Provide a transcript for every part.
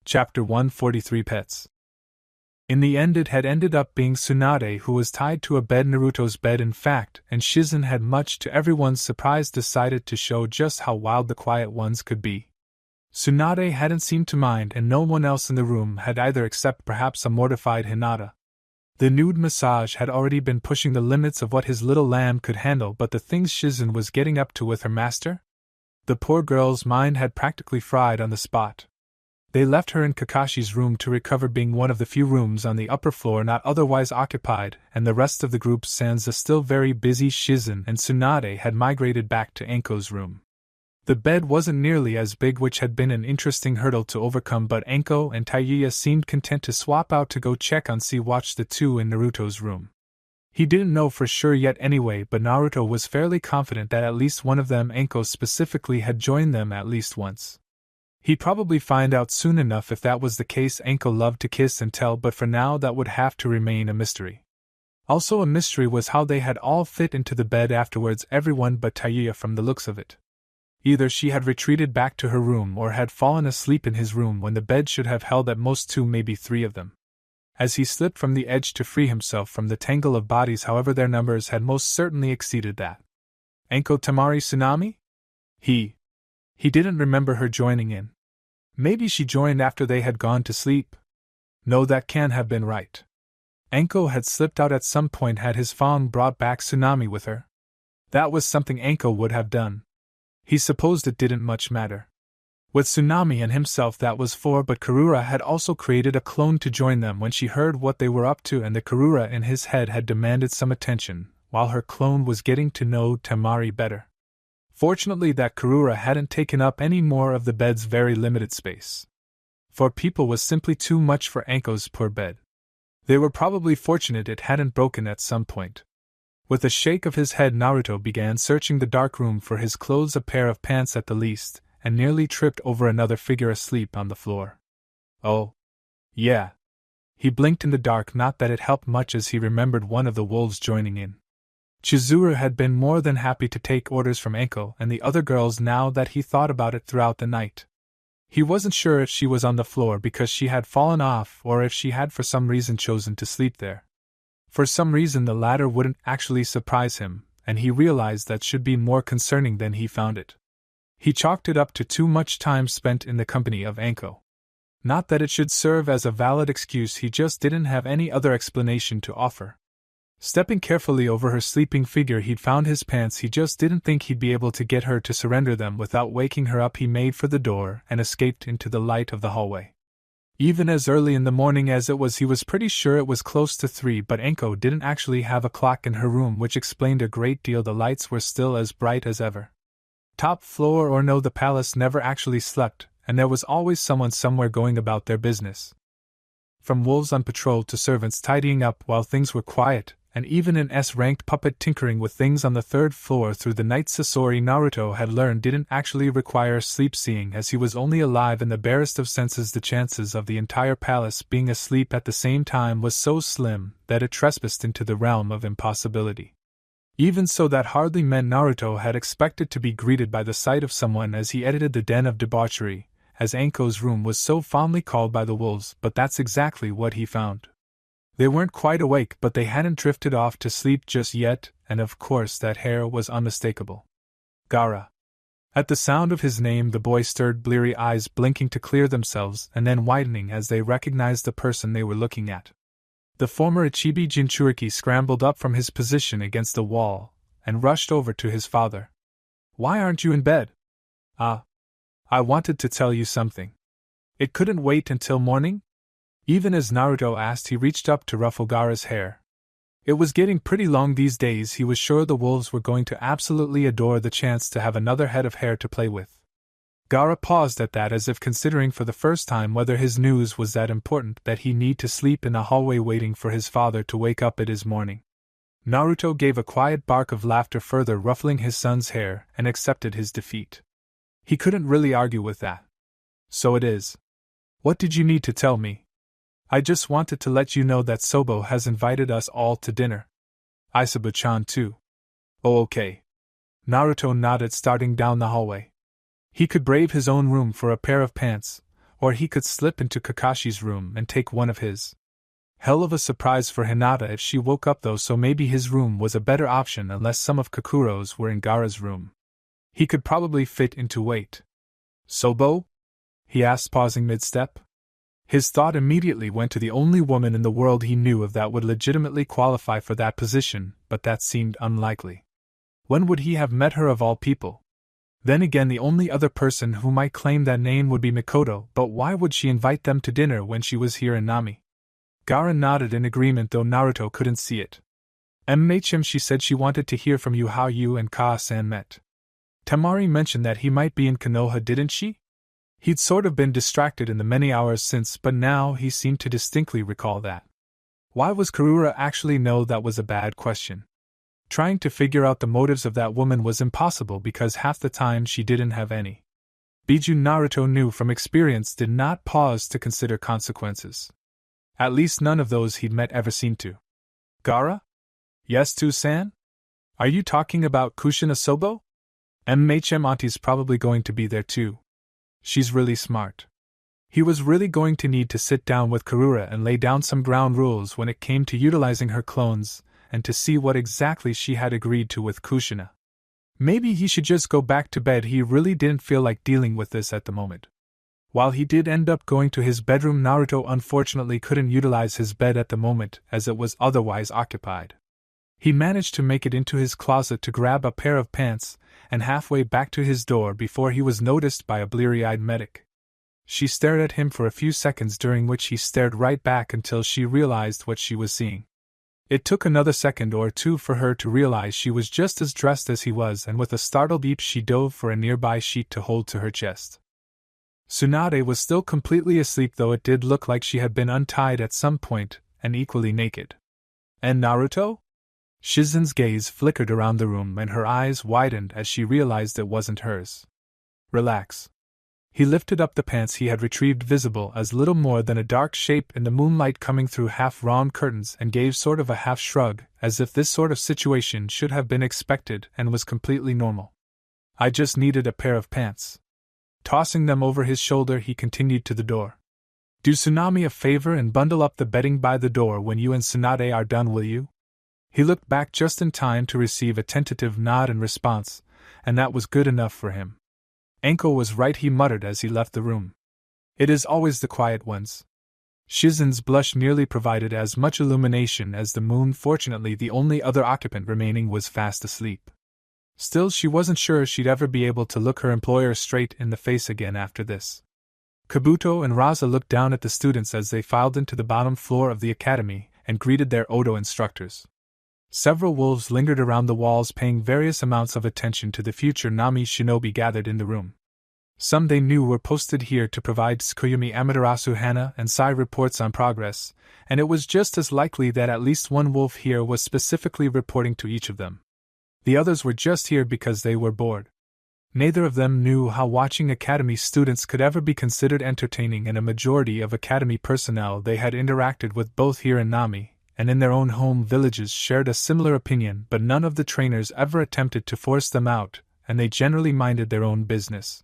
Chapter 143 Pets. In the end it had ended up being Tsunade who was tied to a bed, Naruto's bed in fact, and Shizen had, much to everyone's surprise, decided to show just how wild the quiet ones could be. Tsunade hadn't seemed to mind, and no one else in the room had either, except perhaps a mortified Hinata. The nude massage had already been pushing the limits of what his little lamb could handle, but the things Shizen was getting up to with her master? The poor girl's mind had practically fried on the spot. They left her in Kakashi's room to recover, being one of the few rooms on the upper floor not otherwise occupied, and the rest of the group, sans the still very busy Shizen and Tsunade, had migrated back to Anko's room. The bed wasn't nearly as big, which had been an interesting hurdle to overcome, but Anko and Taiya seemed content to swap out to go check on watch the two in Naruto's room. He didn't know for sure yet anyway, but Naruto was fairly confident that at least one of them, Anko specifically, had joined them at least once. He'd probably find out soon enough if that was the case. Anko loved to kiss and tell, but for now that would have to remain a mystery. Also a mystery was how they had all fit into the bed afterwards, everyone but Taiya from the looks of it. Either she had retreated back to her room or had fallen asleep in his room when the bed should have held at most two, maybe three of them. As he slipped from the edge to free himself from the tangle of bodies, however, their numbers had most certainly exceeded that. Anko Tamari Tsunami? He didn't remember her joining in. Maybe she joined after they had gone to sleep? No, that can't have been right. Anko had slipped out at some point. Had his fawn brought back Tsunami with her? That was something Anko would have done. He supposed it didn't much matter. With Tsunami and himself that was four, but Karura had also created a clone to join them when she heard what they were up to, and the Karura in his head had demanded some attention, while her clone was getting to know Tamari better. Fortunately that Karura hadn't taken up any more of the bed's very limited space. 4 people was simply too much for Anko's poor bed. They were probably fortunate it hadn't broken at some point. With a shake of his head, Naruto began searching the dark room for his clothes, a pair of pants at the least, and nearly tripped over another figure asleep on the floor. Oh. Yeah. He blinked in the dark, not that it helped much as he remembered one of the wolves joining in. Chizuru had been more than happy to take orders from Anko and the other girls now that he thought about it throughout the night. He wasn't sure if she was on the floor because she had fallen off or if she had for some reason chosen to sleep there. For some reason the latter wouldn't actually surprise him, and he realized that should be more concerning than he found it. He chalked it up to too much time spent in the company of Anko. Not that it should serve as a valid excuse, he just didn't have any other explanation to offer. Stepping carefully over her sleeping figure, he'd found his pants. He just didn't think he'd be able to get her to surrender them without waking her up. He made for the door and escaped into the light of the hallway. Even as early in the morning as it was, he was pretty sure it was close to 3, but Anko didn't actually have a clock in her room, which explained a great deal. The lights were still as bright as ever. Top floor or no, the palace never actually slept, and there was always someone somewhere going about their business. From wolves on patrol to servants tidying up while things were quiet, and even an S-ranked puppet tinkering with things on the 3rd floor through the night. Sasori, Naruto had learned, didn't actually require sleep, seeing as he was only alive in the barest of senses. The chances of the entire palace being asleep at the same time was so slim that it trespassed into the realm of impossibility. Even so, that hardly meant Naruto had expected to be greeted by the sight of someone as he edited the den of debauchery, as Anko's room was so fondly called by the wolves, but that's exactly what he found. They weren't quite awake, but they hadn't drifted off to sleep just yet, and of course that hair was unmistakable. Gaara. At the sound of his name, the boy stirred, bleary eyes blinking to clear themselves and then widening as they recognized the person they were looking at. The former Ichibi Jinchuriki scrambled up from his position against the wall and rushed over to his father. "Why aren't you in bed?" "I wanted to tell you something." "It couldn't wait until morning?" Even as Naruto asked, he reached up to ruffle Gaara's hair. It was getting pretty long these days. He was sure the wolves were going to absolutely adore the chance to have another head of hair to play with. Gaara paused at that, as if considering for the first time whether his news was that important that he need to sleep in a hallway waiting for his father to wake up it is morning. Naruto gave a quiet bark of laughter, further ruffling his son's hair, and accepted his defeat. He couldn't really argue with that. "So it is. What did you need to tell me?" "I just wanted to let you know that Sobo has invited us all to dinner." "Isabu-chan too?" "Oh, okay." Naruto nodded, starting down the hallway. He could brave his own room for a pair of pants, or he could slip into Kakashi's room and take one of his. Hell of a surprise for Hinata if she woke up though, so maybe his room was a better option unless some of Kakuro's were in Gaara's room. He could probably fit into weight. Sobo? He asked, pausing mid-step. His thought immediately went to the only woman in the world he knew of that would legitimately qualify for that position, but that seemed unlikely. When would he have met her of all people? Then again, the only other person who might claim that name would be Mikoto, but why would she invite them to dinner when she was here in Nami? Gaara nodded in agreement, though Naruto couldn't see it. She said she wanted to hear from you how you and Kaa-san met. Temari mentioned that he might be in Konoha, didn't she? He'd sort of been distracted in the many hours since, but now he seemed to distinctly recall that. Why was Karura actually? No, that was a bad question. Trying to figure out the motives of that woman was impossible because half the time she didn't have any. Biju, Naruto knew from experience, did not pause to consider consequences. At least none of those he'd met ever seemed to. Gaara? Yes, Too-san? Are you talking about Kushina Sobo? Auntie's probably going to be there too. She's really smart. He was really going to need to sit down with Karura and lay down some ground rules when it came to utilizing her clones, and to see what exactly she had agreed to with Kushina. Maybe he should just go back to bed. He really didn't feel like dealing with this at the moment. While he did end up going to his bedroom, Naruto unfortunately couldn't utilize his bed at the moment as it was otherwise occupied. He managed to make it into his closet to grab a pair of pants, and halfway back to his door before he was noticed by a bleary-eyed medic. She stared at him for a few seconds, during which he stared right back until she realized what she was seeing. It took another second or two for her to realize she was just as dressed as he was, and with a startled leap she dove for a nearby sheet to hold to her chest. Tsunade was still completely asleep, though it did look like she had been untied at some point, and equally naked. And Naruto? Shizen's gaze flickered around the room and her eyes widened as she realized it wasn't hers. Relax. He lifted up the pants he had retrieved, visible as little more than a dark shape in the moonlight coming through half-drawn curtains, and gave sort of a half shrug, as if this sort of situation should have been expected and was completely normal. I just needed a pair of pants. Tossing them over his shoulder, he continued to the door. Do Tsunami a favor and bundle up the bedding by the door when you and Tsunade are done, will you? He looked back just in time to receive a tentative nod in response, and that was good enough for him. Anko was right, he muttered as he left the room. It is always the quiet ones. Shizen's blush merely provided as much illumination as the moon. Fortunately, the only other occupant remaining was fast asleep. Still, she wasn't sure she'd ever be able to look her employer straight in the face again after this. Kabuto and Raza looked down at the students as they filed into the bottom floor of the academy and greeted their Odo instructors. Several wolves lingered around the walls, paying various amounts of attention to the future Nami shinobi gathered in the room. Some they knew were posted here to provide Tsukuyomi Amaterasu Hana and Sai reports on progress, and it was just as likely that at least one wolf here was specifically reporting to each of them. The others were just here because they were bored. Neither of them knew how watching academy students could ever be considered entertaining, and a majority of academy personnel they had interacted with both here in Nami and in their own home villages shared a similar opinion, but none of the trainers ever attempted to force them out, and they generally minded their own business.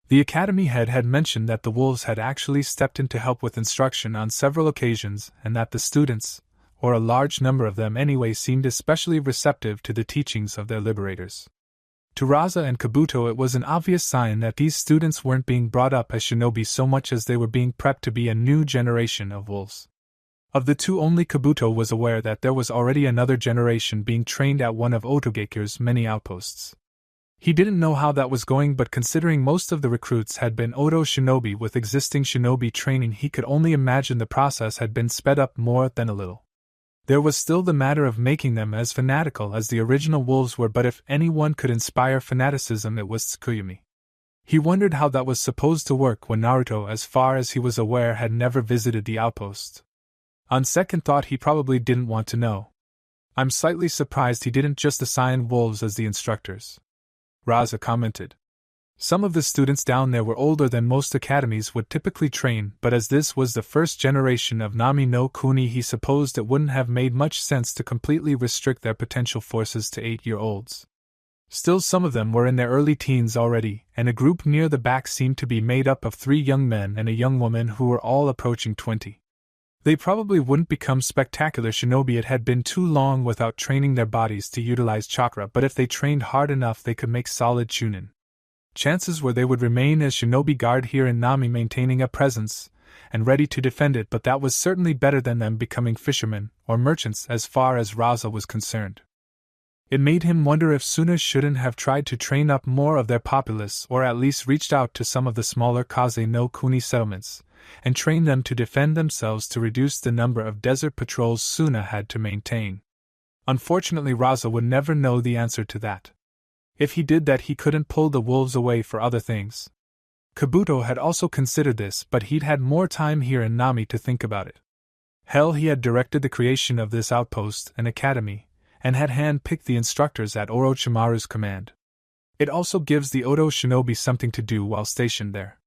The academy head had mentioned that the wolves had actually stepped in to help with instruction on several occasions, and that the students, or a large number of them anyway, seemed especially receptive to the teachings of their liberators. To Raza and Kabuto it was an obvious sign that these students weren't being brought up as shinobi so much as they were being prepped to be a new generation of wolves. Of the two, only Kabuto was aware that there was already another generation being trained at one of Otogeki's many outposts. He didn't know how that was going, but considering most of the recruits had been Oto shinobi with existing shinobi training, he could only imagine the process had been sped up more than a little. There was still the matter of making them as fanatical as the original wolves were, but if anyone could inspire fanaticism it was Tsukuyomi. He wondered how that was supposed to work when Naruto, as far as he was aware, had never visited the outpost. On second thought, he probably didn't want to know. I'm slightly surprised he didn't just assign wolves as the instructors, Raza commented. Some of the students down there were older than most academies would typically train, but as this was the first generation of Nami no Kuni, he supposed it wouldn't have made much sense to completely restrict their potential forces to 8-year-olds. Still, some of them were in their early teens already, and a group near the back seemed to be made up of 3 young men and a young woman who were all approaching 20. They probably wouldn't become spectacular shinobi, it had been too long without training their bodies to utilize chakra, but if they trained hard enough they could make solid chunin. Chances were they would remain as shinobi guard here in Nami, maintaining a presence and ready to defend it, but that was certainly better than them becoming fishermen or merchants as far as Raza was concerned. It made him wonder if Suna shouldn't have tried to train up more of their populace, or at least reached out to some of the smaller Kaze no Kuni settlements and trained them to defend themselves to reduce the number of desert patrols Suna had to maintain. Unfortunately, Raza would never know the answer to that. If he did that, he couldn't pull the wolves away for other things. Kabuto had also considered this, but he'd had more time here in Nami to think about it. Hell, he had directed the creation of this outpost and academy, and had hand-picked the instructors at Orochimaru's command. It also gives the Odo shinobi something to do while stationed there.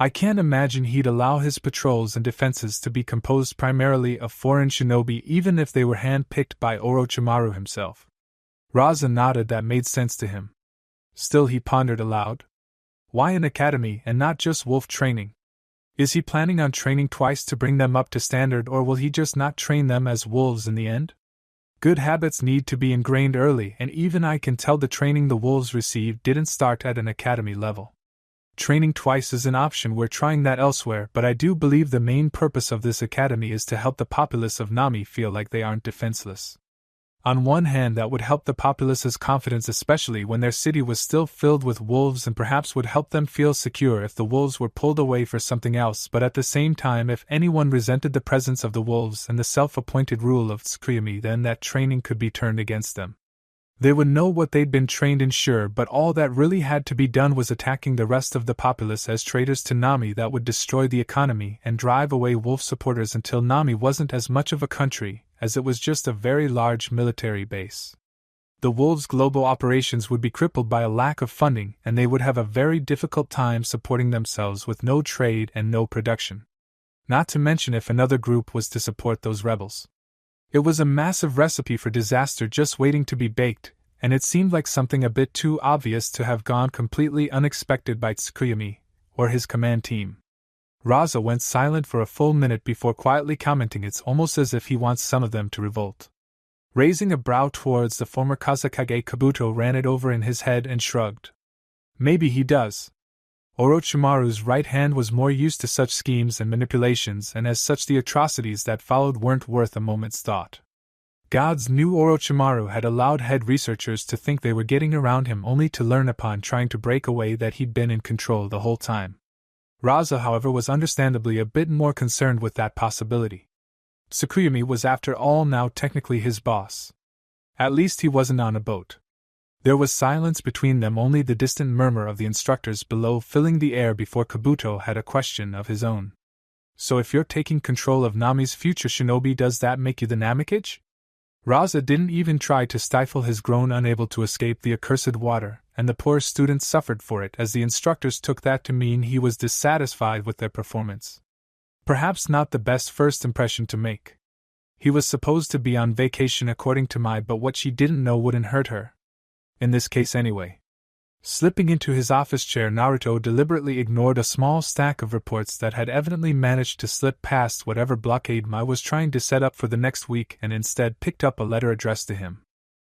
I can't imagine he'd allow his patrols and defenses to be composed primarily of foreign shinobi even if they were hand-picked by Orochimaru himself. Raza nodded, that made sense to him. Still, he pondered aloud. Why an academy and not just wolf training? Is he planning on training twice to bring them up to standard, or will he just not train them as wolves in the end? Good habits need to be ingrained early, and even I can tell the training the wolves received didn't start at an academy level. Training twice is an option, we're trying that elsewhere, but I do believe the main purpose of this academy is to help the populace of Nami feel like they aren't defenseless. On one hand, that would help the populace's confidence, especially when their city was still filled with wolves, and perhaps would help them feel secure if the wolves were pulled away for something else, but at the same time, if anyone resented the presence of the wolves and the self-appointed rule of Tsukuyomi, then that training could be turned against them. They would know what they'd been trained in, sure, but all that really had to be done was attacking the rest of the populace as traitors to Nami. That would destroy the economy and drive away wolf supporters until Nami wasn't as much of a country as it was just a very large military base. The wolves' global operations would be crippled by a lack of funding, and they would have a very difficult time supporting themselves with no trade and no production. Not to mention if another group was to support those rebels. It was a massive recipe for disaster just waiting to be baked, and it seemed like something a bit too obvious to have gone completely unexpected by Tsukuyomi or his command team. Raza went silent for a full minute before quietly commenting, "It's almost as if he wants some of them to revolt." Raising a brow towards the former Kazekage, Kabuto ran it over in his head and shrugged. Maybe he does. Orochimaru's right hand was more used to such schemes and manipulations, and as such the atrocities that followed weren't worth a moment's thought. Gods knew Orochimaru had allowed head researchers to think they were getting around him, only to learn upon trying to break away that he'd been in control the whole time. Raza, however, was understandably a bit more concerned with that possibility. Tsukuyomi was after all now technically his boss. At least he wasn't on a boat. There was silence between them, only the distant murmur of the instructors below filling the air before Kabuto had a question of his own. "So if you're taking control of Nami's future shinobi, does that make you the Namikaze?" Raza didn't even try to stifle his groan, unable to escape the accursed water, and the poor student suffered for it, as the instructors took that to mean he was dissatisfied with their performance. Perhaps not the best first impression to make. He was supposed to be on vacation according to Mai, but what she didn't know wouldn't hurt her. In this case anyway. Slipping into his office chair, Naruto deliberately ignored a small stack of reports that had evidently managed to slip past whatever blockade Mai was trying to set up for the next week, and instead picked up a letter addressed to him.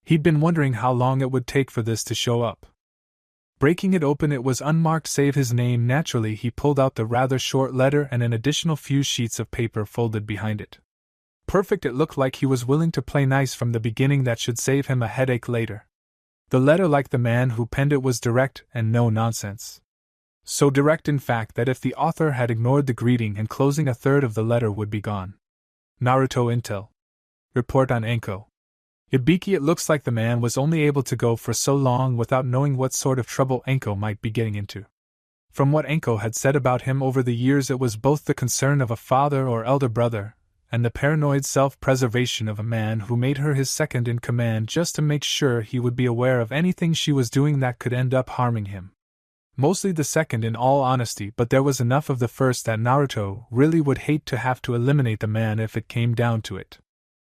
He'd been wondering how long it would take for this to show up. Breaking it open, it was unmarked save his name. Naturally, he pulled out the rather short letter and an additional few sheets of paper folded behind it. Perfect, it looked like he was willing to play nice from the beginning. That should save him a headache later. The letter, like the man who penned it, was direct and no nonsense. So direct, in fact, that if the author had ignored the greeting and closing, a third of the letter would be gone. Naruto Intel. Report on Enko. Ibiki. It looks like the man was only able to go for so long without knowing what sort of trouble Enko might be getting into. From what Enko had said about him over the years, it was both the concern of a father or elder brother, and the paranoid self-preservation of a man who made her his second-in-command just to make sure he would be aware of anything she was doing that could end up harming him. Mostly the second, in all honesty, but there was enough of the first that Naruto really would hate to have to eliminate the man if it came down to it.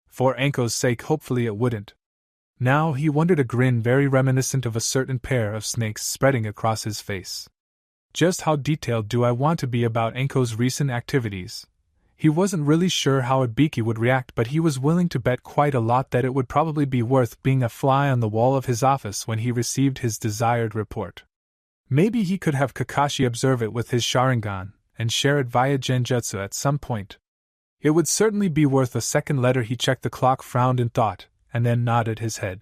For Enko's sake, hopefully it wouldn't. Now he wondered, a grin very reminiscent of a certain pair of snakes spreading across his face. Just how detailed do I want to be about Enko's recent activities? He wasn't really sure how Ibiki would react, but he was willing to bet quite a lot that it would probably be worth being a fly on the wall of his office when he received his desired report. Maybe he could have Kakashi observe it with his Sharingan, and share it via Genjutsu at some point. It would certainly be worth a second letter. He checked the clock, frowned in thought, and then nodded his head.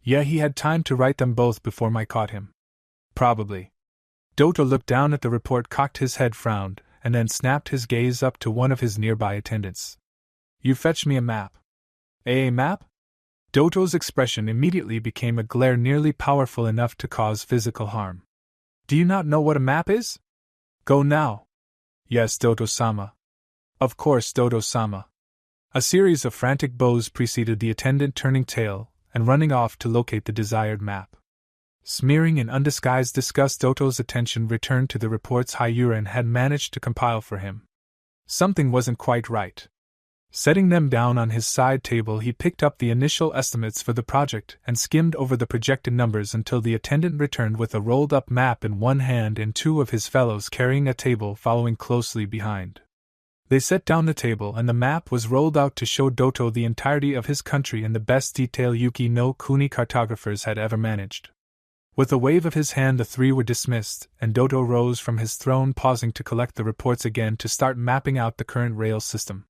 Yeah, he had time to write them both before Mai caught him. Probably. Doto looked down at the report, cocked his head, frowned, and then snapped his gaze up to one of his nearby attendants. You fetch me a map. A map? Doto's expression immediately became a glare nearly powerful enough to cause physical harm. Do you not know what a map is? Go now. Yes, Doto-sama. Of course, Doto-sama. A series of frantic bows preceded the attendant turning tail and running off to locate the desired map. Smearing in undisguised disgust, Doto's attention returned to the reports Hayuran had managed to compile for him. Something wasn't quite right. Setting them down on his side table, he picked up the initial estimates for the project and skimmed over the projected numbers until the attendant returned with a rolled-up map in one hand and two of his fellows carrying a table following closely behind. They set down the table and the map was rolled out to show Doto the entirety of his country in the best detail Yuki no Kuni cartographers had ever managed. With a wave of his hand, the three were dismissed, and Doto rose from his throne, pausing to collect the reports again to start mapping out the current rail system.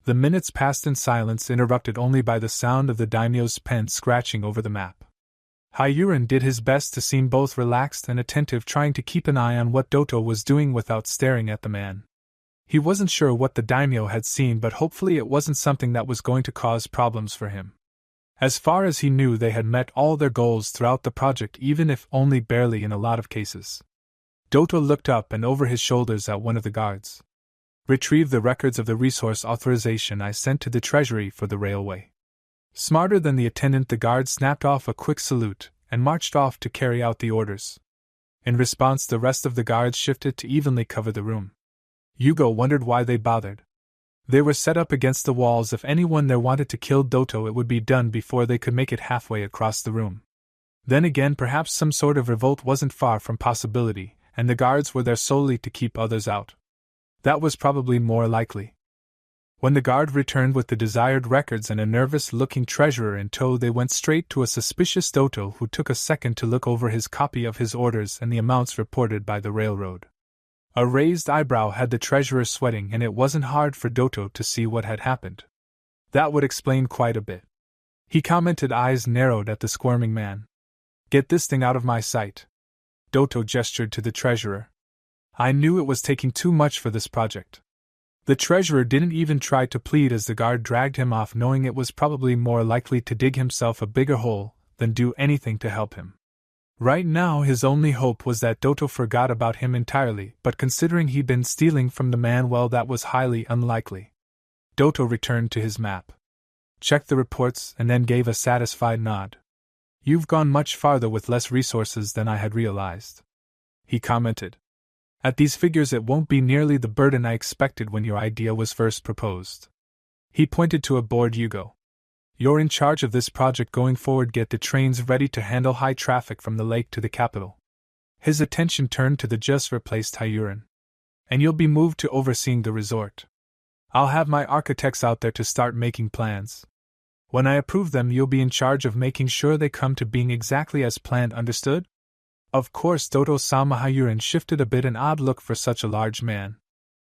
The minutes passed in silence, interrupted only by the sound of the daimyo's pen scratching over the map. Hayuran did his best to seem both relaxed and attentive, trying to keep an eye on what Doto was doing without staring at the man. He wasn't sure what the daimyo had seen, but hopefully it wasn't something that was going to cause problems for him. As far as he knew, they had met all their goals throughout the project, even if only barely in a lot of cases. Doto looked up and over his shoulders at one of the guards. Retrieve the records of the resource authorization I sent to the treasury for the railway. Smarter than the attendant, the guard snapped off a quick salute and marched off to carry out the orders. In response, the rest of the guards shifted to evenly cover the room. Yugo wondered why they bothered. They were set up against the walls. If anyone there wanted to kill Doto, it would be done before they could make it halfway across the room. Then again, perhaps some sort of revolt wasn't far from possibility, and the guards were there solely to keep others out. That was probably more likely. When the guard returned with the desired records and a nervous-looking treasurer in tow, they went straight to a suspicious Doto, who took a second to look over his copy of his orders and the amounts reported by the railroad. A raised eyebrow had the treasurer sweating, and it wasn't hard for Doto to see what had happened. That would explain quite a bit. He commented, eyes narrowed at the squirming man. Get this thing out of my sight. Doto gestured to the treasurer. I knew it was taking too much for this project. The treasurer didn't even try to plead as the guard dragged him off, knowing it was probably more likely to dig himself a bigger hole than do anything to help him. Right now, his only hope was that Doto forgot about him entirely, but considering he'd been stealing from the man, well, that was highly unlikely. Doto returned to his map, checked the reports, and then gave a satisfied nod. You've gone much farther with less resources than I had realized, he commented. At these figures, it won't be nearly the burden I expected when your idea was first proposed. He pointed to a board. Yugo, you're in charge of this project going forward. Get the trains ready to handle high traffic from the lake to the capital. His attention turned to the just replaced Hayuran. And you'll be moved to overseeing the resort. I'll have my architects out there to start making plans. When I approve them, you'll be in charge of making sure they come to being exactly as planned, understood? Of course. Doto-sama. Hayuran shifted a bit, an odd look for such a large man.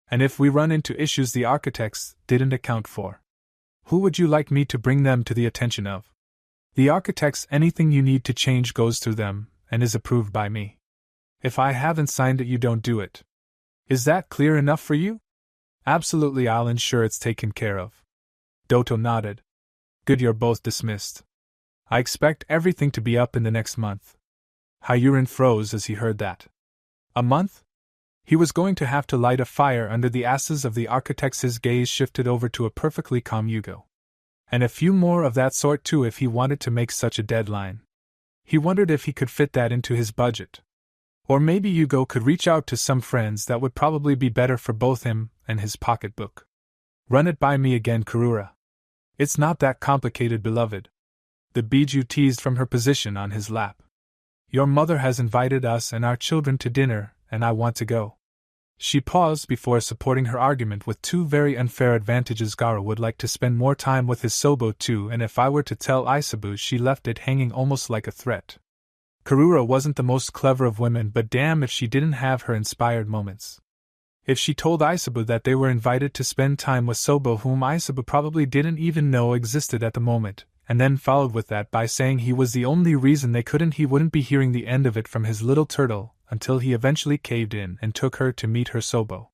And if we run into issues the architects didn't account for, who would you like me to bring them to the attention of? The architects. Anything you need to change goes through them and is approved by me. If I haven't signed it, you don't do it. Is that clear enough for you? Absolutely, I'll ensure it's taken care of. Doto nodded. Good, you're both dismissed. I expect everything to be up in the next month. Hayuran froze as he heard that. A month? He was going to have to light a fire under the asses of the architects. His gaze shifted over to a perfectly calm Yugo. And a few more of that sort too if he wanted to make such a deadline. He wondered if he could fit that into his budget. Or maybe Yugo could reach out to some friends. That would probably be better for both him and his pocketbook. Run it by me again, Kurura. It's not that complicated, beloved. the Biju teased from her position on his lap. Your mother has invited us and our children to dinner, and I want to go. She paused before supporting her argument with two very unfair advantages. Gaara would like to spend more time with his Sobo too, and if I were to tell Isabu, she left it hanging almost like a threat. Karura wasn't the most clever of women, but damn if she didn't have her inspired moments. If she told Isabu that they were invited to spend time with Sobo, whom Isabu probably didn't even know existed at the moment, and then followed with that by saying he was the only reason they couldn't, he wouldn't be hearing the end of it from his little turtle, until he eventually caved in and took her to meet her Sobo.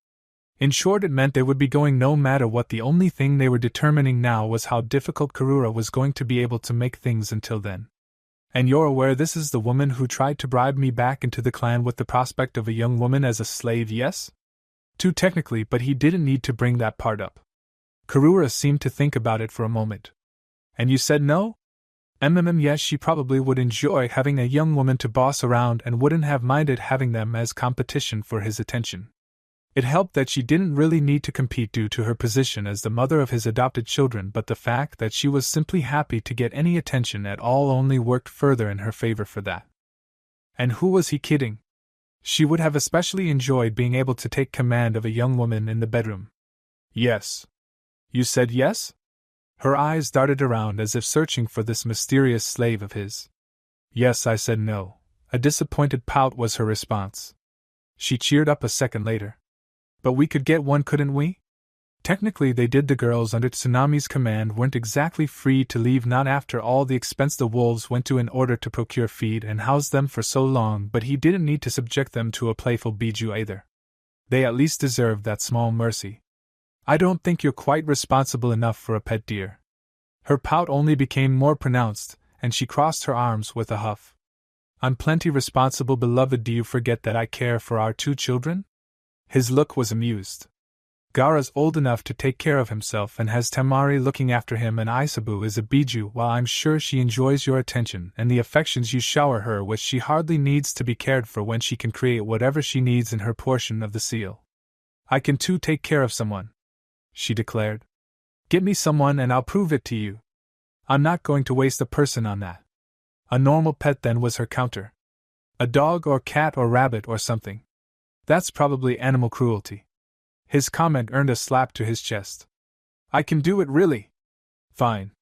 In short, it meant they would be going no matter what. The only thing they were determining now was how difficult Karura was going to be able to make things until then. And you're aware this is the woman who tried to bribe me back into the clan with the prospect of a young woman as a slave, yes? Too technically, but he didn't need to bring that part up. Karura seemed to think about it for a moment. And you said no? Yes, she probably would enjoy having a young woman to boss around and wouldn't have minded having them as competition for his attention. It helped that she didn't really need to compete due to her position as the mother of his adopted children, but the fact that she was simply happy to get any attention at all only worked further in her favor for that. And who was he kidding? She would have especially enjoyed being able to take command of a young woman in the bedroom. Yes. You said yes? Her eyes darted around as if searching for this mysterious slave of his. Yes, I said no. A disappointed pout was her response. She cheered up a second later. But we could get one, couldn't we? Technically they did. The girls under Tsunami's command weren't exactly free to leave, not after all the expense the wolves went to in order to procure feed and house them for so long, but he didn't need to subject them to a playful Biju either. They at least deserved that small mercy. I don't think you're quite responsible enough for a pet, dear. Her pout only became more pronounced, and she crossed her arms with a huff. I'm plenty responsible, beloved. Do you forget that I care for our two children? His look was amused. Gaara's old enough to take care of himself and has Tamari looking after him, and Isabu is a Biju. While I'm sure she enjoys your attention and the affections you shower her with, she hardly needs to be cared for when she can create whatever she needs in her portion of the seal. I can too take care of someone, she declared. Get me someone and I'll prove it to you. I'm not going to waste a person on that. A normal pet then, was her counter. A dog or cat or rabbit or something. That's probably animal cruelty. His comment earned a slap to his chest. I can do it, really? Fine.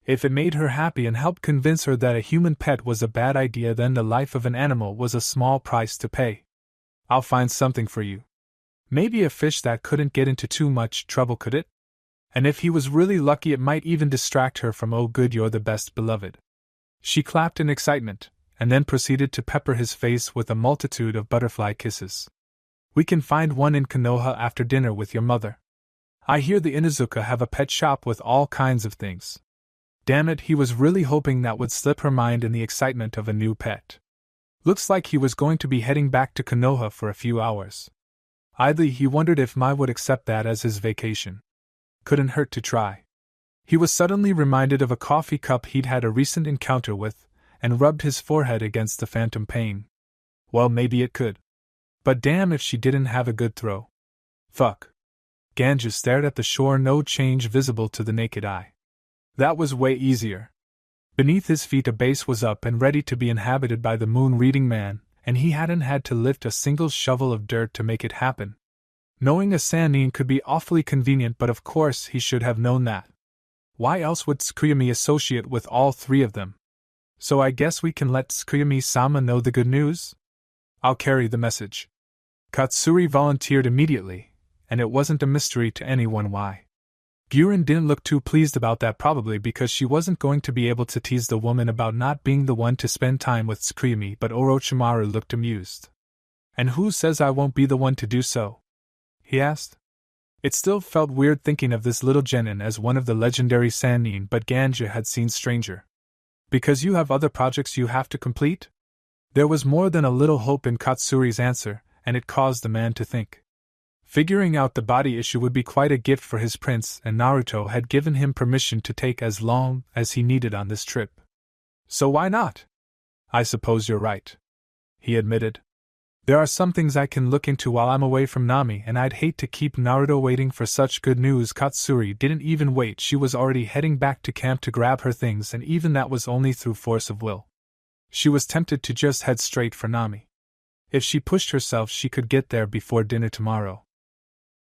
If it made her happy and helped convince her that a human pet was a bad idea, then the life of an animal was a small price to pay. I'll find something for you. Maybe a fish that couldn't get into too much trouble, could it? And if he was really lucky, it might even distract her from "oh good, you're the best, beloved." She clapped in excitement, and then proceeded to pepper his face with a multitude of butterfly kisses. We can find one in Konoha after dinner with your mother. I hear the Inuzuka have a pet shop with all kinds of things. Damn it, he was really hoping that would slip her mind in the excitement of a new pet. Looks like he was going to be heading back to Konoha for a few hours. Idly he wondered if Mai would accept that as his vacation. Couldn't hurt to try. He was suddenly reminded of a coffee cup he'd had a recent encounter with, and rubbed his forehead against the phantom pain. Well, maybe it could. But damn if she didn't have a good throw. Fuck. Ganju stared at the shore, no change visible to the naked eye. That was way easier. Beneath his feet a base was up and ready to be inhabited by the moon-reading man, and he hadn't had to lift a single shovel of dirt to make it happen. Knowing a Sannin could be awfully convenient, but of course he should have known that. Why else would Tsukuyami associate with all three of them? So I guess we can let Tsukuyami-sama know the good news? I'll carry the message. Katsuri volunteered immediately, and it wasn't a mystery to anyone why. Guren didn't look too pleased about that, probably because she wasn't going to be able to tease the woman about not being the one to spend time with Tsukuyami, but Orochimaru looked amused. And who says I won't be the one to do so? He asked. It still felt weird thinking of this little genin as one of the legendary Sannin, but Ganju had seen stranger. Because you have other projects you have to complete? There was more than a little hope in Katsuri's answer, and it caused the man to think. Figuring out the body issue would be quite a gift for his prince, and Naruto had given him permission to take as long as he needed on this trip. So why not? I suppose you're right, he admitted. There are some things I can look into while I'm away from Nami, and I'd hate to keep Naruto waiting for such good news." Katsuri didn't even wait, she was already heading back to camp to grab her things, and even that was only through force of will. She was tempted to just head straight for Nami. If she pushed herself, she could get there before dinner tomorrow.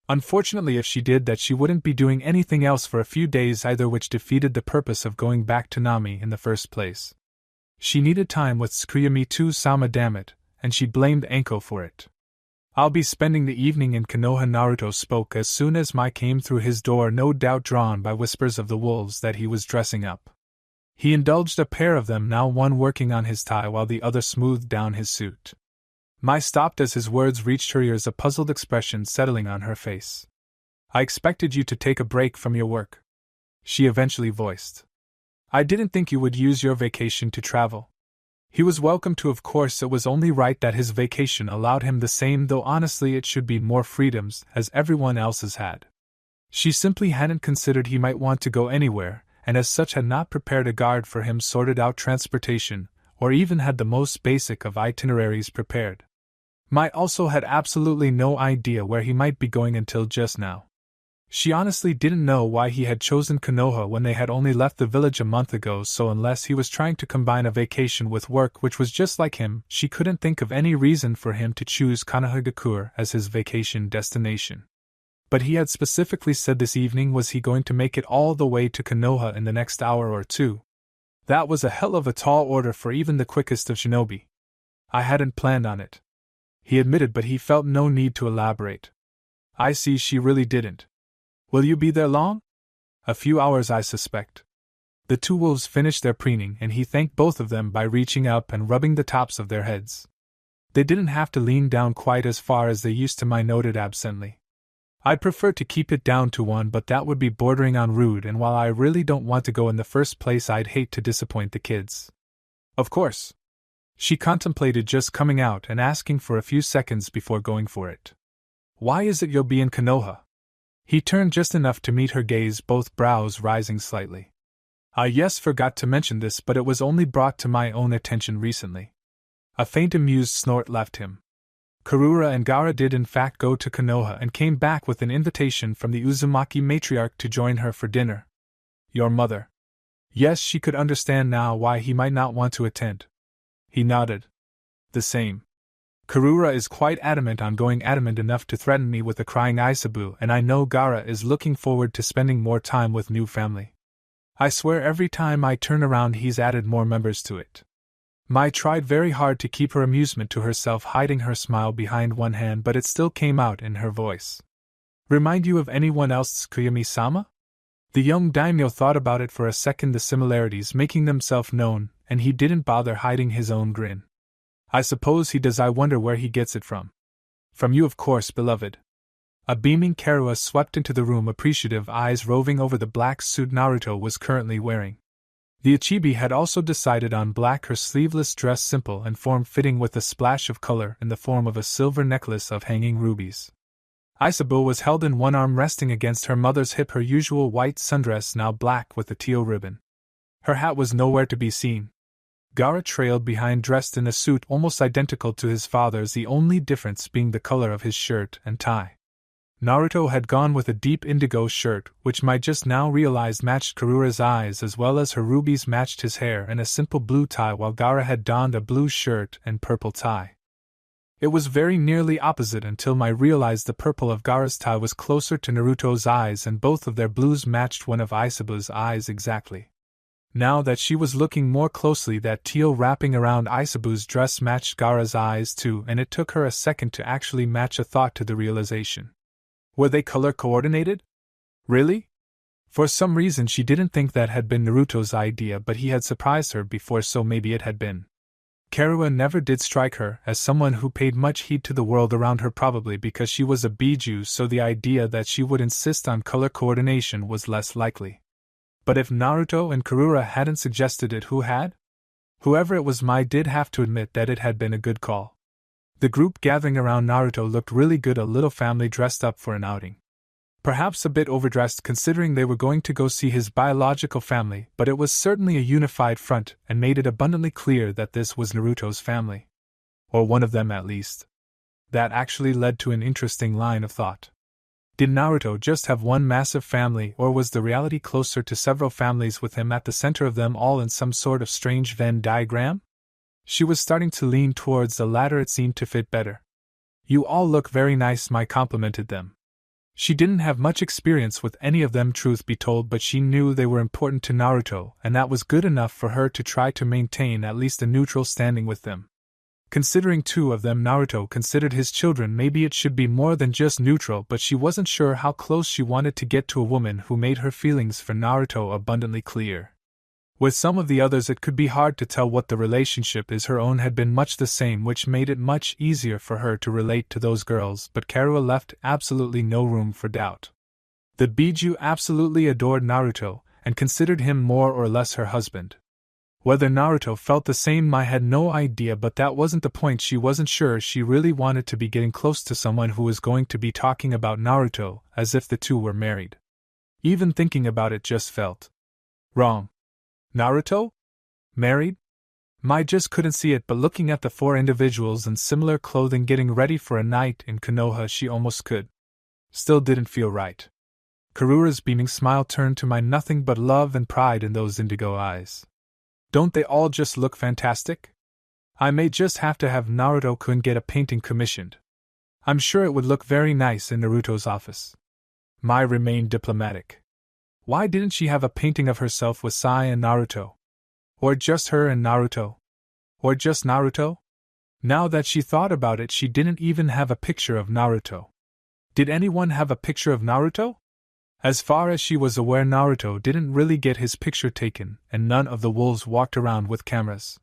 Unfortunately, if she did that, she wouldn't be doing anything else for a few days either, which defeated the purpose of going back to Nami in the first place. She needed time with Tsukuyomi-sama, damn it, and she blamed Anko for it. "I'll be spending the evening in Konoha," Naruto spoke as soon as Mai came through his door, no doubt drawn by whispers of the wolves that he was dressing up. He indulged a pair of them, now one working on his tie while the other smoothed down his suit. Mai stopped as his words reached her ears, a puzzled expression settling on her face. "I expected you to take a break from your work," she eventually voiced. "I didn't think you would use your vacation to travel." He was welcome to, of course. It was only right that his vacation allowed him the same, though honestly it should be more freedoms, as everyone else's had. She simply hadn't considered he might want to go anywhere, and as such had not prepared a guard for him, sorted out transportation, or even had the most basic of itineraries prepared. Mai also had absolutely no idea where he might be going until just now. She honestly didn't know why he had chosen Konoha when they had only left the village a month ago, so unless he was trying to combine a vacation with work, which was just like him, she couldn't think of any reason for him to choose Konohagakure as his vacation destination. But he had specifically said this evening was he going to make it all the way to Konoha in the next hour or two. That was a hell of a tall order for even the quickest of shinobi. "I hadn't planned on it," he admitted, but he felt no need to elaborate. "I see," she really didn't. "Will you be there long?" "A few hours, I suspect." The two wolves finished their preening, and he thanked both of them by reaching up and rubbing the tops of their heads. They didn't have to lean down quite as far as they used to, Mai noted absently. "I'd prefer to keep it down to one, but that would be bordering on rude, and while I really don't want to go in the first place, I'd hate to disappoint the kids." "Of course." She contemplated just coming out and asking for a few seconds before going for it. "Why is it you'll be in Konoha?" He turned just enough to meet her gaze, both brows rising slightly. Yes, forgot to mention this, but it was only brought to my own attention recently." A faint amused snort left him. Karura and Gaara did in fact go to Konoha and came back with an invitation from the Uzumaki matriarch to join her for dinner. "Your mother?" Yes, she could understand now why he might not want to attend. He nodded. "The same. Karura is quite adamant on going, adamant enough to threaten me with a crying Aisabu, and I know Gaara is looking forward to spending more time with new family. I swear every time I turn around he's added more members to it." Mai tried very hard to keep her amusement to herself, hiding her smile behind one hand, but it still came out in her voice. "Remind you of anyone else, Tsukuyomi-sama?" The young daimyo thought about it for a second, the similarities making themselves known, and he didn't bother hiding his own grin. "I suppose he does. I wonder where he gets it from." "From you, of course, beloved." A beaming Karua swept into the room, appreciative eyes roving over the black suit Naruto was currently wearing. The Ichibi had also decided on black, her sleeveless dress simple and form-fitting with a splash of color in the form of a silver necklace of hanging rubies. Aisabu was held in one arm, resting against her mother's hip, her usual white sundress now black with a teal ribbon. Her hat was nowhere to be seen. Gaara trailed behind, dressed in a suit almost identical to his father's, the only difference being the color of his shirt and tie. Naruto had gone with a deep indigo shirt, which Mai just now realized matched Karura's eyes as well as her rubies matched his hair, and a simple blue tie, while Gaara had donned a blue shirt and purple tie. It was very nearly opposite until Mai realized the purple of Gaara's tie was closer to Naruto's eyes, and both of their blues matched one of Aisabu's eyes exactly. Now that she was looking more closely, that teal wrapping around Aisabu's dress matched Gaara's eyes too, and it took her a second to actually match a thought to the realization. Were they color coordinated? Really? For some reason she didn't think that had been Naruto's idea, but he had surprised her before, so maybe it had been. Karua never did strike her as someone who paid much heed to the world around her, probably because she was a Biju, so the idea that she would insist on color coordination was less likely. But if Naruto and Karura hadn't suggested it, who had? Whoever it was, Mai did have to admit that it had been a good call. The group gathering around Naruto looked really good, a little family dressed up for an outing. Perhaps a bit overdressed considering they were going to go see his biological family, but it was certainly a unified front and made it abundantly clear that this was Naruto's family. Or one of them at least. That actually led to an interesting line of thought. Did Naruto just have one massive family, or was the reality closer to several families with him at the center of them all in some sort of strange Venn diagram? She was starting to lean towards the latter. It seemed to fit better. You all look very nice, Mai complimented them. She didn't have much experience with any of them, truth be told, but she knew they were important to Naruto, and that was good enough for her to try to maintain at least a neutral standing with them. Considering two of them Naruto considered his children, maybe it should be more than just neutral, but she wasn't sure how close she wanted to get to a woman who made her feelings for Naruto abundantly clear. With some of the others it could be hard to tell what the relationship is. Her own had been much the same, which made it much easier for her to relate to those girls, but Karua left absolutely no room for doubt. The Biju absolutely adored Naruto, and considered him more or less her husband. Whether Naruto felt the same, Mai had no idea, but that wasn't the point. She wasn't sure she really wanted to be getting close to someone who was going to be talking about Naruto as if the two were married. Even thinking about it just felt wrong. Naruto? Married? Mai just couldn't see it, but looking at the four individuals in similar clothing getting ready for a night in Konoha, she almost could. Still didn't feel right. Karura's beaming smile turned to Mai, nothing but love and pride in those indigo eyes. Don't they all just look fantastic? I may just have to have Naruto-kun get a painting commissioned. I'm sure it would look very nice in Naruto's office. Mai remained diplomatic. Why didn't she have a painting of herself with Sai and Naruto? Or just her and Naruto? Or just Naruto? Now that she thought about it, she didn't even have a picture of Naruto. Did anyone have a picture of Naruto? As far as she was aware, Naruto didn't really get his picture taken, and none of the wolves walked around with cameras.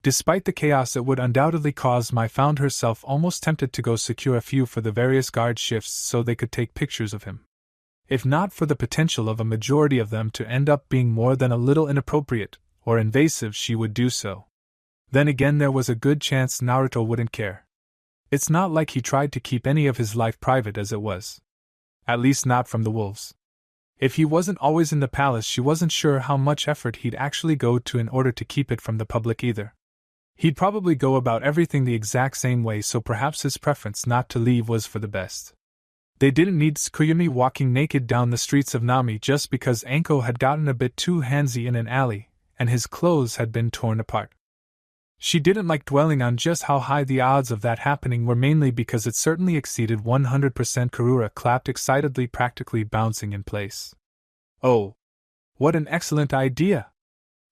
Despite the chaos it would undoubtedly cause, Mai found herself almost tempted to go secure a few for the various guard shifts so they could take pictures of him. If not for the potential of a majority of them to end up being more than a little inappropriate or invasive, she would do so. Then again, there was a good chance Naruto wouldn't care. It's not like he tried to keep any of his life private as it was. At least not from the wolves. If he wasn't always in the palace, she wasn't sure how much effort he'd actually go to in order to keep it from the public either. He'd probably go about everything the exact same way, so perhaps his preference not to leave was for the best. They didn't need Kyuubi walking naked down the streets of Nami just because Anko had gotten a bit too handsy in an alley, and his clothes had been torn apart. She didn't like dwelling on just how high the odds of that happening were, mainly because it certainly exceeded 100%. Karura clapped excitedly, practically bouncing in place. Oh! What an excellent idea!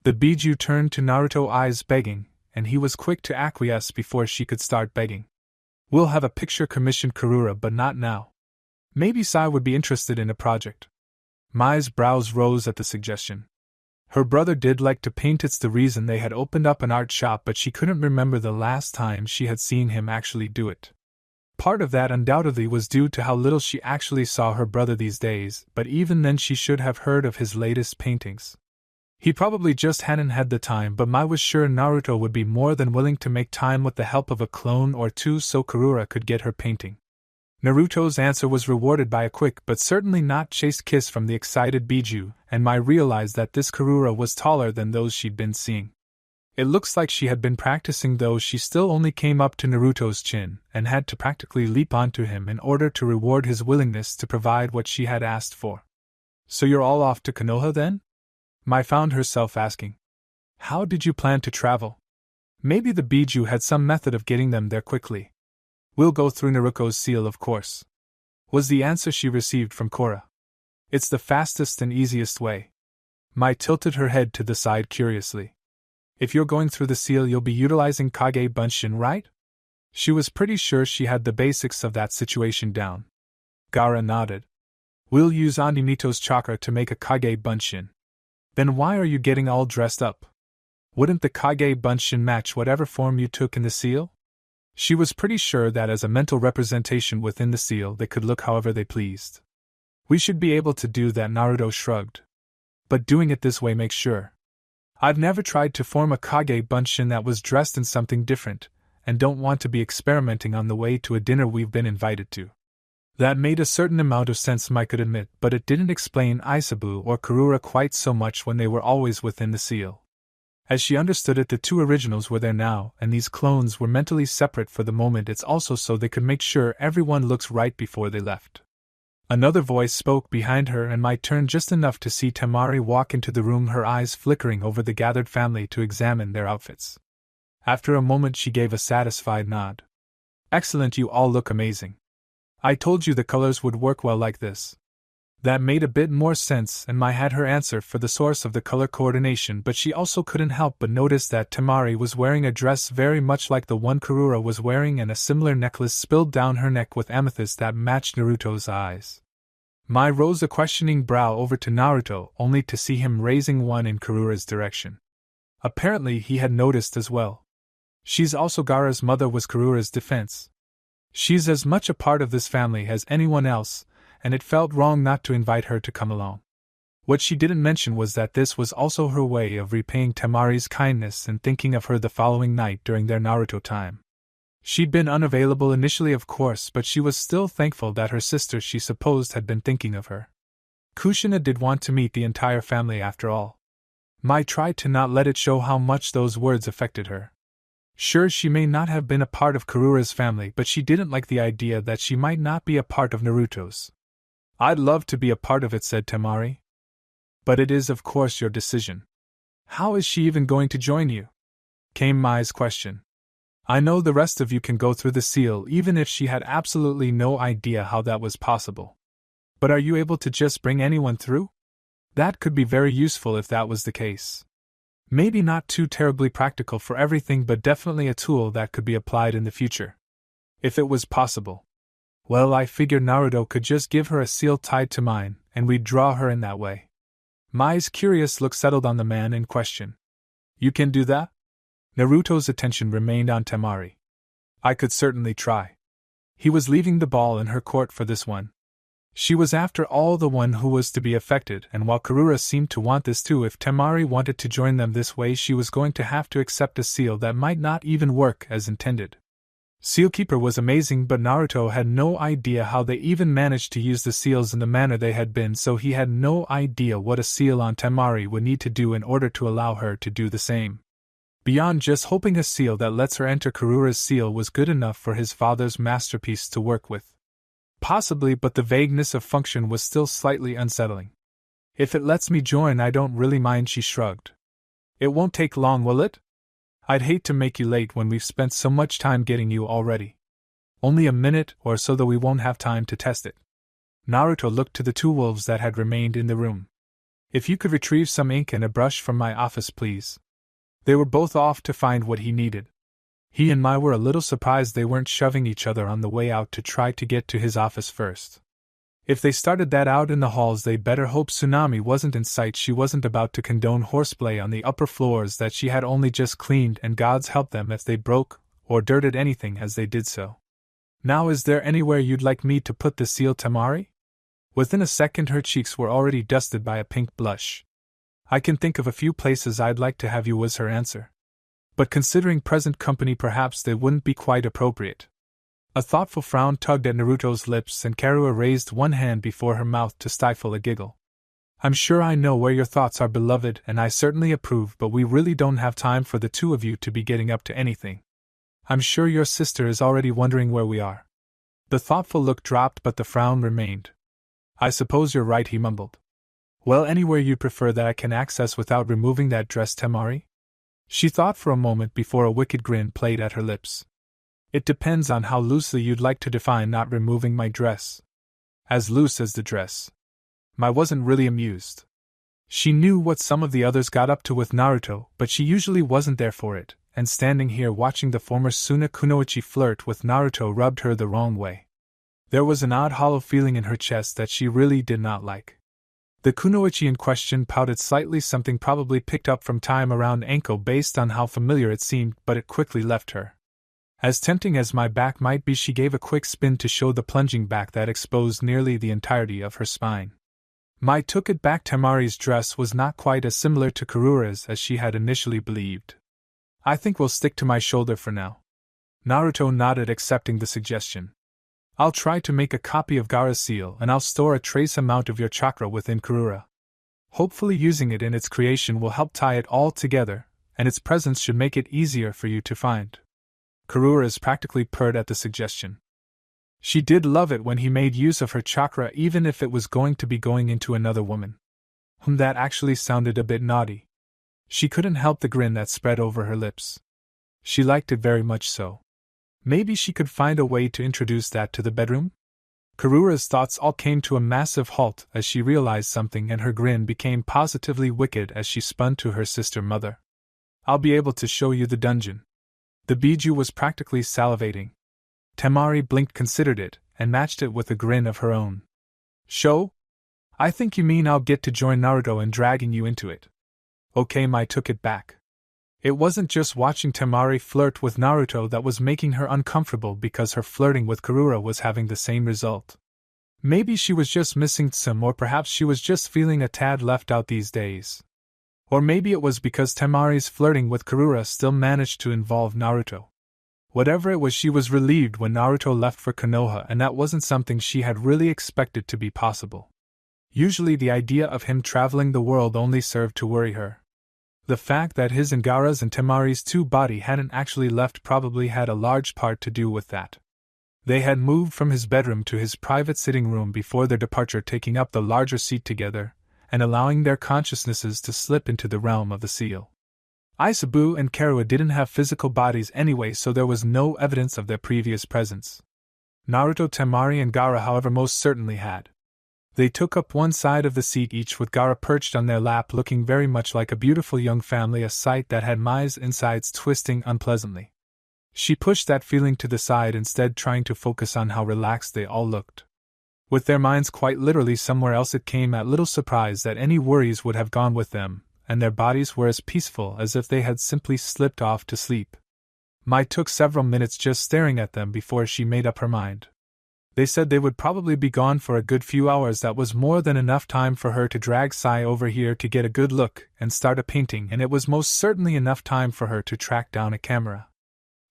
The Biju turned to Naruto, eyes begging, and he was quick to acquiesce before she could start begging. We'll have a picture commissioned, Karura, but not now. Maybe Sai would be interested in a project. Mai's brows rose at the suggestion. Her brother did like to paint. It's the reason they had opened up an art shop, but she couldn't remember the last time she had seen him actually do it. Part of that undoubtedly was due to how little she actually saw her brother these days, but even then she should have heard of his latest paintings. He probably just hadn't had the time, but Mai was sure Naruto would be more than willing to make time with the help of a clone or two so Karura could get her painting. Naruto's answer was rewarded by a quick but certainly not chaste kiss from the excited Biju, and Mai realized that this Karura was taller than those she'd been seeing. It looks like she had been practicing, though she still only came up to Naruto's chin and had to practically leap onto him in order to reward his willingness to provide what she had asked for. So you're all off to Konoha then? Mai found herself asking. How did you plan to travel? Maybe the Biju had some method of getting them there quickly. We'll go through Naruto's seal, of course, was the answer she received from Korra. It's the fastest and easiest way. Mai tilted her head to the side curiously. If you're going through the seal, you'll be utilizing Kage Bunshin, right? She was pretty sure she had the basics of that situation down. Gaara nodded. We'll use Animito's chakra to make a Kage Bunshin. Then why are you getting all dressed up? Wouldn't the Kage Bunshin match whatever form you took in the seal? She was pretty sure that as a mental representation within the seal they could look however they pleased. We should be able to do that, Naruto shrugged. But doing it this way makes sure. I've never tried to form a Kage Bunshin that was dressed in something different, and don't want to be experimenting on the way to a dinner we've been invited to. That made a certain amount of sense, Mai could admit, but it didn't explain Isabu or Karura quite so much when they were always within the seal. As she understood it, the two originals were there now, and these clones were mentally separate for the moment. It's also so they could make sure everyone looks right before they left. Another voice spoke behind her, and Mai turned just enough to see Temari walk into the room, her eyes flickering over the gathered family to examine their outfits. After a moment she gave a satisfied nod. Excellent, you all look amazing. I told you the colors would work well like this. That made a bit more sense, and Mai had her answer for the source of the color coordination, but she also couldn't help but notice that Temari was wearing a dress very much like the one Karura was wearing, and a similar necklace spilled down her neck with amethyst that matched Naruto's eyes. Mai rose a questioning brow over to Naruto, only to see him raising one in Karura's direction. Apparently he had noticed as well. She's also Gaara's mother, was Karura's defense. She's as much a part of this family as anyone else, and it felt wrong not to invite her to come along. What she didn't mention was that this was also her way of repaying Temari's kindness and thinking of her the following night during their Naruto time. She'd been unavailable initially, of course, but she was still thankful that her sister, she supposed, had been thinking of her. Kushina did want to meet the entire family after all. Mai tried to not let it show how much those words affected her. Sure, she may not have been a part of Karura's family, but she didn't like the idea that she might not be a part of Naruto's. I'd love to be a part of it, said Temari. But it is, of course, your decision. How is she even going to join you? Came Mai's question. I know the rest of you can go through the seal, even if she had absolutely no idea how that was possible. But are you able to just bring anyone through? That could be very useful if that was the case. Maybe not too terribly practical for everything, but definitely a tool that could be applied in the future. If it was possible. Well, I figured Naruto could just give her a seal tied to mine, and we'd draw her in that way. Mai's curious look settled on the man in question. You can do that? Naruto's attention remained on Temari. I could certainly try. He was leaving the ball in her court for this one. She was after all the one who was to be affected, and while Karura seemed to want this too, if Temari wanted to join them this way, she was going to have to accept a seal that might not even work as intended. Sealkeeper was amazing, but Naruto had no idea how they even managed to use the seals in the manner they had been, so he had no idea what a seal on Temari would need to do in order to allow her to do the same. Beyond just hoping a seal that lets her enter Karura's seal was good enough for his father's masterpiece to work with. Possibly, but the vagueness of function was still slightly unsettling. If it lets me join, I don't really mind, she shrugged. It won't take long, will it? I'd hate to make you late when we've spent so much time getting you already. Only a minute or so, though we won't have time to test it. Naruto looked to the two wolves that had remained in the room. If you could retrieve some ink and a brush from my office, please. They were both off to find what he needed. He and Mai were a little surprised they weren't shoving each other on the way out to try to get to his office first. If they started that out in the halls, they better hope Tsunami wasn't in sight. She wasn't about to condone horseplay on the upper floors that she had only just cleaned, and gods help them if they broke or dirted anything as they did so. Now, is there anywhere you'd like me to put the seal, Temari? Within a second her cheeks were already dusted by a pink blush. I can think of a few places I'd like to have you, was her answer. But considering present company, perhaps they wouldn't be quite appropriate. A thoughtful frown tugged at Naruto's lips, and Karua raised one hand before her mouth to stifle a giggle. I'm sure I know where your thoughts are, beloved, and I certainly approve, but we really don't have time for the two of you to be getting up to anything. I'm sure your sister is already wondering where we are. The thoughtful look dropped, but the frown remained. I suppose you're right, he mumbled. Well, anywhere you prefer that I can access without removing that dress, Temari? She thought for a moment before a wicked grin played at her lips. It depends on how loosely you'd like to define not removing my dress. As loose as the dress. Mai wasn't really amused. She knew what some of the others got up to with Naruto, but she usually wasn't there for it, and standing here watching the former Suna Kunoichi flirt with Naruto rubbed her the wrong way. There was an odd hollow feeling in her chest that she really did not like. The kunoichi in question pouted slightly, something probably picked up from time around ankle based on how familiar it seemed, but it quickly left her. As tempting as my back might be, she gave a quick spin to show the plunging back that exposed nearly the entirety of her spine. Mai took it back. Temari's dress was not quite as similar to Karura's as she had initially believed. I think we'll stick to my shoulder for now. Naruto nodded, accepting the suggestion. I'll try to make a copy of Gaara's seal, and I'll store a trace amount of your chakra within Karura. Hopefully using it in its creation will help tie it all together, and its presence should make it easier for you to find. Karura's practically purred at the suggestion. She did love it when he made use of her chakra, even if it was going to be going into another woman. That actually sounded a bit naughty. She couldn't help the grin that spread over her lips. She liked it very much so. Maybe she could find a way to introduce that to the bedroom? Karura's thoughts all came to a massive halt as she realized something, and her grin became positively wicked as she spun to her sister mother. I'll be able to show you the dungeon. The Biju was practically salivating. Temari blinked, considered it, and matched it with a grin of her own. Show? I think you mean I'll get to join Naruto in dragging you into it. Okay, Mai took it back. It wasn't just watching Temari flirt with Naruto that was making her uncomfortable, because her flirting with Karura was having the same result. Maybe she was just missing some, or perhaps she was just feeling a tad left out these days. Or maybe it was because Temari's flirting with Karura still managed to involve Naruto. Whatever it was, she was relieved when Naruto left for Konoha, and that wasn't something she had really expected to be possible. Usually the idea of him traveling the world only served to worry her. The fact that his and Gaara's and Temari's two body hadn't actually left probably had a large part to do with that. They had moved from his bedroom to his private sitting room before their departure, taking up the larger seat together, and allowing their consciousnesses to slip into the realm of the seal. Isabu and Karua didn't have physical bodies anyway, so there was no evidence of their previous presence. Naruto, Temari, and Gaara, however, most certainly had. They took up one side of the seat each, with Gaara perched on their lap, looking very much like a beautiful young family, a sight that had Mai's insides twisting unpleasantly. She pushed that feeling to the side, instead trying to focus on how relaxed they all looked. With their minds quite literally somewhere else, it came at little surprise that any worries would have gone with them, and their bodies were as peaceful as if they had simply slipped off to sleep. Mai took several minutes just staring at them before she made up her mind. They said they would probably be gone for a good few hours. That was more than enough time for her to drag Sai over here to get a good look and start a painting, and it was most certainly enough time for her to track down a camera.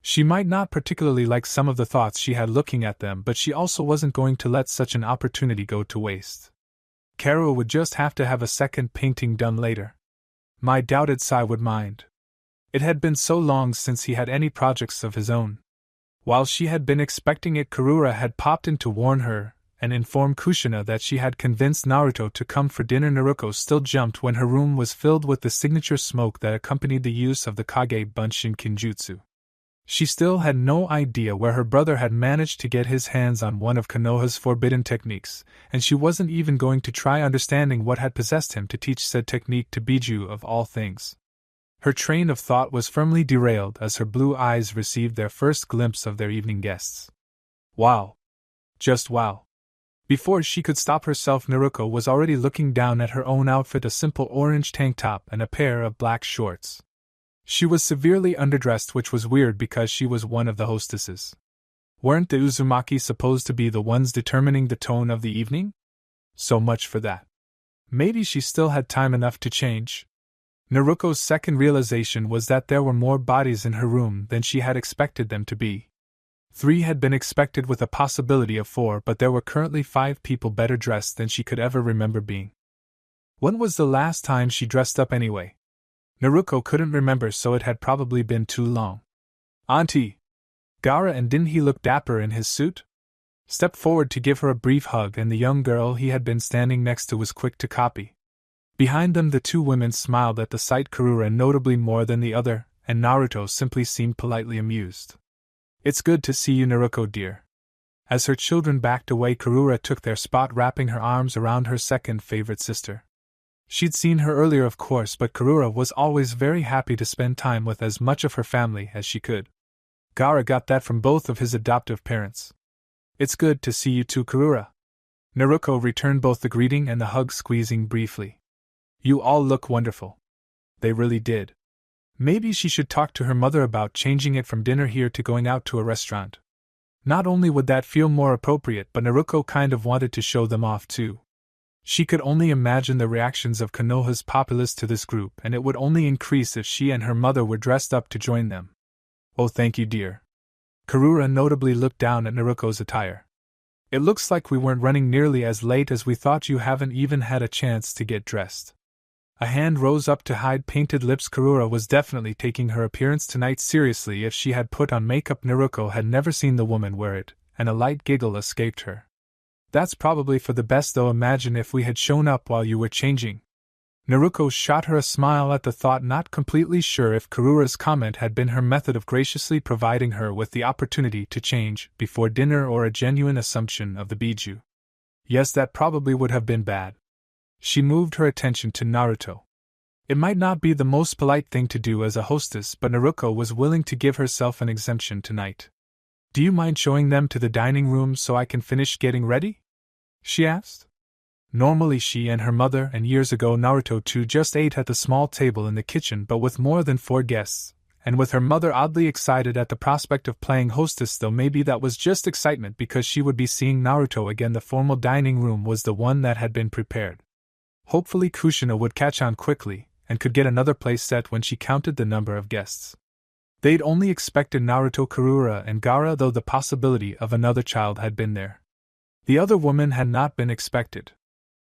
She might not particularly like some of the thoughts she had looking at them, but she also wasn't going to let such an opportunity go to waste. Karua would just have to have a second painting done later. Mai doubted Sai would mind. It had been so long since he had any projects of his own. While she had been expecting it, Karura had popped in to warn her and inform Kushina that she had convinced Naruto to come for dinner. Naruto still jumped when her room was filled with the signature smoke that accompanied the use of the Kage Bunshin Kinjutsu. She still had no idea where her brother had managed to get his hands on one of Konoha's forbidden techniques, and she wasn't even going to try understanding what had possessed him to teach said technique to Biju of all things. Her train of thought was firmly derailed as her blue eyes received their first glimpse of their evening guests. Wow. Just wow. Before she could stop herself, Naruto was already looking down at her own outfit, a simple orange tank top and a pair of black shorts. She was severely underdressed, which was weird because she was one of the hostesses. Weren't the Uzumaki supposed to be the ones determining the tone of the evening? So much for that. Maybe she still had time enough to change. Naruto's second realization was that there were more bodies in her room than she had expected them to be. 3 had been expected, with a possibility of 4, but there were currently 5 people better dressed than she could ever remember being. When was the last time she dressed up anyway? Naruto couldn't remember, so it had probably been too long. Auntie! Gaara, and didn't he look dapper in his suit? Stepped forward to give her a brief hug, and the young girl he had been standing next to was quick to copy. Behind them, the 2 women smiled at the sight, Karura notably more than the other, and Naruto simply seemed politely amused. It's good to see you, Naruto dear. As her children backed away, Karura took their spot, wrapping her arms around her second favorite sister. She'd seen her earlier, of course, but Karura was always very happy to spend time with as much of her family as she could. Gaara got that from both of his adoptive parents. It's good to see you too, Karura. Naruto returned both the greeting and the hug, squeezing briefly. You all look wonderful. They really did. Maybe she should talk to her mother about changing it from dinner here to going out to a restaurant. Not only would that feel more appropriate, but Naruto kind of wanted to show them off too. She could only imagine the reactions of Konoha's populace to this group, and it would only increase if she and her mother were dressed up to join them. Oh, thank you, dear. Karura notably looked down at Naruto's attire. It looks like we weren't running nearly as late as we thought. You haven't even had a chance to get dressed. A hand rose up to hide painted lips. Karura was definitely taking her appearance tonight seriously. If she had put on makeup, Naruto had never seen the woman wear it, and a light giggle escaped her. That's probably for the best though. Imagine if we had shown up while you were changing. Naruto shot her a smile at the thought, not completely sure if Karura's comment had been her method of graciously providing her with the opportunity to change before dinner or a genuine assumption of the biju. Yes, that probably would have been bad. She moved her attention to Naruto. It might not be the most polite thing to do as a hostess, but Naruto was willing to give herself an exemption tonight. Do you mind showing them to the dining room so I can finish getting ready? She asked. Normally she and her mother, and years ago Naruto too, just ate at the small table in the kitchen, but with more than 4 guests, and with her mother oddly excited at the prospect of playing hostess, though maybe that was just excitement because she would be seeing Naruto again. The formal dining room was the one that had been prepared. Hopefully Kushina would catch on quickly, and could get another place set when she counted the number of guests. They'd only expected Naruto, Karura, and Gaara, though the possibility of another child had been there. The other woman had not been expected.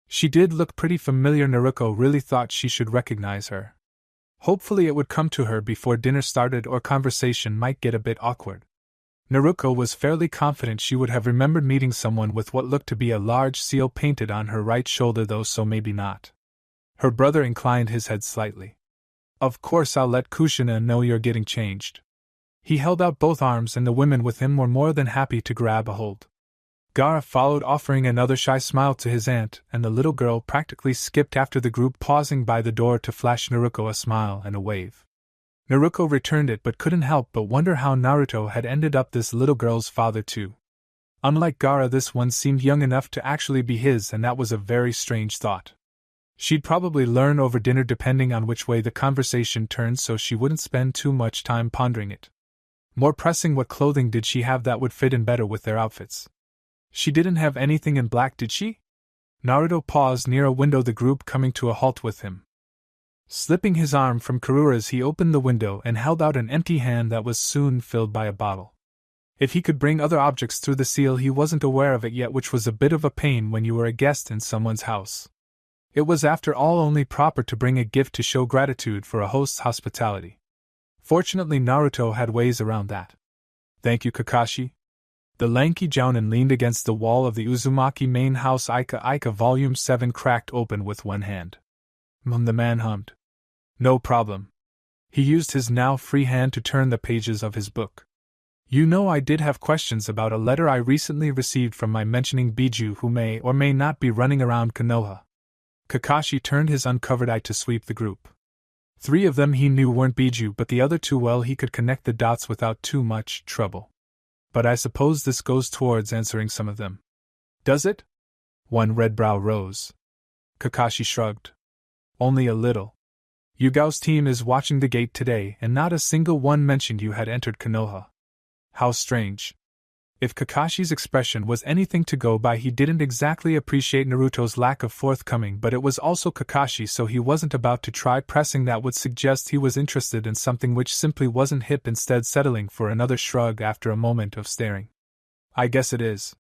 She did look pretty familiar. Naruto really thought she should recognize her. Hopefully it would come to her before dinner started, or conversation might get a bit awkward. Naruto was fairly confident she would have remembered meeting someone with what looked to be a large seal painted on her right shoulder, though, so maybe not. Her brother inclined his head slightly. Of course, I'll let Kushina know you're getting changed. He held out both arms, and the women with him were more than happy to grab a hold. Gaara followed, offering another shy smile to his aunt, and the little girl practically skipped after the group, pausing by the door to flash Naruto a smile and a wave. Naruto returned it, but couldn't help but wonder how Naruto had ended up this little girl's father too. Unlike Gaara, this one seemed young enough to actually be his, and that was a very strange thought. She'd probably learn over dinner depending on which way the conversation turned, so she wouldn't spend too much time pondering it. More pressing, what clothing did she have that would fit in better with their outfits? She didn't have anything in black, did she? Naruto paused near a window, the group coming to a halt with him. Slipping his arm from Karura's, he opened the window and held out an empty hand that was soon filled by a bottle. If he could bring other objects through the seal, he wasn't aware of it yet, which was a bit of a pain when you were a guest in someone's house. It was after all only proper to bring a gift to show gratitude for a host's hospitality. Fortunately, Naruto had ways around that. Thank you, Kakashi. The lanky jounin leaned against the wall of the Uzumaki main house. Ika Volume 7 cracked open with one hand. The man hummed. No problem. He used his now free hand to turn the pages of his book. You know, I did have questions about a letter I recently received from my mentioning biju who may or may not be running around Konoha. Kakashi turned his uncovered eye to sweep the group. 3 of them he knew weren't biju, but the other 2, well, he could connect the dots without too much trouble. But I suppose this goes towards answering some of them. Does it? One red brow rose. Kakashi shrugged. Only a little. Yugao's team is watching the gate today, and not a single one mentioned you had entered Konoha. How strange. If Kakashi's expression was anything to go by, he didn't exactly appreciate Naruto's lack of forthcoming, but it was also Kakashi, so he wasn't about to try pressing that would suggest he was interested in something which simply wasn't hip, instead settling for another shrug after a moment of staring. I guess it is.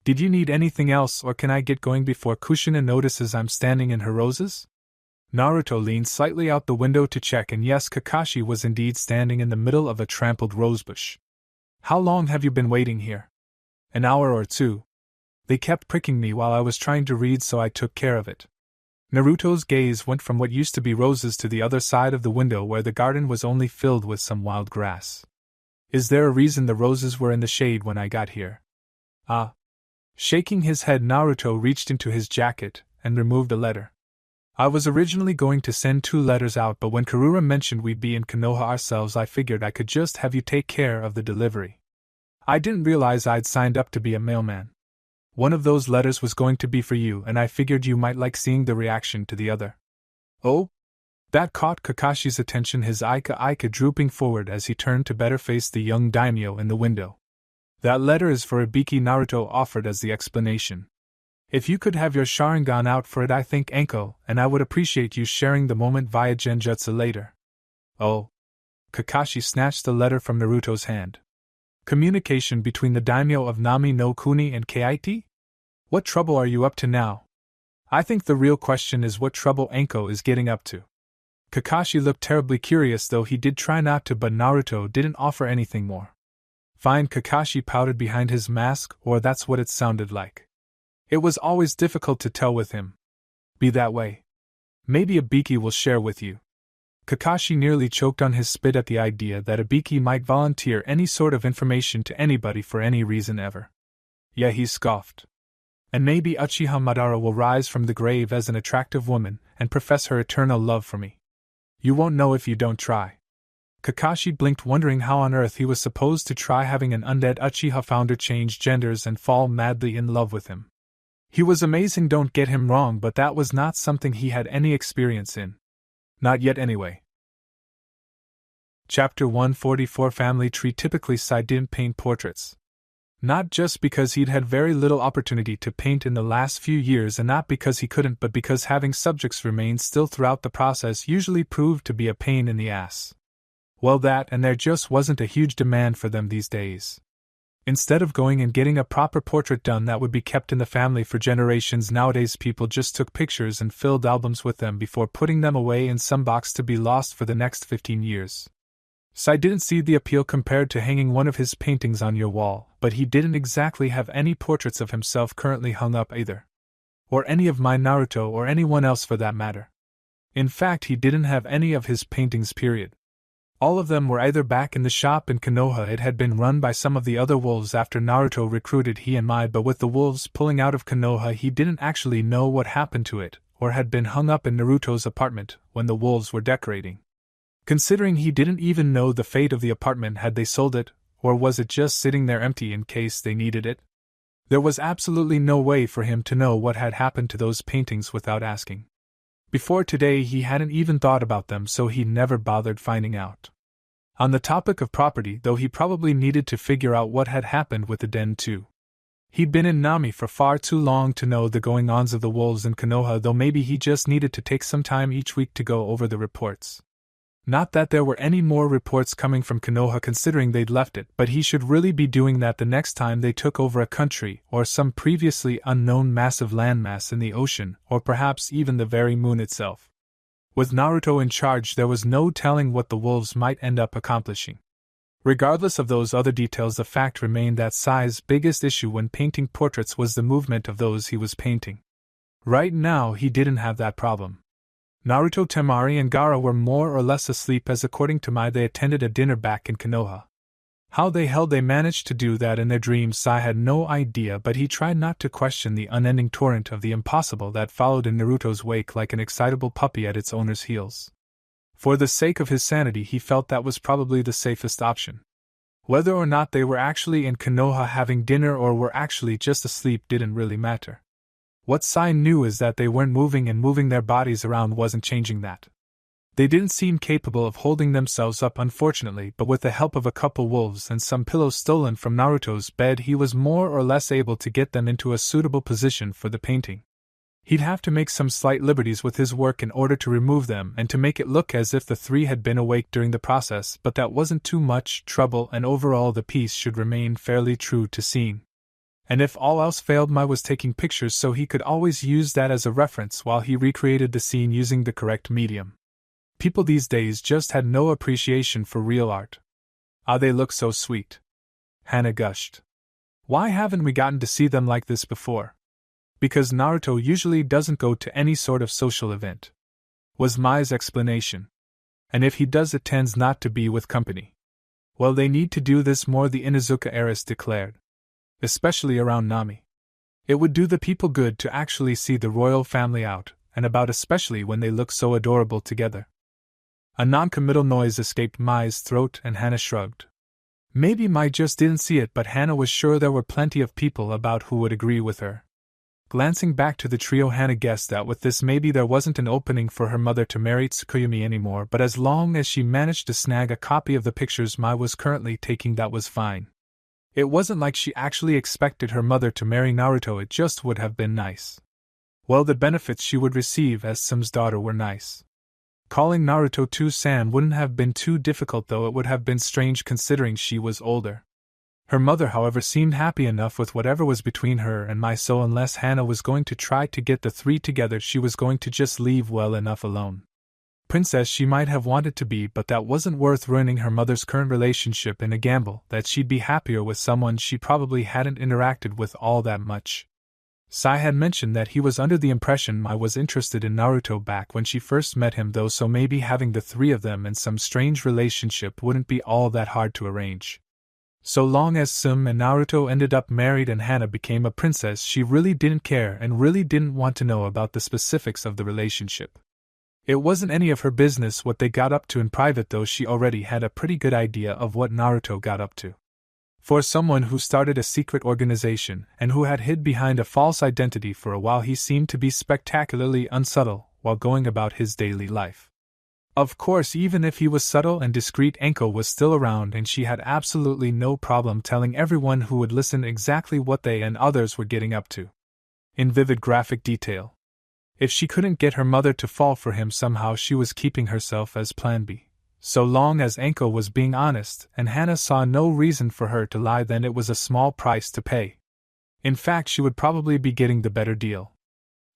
Did you need anything else, or can I get going before Kushina notices I'm standing in her roses? Naruto leaned slightly out the window to check, and yes, Kakashi was indeed standing in the middle of a trampled rosebush. How long have you been waiting here? An hour or 2. They kept pricking me while I was trying to read, so I took care of it. Naruto's gaze went from what used to be roses to the other side of the window, where the garden was only filled with some wild grass. Is there a reason the roses were in the shade when I got here? Ah. Shaking his head, Naruto reached into his jacket and removed a letter. I was originally going to send 2 letters out, but when Karura mentioned we'd be in Konoha ourselves, I figured I could just have you take care of the delivery. I didn't realize I'd signed up to be a mailman. One of those letters was going to be for you, and I figured you might like seeing the reaction to the other. Oh? That caught Kakashi's attention, his Ika drooping forward as he turned to better face the young daimyo in the window. That letter is for Ibiki, Naruto offered as the explanation. If you could have your Sharingan out for it, I think, Anko, and I would appreciate you sharing the moment via Genjutsu later. Oh. Kakashi snatched the letter from Naruto's hand. Communication between the daimyo of Nami no Kuni and Kaiti? What trouble are you up to now? I think the real question is what trouble Anko is getting up to. Kakashi looked terribly curious, though he did try not to, but Naruto didn't offer anything more. Fine, Kakashi pouted behind his mask, or that's what it sounded like. It was always difficult to tell with him. Be that way. Maybe Ibiki will share with you. Kakashi nearly choked on his spit at the idea that Ibiki might volunteer any sort of information to anybody for any reason ever. Yeah, he scoffed. And maybe Uchiha Madara will rise from the grave as an attractive woman and profess her eternal love for me. You won't know if you don't try. Kakashi blinked, wondering how on earth he was supposed to try having an undead Uchiha founder change genders and fall madly in love with him. He was amazing, don't get him wrong, but that was not something he had any experience in. Not yet anyway. Chapter 144 Family Tree. Typically Sai didn't paint portraits. Not just because he'd had very little opportunity to paint in the last few years, and not because he couldn't, but because having subjects remain still throughout the process usually proved to be a pain in the ass. Well, that, and there just wasn't a huge demand for them these days. Instead of going and getting a proper portrait done that would be kept in the family for generations, nowadays people just took pictures and filled albums with them before putting them away in some box to be lost for the next 15 years. Sai didn't see the appeal compared to hanging one of his paintings on your wall, but he didn't exactly have any portraits of himself currently hung up either. Or any of my Naruto, or anyone else for that matter. In fact, he didn't have any of his paintings, period. All of them were either back in the shop in Konoha. It had been run by some of the other wolves after Naruto recruited he and Mai, but with the wolves pulling out of Konoha, he didn't actually know what happened to it, or had been hung up in Naruto's apartment when the wolves were decorating. Considering he didn't even know the fate of the apartment, had they sold it, or was it just sitting there empty in case they needed it? There was absolutely no way for him to know what had happened to those paintings without asking. Before today he hadn't even thought about them, so he never bothered finding out. On the topic of property, though, he probably needed to figure out what had happened with the den too. He'd been in Nami for far too long to know the going-ons of the wolves in Konoha, though maybe he just needed to take some time each week to go over the reports. Not that there were any more reports coming from Konoha considering they'd left it, but he should really be doing that the next time they took over a country, or some previously unknown massive landmass in the ocean, or perhaps even the very moon itself. With Naruto in charge, there was no telling what the wolves might end up accomplishing. Regardless of those other details, the fact remained that Sai's biggest issue when painting portraits was the movement of those he was painting. Right now he didn't have that problem. Naruto, Temari, and Gaara were more or less asleep, as according to Mai they attended a dinner back in Konoha. How the hell they managed to do that in their dreams Sai had no idea, but he tried not to question the unending torrent of the impossible that followed in Naruto's wake like an excitable puppy at its owner's heels. For the sake of his sanity he felt that was probably the safest option. Whether or not they were actually in Konoha having dinner or were actually just asleep didn't really matter. What Sai knew is that they weren't moving, and moving their bodies around wasn't changing that. They didn't seem capable of holding themselves up, unfortunately, but with the help of a couple wolves and some pillows stolen from Naruto's bed, he was more or less able to get them into a suitable position for the painting. He'd have to make some slight liberties with his work in order to remove them and to make it look as if the three had been awake during the process, but that wasn't too much trouble, and overall the piece should remain fairly true to scene. And if all else failed, Mai was taking pictures, so he could always use that as a reference while he recreated the scene using the correct medium. People these days just had no appreciation for real art. Ah, they look so sweet. Hana gushed. Why haven't we gotten to see them like this before? Because Naruto usually doesn't go to any sort of social event, was Mai's explanation. And if he does, it tends not to be with company. Well, they need to do this more, the Inuzuka heiress declared. Especially around Nami. It would do the people good to actually see the royal family out and about, especially when they look so adorable together. A non-committal noise escaped Mai's throat and Hana shrugged. Maybe Mai just didn't see it, but Hana was sure there were plenty of people about who would agree with her. Glancing back to the trio, Hana guessed that with this maybe there wasn't an opening for her mother to marry Tsukuyomi anymore, but as long as she managed to snag a copy of the pictures Mai was currently taking, that was fine. It wasn't like she actually expected her mother to marry Naruto, it just would have been nice. Well, the benefits she would receive as Sum's daughter were nice. Calling Naruto To-san wouldn't have been too difficult, though it would have been strange considering she was older. Her mother, however, seemed happy enough with whatever was between her and my, so unless Hana was going to try to get the three together, she was going to just leave well enough alone. Princess she might have wanted to be, but that wasn't worth ruining her mother's current relationship in a gamble that she'd be happier with someone she probably hadn't interacted with all that much. Sai had mentioned that he was under the impression Mai was interested in Naruto back when she first met him though, so maybe having the three of them in some strange relationship wouldn't be all that hard to arrange. So long as Sum and Naruto ended up married and Hana became a princess, she really didn't care and really didn't want to know about the specifics of the relationship. It wasn't any of her business what they got up to in private, though she already had a pretty good idea of what Naruto got up to. For someone who started a secret organization and who had hid behind a false identity for a while, he seemed to be spectacularly unsubtle while going about his daily life. Of course, even if he was subtle and discreet, Enko was still around and she had absolutely no problem telling everyone who would listen exactly what they and others were getting up to. In vivid graphic detail. If she couldn't get her mother to fall for him somehow, she was keeping herself as plan B. So long as Enko was being honest and Hana saw no reason for her to lie, then it was a small price to pay. In fact, she would probably be getting the better deal.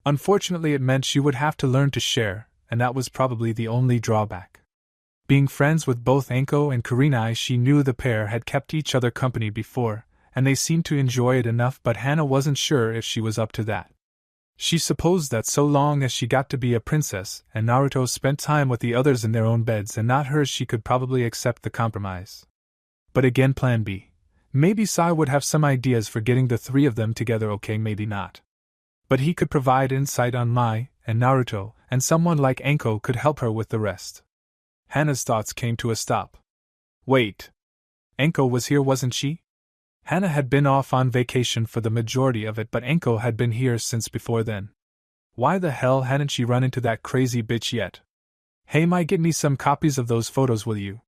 Unfortunately, it meant she would have to learn to share, and that was probably the only drawback. Being friends with both Enko and Kurenai, she knew the pair had kept each other company before, and they seemed to enjoy it enough, but Hana wasn't sure if she was up to that. She supposed that so long as she got to be a princess and Naruto spent time with the others in their own beds and not hers, she could probably accept the compromise. But again, plan B. Maybe Sai would have some ideas for getting the three of them together, okay, maybe not. But he could provide insight on Mai and Naruto, and someone like Enko could help her with the rest. Hana's thoughts came to a stop. Wait. Enko was here, wasn't she? Hana had been off on vacation for the majority of it, but Enko had been here since before then. Why the hell hadn't she run into that crazy bitch yet? Hey Mai, get me some copies of those photos, will you?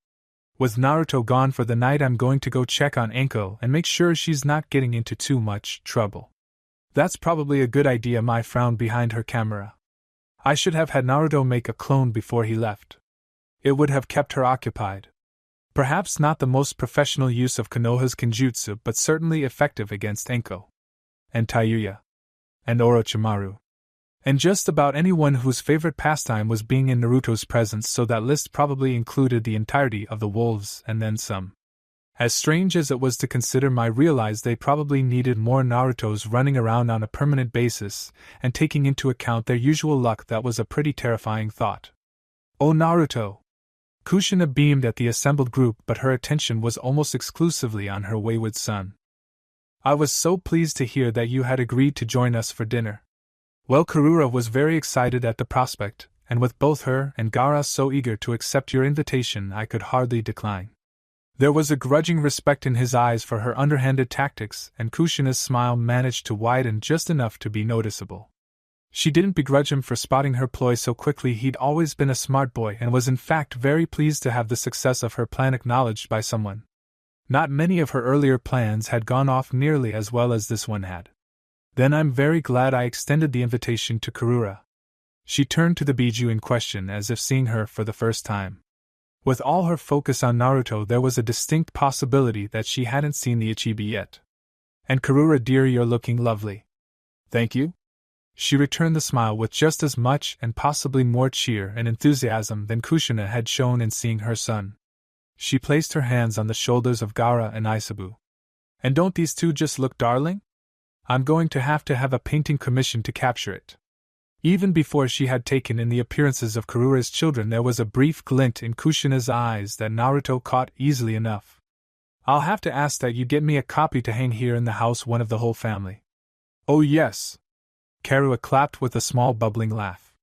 With Naruto gone for the night, I'm going to go check on Enko and make sure she's not getting into too much trouble. That's probably a good idea, Mai frowned behind her camera. I should have had Naruto make a clone before he left. It would have kept her occupied. Perhaps not the most professional use of Konoha's Kenjutsu, but certainly effective against Enko. And Tayuya. And Orochimaru. And just about anyone whose favorite pastime was being in Naruto's presence, so that list probably included the entirety of the wolves and then some. As strange as it was to consider, Mai realized they probably needed more Narutos running around on a permanent basis, and taking into account their usual luck, that was a pretty terrifying thought. Oh Naruto! Kushina beamed at the assembled group, but her attention was almost exclusively on her wayward son. I was so pleased to hear that you had agreed to join us for dinner. Well, Karura was very excited at the prospect, and with both her and Gaara so eager to accept your invitation, I could hardly decline. There was a grudging respect in his eyes for her underhanded tactics, and Kushina's smile managed to widen just enough to be noticeable. She didn't begrudge him for spotting her ploy so quickly. He'd always been a smart boy and was in fact very pleased to have the success of her plan acknowledged by someone. Not many of her earlier plans had gone off nearly as well as this one had. Then I'm very glad I extended the invitation to Karura. She turned to the Biju in question as if seeing her for the first time. With all her focus on Naruto, there was a distinct possibility that she hadn't seen the Ichibi yet. And Karura dear, you're looking lovely. Thank you. She returned the smile with just as much and possibly more cheer and enthusiasm than Kushina had shown in seeing her son. She placed her hands on the shoulders of Gaara and Isabu. And don't these two just look darling? I'm going to have a painting commissioned to capture it. Even before she had taken in the appearances of Karura's children, there was a brief glint in Kushina's eyes that Naruto caught easily enough. I'll have to ask that you get me a copy to hang here in the house, one of the whole family. Oh yes. Karura clapped with a small bubbling laugh.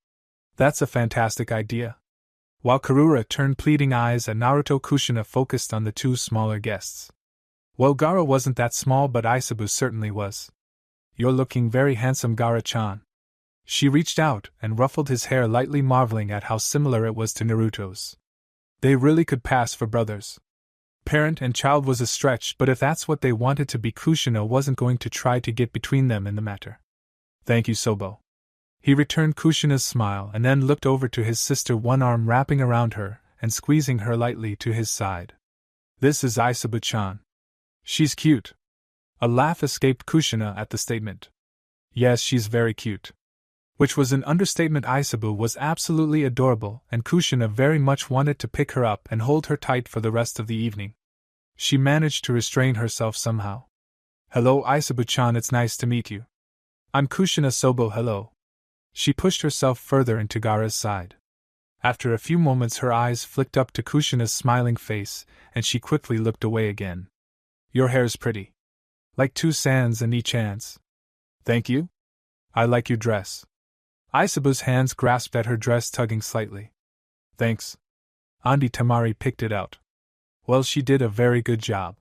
That's a fantastic idea. While Karura turned pleading eyes at Naruto, Kushina focused on the two smaller guests. Well, Gaara wasn't that small, but Isabu certainly was. You're looking very handsome, Gaara-chan. She reached out and ruffled his hair lightly, marveling at how similar it was to Naruto's. They really could pass for brothers. Parent and child was a stretch, but if that's what they wanted to be, Kushina wasn't going to try to get between them in the matter. Thank you, Sobo. He returned Kushina's smile and then looked over to his sister, one arm wrapping around her and squeezing her lightly to his side. This is Isabu-chan. She's cute. A laugh escaped Kushina at the statement. Yes, she's very cute. Which was an understatement. Aisabu was absolutely adorable, and Kushina very much wanted to pick her up and hold her tight for the rest of the evening. She managed to restrain herself somehow. Hello Aisabu-chan, it's nice to meet you. I'm Kushina Sobo. Hello. She pushed herself further into Gaara's side. After a few moments her eyes flicked up to Kushina's smiling face, and she quickly looked away again. Your hair's pretty. Like two sands in each hands. Thank you. I like your dress. Aisabu's hands grasped at her dress, tugging slightly. Thanks. Andi Tamari picked it out. Well, she did a very good job.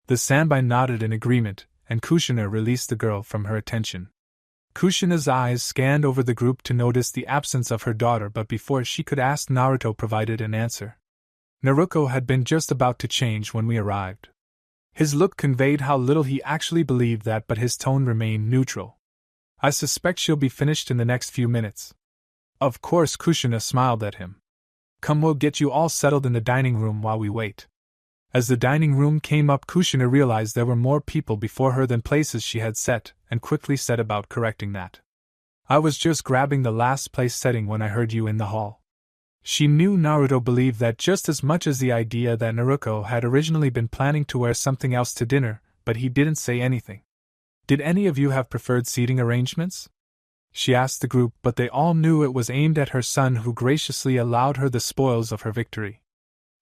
The Sanbai nodded in agreement, and Kushina released the girl from her attention. Kushina's eyes scanned over the group to notice the absence of her daughter, but before she could ask, Naruto provided an answer. Naruto had been just about to change when we arrived. His look conveyed how little he actually believed that, but his tone remained neutral. I suspect she'll be finished in the next few minutes. Of course, Kushina smiled at him. Come, we'll get you all settled in the dining room while we wait. As the dining room came up, Kushina realized there were more people before her than places she had set, and quickly set about correcting that. I was just grabbing the last place setting when I heard you in the hall. She knew Naruto believed that just as much as the idea that Naruto had originally been planning to wear something else to dinner, but he didn't say anything. Did any of you have preferred seating arrangements? She asked the group, but they all knew it was aimed at her son, who graciously allowed her the spoils of her victory.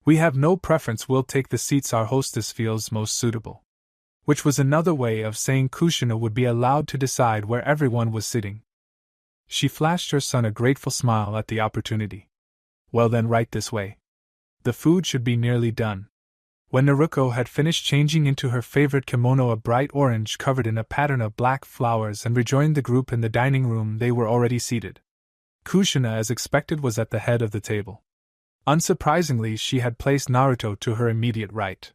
We have no preference, we'll take the seats our hostess feels most suitable. Which was another way of saying Kushina would be allowed to decide where everyone was sitting. She flashed her son a grateful smile at the opportunity. Well then, right this way. The food should be nearly done. When Naruto had finished changing into her favorite kimono, a bright orange covered in a pattern of black flowers, and rejoined the group in the dining room, they were already seated. Kushina, as expected, was at the head of the table. Unsurprisingly, she had placed Naruto to her immediate right.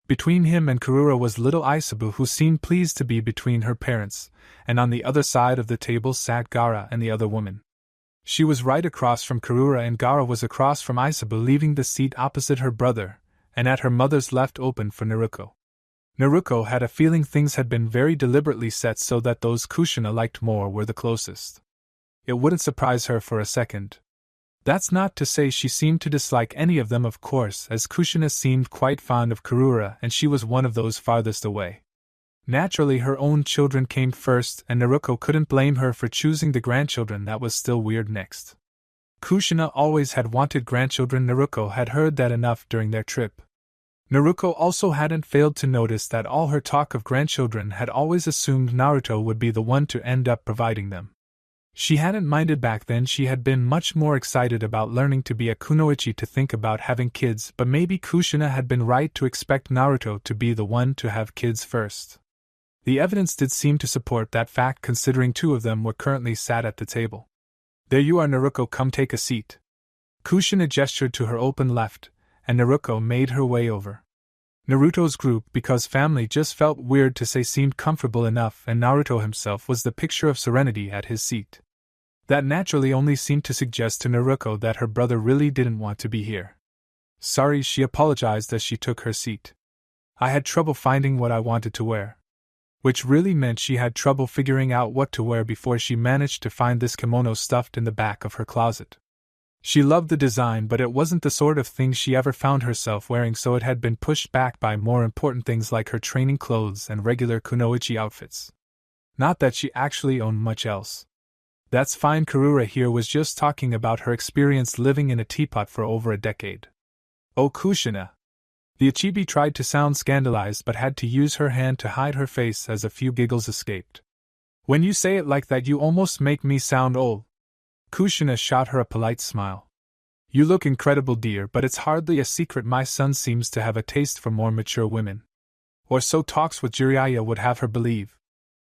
Between him and Kurura was little Aisabu, who seemed pleased to be between her parents, and on the other side of the table sat Gaara and the other woman. She was right across from Kurura, and Gaara was across from Aisabu, leaving the seat opposite her brother, and at her mother's left open for Naruto. Naruto had a feeling things had been very deliberately set so that those Kushina liked more were the closest. It wouldn't surprise her for a second. That's not to say she seemed to dislike any of them, of course, as Kushina seemed quite fond of Kurura and she was one of those farthest away. Naturally, her own children came first, and Naruto couldn't blame her for choosing the grandchildren. That was still weird next. Kushina always had wanted grandchildren. Naruto had heard that enough during their trip. Naruto also hadn't failed to notice that all her talk of grandchildren had always assumed Naruto would be the one to end up providing them. She hadn't minded back then. She had been much more excited about learning to be a kunoichi to think about having kids, but maybe Kushina had been right to expect Naruto to be the one to have kids first. The evidence did seem to support that fact, considering two of them were currently sat at the table. There you are, Naruto, come take a seat. Kushina gestured to her open left, and Naruto made her way over. Naruto's group, because family just felt weird to say, seemed comfortable enough, and Naruto himself was the picture of serenity at his seat. That naturally only seemed to suggest to Naruto that her brother really didn't want to be here. Sorry, she apologized as she took her seat. I had trouble finding what I wanted to wear. Which really meant she had trouble figuring out what to wear before she managed to find this kimono stuffed in the back of her closet. She loved the design, but it wasn't the sort of thing she ever found herself wearing, so it had been pushed back by more important things like her training clothes and regular kunoichi outfits. Not that she actually owned much else. That's fine. Kurura here was just talking about her experience living in a teapot for over a decade. Oh, Kushina. The Ichibi tried to sound scandalized but had to use her hand to hide her face as a few giggles escaped. When you say it like that, you almost make me sound old. Kushina shot her a polite smile. You look incredible, dear, but it's hardly a secret my son seems to have a taste for more mature women. Or so talks with Jiraiya would have her believe.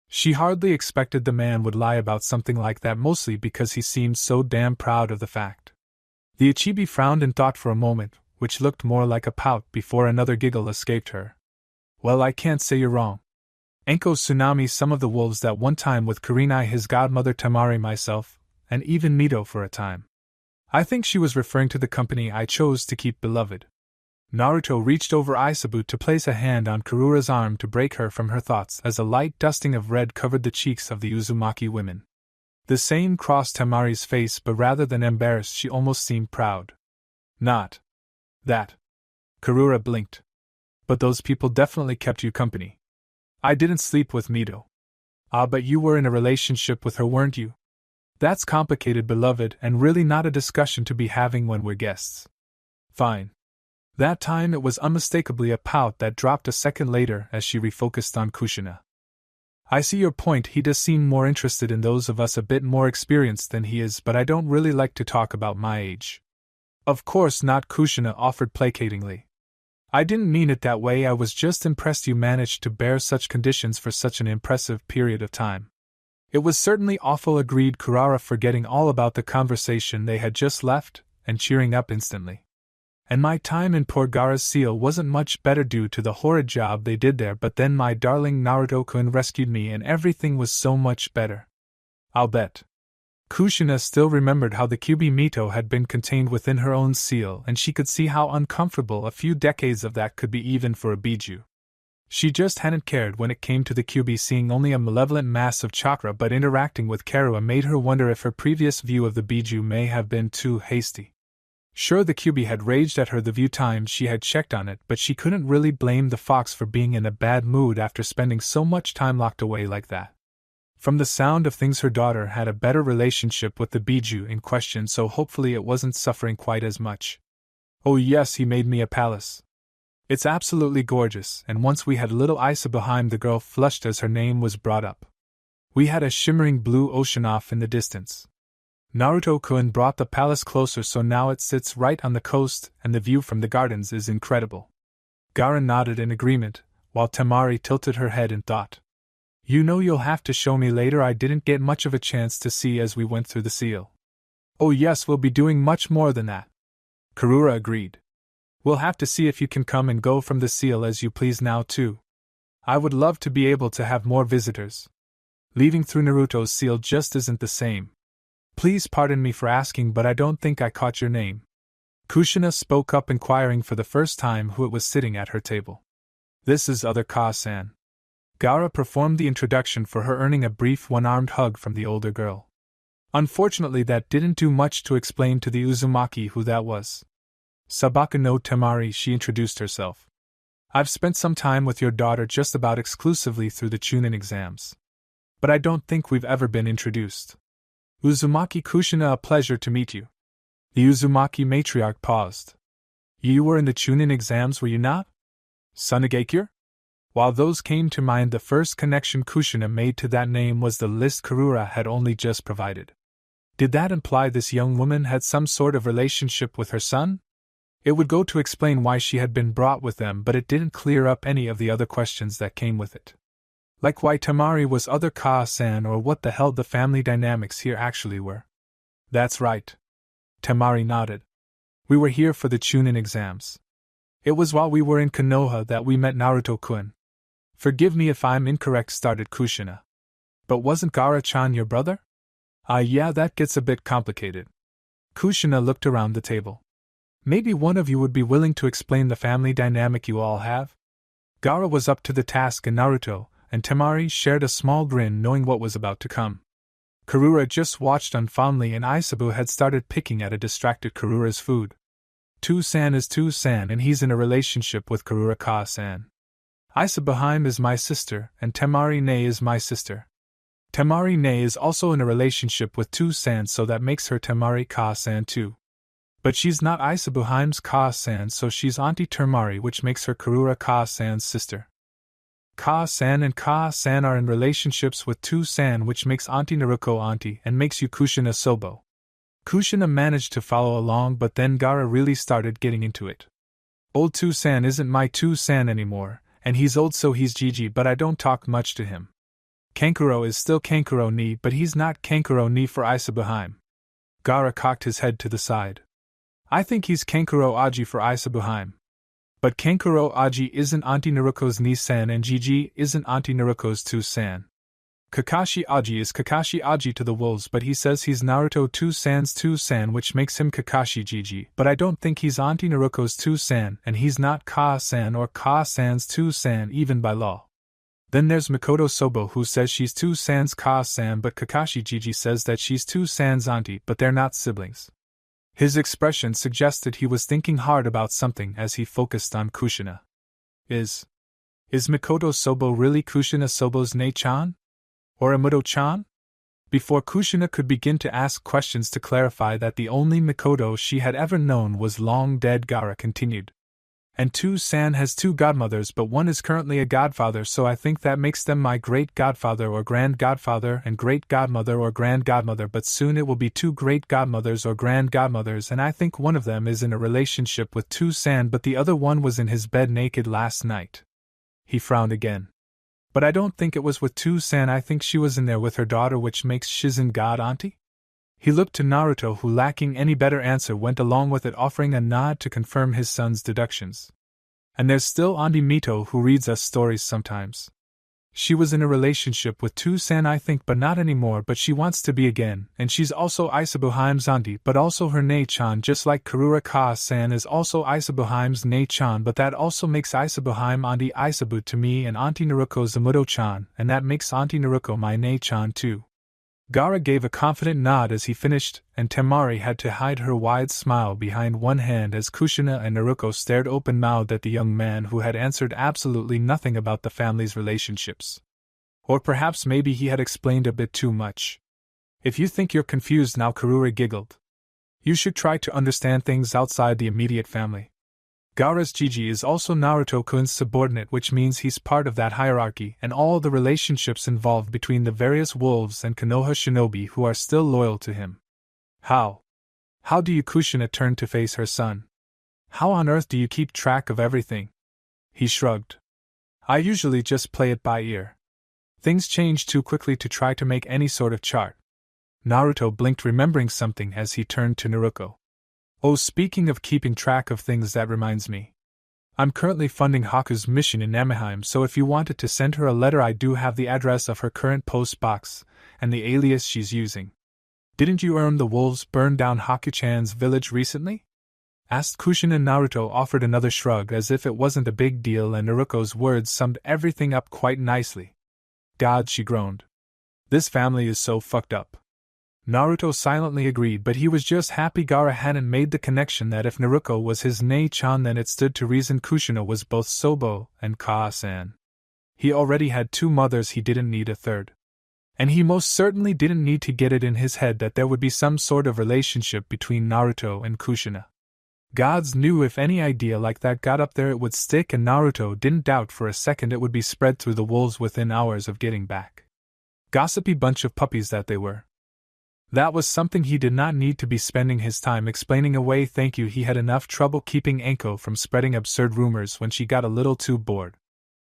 She hardly expected the man would lie about something like that, mostly because he seemed so damn proud of the fact. The Ichibi frowned in thought for a moment, which looked more like a pout, before another giggle escaped her. Well, I can't say you're wrong. Enko's Tsunami, some of the wolves that one time with Kurenai, his godmother Tamari, myself, and even Mito for a time. I think she was referring to the company I chose to keep, beloved. Naruto reached over Isabu to place a hand on Karura's arm to break her from her thoughts as a light dusting of red covered the cheeks of the Uzumaki women. The same crossed Temari's face, but rather than embarrassed she almost seemed proud. Not that. Karura blinked. But those people definitely kept you company. I didn't sleep with Mito. Ah, but you were in a relationship with her, weren't you? That's complicated, beloved, and really not a discussion to be having when we're guests. Fine. That time it was unmistakably a pout that dropped a second later as she refocused on Kushina. I see your point, he does seem more interested in those of us a bit more experienced than he is, but I don't really like to talk about my age. Of course not, Kushina offered placatingly. I didn't mean it that way, I was just impressed you managed to bear such conditions for such an impressive period of time. It was certainly awful, agreed Kurara, forgetting all about the conversation they had just left, and cheering up instantly. And my time in poor Gaara's seal wasn't much better due to the horrid job they did there, but then my darling Naruto-kun rescued me and everything was so much better. I'll bet. Kushina still remembered how the Kyuubi Mito had been contained within her own seal, and she could see how uncomfortable a few decades of that could be even for a Biju. She just hadn't cared when it came to the Kyuubi seeing only a malevolent mass of chakra, but interacting with Karua made her wonder if her previous view of the Biju may have been too hasty. Sure, the Kyuubi had raged at her the few times she had checked on it, but she couldn't really blame the fox for being in a bad mood after spending so much time locked away like that. From the sound of things, her daughter had a better relationship with the Biju in question, so hopefully it wasn't suffering quite as much. Oh yes, he made me a palace. It's absolutely gorgeous, and once we had little Isabeheim, the girl flushed as her name was brought up. We had a shimmering blue ocean off in the distance. Naruto-kun brought the palace closer, so now it sits right on the coast, and the view from the gardens is incredible. Gaara nodded in agreement, while Temari tilted her head in thought. You know, you'll have to show me later, I didn't get much of a chance to see as we went through the seal. Oh yes, we'll be doing much more than that. Karura agreed. We'll have to see if you can come and go from the seal as you please now too. I would love to be able to have more visitors. Leaving through Naruto's seal just isn't the same. Please pardon me for asking, but I don't think I caught your name. Kushina spoke up, inquiring for the first time who it was sitting at her table. This is other Ka-san. Gaara performed the introduction for her, earning a brief one-armed hug from the older girl. Unfortunately, that didn't do much to explain to the Uzumaki who that was. Sabaka no Temari, she introduced herself. I've spent some time with your daughter just about exclusively through the Chunin exams. But I don't think we've ever been introduced. Uzumaki Kushina, a pleasure to meet you. The Uzumaki matriarch paused. You were in the Chunin exams, were you not? Sunagakure? While those came to mind, the first connection Kushina made to that name was the list Karura had only just provided. Did that imply this young woman had some sort of relationship with her son? It would go to explain why she had been brought with them, but it didn't clear up any of the other questions that came with it. Like why Temari was other Ka-san, or what the hell the family dynamics here actually were. That's right. Temari nodded. We were here for the Chunin exams. It was while we were in Konoha that we met Naruto-kun. Forgive me if I'm incorrect, started Kushina. But wasn't Gaara-chan your brother? Yeah, that gets a bit complicated. Kushina looked around the table. Maybe one of you would be willing to explain the family dynamic you all have? Gaara was up to the task, and Naruto and Temari shared a small grin, knowing what was about to come. Karura just watched unfondly, and Isabu had started picking at a distracted Karura's food. Two-san is Two-san, and he's in a relationship with Karura Ka-san. Isabeheim is my sister, and Temari Ne is my sister. Temari Ne is also in a relationship with Two-san, so that makes her Temari Ka-san too. But she's not Isabeheim's Ka-san, so she's Auntie Temari, which makes her Karura Ka-san's sister. Ka-san and Ka-san are in relationships with Two-san, which makes Auntie Naruko auntie and makes you Kushina Sobo. Kushina managed to follow along, but then Gaara really started getting into it. Old Two-san isn't my Two-san anymore, and he's old, so he's Gigi, but I don't talk much to him. Kankuro is still Kankuro Ni, but he's not Kankuro Ni for Isabeheim. Gaara cocked his head to the side. I think he's Kankuro Aji for Isabeheim. But Kankuro Aji isn't Auntie Naruko's Ni-san, and Gigi isn't Auntie Naruko's Two-san. Kakashi Aji is Kakashi Aji to the wolves, but he says he's Naruto 2 San, which makes him Kakashi Gigi, but I don't think he's Auntie Naruko's 2 San, and he's not Ka-san or Ka-san's 2 San even by law. Then there's Mikoto Sobo, who says she's 2 San's Ka-san, but Kakashi Gigi says that she's 2 San's auntie, but they're not siblings. His expression suggested he was thinking hard about something as he focused on Kushina. Is Mikoto Sobo really Kushina Sobo's Nei-chan? Or Amuto-chan? Before Kushina could begin to ask questions to clarify that the only Mikoto she had ever known was long-dead, Gaara continued. And 2 San has 2 godmothers, but one is currently a godfather, so I think that makes them my great-godfather or grand-godfather and great-godmother or grand-godmother, but soon it will be 2 great-godmothers or grand-godmothers, and I think one of them is in a relationship with 2 San, but the other one was in his bed naked last night. He frowned again. But I don't think it was with 2 San, I think she was in there with her daughter, which makes Shizen god auntie? He looked to Naruto, who, lacking any better answer, went along with it, offering a nod to confirm his son's deductions. And there's still Auntie Mito, who reads us stories sometimes. She was in a relationship with 2 San, I think, but not anymore, but she wants to be again, and she's also Isabuheim's auntie, but also her Nei-chan, just like Karura Ka-san is also Isabuheim's Nei-chan, but that also makes Isabuheim Auntie Isabu to me and Auntie Naruko's Amuto-chan, and that makes Auntie Naruko my Nei-chan too. Gaara gave a confident nod as he finished, and Temari had to hide her wide smile behind one hand as Kushina and Naruko stared open-mouthed at the young man who had answered absolutely nothing about the family's relationships. Or perhaps maybe he had explained a bit too much. If you think you're confused now, Karura giggled. You should try to understand things outside the immediate family. Gaara's Gigi is also Naruto-kun's subordinate, which means he's part of that hierarchy and all the relationships involved between the various wolves and Konoha shinobi who are still loyal to him. How do you, Kushina turned to face her son. How on earth do you keep track of everything? He shrugged. I usually just play it by ear. Things change too quickly to try to make any sort of chart. Naruto blinked, remembering something as he turned to Naruko. Oh, speaking of keeping track of things, that reminds me. I'm currently funding Haku's mission in Namiheim, so if you wanted to send her a letter, I do have the address of her current post box and the alias she's using. Didn't you earn the wolves burned down Haku-chan's village recently? Asked Kushina. Naruto offered another shrug as if it wasn't a big deal, and Naruko's words summed everything up quite nicely. God, she groaned. This family is so fucked up. Naruto silently agreed, but he was just happy Gaara hadn't made the connection that if Naruko was his Nei-chan, then it stood to reason Kushina was both Sobo and Ka-san. He already had 2 mothers, he didn't need a third. And he most certainly didn't need to get it in his head that there would be some sort of relationship between Naruto and Kushina. Gods knew if any idea like that got up there, it would stick, and Naruto didn't doubt for a second it would be spread through the wolves within hours of getting back. Gossipy bunch of puppies that they were. That was something he did not need to be spending his time explaining away. Thank you. He had enough trouble keeping Anko from spreading absurd rumors when she got a little too bored.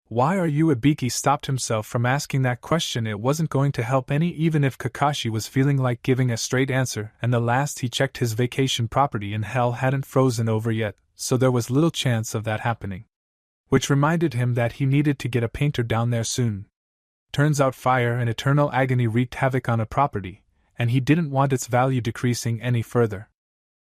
Why are you? Ibiki stopped himself from asking that question. It wasn't going to help any, even if Kakashi was feeling like giving a straight answer, and the last he checked his vacation property in hell hadn't frozen over yet, so there was little chance of that happening. Which reminded him that he needed to get a painter down there soon. Turns out fire and eternal agony wreaked havoc on a property, and he didn't want its value decreasing any further.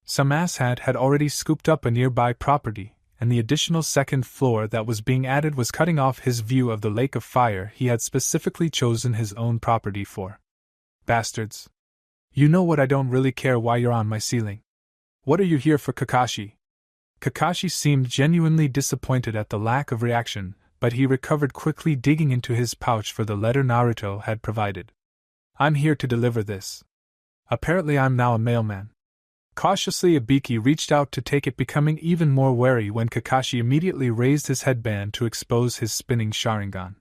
Some asshat had already scooped up a nearby property, and the additional second floor that was being added was cutting off his view of the lake of fire he had specifically chosen his own property for. Bastards. You know what, I don't really care why you're on my ceiling. What are you here for, Kakashi? Kakashi seemed genuinely disappointed at the lack of reaction, but he recovered quickly, digging into his pouch for the letter Naruto had provided. I'm here to deliver this. Apparently I'm now a mailman. Cautiously Ibiki reached out to take it, becoming even more wary when Kakashi immediately raised his headband to expose his spinning Sharingan.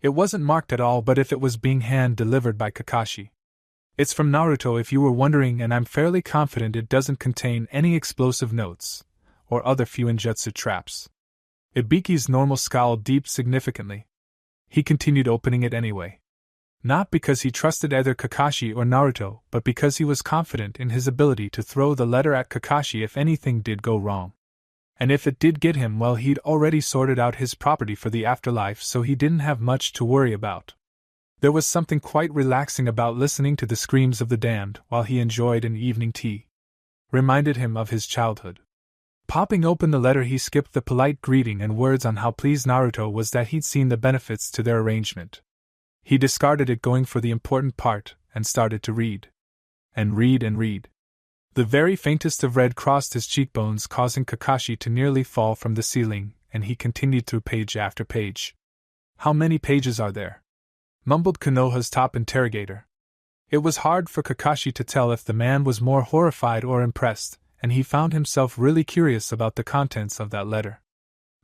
It wasn't marked at all, but if it was being hand-delivered by Kakashi. It's from Naruto, if you were wondering, and I'm fairly confident it doesn't contain any explosive notes or other fuinjutsu traps. Ibiki's normal scowl deepened significantly. He continued opening it anyway. Not because he trusted either Kakashi or Naruto, but because he was confident in his ability to throw the letter at Kakashi if anything did go wrong. And if it did get him, well, he'd already sorted out his property for the afterlife, so he didn't have much to worry about. There was something quite relaxing about listening to the screams of the damned while he enjoyed an evening tea. Reminded him of his childhood. Popping open the letter, he skipped the polite greeting and words on how pleased Naruto was that he'd seen the benefits to their arrangement. He discarded it, going for the important part, and started to read. And read and read. The very faintest of red crossed his cheekbones, causing Kakashi to nearly fall from the ceiling, and he continued through page after page. "How many pages are there?" mumbled Konoha's top interrogator. It was hard for Kakashi to tell if the man was more horrified or impressed, and he found himself really curious about the contents of that letter.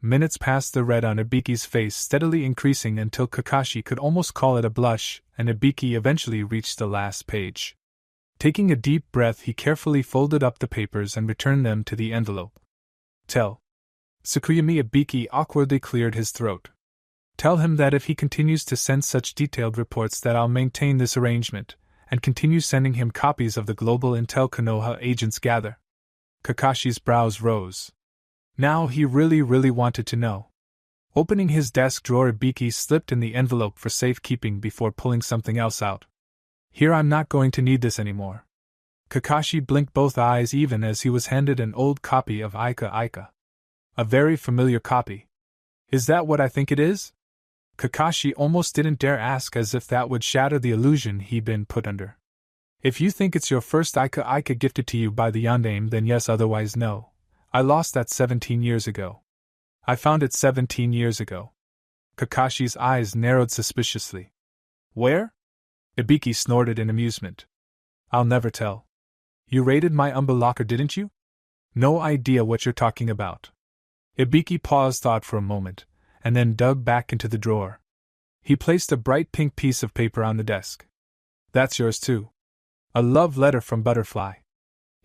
Minutes passed, the red on Ibiki's face steadily increasing until Kakashi could almost call it a blush, and Ibiki eventually reached the last page. Taking a deep breath, he carefully folded up the papers and returned them to the envelope. "Tell Tsukuyami," Ibiki awkwardly cleared his throat. "Tell him that if he continues to send such detailed reports that I'll maintain this arrangement, and continue sending him copies of the global intel Konoha agents gather." Kakashi's brows rose. Now he really wanted to know. Opening his desk drawer, Ibiki slipped in the envelope for safekeeping before pulling something else out. "Here, I'm not going to need this anymore." Kakashi blinked both eyes even as he was handed an old copy of Ika. A very familiar copy. "Is that what I think it is?" Kakashi almost didn't dare ask, as if that would shatter the illusion he'd been put under. "If you think it's your first Ika gifted to you by the Yondaime, then yes, otherwise no. I lost that 17 years ago. I found it 17 years ago." Kakashi's eyes narrowed suspiciously. "Where?" Ibiki snorted in amusement. "I'll never tell." "You raided my locker, didn't you?" "No idea what you're talking about." Ibiki paused, thought for a moment, and then dug back into the drawer. He placed a bright pink piece of paper on the desk. "That's yours too. A love letter from Butterfly.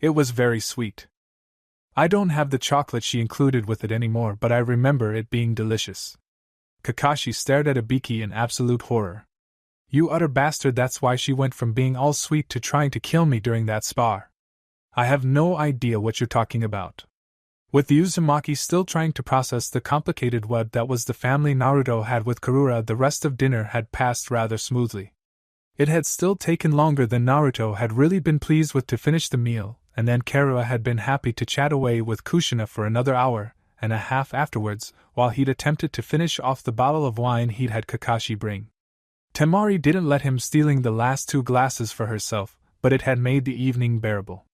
It was very sweet. I don't have the chocolate she included with it anymore, but I remember it being delicious." Kakashi stared at Ibiki in absolute horror. "You utter bastard, that's why she went from being all sweet to trying to kill me during that spar." "I have no idea what you're talking about." With the Uzumaki still trying to process the complicated web that was the family Naruto had with Karura, the rest of dinner had passed rather smoothly. It had still taken longer than Naruto had really been pleased with to finish the meal, and then Karura had been happy to chat away with Kushina for another hour and a half afterwards, while he'd attempted to finish off the bottle of wine he'd had Kakashi bring. Temari didn't let him stealing the last 2 glasses for herself, but it had made the evening bearable.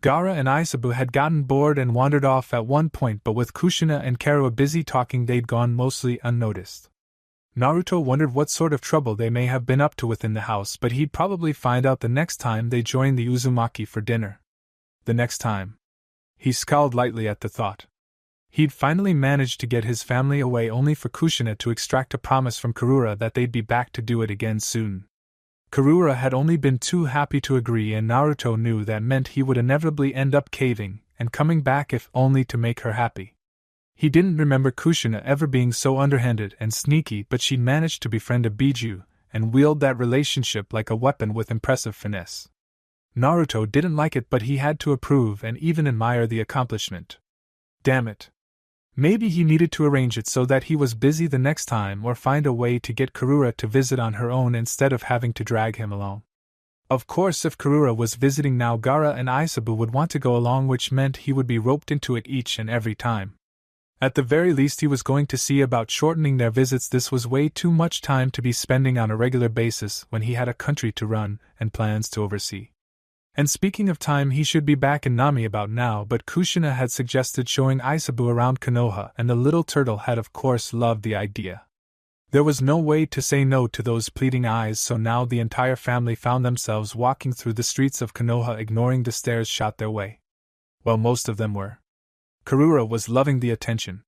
Gaara and Aisabu had gotten bored and wandered off at one point, but with Kushina and Karua busy talking, they'd gone mostly unnoticed. Naruto wondered what sort of trouble they may have been up to within the house, but he'd probably find out the next time they joined the Uzumaki for dinner. The next time. He scowled lightly at the thought. He'd finally managed to get his family away, only for Kushina to extract a promise from Karura that they'd be back to do it again soon. Karura had only been too happy to agree, and Naruto knew that meant he would inevitably end up caving and coming back, if only to make her happy. He didn't remember Kushina ever being so underhanded and sneaky, but she'd managed to befriend a Biju and wield that relationship like a weapon with impressive finesse. Naruto didn't like it, but he had to approve and even admire the accomplishment. Damn it. Maybe he needed to arrange it so that he was busy the next time, or find a way to get Karura to visit on her own instead of having to drag him along. Of course, if Karura was visiting now, Gaara and Aisabu would want to go along, which meant he would be roped into it each and every time. At the very least, he was going to see about shortening their visits. This was way too much time to be spending on a regular basis when he had a country to run and plans to oversee. And speaking of time, he should be back in Nami about now, but Kushina had suggested showing Aisabu around Konoha, and the little turtle had of course loved the idea. There was no way to say no to those pleading eyes, so now the entire family found themselves walking through the streets of Konoha, ignoring the stares shot their way. Well, most of them were. Karura was loving the attention.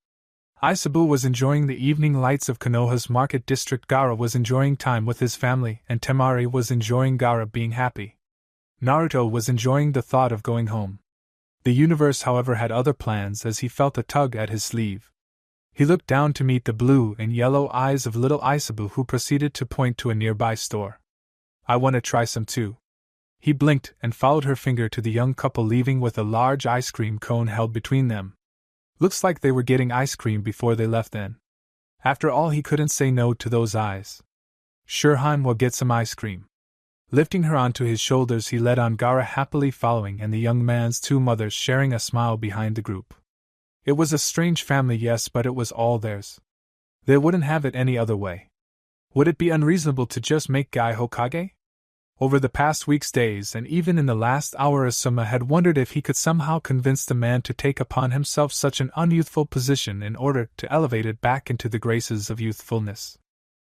Aisabu was enjoying the evening lights of Konoha's market district, Gaara was enjoying time with his family, and Temari was enjoying Gaara being happy. Naruto was enjoying the thought of going home. The universe, however, had other plans, as he felt a tug at his sleeve. He looked down to meet the blue and yellow eyes of little Aisabu, who proceeded to point to a nearby store. "I want to try some too." He blinked and followed her finger to the young couple leaving with a large ice cream cone held between them. Looks like they were getting ice cream before they left then. After all, he couldn't say no to those eyes. Sure, Heim will get some ice cream. Lifting her onto his shoulders, he led on, Gaara happily following, and the young man's two mothers sharing a smile behind the group. It was a strange family, yes, but it was all theirs. They wouldn't have it any other way. Would it be unreasonable to just make Guy Hokage? Over the past week's days, and even in the last hour, Asuma had wondered if he could somehow convince the man to take upon himself such an unyouthful position in order to elevate it back into the graces of youthfulness.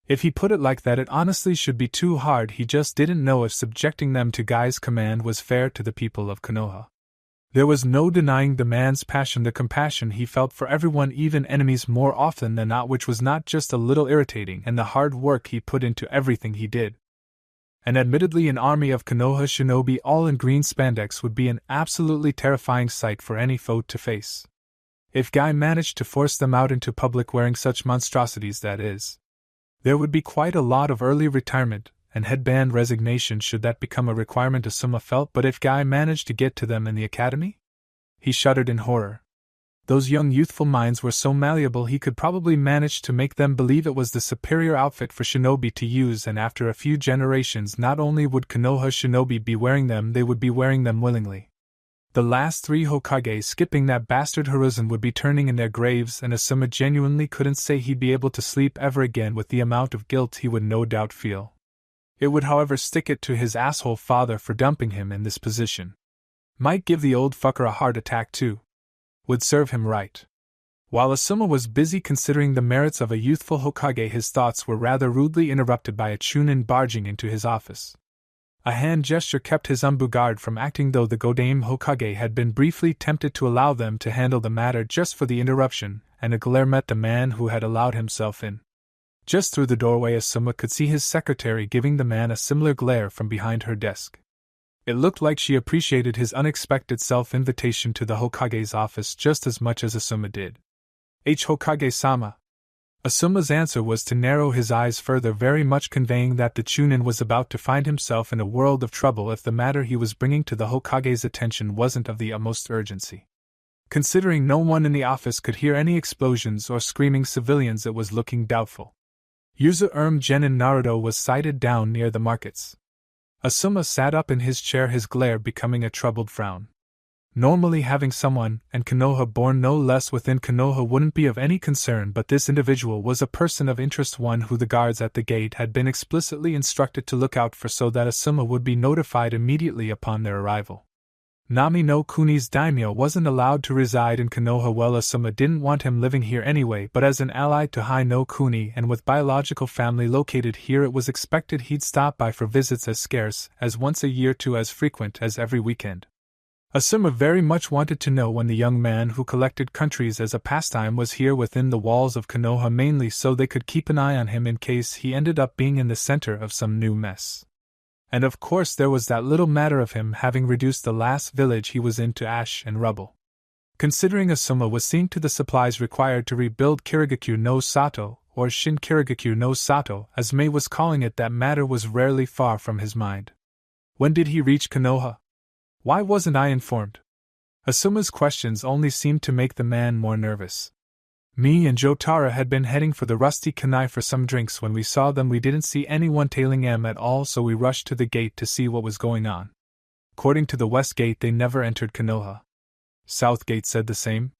If he put it like that, it honestly should be too hard. He just didn't know if subjecting them to Guy's command was fair to the people of Konoha. There was no denying the man's passion, the compassion he felt for everyone, even enemies, more often than not, which was not just a little irritating, and the hard work he put into everything he did. And admittedly, an army of Konoha shinobi all in green spandex would be an absolutely terrifying sight for any foe to face. If Guy managed to force them out into public wearing such monstrosities, that is, there would be quite a lot of early retirement and headband resignation should that become a requirement, Asuma felt. But if Guy managed to get to them in the academy? He shuddered in horror. Those young youthful minds were so malleable, he could probably manage to make them believe it was the superior outfit for shinobi to use, and after a few generations not only would Konoha shinobi be wearing them, they would be wearing them willingly. The last 3 Hokage skipping that bastard Hiruzen would be turning in their graves, and Asuma genuinely couldn't say he'd be able to sleep ever again with the amount of guilt he would no doubt feel. It would, however, stick it to his asshole father for dumping him in this position. Might give the old fucker a heart attack too. Would serve him right. While Asuma was busy considering the merits of a youthful Hokage, his thoughts were rather rudely interrupted by a Chunin barging into his office. A hand gesture kept his guard from acting, though the Godame Hokage had been briefly tempted to allow them to handle the matter just for the interruption, and a glare met the man who had allowed himself in. Just through the doorway, Asuma could see his secretary giving the man a similar glare from behind her desk. It looked like she appreciated his unexpected self-invitation to the Hokage's office just as much as Asuma did. Hokage-sama. Asuma's answer was to narrow his eyes further, very much conveying that the Chunin was about to find himself in a world of trouble if the matter he was bringing to the Hokage's attention wasn't of the utmost urgency. Considering no one in the office could hear any explosions or screaming civilians, it was looking doubtful. Genin Naruto was sighted down near the markets. Asuma sat up in his chair, his glare becoming a troubled frown. Normally having someone, and Konoha born no less, within Konoha wouldn't be of any concern, but this individual was a person of interest, one who the guards at the gate had been explicitly instructed to look out for so that Asuma would be notified immediately upon their arrival. Nami no Kuni's daimyo wasn't allowed to reside in Konoha. Well, Asuma didn't want him living here anyway, but as an ally to Hai no Kuni and with biological family located here, it was expected he'd stop by for visits as scarce as once a year to as frequent as every weekend. Asuma very much wanted to know when the young man who collected countries as a pastime was here within the walls of Konoha, mainly so they could keep an eye on him in case he ended up being in the center of some new mess. And of course there was that little matter of him having reduced the last village he was in to ash and rubble. Considering Asuma was seeing to the supplies required to rebuild Kirigakyu no Sato, or Shin Kirigakyu no Sato, as Mei was calling it, that matter was rarely far from his mind. When did he reach Konoha? Why wasn't I informed? Asuma's questions only seemed to make the man more nervous. Me and Jotaro had been heading for the Rusty Kanai for some drinks. When we saw them, we didn't see anyone tailing them at all, so we rushed to the gate to see what was going on. According to the west gate, they never entered Konoha. South gate said the same.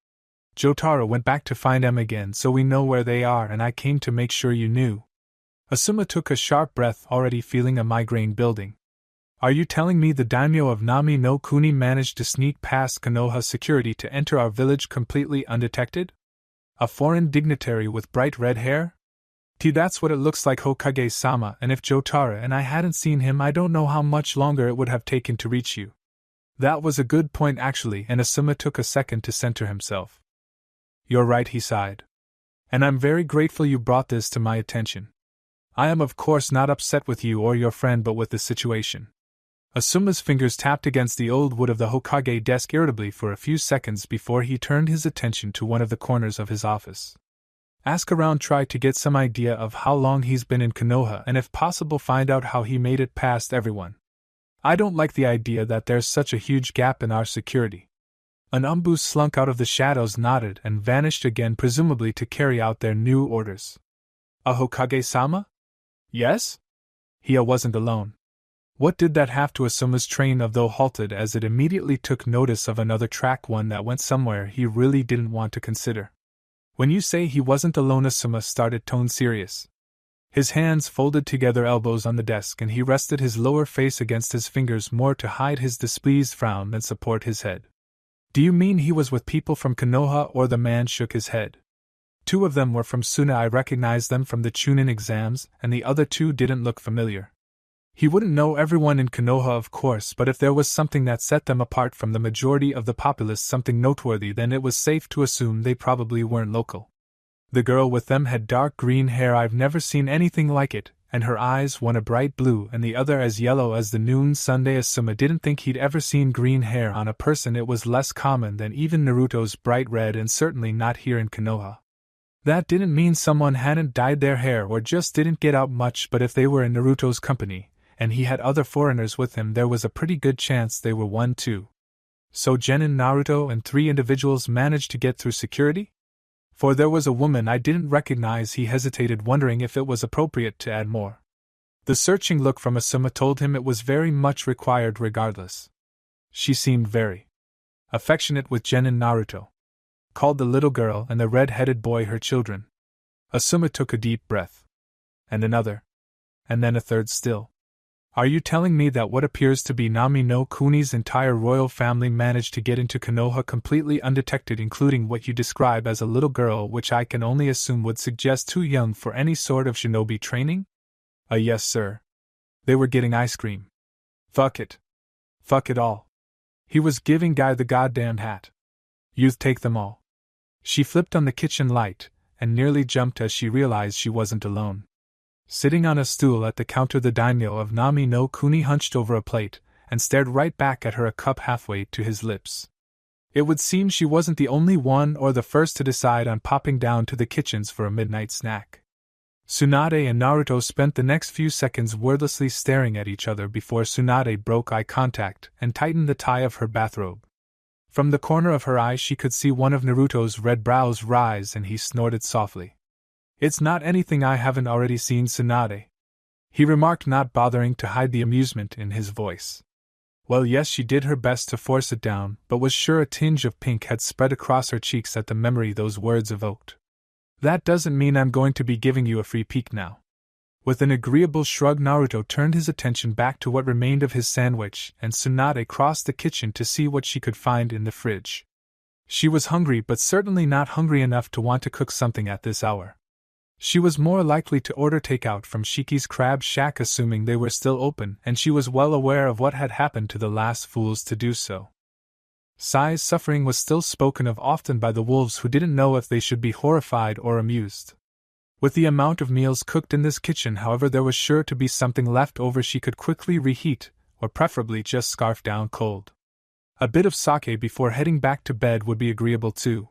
Jotaro went back to find them again, so we know where they are, and I came to make sure you knew. Asuma took a sharp breath, already feeling a migraine building. Are you telling me the daimyo of Nami no Kuni managed to sneak past Konoha security to enter our village completely undetected? A foreign dignitary with bright red hair? That's what it looks like, Hokage-sama, and if Jotaro and I hadn't seen him, I don't know how much longer it would have taken to reach you. That was a good point actually, and Asuma took a second to center himself. You're right, he sighed. And I'm very grateful you brought this to my attention. I am of course not upset with you or your friend, but with the situation. Asuma's fingers tapped against the old wood of the Hokage desk irritably for a few seconds before he turned his attention to one of the corners of his office. Ask around, try to get some idea of how long he's been in Konoha, and if possible find out how he made it past everyone. I don't like the idea that there's such a huge gap in our security. An Umbu slunk out of the shadows, nodded, and vanished again, presumably to carry out their new orders. A Hokage-sama? Yes? Hiya wasn't alone. What did that have to Asuma's train of though halted as it immediately took notice of another track, one that went somewhere he really didn't want to consider. When you say he wasn't alone, Asuma started tone serious. His hands folded together, elbows on the desk, and he rested his lower face against his fingers more to hide his displeased frown than support his head. Do you mean he was with people from Konoha? Or the man shook his head. 2 of them were from Suna. I recognized them from the Chunin exams, and the other 2 didn't look familiar. He wouldn't know everyone in Konoha, of course, but if there was something that set them apart from the majority of the populace, something noteworthy, then it was safe to assume they probably weren't local. The girl with them had dark green hair. I've never seen anything like it, and her eyes, one a bright blue and the other as yellow as the noon Sunday. Asuma didn't think he'd ever seen green hair on a person. It was less common than even Naruto's bright red, and certainly not here in Konoha. That didn't mean someone hadn't dyed their hair or just didn't get out much, but if they were in Naruto's company, and he had other foreigners with him, there was a pretty good chance they were one too. So Genin, Naruto, and 3 individuals managed to get through security? For there was a woman I didn't recognize. He hesitated, wondering if it was appropriate to add more. The searching look from Asuma told him it was very much required regardless. She seemed very affectionate with Genin, Naruto called the little girl, and the red-headed boy her children. Asuma took a deep breath. And another. And then a third still. Are you telling me that what appears to be Nami no Kuni's entire royal family managed to get into Konoha completely undetected, including what you describe as a little girl, which I can only assume would suggest too young for any sort of shinobi training? Yes, sir. They were getting ice cream. Fuck it. Fuck it all. He was giving Guy the goddamn hat. You'd take them all. She flipped on the kitchen light, and nearly jumped as she realized she wasn't alone. Sitting on a stool at the counter, the daimyo of Nami no Kuni hunched over a plate, and stared right back at her, a cup halfway to his lips. It would seem she wasn't the only one or the first to decide on popping down to the kitchens for a midnight snack. Tsunade and Naruto spent the next few seconds wordlessly staring at each other before Tsunade broke eye contact and tightened the tie of her bathrobe. From the corner of her eye she could see one of Naruto's red brows rise, and he snorted softly. It's not anything I haven't already seen, Tsunade, he remarked, not bothering to hide the amusement in his voice. Well, yes, she did her best to force it down, but was sure a tinge of pink had spread across her cheeks at the memory those words evoked. That doesn't mean I'm going to be giving you a free peek now. With an agreeable shrug, Naruto turned his attention back to what remained of his sandwich, and Tsunade crossed the kitchen to see what she could find in the fridge. She was hungry, but certainly not hungry enough to want to cook something at this hour. She was more likely to order takeout from Shiki's Crab Shack, assuming they were still open, and she was well aware of what had happened to the last fools to do so. Sai's suffering was still spoken of often by the wolves, who didn't know if they should be horrified or amused. With the amount of meals cooked in this kitchen, however, there was sure to be something left over she could quickly reheat, or preferably just scarf down cold. A bit of sake before heading back to bed would be agreeable too.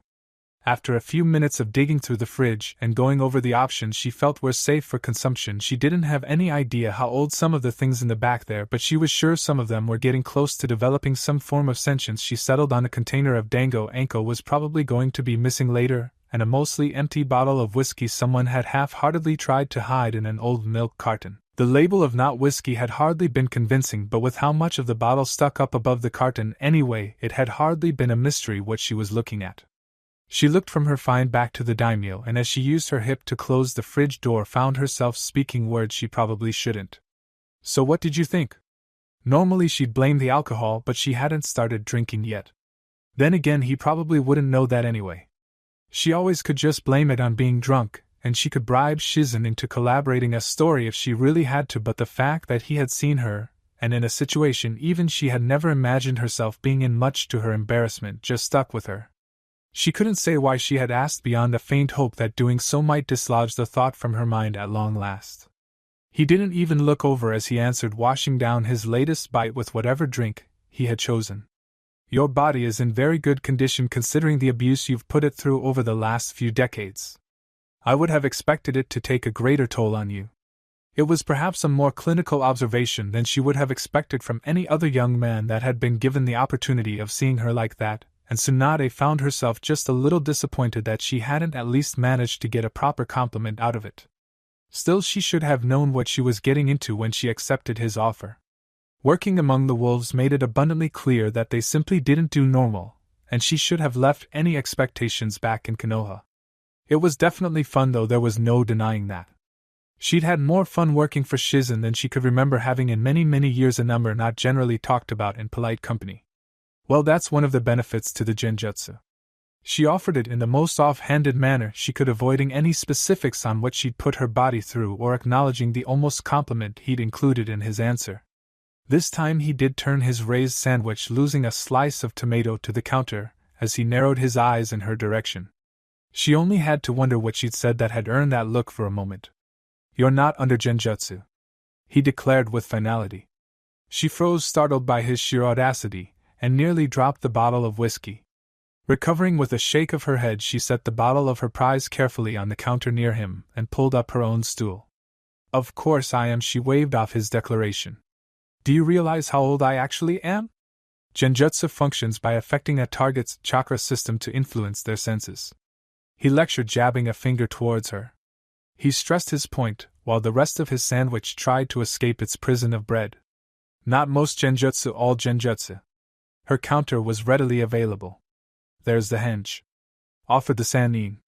After a few minutes of digging through the fridge and going over the options she felt were safe for consumption, she didn't have any idea how old some of the things in the back there, but she was sure some of them were getting close to developing some form of sentience. She settled on a container of dango. Anko was probably going to be missing later, and a mostly empty bottle of whiskey someone had half-heartedly tried to hide in an old milk carton. The label of not whiskey had hardly been convincing, but with how much of the bottle stuck up above the carton anyway, it had hardly been a mystery what she was looking at. She looked from her find back to the daimyo, and as she used her hip to close the fridge door, found herself speaking words she probably shouldn't. So what did you think? Normally she'd blame the alcohol, but she hadn't started drinking yet. Then again, he probably wouldn't know that anyway. She always could just blame it on being drunk, and she could bribe Shizen into collaborating a story if she really had to, but the fact that he had seen her, and in a situation even she had never imagined herself being in, much to her embarrassment, just stuck with her. She couldn't say why she had asked, beyond a faint hope that doing so might dislodge the thought from her mind at long last. He didn't even look over as he answered, washing down his latest bite with whatever drink he had chosen. Your body is in very good condition considering the abuse you've put it through over the last few decades. I would have expected it to take a greater toll on you. It was perhaps a more clinical observation than she would have expected from any other young man that had been given the opportunity of seeing her like that, and Tsunade found herself just a little disappointed that she hadn't at least managed to get a proper compliment out of it. Still, she should have known what she was getting into when she accepted his offer. Working among the wolves made it abundantly clear that they simply didn't do normal, and she should have left any expectations back in Konoha. It was definitely fun, though, there was no denying that. She'd had more fun working for Shizen than she could remember having in many years, a number not generally talked about in polite company. Well, that's one of the benefits to the genjutsu. She offered it in the most off-handed manner she could, avoiding any specifics on what she'd put her body through or acknowledging the almost compliment he'd included in his answer. This time he did turn his raised sandwich, losing a slice of tomato to the counter as he narrowed his eyes in her direction. She only had to wonder what she'd said that had earned that look for a moment. "You're not under genjutsu," he declared with finality. She froze, startled by his sheer audacity, and nearly dropped the bottle of whiskey. Recovering with a shake of her head, she set the bottle of her prize carefully on the counter near him and pulled up her own stool. "Of course I am," she waved off his declaration. "Do you realize how old I actually am? Genjutsu functions by affecting a target's chakra system to influence their senses." He lectured, jabbing a finger towards her. He stressed his point, while the rest of his sandwich tried to escape its prison of bread. "Not most genjutsu, all genjutsu." Her counter was readily available. "There's the henge," offered the Sannin.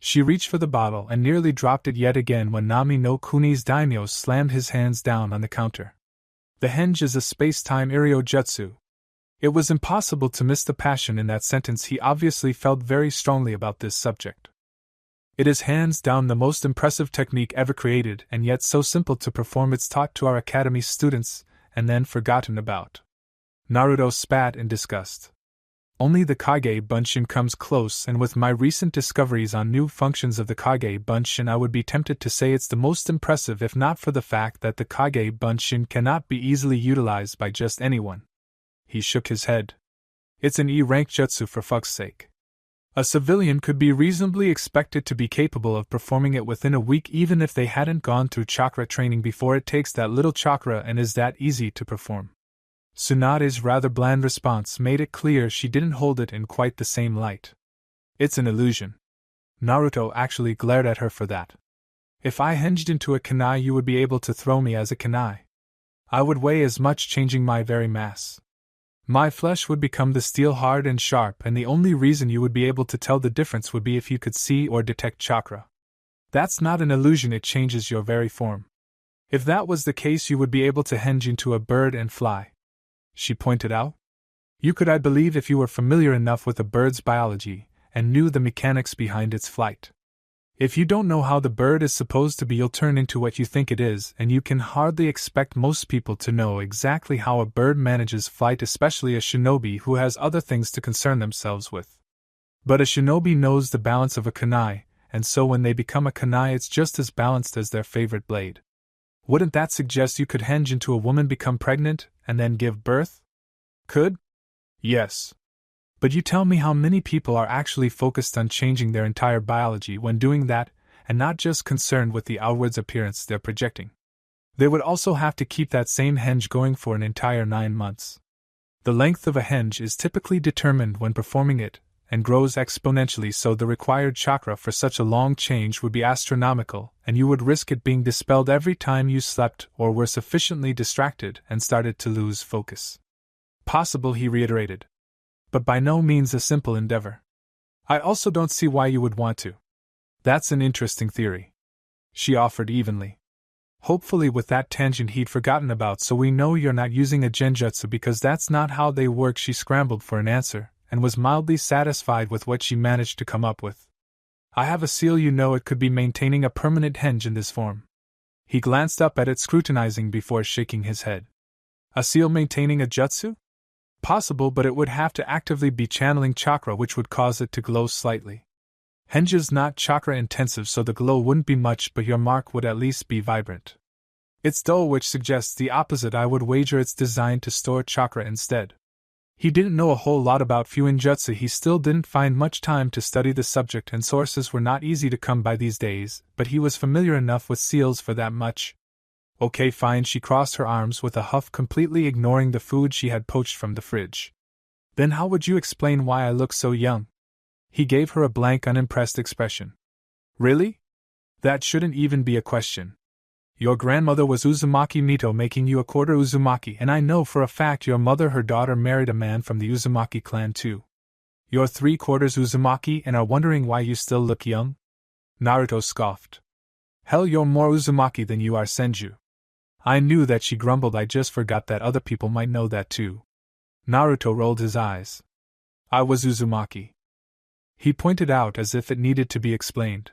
She reached for the bottle and nearly dropped it yet again when Nami no Kuni's daimyo slammed his hands down on the counter. The henge is a space-time Iryo jutsu. It was impossible to miss the passion in that sentence. He obviously felt very strongly about this subject. It is hands down the most impressive technique ever created, and yet so simple to perform. It's taught to our academy students, and then forgotten about. Naruto spat in disgust. Only the Kage Bunshin comes close, and with my recent discoveries on new functions of the Kage Bunshin, I would be tempted to say it's the most impressive, if not for the fact that the Kage Bunshin cannot be easily utilized by just anyone. He shook his head. "It's an E-rank jutsu, for fuck's sake. A civilian could be reasonably expected to be capable of performing it within a week, even if they hadn't gone through chakra training before. It takes that little chakra and is that easy to perform." Tsunade's rather bland response made it clear she didn't hold it in quite the same light. "It's an illusion." Naruto actually glared at her for that. "If I hinged into a kunai, you would be able to throw me as a kunai. I would weigh as much, changing my very mass. My flesh would become the steel, hard and sharp, and the only reason you would be able to tell the difference would be if you could see or detect chakra. That's not an illusion, it changes your very form. If that was the case, you would be able to hinge into a bird and fly," she pointed out. "You could, I believe, if you were familiar enough with a bird's biology and knew the mechanics behind its flight. If you don't know how the bird is supposed to be, you'll turn into what you think it is, and you can hardly expect most people to know exactly how a bird manages flight, especially a shinobi who has other things to concern themselves with. But a shinobi knows the balance of a kunai, and so when they become a kunai, it's just as balanced as their favorite blade. Wouldn't that suggest you could henge into a woman, become pregnant, and then give birth?" "Could? Yes. But you tell me how many people are actually focused on changing their entire biology when doing that, and not just concerned with the outwards appearance they're projecting? They would also have to keep that same henge going for an entire 9 months. The length of a henge is typically determined when performing it, and grows exponentially, so the required chakra for such a long change would be astronomical, and you would risk it being dispelled every time you slept or were sufficiently distracted and started to lose focus." "Possible," he reiterated. "But by no means a simple endeavor. I also don't see why you would want to." "That's an interesting theory," she offered evenly. "Hopefully with that tangent he'd forgotten about, so we know you're not using a genjutsu, because that's not how they work." She scrambled for an answer, and was mildly satisfied with what she managed to come up with. "I have a seal, you know. It could be maintaining a permanent henge in this form." He glanced up at it, scrutinizing before shaking his head. "A seal maintaining a jutsu? Possible, but it would have to actively be channeling chakra, which would cause it to glow slightly. Henge's not chakra intensive, so the glow wouldn't be much, but your mark would at least be vibrant. It's dull, which suggests the opposite. I would wager it's designed to store chakra instead." He didn't know a whole lot about Fuinjutsu. He still didn't find much time to study the subject, and sources were not easy to come by these days, but he was familiar enough with seals for that much. "Okay, fine." She crossed her arms with a huff, completely ignoring the food she had poached from the fridge. "Then how would you explain why I look so young?" He gave her a blank, unimpressed expression. "Really? That shouldn't even be a question. Your grandmother was Uzumaki Naruto, making you a quarter Uzumaki, and I know for a fact your mother, her daughter, married a man from the Uzumaki clan too. You're 3/4 Uzumaki and are wondering why you still look young? Naruto scoffed. Hell, you're more Uzumaki than you are Senju. I knew that, she grumbled. I just forgot that other people might know that too. Naruto rolled his eyes. I was Uzumaki. He pointed out as if it needed to be explained.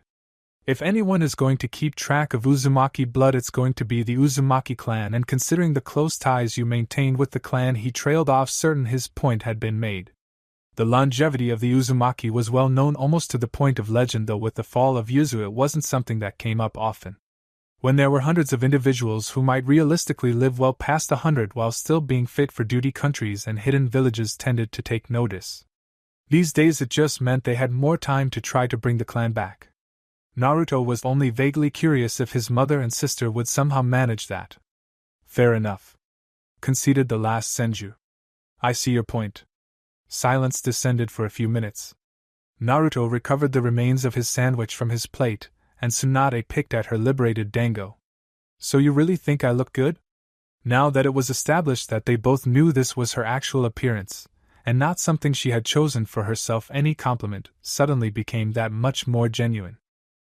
If anyone is going to keep track of Uzumaki blood, it's going to be the Uzumaki clan, and considering the close ties you maintained with the clan, he trailed off, certain his point had been made. The longevity of the Uzumaki was well known, almost to the point of legend, though with the fall of Yuzu it wasn't something that came up often. When there were hundreds of individuals who might realistically live well past 100 while still being fit for duty, countries and hidden villages tended to take notice. These days it just meant they had more time to try to bring the clan back. Naruto was only vaguely curious if his mother and sister would somehow manage that. Fair enough, conceded the last Senju. I see your point. Silence descended for a few minutes. Naruto recovered the remains of his sandwich from his plate, and Tsunade picked at her liberated dango. So you really think I look good? Now that it was established that they both knew this was her actual appearance, and not something she had chosen for herself, any compliment suddenly became that much more genuine.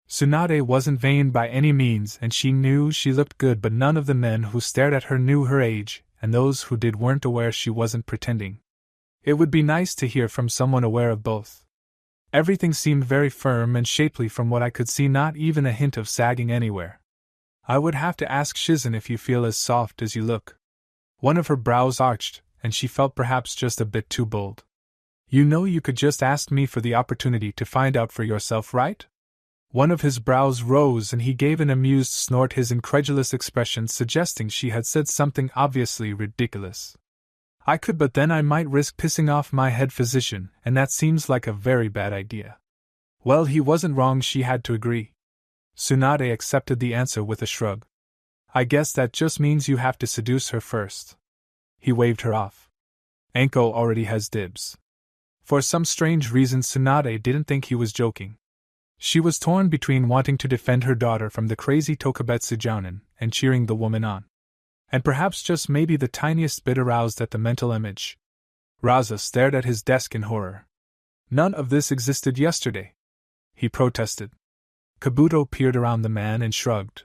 Tsunade wasn't vain by any means, and she knew she looked good, but none of the men who stared at her knew her age, and those who did weren't aware she wasn't pretending. It would be nice to hear from someone aware of both. Everything seemed very firm and shapely from what I could see, not even a hint of sagging anywhere. I would have to ask Shizen if you feel as soft as you look. One of her brows arched, and she felt perhaps just a bit too bold. You know, you could just ask me for the opportunity to find out for yourself, right? One of his brows rose and he gave an amused snort, his incredulous expression suggesting she had said something obviously ridiculous. I could, but then I might risk pissing off my head physician, and that seems like a very bad idea. Well, he wasn't wrong, she had to agree. Tsunade accepted the answer with a shrug. I guess that just means you have to seduce her first. He waved her off. Anko already has dibs. For some strange reason Tsunade didn't think he was joking. She was torn between wanting to defend her daughter from the crazy Tokubetsu Jounin and cheering the woman on. And perhaps just maybe the tiniest bit aroused at the mental image. Raza stared at his desk in horror. None of this existed yesterday, he protested. Kabuto peered around the man and shrugged.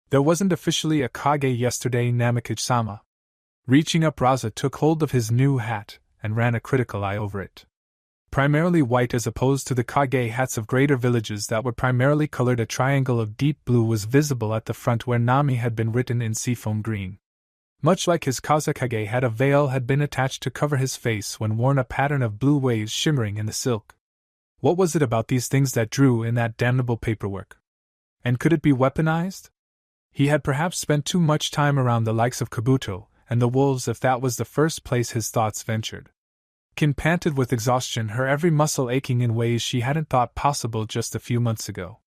There wasn't officially a Kage yesterday, Namikaze-sama. Reaching up, Raza took hold of his new hat and ran a critical eye over it. Primarily white as opposed to the Kage hats of greater villages that were primarily colored, a triangle of deep blue was visible at the front where Nami had been written in seafoam green. Much like his Kazakage hat, a veil had been attached to cover his face when worn, a pattern of blue waves shimmering in the silk. What was it about these things that drew in that damnable paperwork? And could it be weaponized? He had perhaps spent too much time around the likes of Kabuto and the wolves if that was the first place his thoughts ventured. Kin panted with exhaustion, her every muscle aching in ways she hadn't thought possible just a few months ago.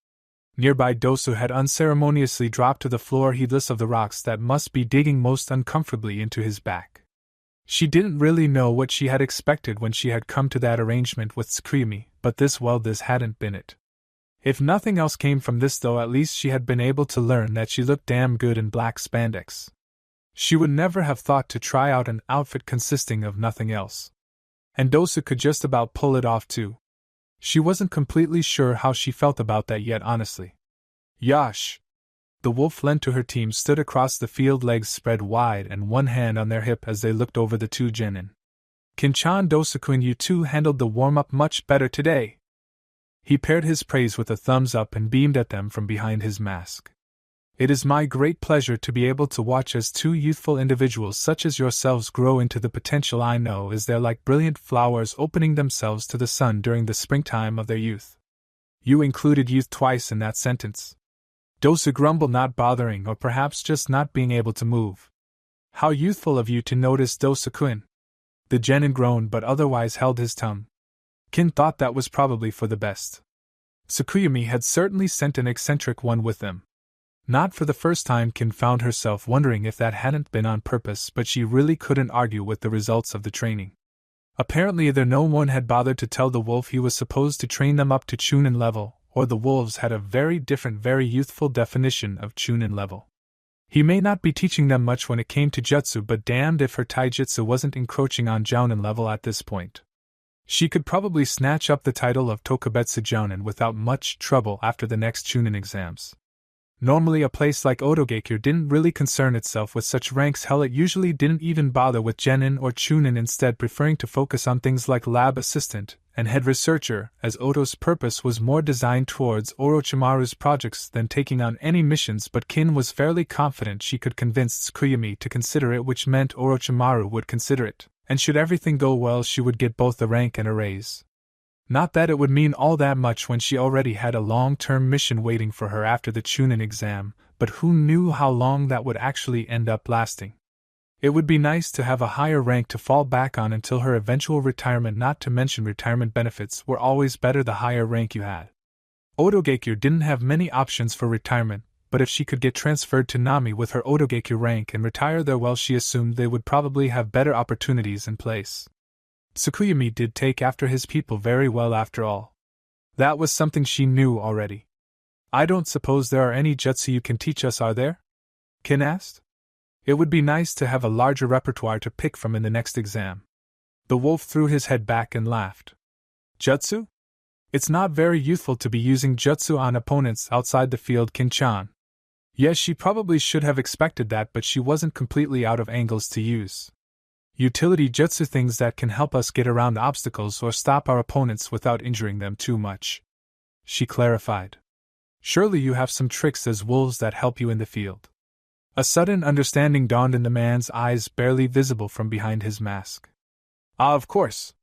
Nearby, Dosu had unceremoniously dropped to the floor, heedless of the rocks that must be digging most uncomfortably into his back. She didn't really know what she had expected when she had come to that arrangement with Tsukuyomi, but this hadn't been it. If nothing else came from this, though, at least she had been able to learn that she looked damn good in black spandex. She would never have thought to try out an outfit consisting of nothing else. And Dosu could just about pull it off too. She wasn't completely sure how she felt about that yet, honestly. Yash! The wolf lent to her team stood across the field, legs spread wide and one hand on their hip as they looked over the two genin. Kinchan, Dosu-kun, you two handled the warm-up much better today. He paired his praise with a thumbs up and beamed at them from behind his mask. It is my great pleasure to be able to watch as two youthful individuals such as yourselves grow into the potential I know is there, like brilliant flowers opening themselves to the sun during the springtime of their youth. You included youth twice in that sentence. Dosu grumbled, not bothering or perhaps just not being able to move. How youthful of you to notice, Dosu-kun. The genin groaned but otherwise held his tongue. Kin thought that was probably for the best. Tsukuyomi had certainly sent an eccentric one with them. Not for the first time, Kin found herself wondering if that hadn't been on purpose, but she really couldn't argue with the results of the training. Apparently no one had bothered to tell the wolf he was supposed to train them up to Chunin level, or the wolves had a very different, very youthful definition of chunin level. He may not be teaching them much when it came to jutsu, but damned if her taijutsu wasn't encroaching on jounin level at this point. She could probably snatch up the title of Tokubetsu Jounin without much trouble after the next chunin exams. Normally a place like Otogakure didn't really concern itself with such ranks. Hell, it usually didn't even bother with genin or chunin, instead preferring to focus on things like lab assistant and head researcher, as Oto's purpose was more designed towards Orochimaru's projects than taking on any missions. But Kin was fairly confident she could convince Tsukuyami to consider it, which meant Orochimaru would consider it, and should everything go well she would get both the rank and a raise. Not that it would mean all that much when she already had a long-term mission waiting for her after the chunin exam, but who knew how long that would actually end up lasting. It would be nice to have a higher rank to fall back on until her eventual retirement, not to mention retirement benefits were always better the higher rank you had. Otogakure didn't have many options for retirement, but if she could get transferred to Nami with her Otogakure rank and retire there, well, she assumed they would probably have better opportunities in place. Tsukuyami did take after his people very well after all. That was something she knew already. I don't suppose there are any jutsu you can teach us, are there? Kin asked. It would be nice to have a larger repertoire to pick from in the next exam. The wolf threw his head back and laughed. Jutsu? It's not very youthful to be using jutsu on opponents outside the field, Kin-chan. Yes, she probably should have expected that, but she wasn't completely out of angles to use. Utility jutsu, things that can help us get around obstacles or stop our opponents without injuring them too much. She clarified. Surely you have some tricks as wolves that help you in the field. A sudden understanding dawned in the man's eyes, barely visible from behind his mask. Ah, of course.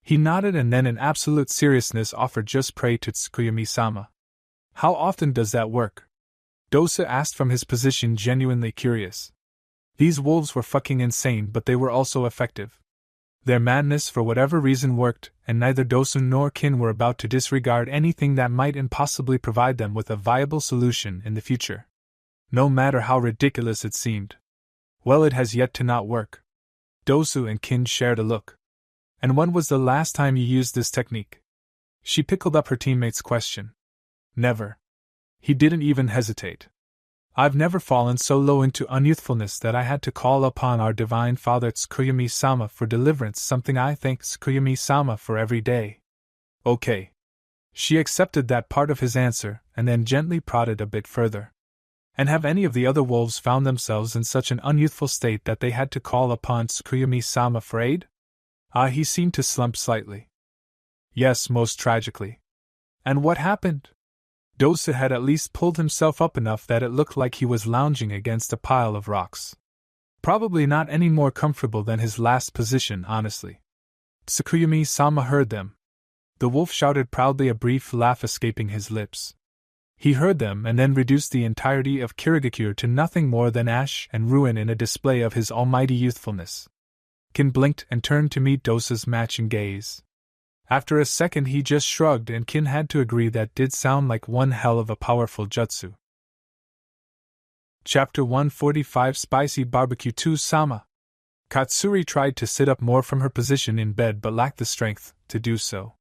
He nodded and then in absolute seriousness offered just pray to Tsukuyami-sama. How often does that work? Dosa asked from his position, genuinely curious. These wolves were fucking insane, but they were also effective. Their madness for whatever reason worked, and neither Dosun nor Kin were about to disregard anything that might impossibly provide them with a viable solution in the future. No matter how ridiculous it seemed. Well, it has yet to not work. Dosu and Kin shared a look. And when was the last time you used this technique? She pickled up her teammate's question. Never. He didn't even hesitate. I've never fallen so low into unyouthfulness that I had to call upon our divine father Tsukuyami-sama for deliverance, something I thank Tsukuyami-sama for every day. Okay. She accepted that part of his answer, and then gently prodded a bit further. And have any of the other wolves found themselves in such an unyouthful state that they had to call upon Tsukuyami-sama for aid? He seemed to slump slightly. Yes, most tragically. And what happened? Dosa had at least pulled himself up enough that it looked like he was lounging against a pile of rocks. Probably not any more comfortable than his last position, honestly. Tsukuyami-sama heard them. The wolf shouted proudly, a brief laugh escaping his lips. He heard them and then reduced the entirety of Kirigakure to nothing more than ash and ruin in a display of his almighty youthfulness. Kin blinked and turned to meet Dosa's matching gaze. After a second he just shrugged, and Kin had to agree that did sound like one hell of a powerful jutsu. Chapter 145, Spicy Barbecue 2. Sama. Katsuri tried to sit up more from her position in bed but lacked the strength to do so.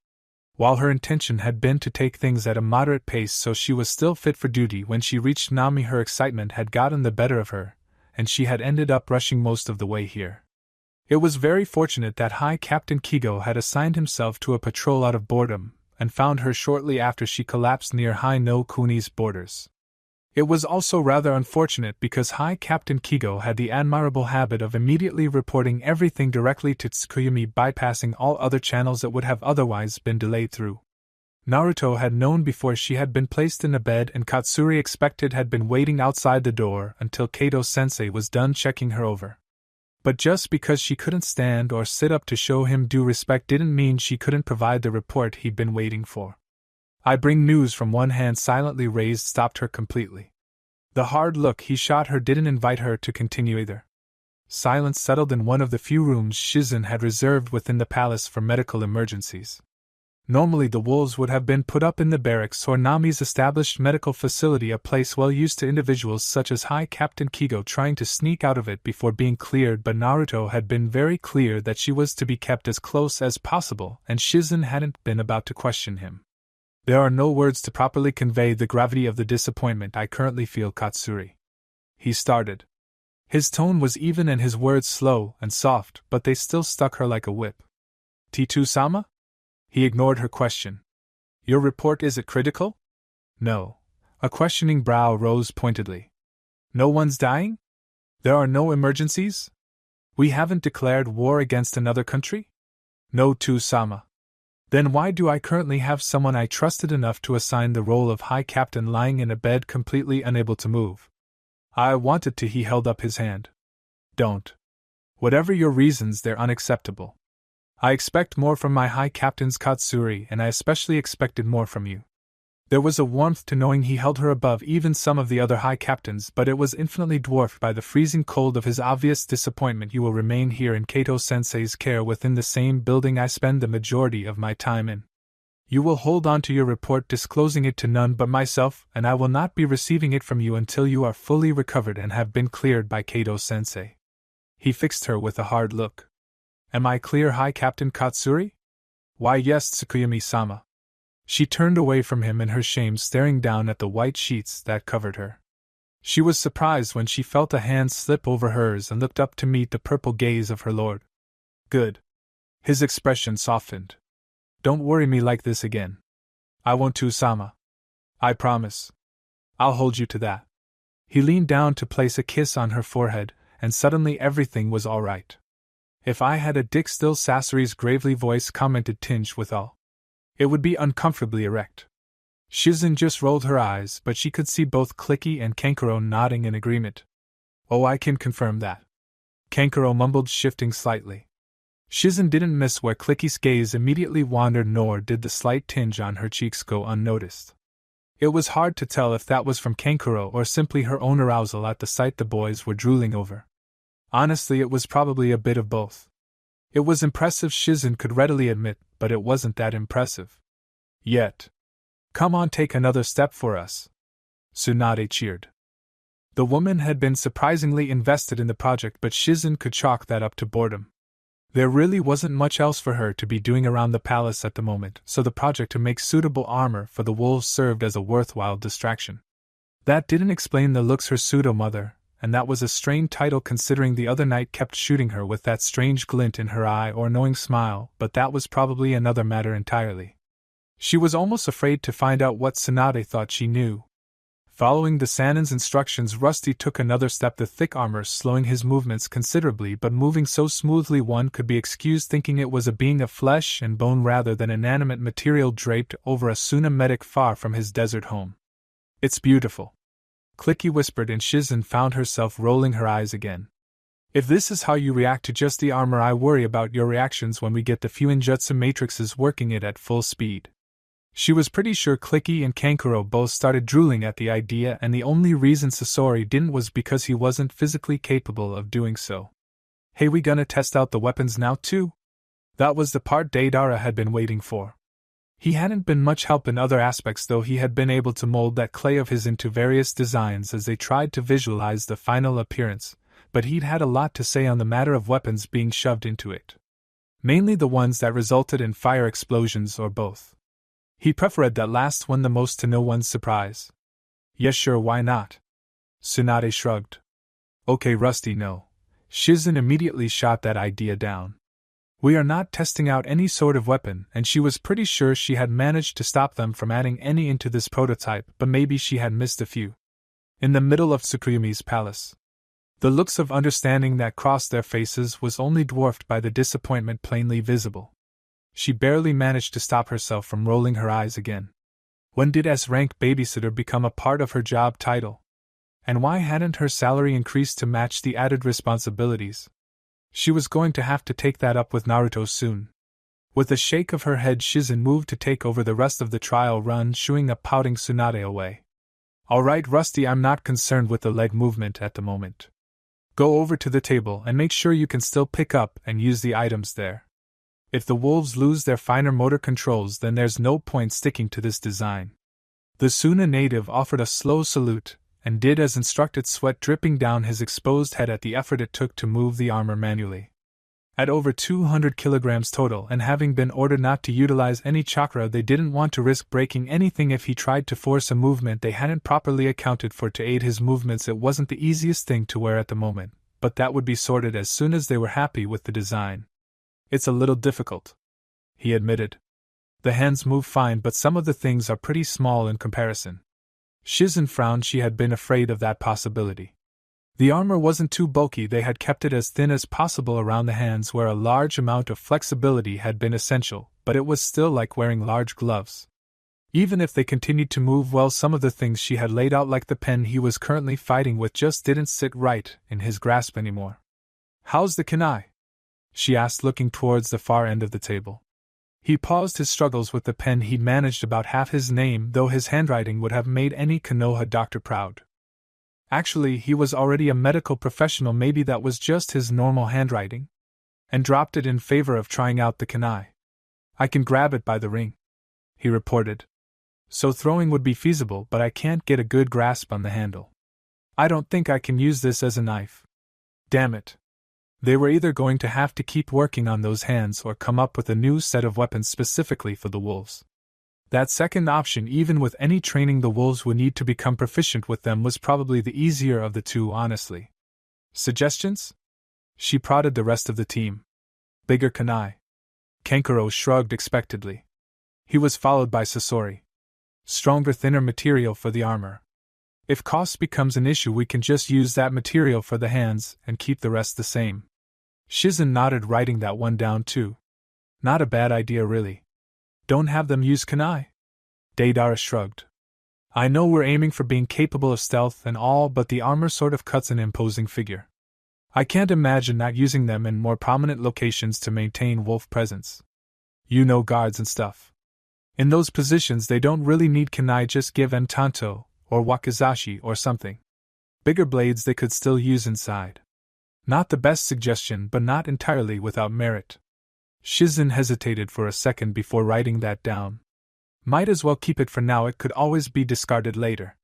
While her intention had been to take things at a moderate pace so she was still fit for duty when she reached Nami, her excitement had gotten the better of her, and she had ended up rushing most of the way here. It was very fortunate that High Captain Kigo had assigned himself to a patrol out of boredom, and found her shortly after she collapsed near High no Kuni's borders. It was also rather unfortunate because High Captain Kigo had the admirable habit of immediately reporting everything directly to Tsukuyami, bypassing all other channels that would have otherwise been delayed through. Naruto had known before she had been placed in a bed, and Katsuri expected had been waiting outside the door until Kato-sensei was done checking her over. But just because she couldn't stand or sit up to show him due respect didn't mean she couldn't provide the report he'd been waiting for. I bring news from one hand silently raised stopped her completely. The hard look he shot her didn't invite her to continue either. Silence settled in one of the few rooms Shizen had reserved within the palace for medical emergencies. Normally the wolves would have been put up in the barracks or Nami's established medical facility, a place well used to individuals such as High Captain Kigo trying to sneak out of it before being cleared, but Naruto had been very clear that she was to be kept as close as possible, and Shizen hadn't been about to question him. There are no words to properly convey the gravity of the disappointment I currently feel, Katsuri. He started. His tone was even and his words slow and soft, but they still stuck her like a whip. T2-sama? He ignored her question. Your report, is it critical? No. A questioning brow rose pointedly. No one's dying? There are no emergencies? We haven't declared war against another country? No, T2-sama. Then why do I currently have someone I trusted enough to assign the role of High Captain lying in a bed completely unable to move? I wanted to. He held up his hand. Don't. Whatever your reasons, they're unacceptable. I expect more from my High Captains, Katsuri, and I especially expected more from you. There was a warmth to knowing he held her above even some of the other High Captains, but it was infinitely dwarfed by the freezing cold of his obvious disappointment. You will remain here in Kato-sensei's care within the same building I spend the majority of my time in. You will hold on to your report, disclosing it to none but myself, and I will not be receiving it from you until you are fully recovered and have been cleared by Kato-sensei. He fixed her with a hard look. Am I clear, High Captain Katsuri? Why, yes, Tsukuyomi-sama. She turned away from him in her shame, staring down at the white sheets that covered her. She was surprised when she felt a hand slip over hers and looked up to meet the purple gaze of her lord. Good. His expression softened. Don't worry me like this again. I won't, T2-sama. I promise. I'll hold you to that. He leaned down to place a kiss on her forehead, and suddenly everything was all right. If I had a dick still, Sasori's gravely voice commented, tinged with awe. It would be uncomfortably erect. Shizen just rolled her eyes, but she could see both Clicky and Kankuro nodding in agreement. Oh, I can confirm that. Kankuro mumbled, shifting slightly. Shizen didn't miss where Clicky's gaze immediately wandered, nor did the slight tinge on her cheeks go unnoticed. It was hard to tell if that was from Kankuro or simply her own arousal at the sight the boys were drooling over. Honestly, it was probably a bit of both. It was impressive, Shizen could readily admit, but it wasn't that impressive. Yet. Come on, take another step for us. Tsunade cheered. The woman had been surprisingly invested in the project, but Shizen could chalk that up to boredom. There really wasn't much else for her to be doing around the palace at the moment, so the project to make suitable armor for the wolves served as a worthwhile distraction. That didn't explain the looks her pseudo-mother, and that was a strained title considering the other night kept shooting her with that strange glint in her eye or knowing smile, but that was probably another matter entirely. She was almost afraid to find out what Tsunade thought she knew. Following the Sanin's instructions, Rusty took another step, the thick armor slowing his movements considerably, but moving so smoothly one could be excused thinking it was a being of flesh and bone rather than inanimate material draped over a Suna medic far from his desert home. It's beautiful. Clicky whispered, and Shizen found herself rolling her eyes again. If this is how you react to just the armor, I worry about your reactions when we get the Fuinjutsu matrices working it at full speed. She was pretty sure Clicky and Kankuro both started drooling at the idea, and the only reason Sasori didn't was because he wasn't physically capable of doing so. Hey, we gonna test out the weapons now too? That was the part Deidara had been waiting for. He hadn't been much help in other aspects, though he had been able to mold that clay of his into various designs as they tried to visualize the final appearance, but he'd had a lot to say on the matter of weapons being shoved into it. Mainly the ones that resulted in fire explosions or both. He preferred that last one the most, to no one's surprise. Yes, sure, why not? Tsunade shrugged. Okay, Rusty, no. Shizen immediately shot that idea down. We are not testing out any sort of weapon, and she was pretty sure she had managed to stop them from adding any into this prototype, but maybe she had missed a few. In the middle of Tsukuyomi's palace, the looks of understanding that crossed their faces was only dwarfed by the disappointment plainly visible. She barely managed to stop herself from rolling her eyes again. When did S-rank babysitter become a part of her job title? And why hadn't her salary increased to match the added responsibilities? She was going to have to take that up with Naruto soon. With a shake of her head, Shizen moved to take over the rest of the trial run, shooing a pouting Tsunade away. All right, Rusty, I'm not concerned with the leg movement at the moment. Go over to the table and make sure you can still pick up and use the items there. If the wolves lose their finer motor controls, then there's no point sticking to this design. The Suna native offered a slow salute, and did as instructed, sweat dripping down his exposed head at the effort it took to move the armor manually. At over 200 kilograms total and having been ordered not to utilize any chakra, they didn't want to risk breaking anything if he tried to force a movement they hadn't properly accounted for to aid his movements. It wasn't the easiest thing to wear at the moment, but that would be sorted as soon as they were happy with the design. It's a little difficult, he admitted. The hands move fine, but some of the things are pretty small in comparison. Shizen frowned. She had been afraid of that possibility. The armor wasn't too bulky. They had kept it as thin as possible around the hands, where a large amount of flexibility had been essential, but it was still like wearing large gloves. Even if they continued to move well, some of the things she had laid out, like the pen he was currently fighting with, just didn't sit right in his grasp anymore. "How's the kunai?" she asked, looking towards the far end of the table. He paused his struggles with the pen. He'd managed about half his name, though his handwriting would have made any Konoha doctor proud. Actually, he was already a medical professional. Maybe that was just his normal handwriting? And dropped it in favor of trying out the kunai. "I can grab it by the ring," he reported. "So throwing would be feasible, but I can't get a good grasp on the handle. I don't think I can use this as a knife. Damn it." They were either going to have to keep working on those hands or come up with a new set of weapons specifically for the wolves. That second option, even with any training the wolves would need to become proficient with them, was probably the easier of the two, honestly. "Suggestions?" She prodded the rest of the team. "Bigger kunai." Kankuro shrugged expectantly. He was followed by Sasori. "Stronger, thinner material for the armor. If cost becomes an issue, we can just use that material for the hands and keep the rest the same." Shizen nodded, writing that one down too. "Not a bad idea, really." "Don't have them use kunai?" Deidara shrugged. "I know we're aiming for being capable of stealth and all, but the armor sort of cuts an imposing figure. I can't imagine not using them in more prominent locations to maintain wolf presence. You know, guards and stuff. In those positions they don't really need kunai, just give them tanto, or wakizashi or something. Bigger blades they could still use inside." Not the best suggestion, but not entirely without merit. Shizen hesitated for a second before writing that down. Might as well keep it for now, it could always be discarded later.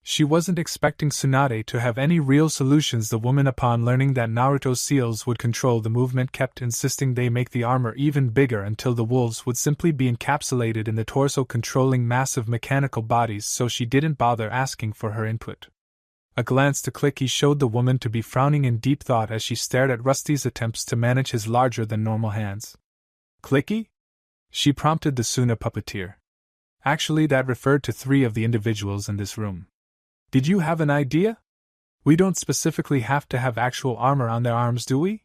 She wasn't expecting Tsunade to have any real solutions. The woman, upon learning that Naruto's seals would control the movement, kept insisting they make the armor even bigger until the wolves would simply be encapsulated in the torso, controlling massive mechanical bodies, so she didn't bother asking for her input. A glance to Clicky showed the woman to be frowning in deep thought as she stared at Rusty's attempts to manage his larger-than-normal hands. "Clicky?" she prompted the Suna puppeteer. Actually, that referred to 3 of the individuals in this room. "Did you have an idea? We don't specifically have to have actual armor on their arms, do we?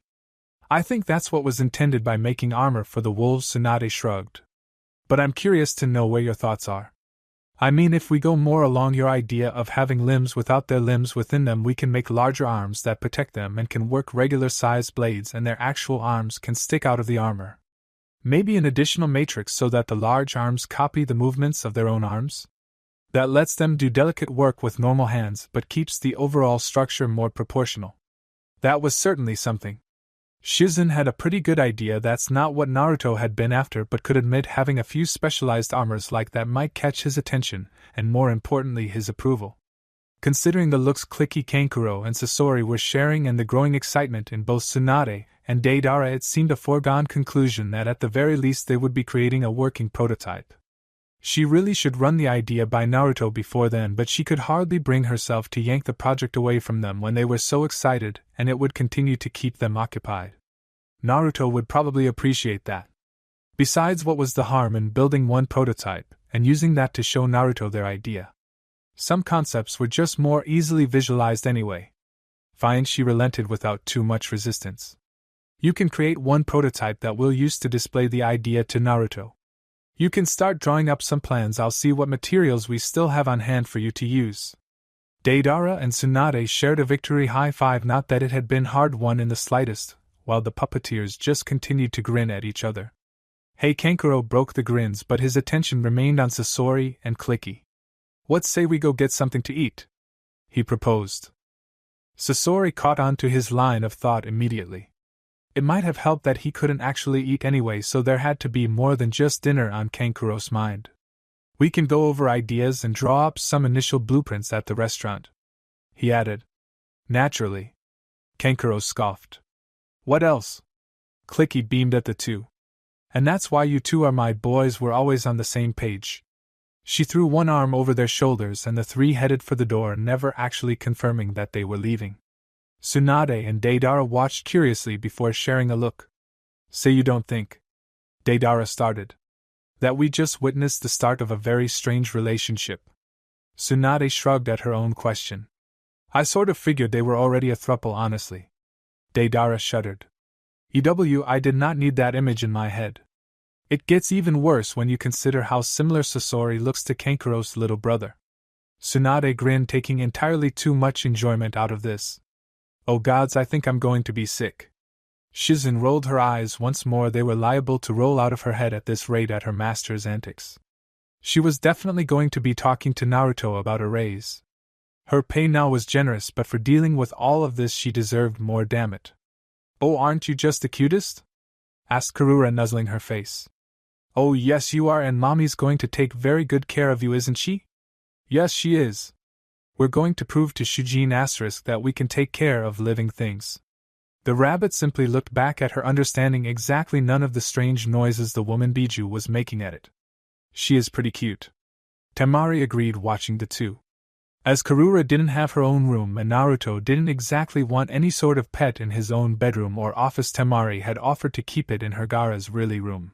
I think that's what was intended by making armor for the wolves." Tsunade shrugged. "But I'm curious to know where your thoughts are. I mean, if we go more along your idea of having limbs without their limbs within them, we can make larger arms that protect them and can work regular-sized blades, and their actual arms can stick out of the armor. Maybe an additional matrix so that the large arms copy the movements of their own arms? That lets them do delicate work with normal hands but keeps the overall structure more proportional." That was certainly something. Shizen had a pretty good idea. That's not what Naruto had been after, but could admit having a few specialized armors like that might catch his attention, and more importantly his approval. Considering the looks Clicky, Kankuro, and Sasori were sharing and the growing excitement in both Tsunade and Deidara, it seemed a foregone conclusion that at the very least they would be creating a working prototype. She really should run the idea by Naruto before then, but she could hardly bring herself to yank the project away from them when they were so excited, and it would continue to keep them occupied. Naruto would probably appreciate that. Besides, what was the harm in building one prototype, and using that to show Naruto their idea? Some concepts were just more easily visualized anyway. Fine, she relented without too much resistance. "You can create one prototype that we'll use to display the idea to Naruto. You can start drawing up some plans. I'll see what materials we still have on hand for you to use." Deidara and Tsunade shared a victory high five, not that it had been hard-won in the slightest, while the puppeteers just continued to grin at each other. Hey, Kankuro broke the grins, but his attention remained on Sasori and Clicky. "What say we go get something to eat?" he proposed. Sasori caught on to his line of thought immediately. It might have helped that he couldn't actually eat anyway, so there had to be more than just dinner on Kankuro's mind. "We can go over ideas and draw up some initial blueprints at the restaurant," he added. "Naturally." Kankuro scoffed. "What else?" Clicky beamed at the two. And that's why you two are my boys, we're always on the same page. She threw one arm over their shoulders and the three headed for the door, never actually confirming that they were leaving. Tsunade and Deidara watched curiously before sharing a look. Say you don't think, Deidara started, that we just witnessed the start of a very strange relationship. Tsunade shrugged at her own question. I sort of figured they were already a throuple, honestly. Deidara shuddered. I did not need that image in my head. It gets even worse when you consider how similar Sasori looks to Kankuro's little brother. Tsunade grinned, taking entirely too much enjoyment out of this. Oh gods, I think I'm going to be sick. Shizen rolled her eyes once more. They were liable to roll out of her head at this rate at her master's antics. She was definitely going to be talking to Naruto about a raise. Her pay now was generous, but for dealing with all of this she deserved more, damn it. Oh, aren't you just the cutest? Asked Karura, nuzzling her face. Oh yes you are, and Mommy's going to take very good care of you, isn't she? Yes she is. We're going to prove to Shujin * that we can take care of living things. The rabbit simply looked back at her, understanding exactly none of the strange noises the woman Biju was making at it. She is pretty cute. Temari agreed, watching the two. As Karura didn't have her own room and Naruto didn't exactly want any sort of pet in his own bedroom or office, Temari had offered to keep it in her Gaara's really room.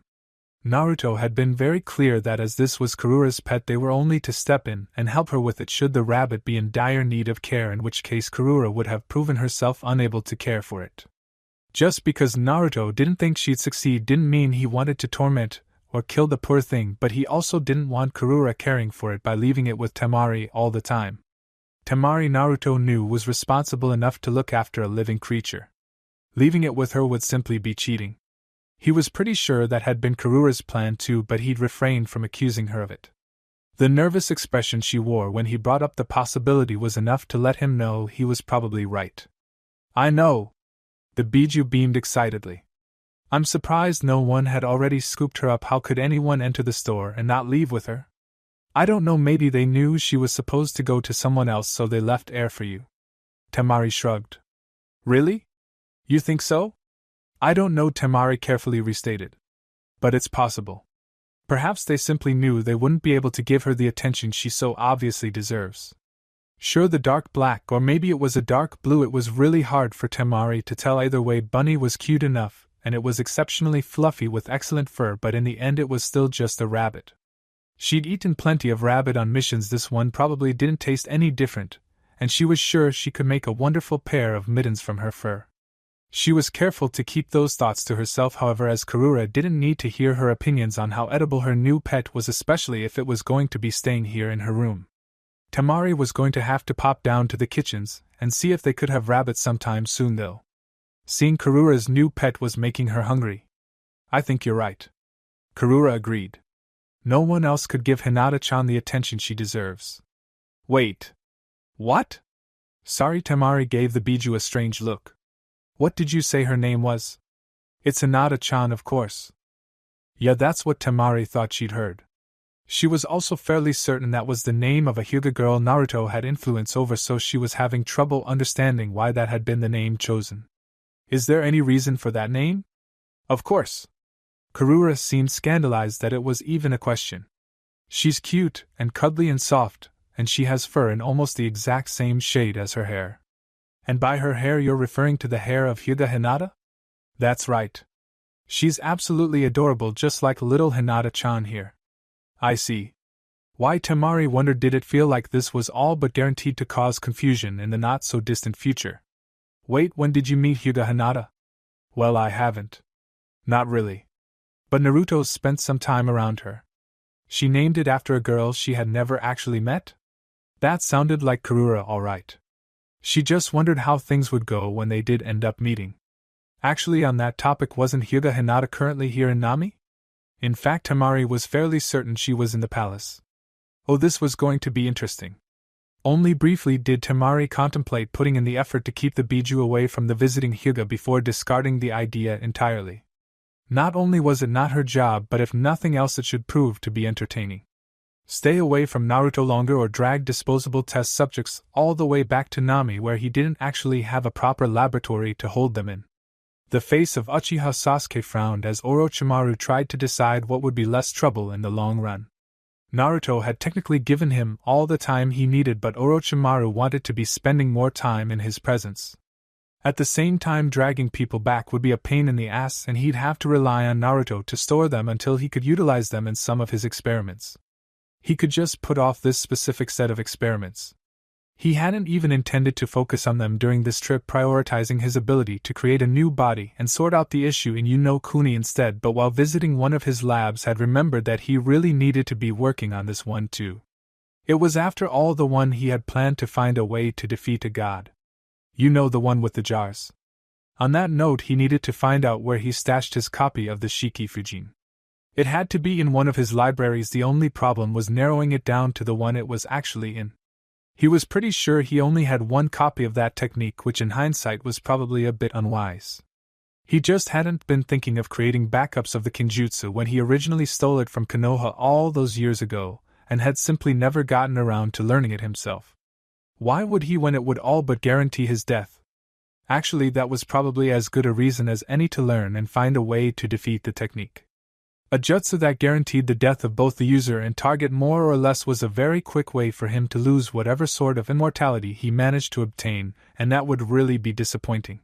Naruto had been very clear that as this was Karura's pet, they were only to step in and help her with it should the rabbit be in dire need of care, in which case Karura would have proven herself unable to care for it. Just because Naruto didn't think she'd succeed didn't mean he wanted to torment or kill the poor thing, but he also didn't want Karura caring for it by leaving it with Temari all the time. Temari, Naruto knew, was responsible enough to look after a living creature. Leaving it with her would simply be cheating. He was pretty sure that had been Karura's plan too, but he'd refrained from accusing her of it. The nervous expression she wore when he brought up the possibility was enough to let him know he was probably right. I know. The Biju beamed excitedly. I'm surprised no one had already scooped her up. How could anyone enter the store and not leave with her? I don't know, maybe they knew she was supposed to go to someone else, so they left air for you. Temari shrugged. Really? You think so? I don't know, Temari carefully restated. But it's possible. Perhaps they simply knew they wouldn't be able to give her the attention she so obviously deserves. Sure, the dark black, or maybe it was a dark blue, it was really hard for Temari to tell. Either way, Bunny was cute enough, and it was exceptionally fluffy with excellent fur, but in the end it was still just a rabbit. She'd eaten plenty of rabbit on missions, this one probably didn't taste any different, and she was sure she could make a wonderful pair of mittens from her fur. She was careful to keep those thoughts to herself, however, as Karura didn't need to hear her opinions on how edible her new pet was, especially if it was going to be staying here in her room. Temari was going to have to pop down to the kitchens and see if they could have rabbits sometime soon, though. Seeing Karura's new pet was making her hungry. I think you're right. Karura agreed. No one else could give Hinata-chan the attention she deserves. Wait. What? Sorry, Temari gave the Biju a strange look. What did you say her name was? It's Hinata-chan, of course. Yeah, that's what Temari thought she'd heard. She was also fairly certain that was the name of a Hyuga girl Naruto had influence over, so she was having trouble understanding why that had been the name chosen. Is there any reason for that name? Of course. Karura seemed scandalized that it was even a question. She's cute and cuddly and soft, and she has fur in almost the exact same shade as her hair. And by her hair you're referring to the hair of Hyuga Hinata? That's right. She's absolutely adorable, just like little Hinata-chan here. I see. Why, Temari wondered, did it feel like this was all but guaranteed to cause confusion in the not-so-distant future? Wait, when did you meet Hyuga Hinata? Well, I haven't. Not really. But Naruto's spent some time around her. She named it after a girl she had never actually met? That sounded like Karura, all right. She just wondered how things would go when they did end up meeting. Actually, on that topic, wasn't Hyuga Hinata currently here in Nami? In fact, Temari was fairly certain she was in the palace. Oh, this was going to be interesting. Only briefly did Temari contemplate putting in the effort to keep the Biju away from the visiting Hyuga before discarding the idea entirely. Not only was it not her job, but if nothing else it should prove to be entertaining. Stay away from Naruto longer or drag disposable test subjects all the way back to Nami, where he didn't actually have a proper laboratory to hold them in. The face of Uchiha Sasuke frowned as Orochimaru tried to decide what would be less trouble in the long run. Naruto had technically given him all the time he needed, but Orochimaru wanted to be spending more time in his presence. At the same time, dragging people back would be a pain in the ass, and he'd have to rely on Naruto to store them until he could utilize them in some of his experiments. He could just put off this specific set of experiments. He hadn't even intended to focus on them during this trip, prioritizing his ability to create a new body and sort out the issue in Kuni instead, but while visiting one of his labs had remembered that he really needed to be working on this one too. It was after all the one he had planned to find a way to defeat a god. You know, the one with the jars. On that note, he needed to find out where he stashed his copy of the Shiki Fujin. It had to be in one of his libraries. The only problem was narrowing it down to the one it was actually in. He was pretty sure he only had one copy of that technique, which in hindsight was probably a bit unwise. He just hadn't been thinking of creating backups of the Kinjutsu when he originally stole it from Konoha all those years ago, and had simply never gotten around to learning it himself. Why would he when it would all but guarantee his death? Actually, that was probably as good a reason as any to learn and find a way to defeat the technique. A jutsu that guaranteed the death of both the user and target more or less was a very quick way for him to lose whatever sort of immortality he managed to obtain, and that would really be disappointing.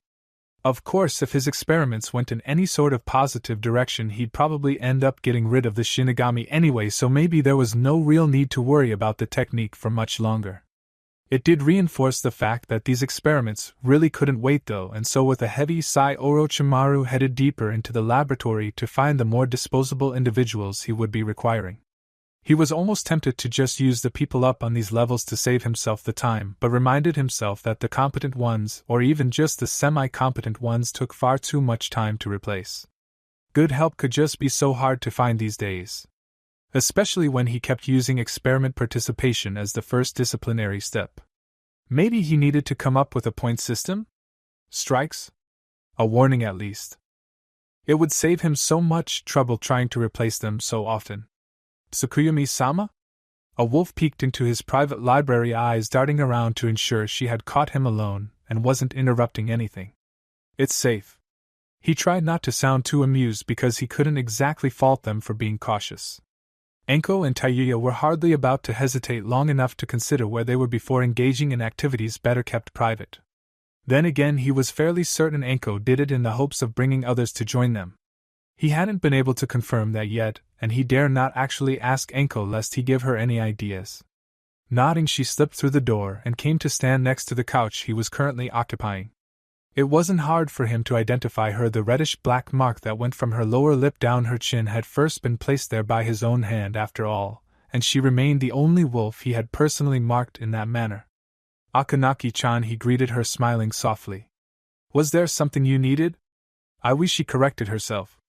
Of course, if his experiments went in any sort of positive direction, he'd probably end up getting rid of the Shinigami anyway, so maybe there was no real need to worry about the technique for much longer. It did reinforce the fact that these experiments really couldn't wait though, and so with a heavy sigh Orochimaru headed deeper into the laboratory to find the more disposable individuals he would be requiring. He was almost tempted to just use the people up on these levels to save himself the time, but reminded himself that the competent ones, or even just the semi-competent ones, took far too much time to replace. Good help could just be so hard to find these days. Especially when he kept using experiment participation as the first disciplinary step. Maybe he needed to come up with a point system? Strikes? A warning at least. It would save him so much trouble trying to replace them so often. Tsukuyomi-sama? A wolf peeked into his private library, eyes darting around to ensure she had caught him alone and wasn't interrupting anything. It's safe. He tried not to sound too amused because he couldn't exactly fault them for being cautious. Enko and Tayuya were hardly about to hesitate long enough to consider where they were before engaging in activities better kept private. Then again, he was fairly certain Enko did it in the hopes of bringing others to join them. He hadn't been able to confirm that yet, and he dare not actually ask Enko lest he give her any ideas. Nodding, she slipped through the door and came to stand next to the couch he was currently occupying. It wasn't hard for him to identify her. The reddish-black mark that went from her lower lip down her chin had first been placed there by his own hand after all, and she remained the only wolf he had personally marked in that manner. Akanaki-chan, he greeted her, smiling softly. Was there something you needed? I wish, she corrected herself.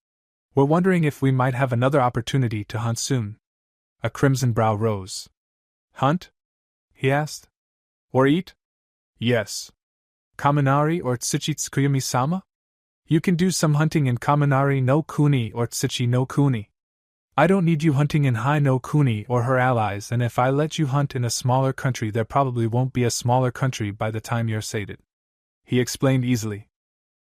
We're wondering if we might have another opportunity to hunt soon. A crimson brow rose. Hunt? He asked. Or eat? Yes. Kaminari or Tsuchi Tsukuyomi-sama? You can do some hunting in Kaminari no Kuni or Tsuchi no Kuni. I don't need you hunting in Hai no Kuni or her allies, and if I let you hunt in a smaller country, there probably won't be a smaller country by the time you're sated. He explained easily.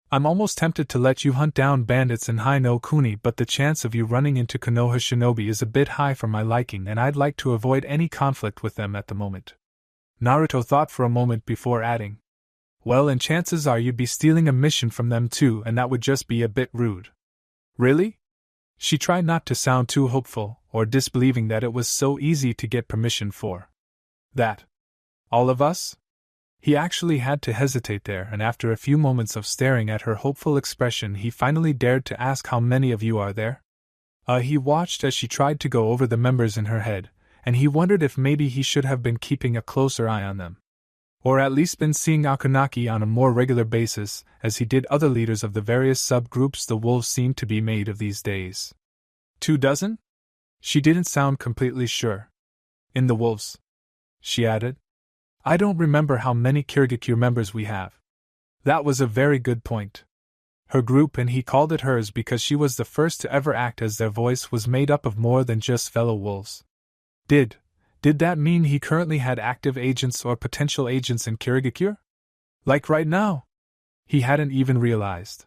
I'm almost tempted to let you hunt down bandits in Hai no Kuni, but the chance of you running into Konoha shinobi is a bit high for my liking, and I'd like to avoid any conflict with them at the moment. Naruto thought for a moment before adding. Well, and chances are you'd be stealing a mission from them too, and that would just be a bit rude. Really? She tried not to sound too hopeful, or disbelieving that it was so easy to get permission for that. All of us? He actually had to hesitate there, and after a few moments of staring at her hopeful expression, he finally dared to ask, how many of you are there? He watched as she tried to go over the members in her head, and he wondered if maybe he should have been keeping a closer eye on them. Or at least been seeing Akanaki on a more regular basis, as he did other leaders of the various subgroups the wolves seemed to be made of these days. 24? She didn't sound completely sure. In the wolves, she added. I don't remember how many Kirigakure members we have. That was a very good point. Her group, and he called it hers because she was the first to ever act as their voice, was made up of more than just fellow wolves. Did that mean he currently had active agents or potential agents in Kirigakure? Like right now? He hadn't even realized.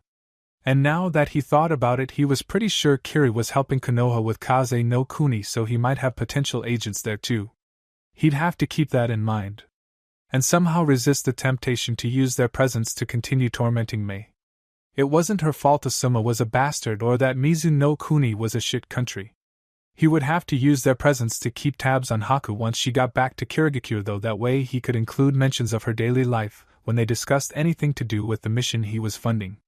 And now that he thought about it, he was pretty sure Kiri was helping Konoha with Kaze no Kuni, so he might have potential agents there too. He'd have to keep that in mind. And somehow resist the temptation to use their presence to continue tormenting Mei. It wasn't her fault Asuma was a bastard or that Mizu no Kuni was a shit country. He would have to use their presence to keep tabs on Haku once she got back to Kirigakure, though that way he could include mentions of her daily life when they discussed anything to do with the mission he was funding.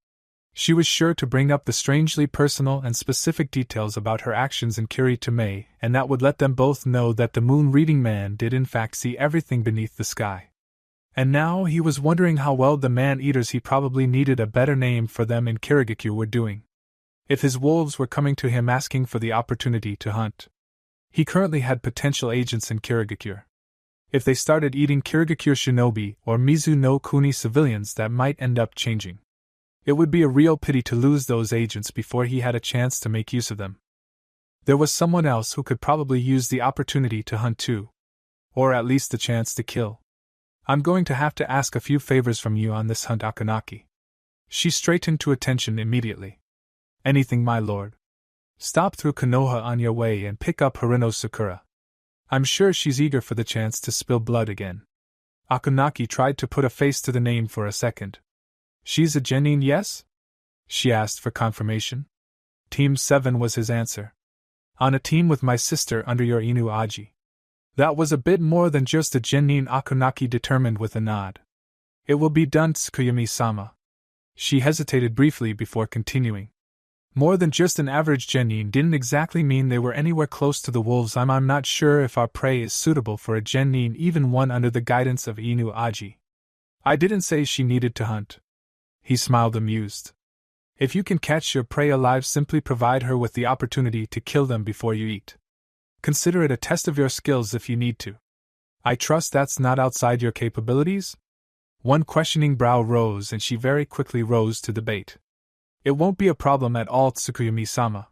She was sure to bring up the strangely personal and specific details about her actions in Kiri to Mei, and that would let them both know that the moon-reading man did in fact see everything beneath the sky. And now he was wondering how well the man-eaters he probably needed a better name for them in Kirigakure were doing. If his wolves were coming to him asking for the opportunity to hunt. He currently had potential agents in Kirigakure. If they started eating Kirigakure shinobi or Mizu no Kuni civilians, that might end up changing. It would be a real pity to lose those agents before he had a chance to make use of them. There was someone else who could probably use the opportunity to hunt too. Or at least the chance to kill. I'm going to have to ask a few favors from you on this hunt, Akanaki. She straightened to attention immediately. Anything, my lord. Stop through Konoha on your way and pick up Haruno Sakura. I'm sure she's eager for the chance to spill blood again. Akanaki tried to put a face to the name for a second. She's a genin, yes? She asked for confirmation. Team 7 was his answer. On a team with my sister under your Inu Aji. That was a bit more than just a genin, Akanaki determined with a nod. It will be done, Tsukuyami-sama. She hesitated briefly before continuing. More than just an average genin didn't exactly mean they were anywhere close to the wolves. I'm not sure if our prey is suitable for a genin, even one under the guidance of Inu Aji. I didn't say she needed to hunt. He smiled amused. If you can catch your prey alive, simply provide her with the opportunity to kill them before you eat. Consider it a test of your skills if you need to. I trust that's not outside your capabilities? One questioning brow rose, and she very quickly rose to the bait. It won't be a problem at all, Tsukuyami-sama.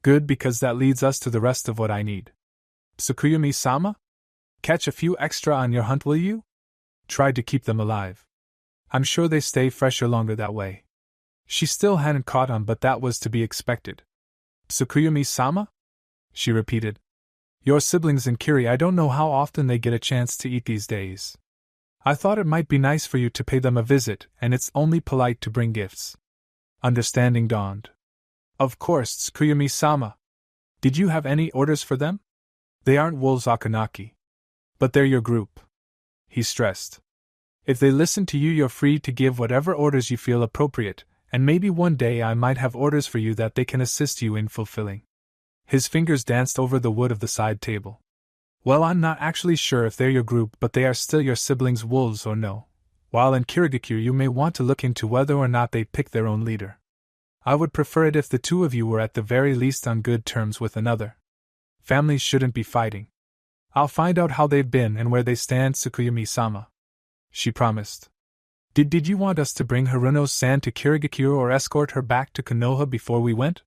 Good, because that leads us to the rest of what I need. Tsukuyami-sama? Catch a few extra on your hunt, will you? Try to keep them alive. I'm sure they stay fresher longer that way. She still hadn't caught on, but that was to be expected. Tsukuyami-sama? She repeated. Your siblings in Kiri, I don't know how often they get a chance to eat these days. I thought it might be nice for you to pay them a visit, and it's only polite to bring gifts. Understanding dawned. Of course, Tsukuyami-sama. Did you have any orders for them? They aren't wolves, Akanaki. But they're your group. He stressed. If they listen to you, you're free to give whatever orders you feel appropriate, and maybe one day I might have orders for you that they can assist you in fulfilling. His fingers danced over the wood of the side table. Well, I'm not actually sure if they're your group, but they are still your siblings' wolves or no. While in Kirigakure, you may want to look into whether or not they pick their own leader. I would prefer it if the two of you were at the very least on good terms with another. Families shouldn't be fighting. I'll find out how they've been and where they stand, Tsukuyami-sama. She promised. Did you want us to bring Haruno-san to Kirigakure or escort her back to Konoha before we went?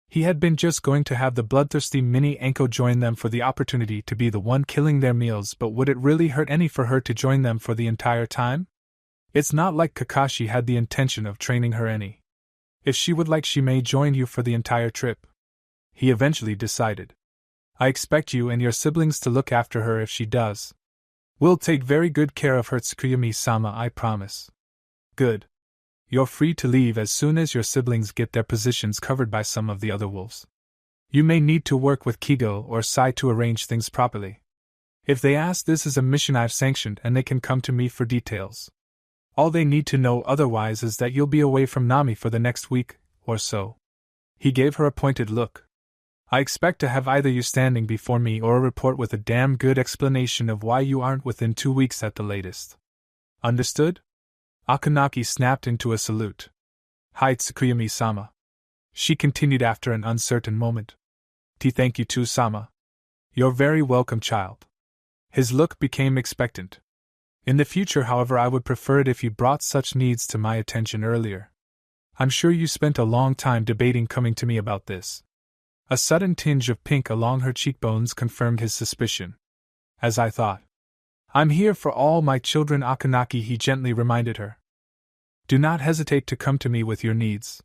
He had been just going to have the bloodthirsty mini Anko join them for the opportunity to be the one killing their meals, but would it really hurt any for her to join them for the entire time? It's not like Kakashi had the intention of training her any. If she would like, she may join you for the entire trip. He eventually decided. I expect you and your siblings to look after her if she does. We'll take very good care of her, Tsukuyami-sama, I promise. Good. You're free to leave as soon as your siblings get their positions covered by some of the other wolves. You may need to work with Kigo or Sai to arrange things properly. If they ask, this is a mission I've sanctioned and they can come to me for details. All they need to know otherwise is that you'll be away from Nami for the next week or so. He gave her a pointed look. I expect to have either you standing before me or a report with a damn good explanation of why you aren't within 2 weeks at the latest. Understood? Akanaki snapped into a salute. Hi, Tsukuyami-sama. She continued after an uncertain moment. Thank you too, Sama. You're very welcome, child. His look became expectant. In the future, however, I would prefer it if you brought such needs to my attention earlier. I'm sure you spent a long time debating coming to me about this. A sudden tinge of pink along her cheekbones confirmed his suspicion. As I thought. I'm here for all my children, Akanaki, he gently reminded her. Do not hesitate to come to me with your needs.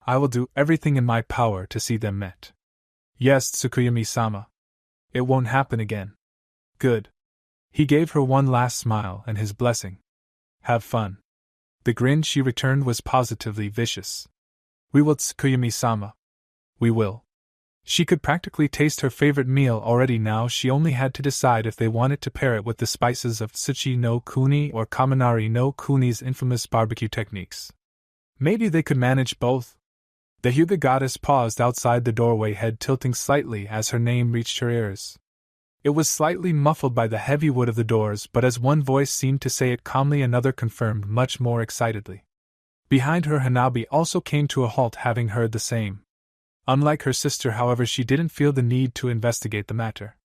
I will do everything in my power to see them met. Yes, Tsukuyomi-sama. It won't happen again. Good. He gave her one last smile and his blessing. Have fun. The grin she returned was positively vicious. We will, Tsukuyomi-sama. We will. She could practically taste her favorite meal already now. She only had to decide if they wanted to pair it with the spices of Tsuchi no Kuni or Kaminari no Kuni's infamous barbecue techniques. Maybe they could manage both. The Hyuga goddess paused outside the doorway, head tilting slightly as her name reached her ears. It was slightly muffled by the heavy wood of the doors, but as one voice seemed to say it calmly, another confirmed much more excitedly. Behind her, Hanabi also came to a halt, having heard the same. Unlike her sister, however, she didn't feel the need to investigate the matter.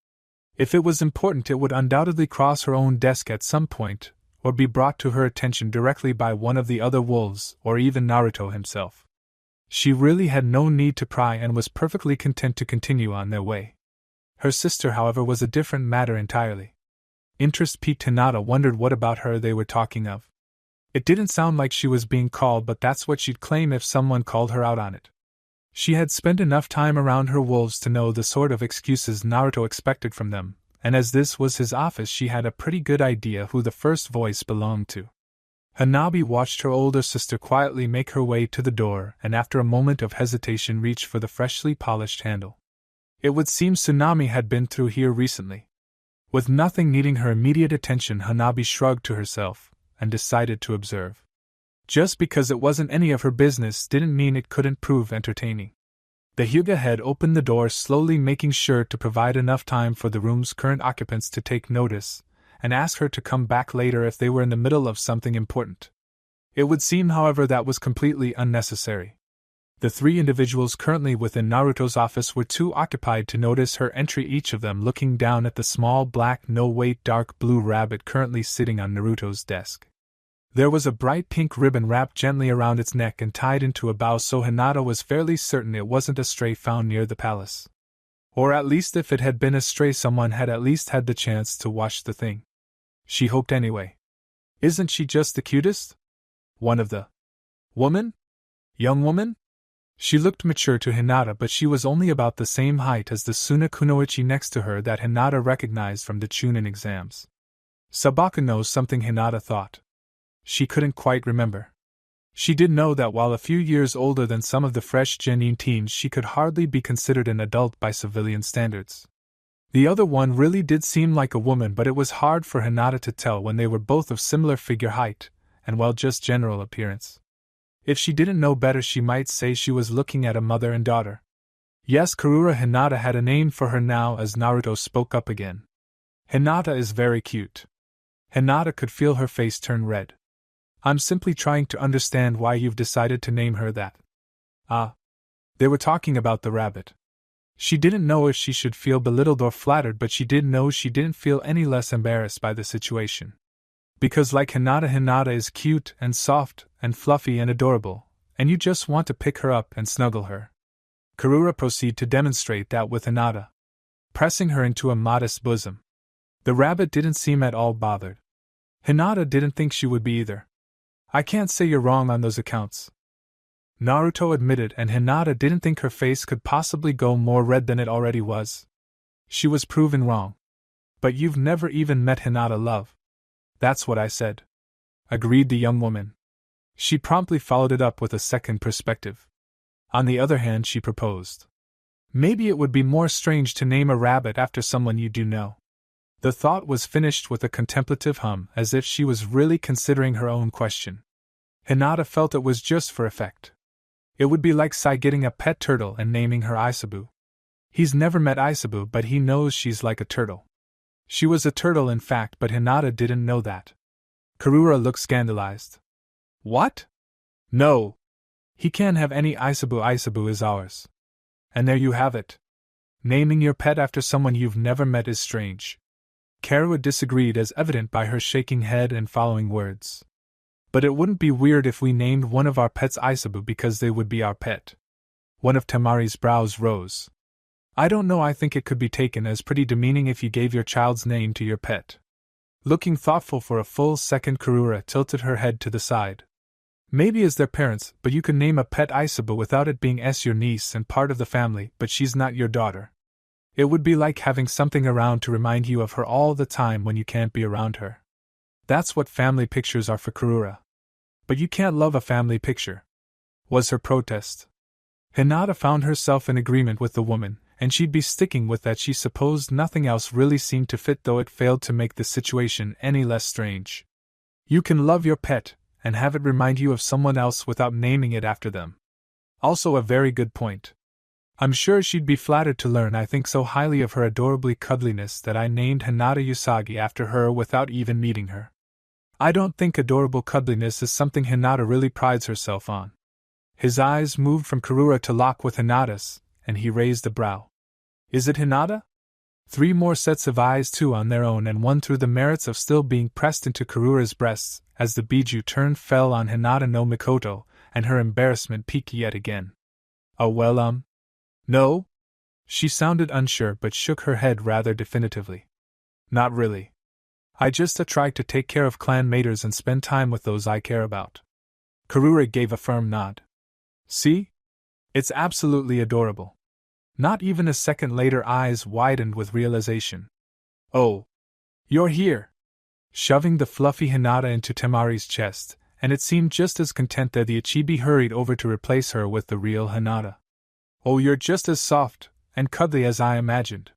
If it was important, it would undoubtedly cross her own desk at some point, or be brought to her attention directly by one of the other wolves, or even Naruto himself. She really had no need to pry and was perfectly content to continue on their way. Her sister, however, was a different matter entirely. Interest piqued. Hinata wondered what about her they were talking of. It didn't sound like she was being called, but that's what she'd claim if someone called her out on it. She had spent enough time around her wolves to know the sort of excuses Naruto expected from them, and as this was his office, she had a pretty good idea who the first voice belonged to. Hanabi watched her older sister quietly make her way to the door and after a moment of hesitation reached for the freshly polished handle. It would seem Tsunami had been through here recently. With nothing needing her immediate attention, Hanabi shrugged to herself and decided to observe. Just because it wasn't any of her business didn't mean it couldn't prove entertaining. The Hyuga head opened the door slowly, making sure to provide enough time for the room's current occupants to take notice, and ask her to come back later if they were in the middle of something important. It would seem, however, that was completely unnecessary. The three individuals currently within Naruto's office were too occupied to notice her entry, each of them looking down at the small black no-weight dark blue rabbit currently sitting on Naruto's desk. There was a bright pink ribbon wrapped gently around its neck and tied into a bow, so Hinata was fairly certain it wasn't a stray found near the palace. Or at least if it had been a stray, someone had at least had the chance to watch the thing. She hoped anyway. Isn't she just the cutest? One of the woman? Young woman? She looked mature to Hinata, but she was only about the same height as the Suna Kunoichi next to her that Hinata recognized from the Chunin exams. Sabaka knows something, Hinata thought. She couldn't quite remember. She did know that while a few years older than some of the fresh genin teens, she could hardly be considered an adult by civilian standards. The other one really did seem like a woman, but it was hard for Hinata to tell when they were both of similar figure height, and well, just general appearance. If she didn't know better, she might say she was looking at a mother and daughter. Yes, Karura Hinata had a name for her now as Naruto spoke up again. Hinata is very cute. Hinata could feel her face turn red. I'm simply trying to understand why you've decided to name her that. Ah. They were talking about the rabbit. She didn't know if she should feel belittled or flattered, but she did know she didn't feel any less embarrassed by the situation. Because like Hinata, Hinata is cute and soft and fluffy and adorable, and you just want to pick her up and snuggle her. Karura proceeded to demonstrate that with Hinata, pressing her into a modest bosom. The rabbit didn't seem at all bothered. Hinata didn't think she would be either. I can't say you're wrong on those accounts, Naruto admitted, and Hinata didn't think her face could possibly go more red than it already was. She was proven wrong. But you've never even met Hinata, love. That's what I said, agreed the young woman. She promptly followed it up with a second perspective. On the other hand, she proposed. Maybe it would be more strange to name a rabbit after someone you do know. The thought was finished with a contemplative hum, as if she was really considering her own question. Hinata felt it was just for effect. It would be like Sai getting a pet turtle and naming her Isabu. He's never met Isabu, but he knows she's like a turtle. She was a turtle, in fact, but Hinata didn't know that. Karura looked scandalized. What? No! He can't have any Isabu. Isabu is ours. And there you have it. Naming your pet after someone you've never met is strange. Karua disagreed, as evident by her shaking head and following words. But it wouldn't be weird if we named one of our pets Isabu because they would be our pet. One of Tamari's brows rose. I don't know, I think it could be taken as pretty demeaning if you gave your child's name to your pet. Looking thoughtful for a full second, Karura tilted her head to the side. Maybe as their parents, but you can name a pet Isaba without it being your niece and part of the family, but she's not your daughter. It would be like having something around to remind you of her all the time when you can't be around her. That's what family pictures are for Karura. But you can't love a family picture, was her protest. Hinata found herself in agreement with the woman, and she'd be sticking with that. She supposed nothing else really seemed to fit, though it failed to make the situation any less strange. You can love your pet, and have it remind you of someone else without naming it after them. Also a very good point. I'm sure she'd be flattered to learn I think so highly of her adorably cuddliness that I named Hinata Usagi after her without even meeting her. I don't think adorable cuddliness is something Hinata really prides herself on. His eyes moved from Karura to lock with Hinata's, and he raised a brow. Is it Hinata? 3 more sets of eyes, 2 on their own and 1 through the merits of still being pressed into Karura's breasts, as the biju turn fell on Hinata no Mikoto, and her embarrassment peaked yet again. Oh well, no? She sounded unsure but shook her head rather definitively. Not really. I just try to take care of clan maters and spend time with those I care about. Karura gave a firm nod. See? It's absolutely adorable. Not even a second later, eyes widened with realization. Oh. You're here! Shoving the fluffy Hinata into Temari's chest, and it seemed just as content that the Ichibi hurried over to replace her with the real Hinata. Oh, you're just as soft and cuddly as I imagined.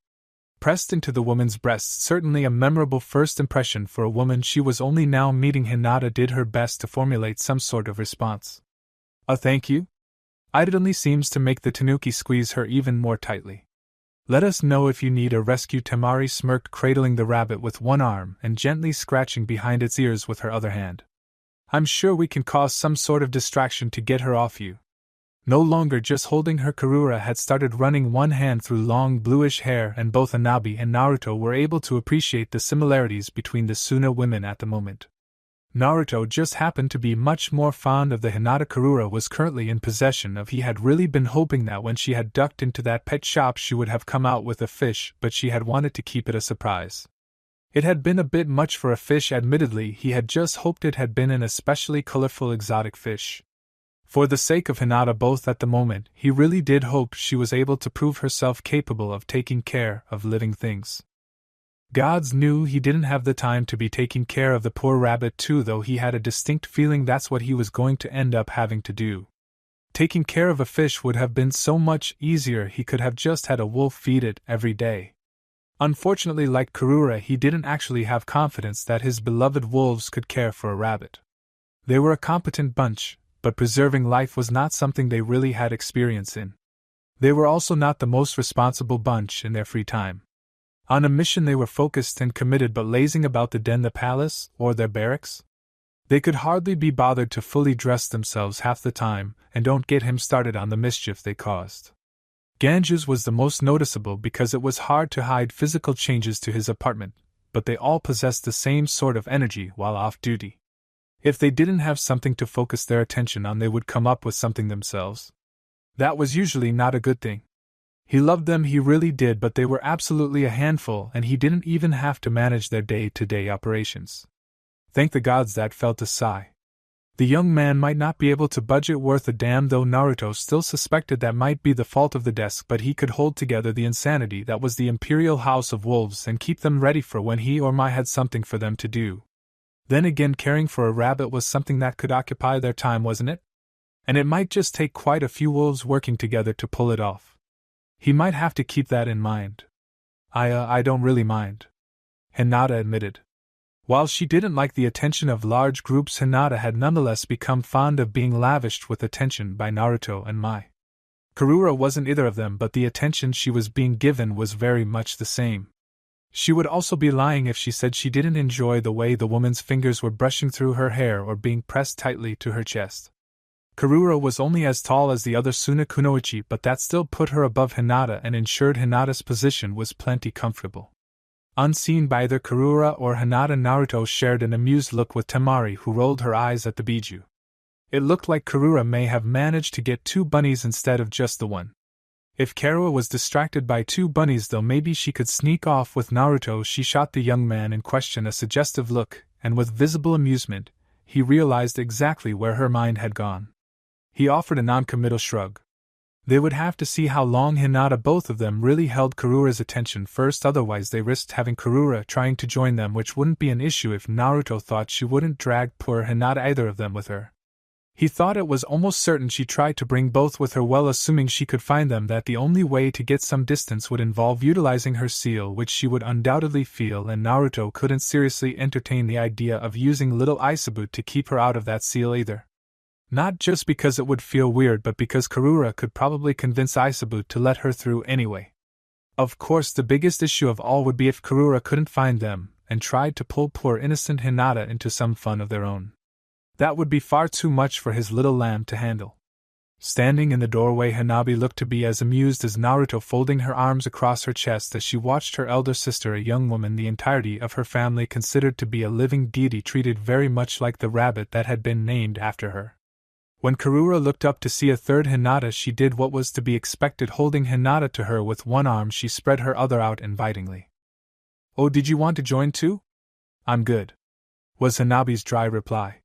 Pressed into the woman's breast, certainly a memorable first impression for a woman she was only now meeting. Hinata did her best to formulate some sort of response. A thank you? It only seems to make the tanuki squeeze her even more tightly. Let us know if you need a rescue. Temari smirked, cradling the rabbit with one arm and gently scratching behind its ears with her other hand. I'm sure we can cause some sort of distraction to get her off you. No longer just holding her, Karura had started running one hand through long bluish hair, and both Anabi and Naruto were able to appreciate the similarities between the Suna women at the moment. Naruto just happened to be much more fond of the Hinata Karura was currently in possession of. He had really been hoping that when she had ducked into that pet shop she would have come out with a fish, but she had wanted to keep it a surprise. It had been a bit much for a fish, admittedly. He had just hoped it had been an especially colorful exotic fish. For the sake of Hinata both at the moment, he really did hope she was able to prove herself capable of taking care of living things. Gods knew he didn't have the time to be taking care of the poor rabbit too, though he had a distinct feeling that's what he was going to end up having to do. Taking care of a fish would have been so much easier. He could have just had a wolf feed it every day. Unfortunately, like Karura, he didn't actually have confidence that his beloved wolves could care for a rabbit. They were a competent bunch, but preserving life was not something they really had experience in. They were also not the most responsible bunch in their free time. On a mission they were focused and committed, but lazing about the den, the palace, or their barracks? They could hardly be bothered to fully dress themselves half the time, and don't get him started on the mischief they caused. Ganju's was the most noticeable because it was hard to hide physical changes to his apartment, but they all possessed the same sort of energy while off duty. If they didn't have something to focus their attention on, they would come up with something themselves. That was usually not a good thing. He loved them, he really did, but they were absolutely a handful, and he didn't even have to manage their day-to-day operations. Thank the gods, that felt a sigh. The young man might not be able to budget worth a damn, though Naruto still suspected that might be the fault of the desk, but he could hold together the insanity that was the Imperial House of Wolves and keep them ready for when he or Mai had something for them to do. Then again, caring for a rabbit was something that could occupy their time, wasn't it? And it might just take quite a few wolves working together to pull it off. He might have to keep that in mind. I don't really mind, Hinata admitted. While she didn't like the attention of large groups, Hinata had nonetheless become fond of being lavished with attention by Naruto and Mai. Karura wasn't either of them, but the attention she was being given was very much the same. She would also be lying if she said she didn't enjoy the way the woman's fingers were brushing through her hair or being pressed tightly to her chest. Karura was only as tall as the other Suna Kunoichi, but that still put her above Hinata and ensured Hinata's position was plenty comfortable. Unseen by either Karura or Hinata, Naruto shared an amused look with Temari, who rolled her eyes at the biju. It looked like Karura may have managed to get 2 bunnies instead of just the one. If Karura was distracted by 2 bunnies, though, maybe she could sneak off with Naruto. She shot the young man in question a suggestive look, and with visible amusement, he realized exactly where her mind had gone. He offered a non-committal shrug. They would have to see how long Hinata both of them really held Karura's attention first, otherwise they risked having Karura trying to join them, which wouldn't be an issue if Naruto thought she wouldn't drag poor Hinata either of them with her. He thought it was almost certain she tried to bring both with her, well assuming she could find them, that the only way to get some distance would involve utilizing her seal, which she would undoubtedly feel, and Naruto couldn't seriously entertain the idea of using little Eyazahrid to keep her out of that seal either. Not just because it would feel weird, but because Karura could probably convince Eyazahrid to let her through anyway. Of course, the biggest issue of all would be if Karura couldn't find them, and tried to pull poor innocent Hinata into some fun of their own. That would be far too much for his little lamb to handle. Standing in the doorway, Hanabi looked to be as amused as Naruto, folding her arms across her chest as she watched her elder sister, a young woman the entirety of her family considered to be a living deity, treated very much like the rabbit that had been named after her. When Karura looked up to see a third Hinata, she did what was to be expected. Holding Hinata to her with one arm, she spread her other out invitingly. "Oh, did you want to join too?" "I'm good," was Hanabi's dry reply.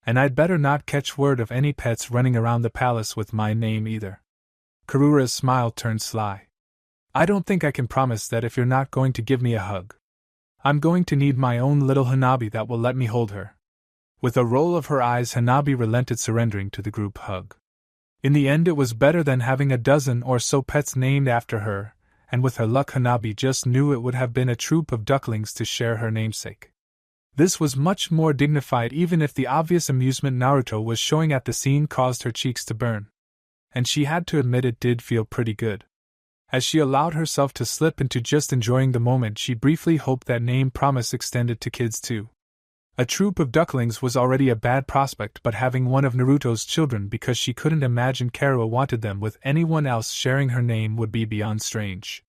"And I'd better not catch word of any pets running around the palace with my name either." Karura's smile turned sly. "I don't think I can promise that if you're not going to give me a hug. I'm going to need my own little Hanabi that will let me hold her." With a roll of her eyes, Hanabi relented, surrendering to the group hug. In the end, it was better than having a dozen or so pets named after her, and with her luck, Hanabi just knew it would have been a troop of ducklings to share her namesake. This was much more dignified, even if the obvious amusement Naruto was showing at the scene caused her cheeks to burn. And she had to admit it did feel pretty good. As she allowed herself to slip into just enjoying the moment, she briefly hoped that name promise extended to kids too. A troop of ducklings was already a bad prospect, but having one of Naruto's children because she couldn't imagine Karua wanted them with anyone else sharing her name would be beyond strange.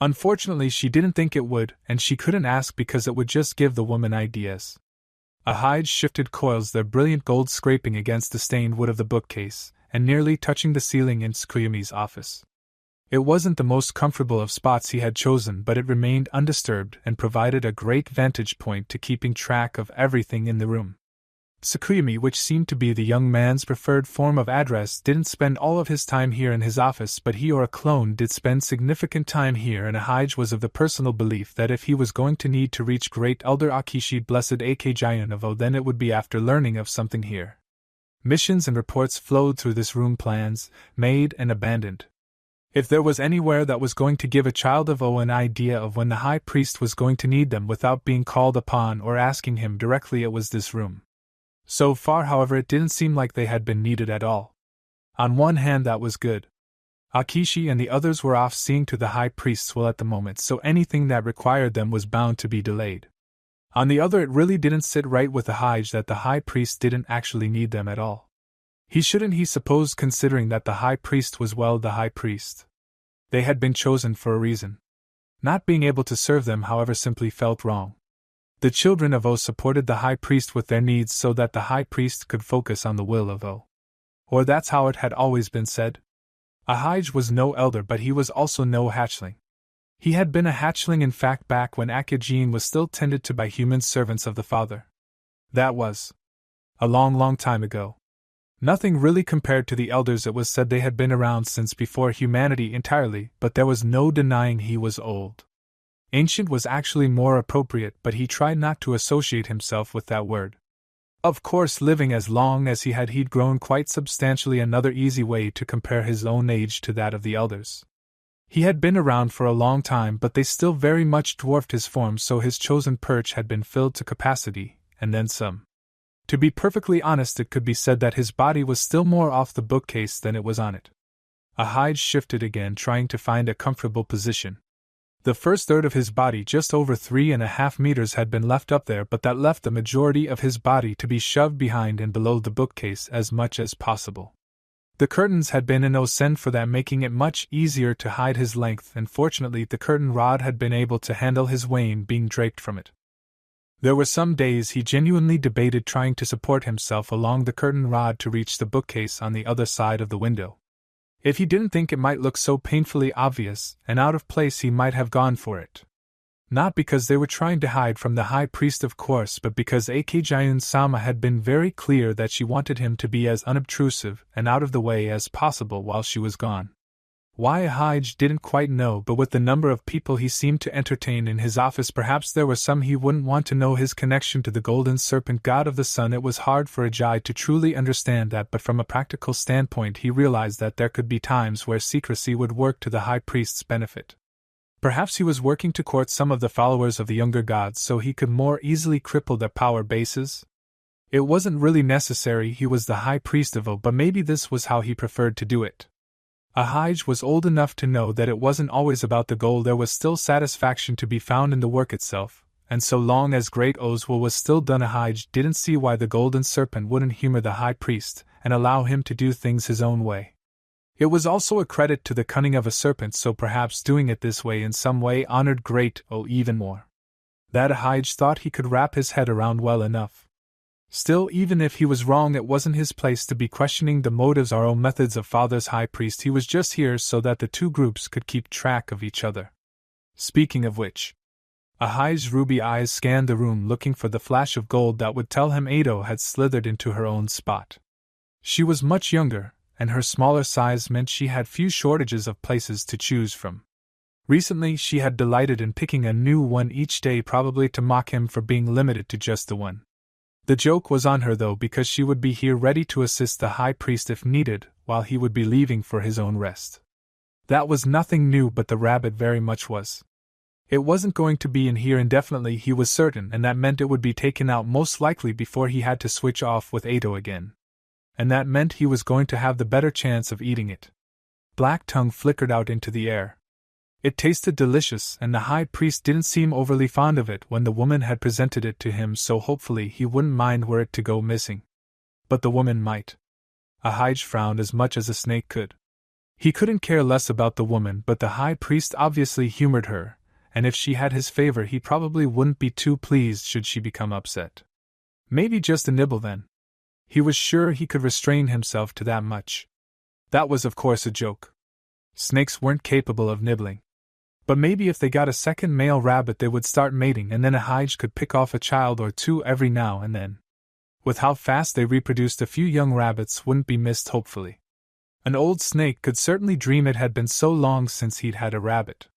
Unfortunately, she didn't think it would, and she couldn't ask because it would just give the woman ideas. Eyazahrid shifted coils, their brilliant gold scraping against the stained wood of the bookcase, and nearly touching the ceiling in Tsukuyumi's office. It wasn't the most comfortable of spots he had chosen, but it remained undisturbed and provided a great vantage point to keeping track of everything in the room. Tsukuyumi, which seemed to be the young man's preferred form of address, didn't spend all of his time here in his office, but he or a clone did spend significant time here, and Eyazahrid was of the personal belief that if he was going to need to reach Great Elder Akishi Blessed Akjinovo, then it would be after learning of something here. Missions and reports flowed through this room, plans made and abandoned. If there was anywhere that was going to give a child of O an idea of when the High Priest was going to need them without being called upon or asking him directly, it was this room. So far, however, it didn't seem like they had been needed at all. On one hand, that was good. Akishi and the others were off seeing to the High Priest's will at the moment, so anything that required them was bound to be delayed. On the other, it really didn't sit right with Eyazahrid that the High Priest didn't actually need them at all. He shouldn't, he supposed, considering that the High Priest was, well, the High Priest. They had been chosen for a reason. Not being able to serve them, however, simply felt wrong. The children of O supported the High Priest with their needs so that the High Priest could focus on the will of O. Or that's how it had always been said. Eyazahrid was no elder, but he was also no hatchling. He had been a hatchling, in fact, back when Akujin was still tended to by human servants of the Father. That was a long, long time ago. Nothing really compared to the elders. It was said they had been around since before humanity entirely, but there was no denying he was old. Ancient was actually more appropriate, but he tried not to associate himself with that word. Of course, living as long as he had, he'd grown quite substantially, another easy way to compare his own age to that of the elders. He had been around for a long time, but they still very much dwarfed his form, so his chosen perch had been filled to capacity, and then some. To be perfectly honest, it could be said that his body was still more off the bookcase than it was on it. Eyazahrid shifted again, trying to find a comfortable position. The first third of his body, just over 3.5 meters, had been left up there, but that left the majority of his body to be shoved behind and below the bookcase as much as possible. The curtains had been no send for that, making it much easier to hide his length, and fortunately the curtain rod had been able to handle his weight being draped from it. There were some days he genuinely debated trying to support himself along the curtain rod to reach the bookcase on the other side of the window. If he didn't think it might look so painfully obvious and out of place, he might have gone for it. Not because they were trying to hide from the high priest, of course, but because Eikaijian-sama had been very clear that she wanted him to be as unobtrusive and out of the way as possible while she was gone. Why Eyazahrid didn't quite know, but with the number of people he seemed to entertain in his office, perhaps there were some he wouldn't want to know his connection to the golden serpent god of the sun. It was hard for Eyazahrid to truly understand that, but from a practical standpoint he realized that there could be times where secrecy would work to the high priest's benefit. Perhaps he was working to court some of the followers of the younger gods so he could more easily cripple their power bases? It wasn't really necessary, he was the high priest of O, but maybe this was how he preferred to do it. Eyazahrid was old enough to know that it wasn't always about the goal, there was still satisfaction to be found in the work itself, and so long as great Ozwa was still done, Eyazahrid didn't see why the golden serpent wouldn't humor the high priest and allow him to do things his own way. It was also a credit to the cunning of a serpent, so perhaps doing it this way in some way honored great O even more. That Eyazahrid thought he could wrap his head around well enough. Still, even if he was wrong, it wasn't his place to be questioning the motives or methods of Father's high priest. He was just here so that the two groups could keep track of each other. Speaking of which, Eyazahrid's ruby eyes scanned the room looking for the flash of gold that would tell him Ado had slithered into her own spot. She was much younger, and her smaller size meant she had few shortages of places to choose from. Recently she had delighted in picking a new one each day, probably to mock him for being limited to just the one. The joke was on her though, because she would be here ready to assist the high priest if needed, while he would be leaving for his own rest. That was nothing new, but the rabbit very much was. It wasn't going to be in here indefinitely, he was certain, and that meant it would be taken out most likely before he had to switch off with Ado again. And that meant he was going to have the better chance of eating it. Black tongue flickered out into the air. It tasted delicious, and the high priest didn't seem overly fond of it when the woman had presented it to him, so hopefully he wouldn't mind were it to go missing. But the woman might. Eyazahrid frowned as much as a snake could. He couldn't care less about the woman, but the high priest obviously humored her, and if she had his favor he probably wouldn't be too pleased should she become upset. Maybe just a nibble then. He was sure he could restrain himself to that much. That was of course a joke. Snakes weren't capable of nibbling. But maybe if they got a second male rabbit they would start mating, and then Eyazahrid could pick off a child or two every now and then. With how fast they reproduced, a few young rabbits wouldn't be missed, hopefully. An old snake could certainly dream, it had been so long since he'd had a rabbit.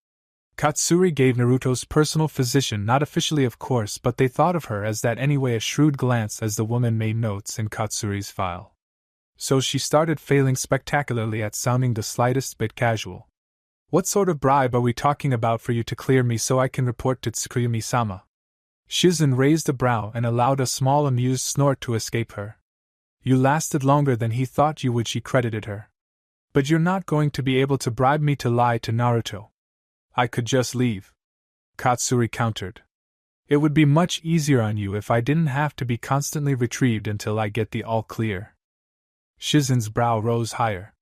Katsuri gave Naruto's personal physician, not officially of course, but they thought of her as that anyway, a shrewd glance as the woman made notes in Katsuri's file. So she started failing spectacularly at sounding the slightest bit casual. What sort of bribe are we talking about for you to clear me so I can report to Tsukuyomi-sama? Shizen raised a brow and allowed a small amused snort to escape her. You lasted longer than he thought you would, she credited her. But you're not going to be able to bribe me to lie to Naruto. I could just leave, Katsuri countered. It would be much easier on you if I didn't have to be constantly retrieved until I get the all clear. Shizen's brow rose higher.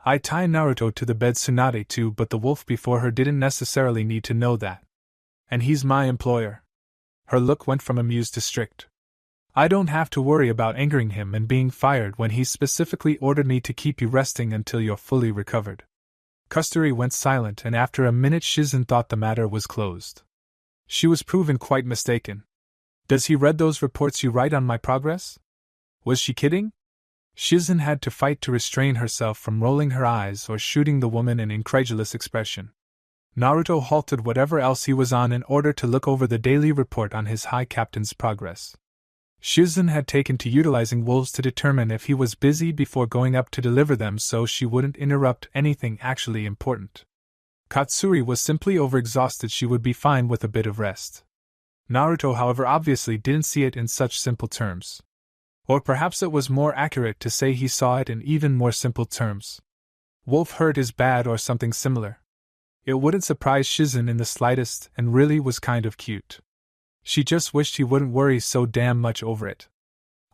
I tie Naruto to the bed, Tsunade too, but the wolf before her didn't necessarily need to know that. And he's my employer. Her look went from amused to strict. I don't have to worry about angering him and being fired when he specifically ordered me to keep you resting until you're fully recovered. Katsuri went silent, and after a minute Shizen thought the matter was closed. She was proven quite mistaken. Does he read those reports you write on my progress? Was she kidding? Shizen had to fight to restrain herself from rolling her eyes or shooting the woman an incredulous expression. Naruto halted whatever else he was on in order to look over the daily report on his high captain's progress. Shizen had taken to utilizing wolves to determine if he was busy before going up to deliver them so she wouldn't interrupt anything actually important. Katsuri was simply overexhausted, she would be fine with a bit of rest. Naruto, however, obviously didn't see it in such simple terms. Or perhaps it was more accurate to say he saw it in even more simple terms. Wolf hurt is bad or something similar. It wouldn't surprise Shizen in the slightest, and really was kind of cute. She just wished he wouldn't worry so damn much over it.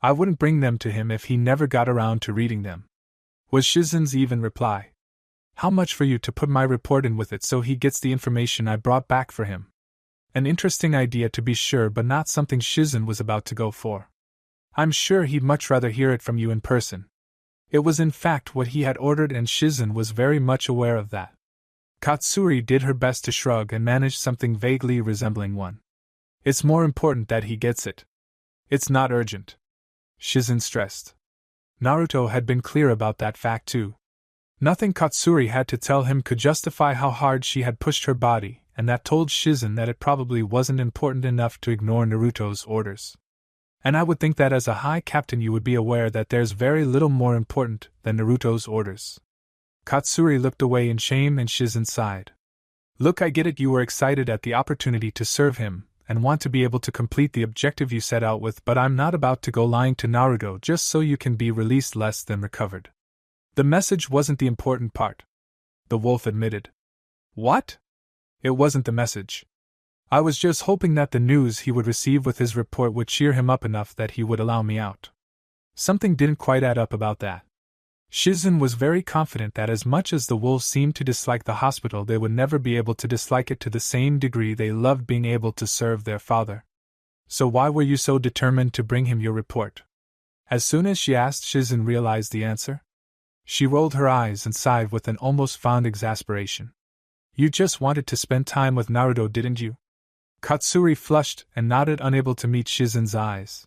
I wouldn't bring them to him if he never got around to reading them, was Shizen's even reply. How much for you to put my report in with it so he gets the information I brought back for him? An interesting idea to be sure, but not something Shizen was about to go for. I'm sure he'd much rather hear it from you in person. It was in fact what he had ordered, and Shizen was very much aware of that. Katsuri did her best to shrug and managed something vaguely resembling one. It's more important that he gets it. It's not urgent. Shizen stressed. Naruto had been clear about that fact too. Nothing Katsuri had to tell him could justify how hard she had pushed her body, and that told Shizen that it probably wasn't important enough to ignore Naruto's orders. And I would think that as a high captain you would be aware that there's very little more important than Naruto's orders. Katsuri looked away in shame and Shizen sighed. Look, I get it, you were excited at the opportunity to serve him, and want to be able to complete the objective you set out with, but I'm not about to go lying to Naruto just so you can be released less than recovered. The message wasn't the important part, the wolf admitted. What? It wasn't the message. I was just hoping that the news he would receive with his report would cheer him up enough that he would allow me out. Something didn't quite add up about that. Shizen was very confident that as much as the wolves seemed to dislike the hospital, they would never be able to dislike it to the same degree they loved being able to serve their father. So why were you so determined to bring him your report? As soon as she asked, Shizen realized the answer. She rolled her eyes and sighed with an almost fond exasperation. You just wanted to spend time with Naruto, didn't you? Katsuri flushed and nodded, unable to meet Shizen's eyes.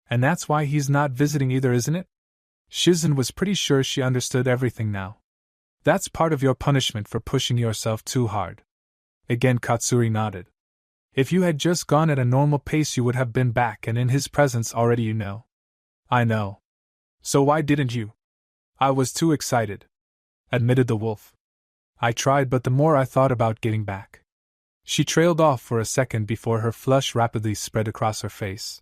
And that's why he's not visiting either, isn't it? Shizen was pretty sure she understood everything now. That's part of your punishment for pushing yourself too hard. Again Katsuri nodded. If you had just gone at a normal pace you would have been back and in his presence already, you know. I know. So why didn't you? I was too excited, admitted the wolf. I tried, but the more I thought about getting back. She trailed off for a second before her flush rapidly spread across her face.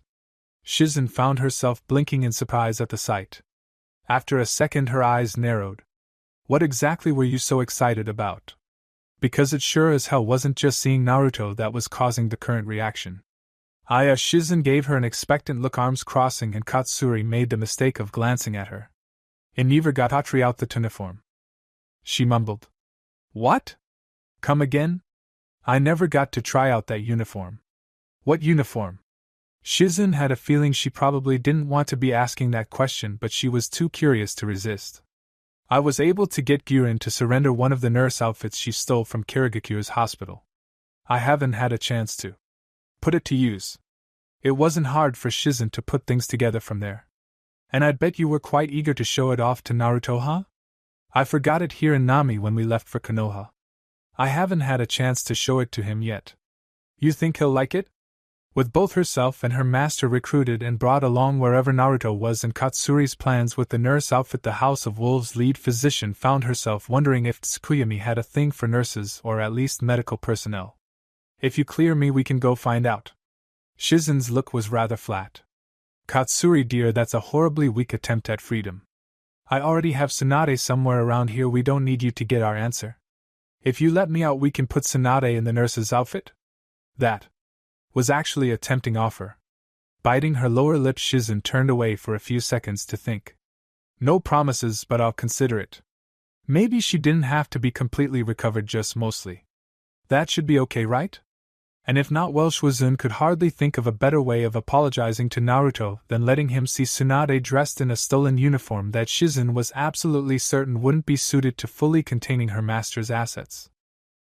Shizen found herself blinking in surprise at the sight. After a second her eyes narrowed. What exactly were you so excited about? Because it sure as hell wasn't just seeing Naruto that was causing the current reaction. Shizen gave her an expectant look, arms crossing, and Katsuri made the mistake of glancing at her. I never got to try out the uniform. She mumbled. What? Come again? I never got to try out that uniform. What uniform? Shizen had a feeling she probably didn't want to be asking that question, but she was too curious to resist. I was able to get Guren to surrender one of the nurse outfits she stole from Kirigakure's hospital. I haven't had a chance to put it to use. It wasn't hard for Shizen to put things together from there. And I'd bet you were quite eager to show it off to Naruto, huh? I forgot it here in Nami when we left for Konoha. I haven't had a chance to show it to him yet. You think he'll like it? With both herself and her master recruited and brought along wherever Naruto was, and Katsuri's plans with the nurse outfit, the House of Wolves' lead physician found herself wondering if Tsukuyami had a thing for nurses, or at least medical personnel. If you clear me, we can go find out. Shizen's look was rather flat. Katsuri dear, that's a horribly weak attempt at freedom. I already have Tsunade somewhere around here, we don't need you to get our answer. If you let me out, we can put Tsunade in the nurse's outfit? That was actually a tempting offer. Biting her lower lip, Shizen turned away for a few seconds to think. No promises, but I'll consider it. Maybe she didn't have to be completely recovered, just mostly. That should be okay, right? And if not, well, Shwazun could hardly think of a better way of apologizing to Naruto than letting him see Tsunade dressed in a stolen uniform that Shizen was absolutely certain wouldn't be suited to fully containing her master's assets.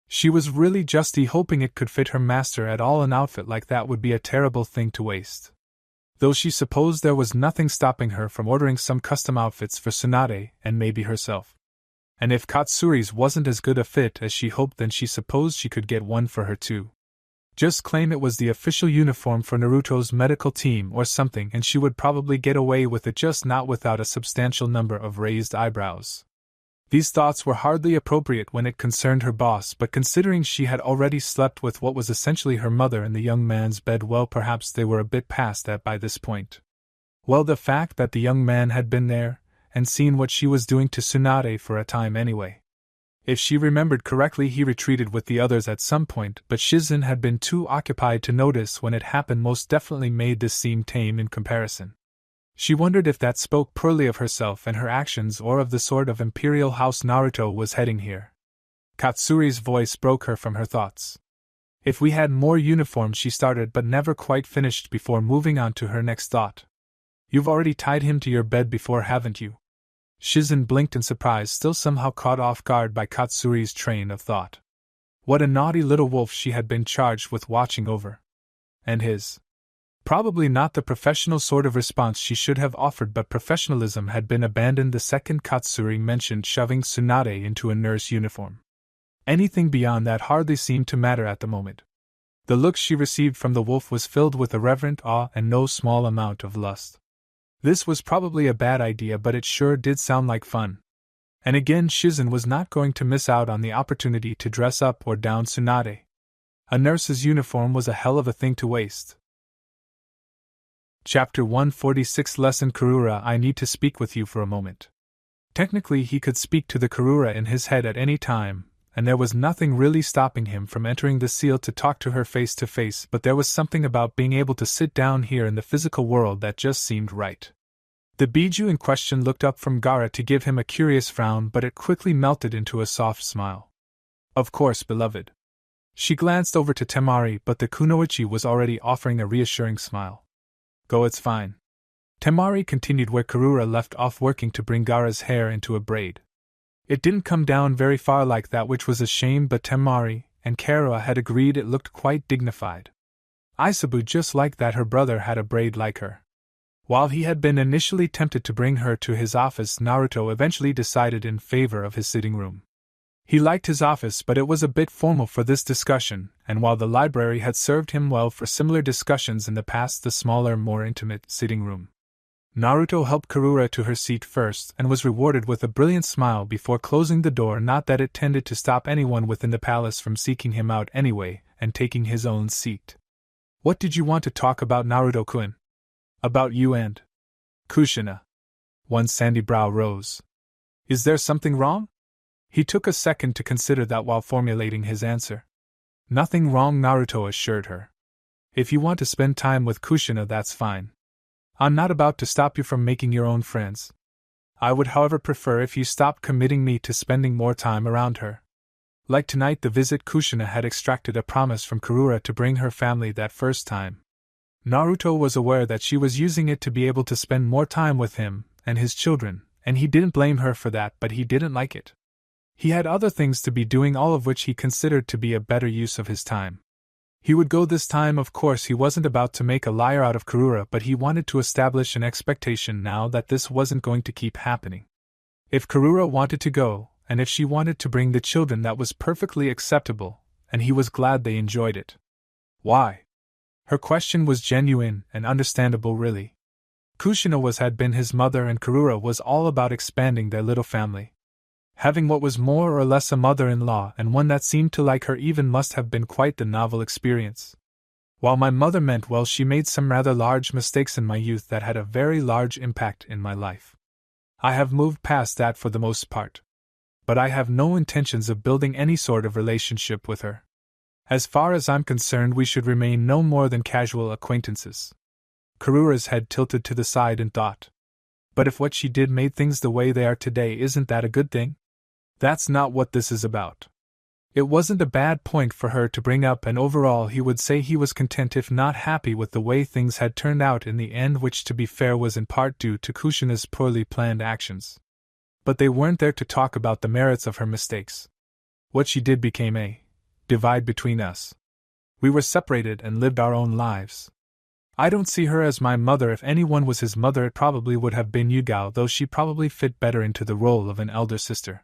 She was really just hoping it could fit her master at all. An outfit like that would be a terrible thing to waste. Though she supposed there was nothing stopping her from ordering some custom outfits for Tsunade and maybe herself. And if Katsuri's wasn't as good a fit as she hoped, then she supposed she could get one for her too. Just claim it was the official uniform for Naruto's medical team or something, and she would probably get away with it, just not without a substantial number of raised eyebrows. These thoughts were hardly appropriate when it concerned her boss, but considering she had already slept with what was essentially her mother in the young man's bed, well, perhaps they were a bit past that by this point. Well, the fact that the young man had been there, and seen what she was doing to Tsunade for a time anyway. If she remembered correctly, he retreated with the others at some point, but Shizen had been too occupied to notice when it happened. Most definitely made this seem tame in comparison. She wondered if that spoke poorly of herself and her actions, or of the sort of imperial house Naruto was heading here. Katsuri's voice broke her from her thoughts. If we had more uniforms, she started, but never quite finished before moving on to her next thought. You've already tied him to your bed before, haven't you? Shizen blinked in surprise, still somehow caught off guard by Katsuri's train of thought. What a naughty little wolf she had been charged with watching over. And his. Probably not the professional sort of response she should have offered, but professionalism had been abandoned the second Katsuri mentioned shoving Tsunade into a nurse uniform. Anything beyond that hardly seemed to matter at the moment. The look she received from the wolf was filled with a reverent awe and no small amount of lust. This was probably a bad idea, but it sure did sound like fun. And again, Shizen was not going to miss out on the opportunity to dress up or down Tsunade. A nurse's uniform was a hell of a thing to waste. Chapter 146 Lesson Karura, I need to speak with you for a moment. Technically, he could speak to the Karura in his head at any time, and there was nothing really stopping him from entering the seal to talk to her face to face, but there was something about being able to sit down here in the physical world that just seemed right. The Biju in question looked up from Gaara to give him a curious frown, but it quickly melted into a soft smile. Of course, beloved. She glanced over to Temari, but the kunoichi was already offering a reassuring smile. Go, it's fine. Temari continued where Karura left off, working to bring Gaara's hair into a braid. It didn't come down very far like that, which was a shame, but Temari and Karura had agreed it looked quite dignified. Aisabu just liked that her brother had a braid like her. While he had been initially tempted to bring her to his office, Naruto eventually decided in favor of his sitting room. He liked his office, but it was a bit formal for this discussion, and while the library had served him well for similar discussions in the past, the smaller, more intimate sitting room. Naruto helped Karura to her seat first and was rewarded with a brilliant smile before closing the door, not that it tended to stop anyone within the palace from seeking him out anyway, and taking his own seat. What did you want to talk about, Naruto-kun? About you and Kushina. One sandy brow rose. Is there something wrong? He took a second to consider that while formulating his answer. Nothing wrong, Naruto assured her. If you want to spend time with Kushina, that's fine. I'm not about to stop you from making your own friends. I would, however, prefer if you stopped committing me to spending more time around her. Like tonight, the visit, Kushina had extracted a promise from Karura to bring her family that first time. Naruto was aware that she was using it to be able to spend more time with him and his children, and he didn't blame her for that, but he didn't like it. He had other things to be doing, all of which he considered to be a better use of his time. He would go this time, of course. He wasn't about to make a liar out of Karura, but he wanted to establish an expectation now that this wasn't going to keep happening. If Karura wanted to go, and if she wanted to bring the children, that was perfectly acceptable, and he was glad they enjoyed it. Why? Her question was genuine and understandable, really. Kushina had been his mother, and Karura was all about expanding their little family. Having what was more or less a mother-in-law, and one that seemed to like her even, must have been quite the novel experience. While my mother meant well, she made some rather large mistakes in my youth that had a very large impact in my life. I have moved past that for the most part. But I have no intentions of building any sort of relationship with her. As far as I'm concerned, we should remain no more than casual acquaintances. Karura's head tilted to the side in thought. But if what she did made things the way they are today, isn't that a good thing? That's not what this is about. It wasn't a bad point for her to bring up, and overall he would say he was content if not happy with the way things had turned out in the end, which, to be fair, was in part due to Kushina's poorly planned actions. But they weren't there to talk about the merits of her mistakes. What she did became a divide between us. We were separated and lived our own lives. I don't see her as my mother. If anyone was his mother, it probably would have been Yugao, though she probably fit better into the role of an elder sister.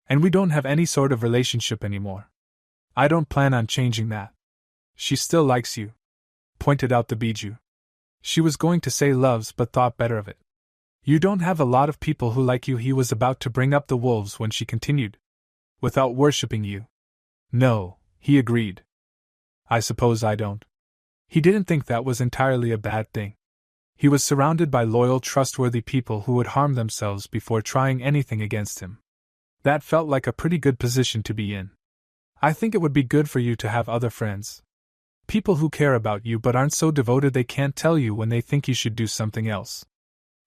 And we don't have any sort of relationship anymore. I don't plan on changing that. She still likes you, pointed out the Biju. She was going to say loves, but thought better of it. You don't have a lot of people who like you. He was about to bring up the wolves when she continued. Without worshipping you. No, he agreed. I suppose I don't. He didn't think that was entirely a bad thing. He was surrounded by loyal, trustworthy people who would harm themselves before trying anything against him. That felt like a pretty good position to be in. I think it would be good for you to have other friends. People who care about you but aren't so devoted they can't tell you when they think you should do something else.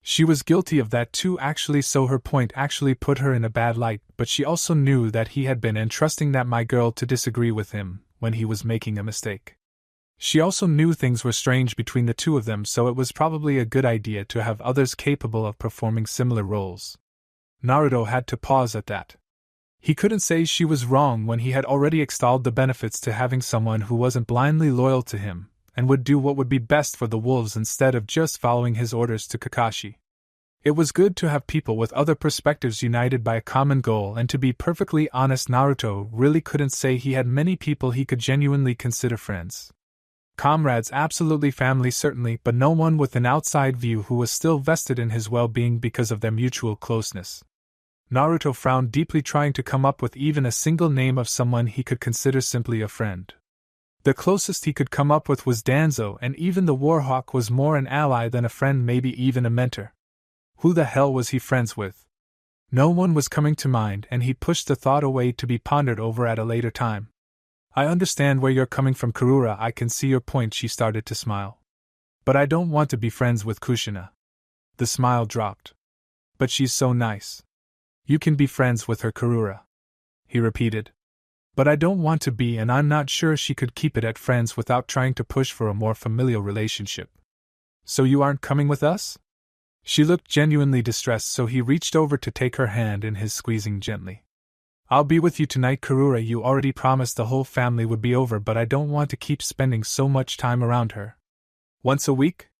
She was guilty of that too, actually, so her point actually put her in a bad light, but she also knew that he had been entrusting that my girl to disagree with him when he was making a mistake. She also knew things were strange between the two of them, so it was probably a good idea to have others capable of performing similar roles. Naruto had to pause at that. He couldn't say she was wrong when he had already extolled the benefits to having someone who wasn't blindly loyal to him, and would do what would be best for the wolves instead of just following his orders to Kakashi. It was good to have people with other perspectives united by a common goal, and to be perfectly honest, Naruto really couldn't say he had many people he could genuinely consider friends. Comrades, absolutely, family certainly, but no one with an outside view who was still vested in his well-being because of their mutual closeness. Naruto frowned deeply, trying to come up with even a single name of someone he could consider simply a friend. The closest he could come up with was Danzo, and even the Warhawk was more an ally than a friend, maybe even a mentor. Who the hell was he friends with? No one was coming to mind, and he pushed the thought away to be pondered over at a later time. I understand where you're coming from, Karura, I can see your point. She started to smile. But I don't want to be friends with Kushina. The smile dropped. But she's so nice. You can be friends with her, Karura, he repeated. But I don't want to be, and I'm not sure she could keep it at friends without trying to push for a more familial relationship. So you aren't coming with us? She looked genuinely distressed, so he reached over to take her hand in his, squeezing gently. I'll be with you tonight, Karura. You already promised the whole family would be over, but I don't want to keep spending so much time around her. Once a week?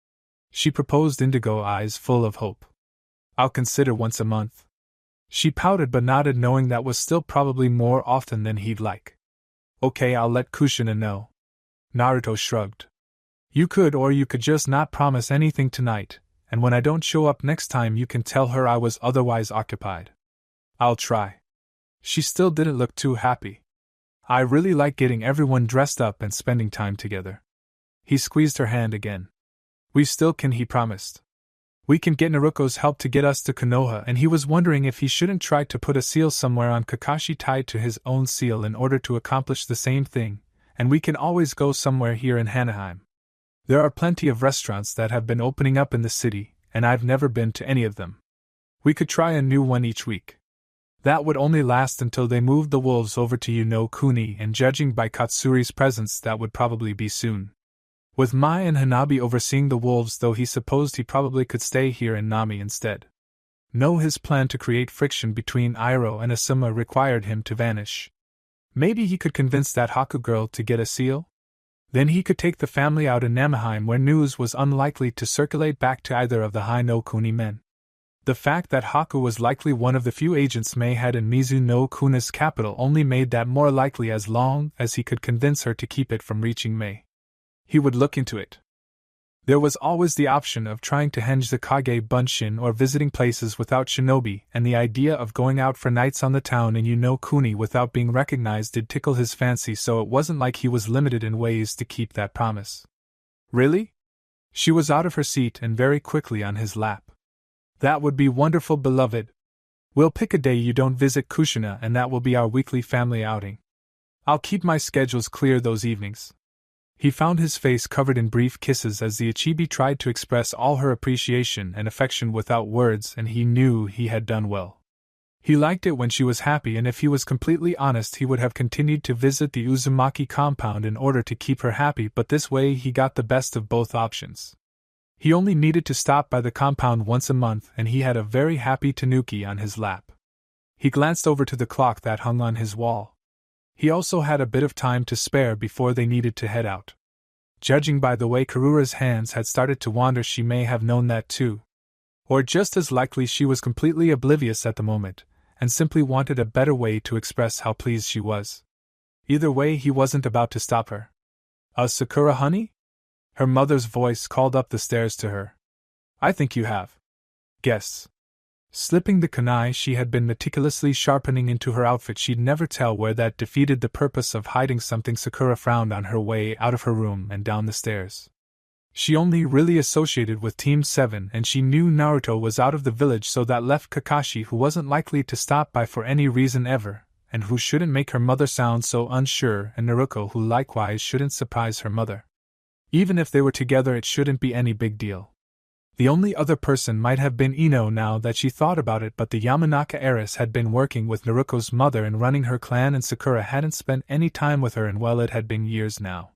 She proposed, indigo eyes full of hope. I'll consider once a month. She pouted but nodded, knowing that was still probably more often than he'd like. Okay, I'll let Kushina know. Naruto shrugged. You could, or you could just not promise anything tonight, and when I don't show up next time you can tell her I was otherwise occupied. I'll try. She still didn't look too happy. I really like getting everyone dressed up and spending time together. He squeezed her hand again. We still can, he promised. We can get Naruto's help to get us to Konoha, and he was wondering if he shouldn't try to put a seal somewhere on Kakashi tied to his own seal in order to accomplish the same thing, and we can always go somewhere here in Hanaheim. There are plenty of restaurants that have been opening up in the city, and I've never been to any of them. We could try a new one each week. That would only last until they moved the wolves over to Kuni, and judging by Katsuri's presence that would probably be soon. With Mai and Hanabi overseeing the wolves, though, he supposed he probably could stay here in Nami instead. No, his plan to create friction between Iroh and Asuma required him to vanish. Maybe he could convince that Haku girl to get a seal? Then he could take the family out in Namaheim, where news was unlikely to circulate back to either of the Hai no Kuni men. The fact that Haku was likely one of the few agents Mei had in Mizu no Kuni's capital only made that more likely, as long as he could convince her to keep it from reaching Mei. He would look into it. There was always the option of trying to henge the Kage Bunshin or visiting places without shinobi, and the idea of going out for nights on the town in Kuni without being recognized did tickle his fancy, so it wasn't like he was limited in ways to keep that promise. Really? She was out of her seat and very quickly on his lap. That would be wonderful, beloved. We'll pick a day you don't visit Kushina, and that will be our weekly family outing. I'll keep my schedules clear those evenings. He found his face covered in brief kisses as the Ichibi tried to express all her appreciation and affection without words, and he knew he had done well. He liked it when she was happy, and if he was completely honest he would have continued to visit the Uzumaki compound in order to keep her happy, but this way he got the best of both options. He only needed to stop by the compound once a month, and he had a very happy Tanuki on his lap. He glanced over to the clock that hung on his wall. He also had a bit of time to spare before they needed to head out. Judging by the way Karura's hands had started to wander, she may have known that too. Or just as likely she was completely oblivious at the moment, and simply wanted a better way to express how pleased she was. Either way, he wasn't about to stop her. Sakura, honey? Her mother's voice called up the stairs to her. I think you have guests. Slipping the kunai she had been meticulously sharpening into her outfit, she'd never tell where that defeated the purpose of hiding something. Sakura frowned on her way out of her room and down the stairs. She only really associated with Team 7, and she knew Naruto was out of the village, so that left Kakashi, who wasn't likely to stop by for any reason ever, and who shouldn't make her mother sound so unsure, and Naruto, who likewise shouldn't surprise her mother. Even if they were together, it shouldn't be any big deal. The only other person might have been Ino now that she thought about it, but the Yamanaka heiress had been working with Naruto's mother and running her clan, and Sakura hadn't spent any time with her in, well, it had been years now.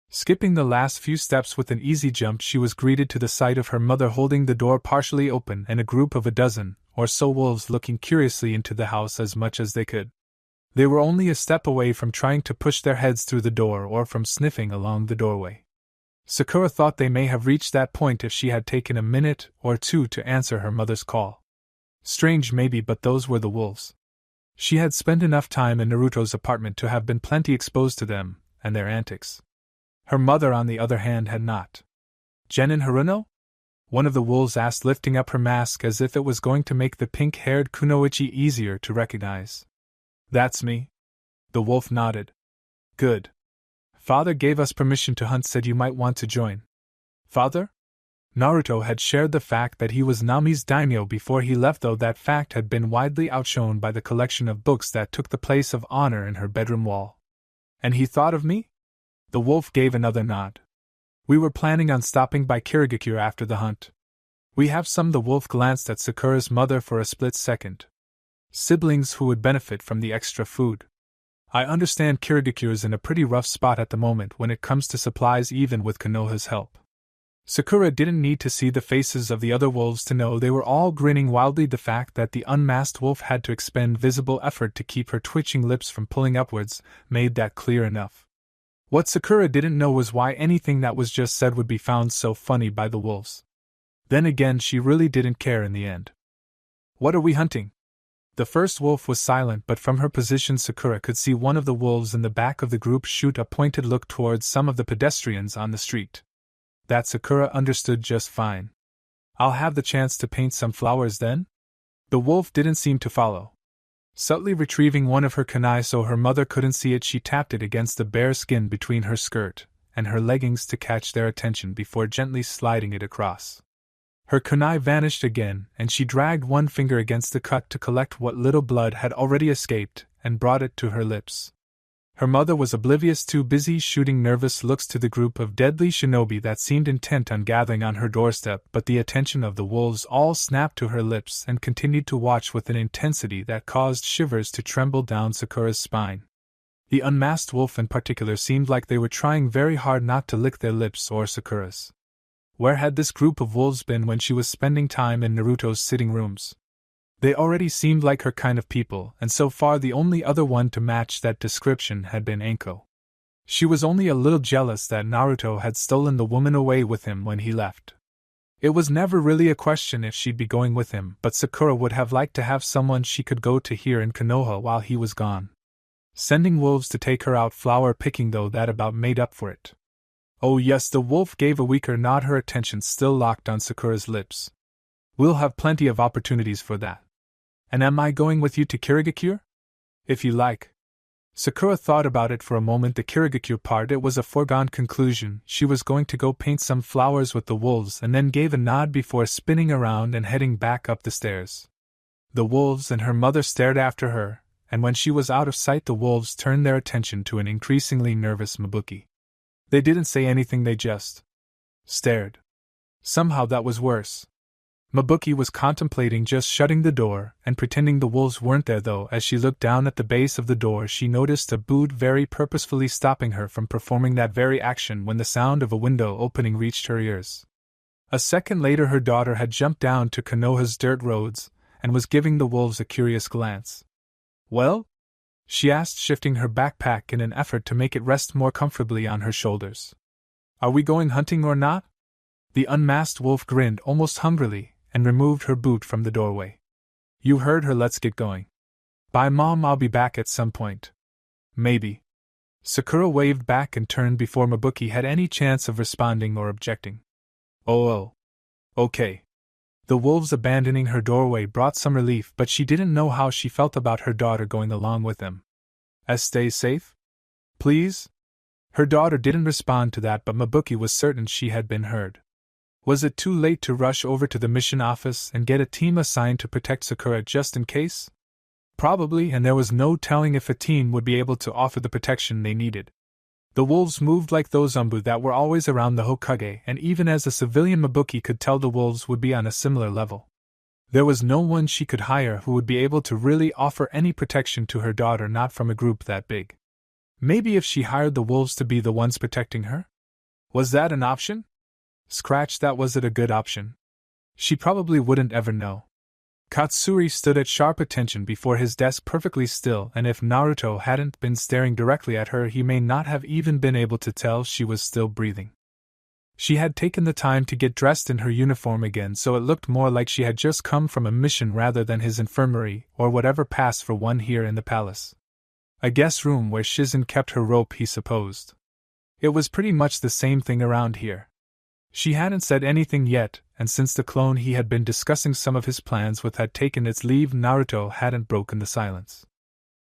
Skipping the last few steps with an easy jump, she was greeted to the sight of her mother holding the door partially open and a group of a dozen, or so wolves looking curiously into the house as much as they could. They were only a step away from trying to push their heads through the door or from sniffing along the doorway. Sakura thought they may have reached that point if she had taken a minute or two to answer her mother's call. Strange maybe, but those were the wolves. She had spent enough time in Naruto's apartment to have been plenty exposed to them and their antics. Her mother, on the other hand, had not. "Genin Haruno?" one of the wolves asked, lifting up her mask as if it was going to make the pink-haired kunoichi easier to recognize. "That's me." The wolf nodded. "Good. Father gave us permission to hunt, said you might want to join." "Father?" Naruto had shared the fact that he was Nami's daimyo before he left, though that fact had been widely outshone by the collection of books that took the place of honor in her bedroom wall. "And he thought of me?" The wolf gave another nod. "We were planning on stopping by Kirigakure after the hunt. We have some." The wolf glanced at Sakura's mother for a split second. "Siblings who would benefit from the extra food. I understand Kirigakure's in a pretty rough spot at the moment when it comes to supplies, even with Konoha's help." Sakura didn't need to see the faces of the other wolves to know they were all grinning wildly. The fact that the unmasked wolf had to expend visible effort to keep her twitching lips from pulling upwards made that clear enough. What Sakura didn't know was why anything that was just said would be found so funny by the wolves. Then again, she really didn't care in the end. "What are we hunting?" The first wolf was silent, but from her position Sakura could see one of the wolves in the back of the group shoot a pointed look towards some of the pedestrians on the street. That Sakura understood just fine. "I'll have the chance to paint some flowers then?" The wolf didn't seem to follow. Subtly retrieving one of her kunai so her mother couldn't see it, she tapped it against the bare skin between her skirt and her leggings to catch their attention before gently sliding it across. Her kunai vanished again, and she dragged one finger against the cut to collect what little blood had already escaped and brought it to her lips. Her mother was oblivious, too busy shooting nervous looks to the group of deadly shinobi that seemed intent on gathering on her doorstep, but the attention of the wolves all snapped to her lips and continued to watch with an intensity that caused shivers to tremble down Sakura's spine. The unmasked wolf in particular seemed like they were trying very hard not to lick their lips or Sakura's. Where had this group of wolves been when she was spending time in Naruto's sitting rooms? They already seemed like her kind of people, and so far the only other one to match that description had been Anko. She was only a little jealous that Naruto had stolen the woman away with him when he left. It was never really a question if she'd be going with him, but Sakura would have liked to have someone she could go to here in Konoha while he was gone. Sending wolves to take her out flower picking, though, that about made up for it. "Oh yes," the wolf gave a weaker nod, her attention still locked on Sakura's lips. "We'll have plenty of opportunities for that. And am I going with you to Kirigakure?" "If you like." Sakura thought about it for a moment. The Kirigakure part, it was a foregone conclusion. She was going to go paint some flowers with the wolves, and then gave a nod before spinning around and heading back up the stairs. The wolves and her mother stared after her, and when she was out of sight the wolves turned their attention to an increasingly nervous Mabuki. They didn't say anything, they just stared. Somehow that was worse. Mabuki was contemplating just shutting the door and pretending the wolves weren't there, though as she looked down at the base of the door she noticed a boot very purposefully stopping her from performing that very action when the sound of a window opening reached her ears. A second later her daughter had jumped down to Konoha's dirt roads and was giving the wolves a curious glance. "Well?" she asked, shifting her backpack in an effort to make it rest more comfortably on her shoulders. "Are we going hunting or not?" The unmasked wolf grinned almost hungrily and removed her boot from the doorway. "You heard her, let's get going." "Bye Mom, I'll be back at some point." "Maybe." Sakura waved back and turned before Mabuki had any chance of responding or objecting. Oh. Okay." The wolves abandoning her doorway brought some relief, but she didn't know how she felt about her daughter going along with them. "Stay safe? Please?" Her daughter didn't respond to that, but Mabuki was certain she had been heard. Was it too late to rush over to the mission office and get a team assigned to protect Sakura just in case? Probably, and there was no telling if a team would be able to offer the protection they needed. The wolves moved like those umbu that were always around the Hokage, and even as a civilian Mabuki could tell the wolves would be on a similar level. There was no one she could hire who would be able to really offer any protection to her daughter, not from a group that big. Maybe if she hired the wolves to be the ones protecting her? Was that an option? Scratch that, was it a good option? She probably wouldn't ever know. Katsuri stood at sharp attention before his desk, perfectly still, and if Naruto hadn't been staring directly at her, he may not have even been able to tell she was still breathing. She had taken the time to get dressed in her uniform again, so it looked more like she had just come from a mission rather than his infirmary, or whatever passed for one here in the palace. A guest room where Shizen kept her rope, he supposed. It was pretty much the same thing around here. She hadn't said anything yet, and since the clone he had been discussing some of his plans with had taken its leave, Naruto hadn't broken the silence.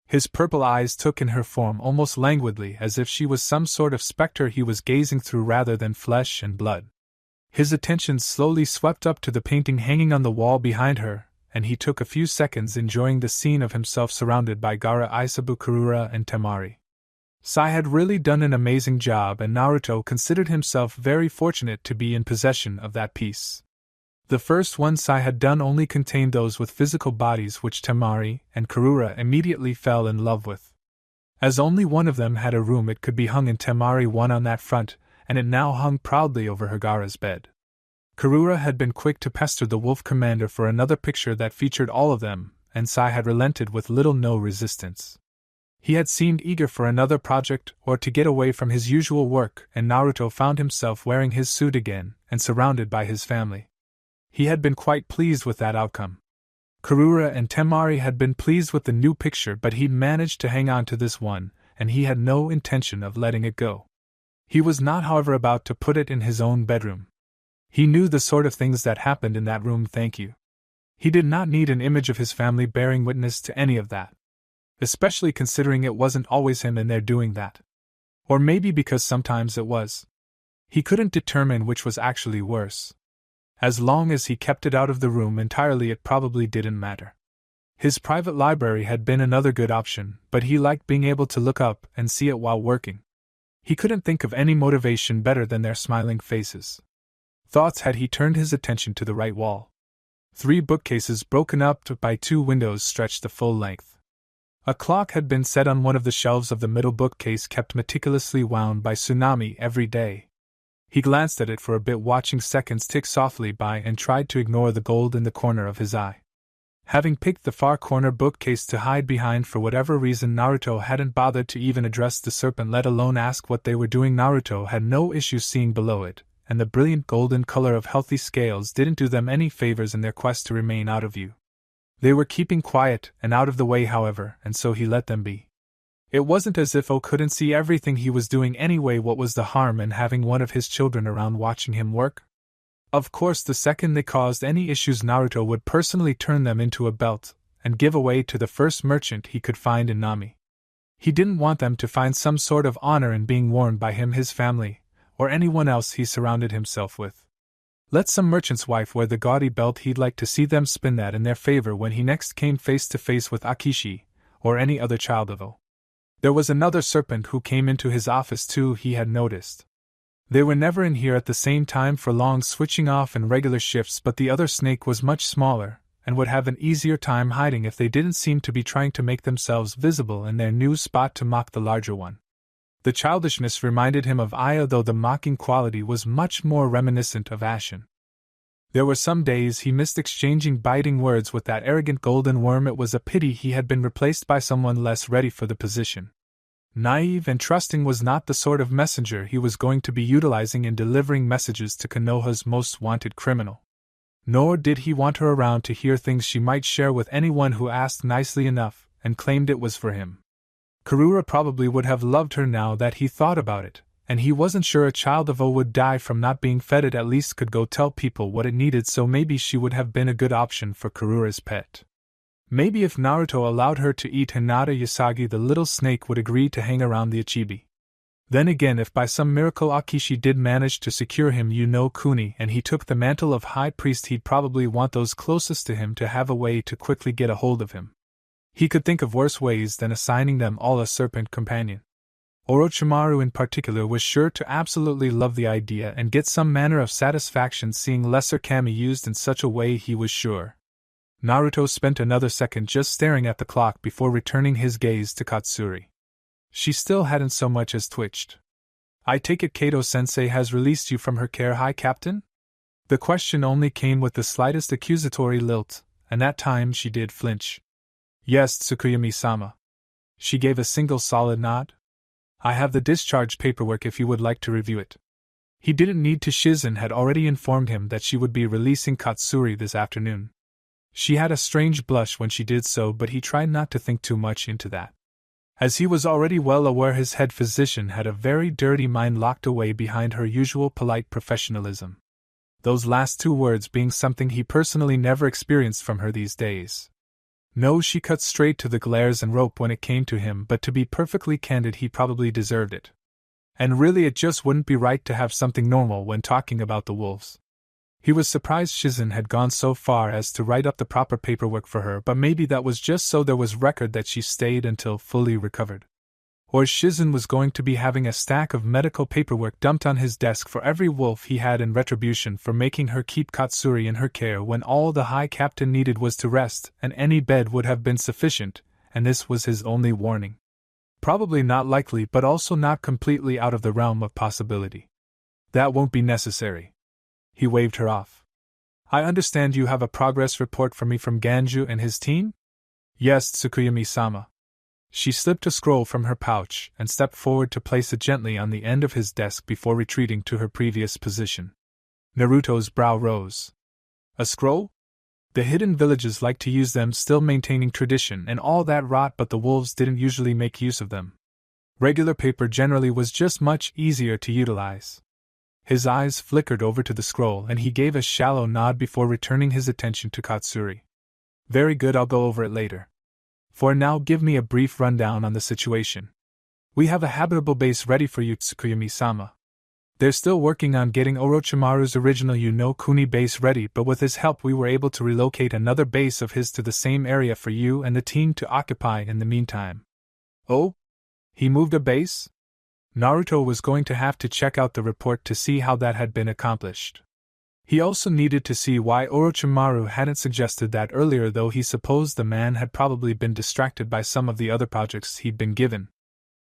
His purple eyes took in her form almost languidly, as if she was some sort of specter he was gazing through rather than flesh and blood. His attention slowly swept up to the painting hanging on the wall behind her, and he took a few seconds enjoying the scene of himself surrounded by Gaara, Isabu, Karura, and Temari. Sai had really done an amazing job, and Naruto considered himself very fortunate to be in possession of that piece. The first one Sai had done only contained those with physical bodies, which Temari and Karura immediately fell in love with. As only one of them had a room, it could be hung in Temari one on that front, and it now hung proudly over her Gaara's bed. Karura had been quick to pester the Wolf Commander for another picture that featured all of them, and Sai had relented with little no resistance. He had seemed eager for another project or to get away from his usual work, and Naruto found himself wearing his suit again and surrounded by his family. He had been quite pleased with that outcome. Karura and Temari had been pleased with the new picture, but he'd managed to hang on to this one, and he had no intention of letting it go. He was not, however, about to put it in his own bedroom. He knew the sort of things that happened in that room, thank you. He did not need an image of his family bearing witness to any of that. Especially considering it wasn't always him in there doing that. Or maybe because sometimes it was. He couldn't determine which was actually worse. As long as he kept it out of the room entirely, it probably didn't matter. His private library had been another good option, but he liked being able to look up and see it while working. He couldn't think of any motivation better than their smiling faces. Thoughts had he turned his attention to the right wall. 3 bookcases broken up by 2 windows stretched the full length. A clock had been set on one of the shelves of the middle bookcase, kept meticulously wound by Tsunami every day. He glanced at it for a bit, watching seconds tick softly by, and tried to ignore the gold in the corner of his eye. Having picked the far corner bookcase to hide behind for whatever reason, Naruto hadn't bothered to even address the serpent, let alone ask what they were doing. Naruto had no issue seeing below it, and the brilliant golden color of healthy scales didn't do them any favors in their quest to remain out of view. They were keeping quiet and out of the way, however, and so he let them be. It wasn't as if O couldn't see everything he was doing anyway. What was the harm in having one of his children around watching him work? Of course, the second they caused any issues, Naruto would personally turn them into a belt and give away to the first merchant he could find in Nami. He didn't want them to find some sort of honor in being worn by him, his family, or anyone else he surrounded himself with. Let some merchant's wife wear the gaudy belt, he'd like to see them spin that in their favor when he next came face to face with Akishi, or any other child of O. There was another serpent who came into his office too, he had noticed. They were never in here at the same time for long, switching off in regular shifts, but the other snake was much smaller, and would have an easier time hiding if they didn't seem to be trying to make themselves visible in their new spot to mock the larger one. The childishness reminded him of Aya, though the mocking quality was much more reminiscent of Ashen. There were some days he missed exchanging biting words with that arrogant golden worm. It was a pity he had been replaced by someone less ready for the position. Naive and trusting was not the sort of messenger he was going to be utilizing in delivering messages to Konoha's most wanted criminal. Nor did he want her around to hear things she might share with anyone who asked nicely enough and claimed it was for him. Karura probably would have loved her now that he thought about it, and he wasn't sure a child of O would die from not being fed. It at least could go tell people what it needed, so maybe she would have been a good option for Karura's pet. Maybe if Naruto allowed her to eat Hinata Yasagi, the little snake would agree to hang around the Ichibi. Then again, if by some miracle Akishi did manage to secure him Kuni and he took the mantle of High Priest, he'd probably want those closest to him to have a way to quickly get a hold of him. He could think of worse ways than assigning them all a serpent companion. Orochimaru in particular was sure to absolutely love the idea and get some manner of satisfaction seeing lesser kami used in such a way, he was sure. Naruto spent another second just staring at the clock before returning his gaze to Katsuri. She still hadn't so much as twitched. "I take it Kato-sensei has released you from her care, High Captain?" The question only came with the slightest accusatory lilt, and that time she did flinch. Yes, Tsukuyami-sama. She gave a single solid nod. I have the discharge paperwork if you would like to review it. He didn't need to. Shizen had already informed him that she would be releasing Katsuri this afternoon. She had a strange blush when she did so, but he tried not to think too much into that. As he was already well aware, his head physician had a very dirty mind locked away behind her usual polite professionalism. Those last two words being something he personally never experienced from her these days. No, she cut straight to the glares and rope when it came to him, but to be perfectly candid, he probably deserved it. And really, it just wouldn't be right to have something normal when talking about the wolves. He was surprised Shizen had gone so far as to write up the proper paperwork for her, but maybe that was just so there was record that she stayed until fully recovered. Or Shizen was going to be having a stack of medical paperwork dumped on his desk for every wolf he had in retribution for making her keep Katsuri in her care when all the High Captain needed was to rest, and any bed would have been sufficient, and this was his only warning. Probably not likely, but also not completely out of the realm of possibility. That won't be necessary. He waved her off. I understand you have a progress report for me from Ganju and his team? Yes, Tsukuyami-sama. She slipped a scroll from her pouch and stepped forward to place it gently on the end of his desk before retreating to her previous position. Naruto's brow rose. A scroll? The hidden villages like to use them, still maintaining tradition and all that rot, but the wolves didn't usually make use of them. Regular paper generally was just much easier to utilize. His eyes flickered over to the scroll and he gave a shallow nod before returning his attention to Katsuri. Very good, I'll go over it later. For now, give me a brief rundown on the situation. We have a habitable base ready for you, Tsukuyami-sama. They're still working on getting Orochimaru's original Kuni base ready, but with his help we were able to relocate another base of his to the same area for you and the team to occupy in the meantime. Oh? He moved a base? Naruto was going to have to check out the report to see how that had been accomplished. He also needed to see why Orochimaru hadn't suggested that earlier, though he supposed the man had probably been distracted by some of the other projects he'd been given.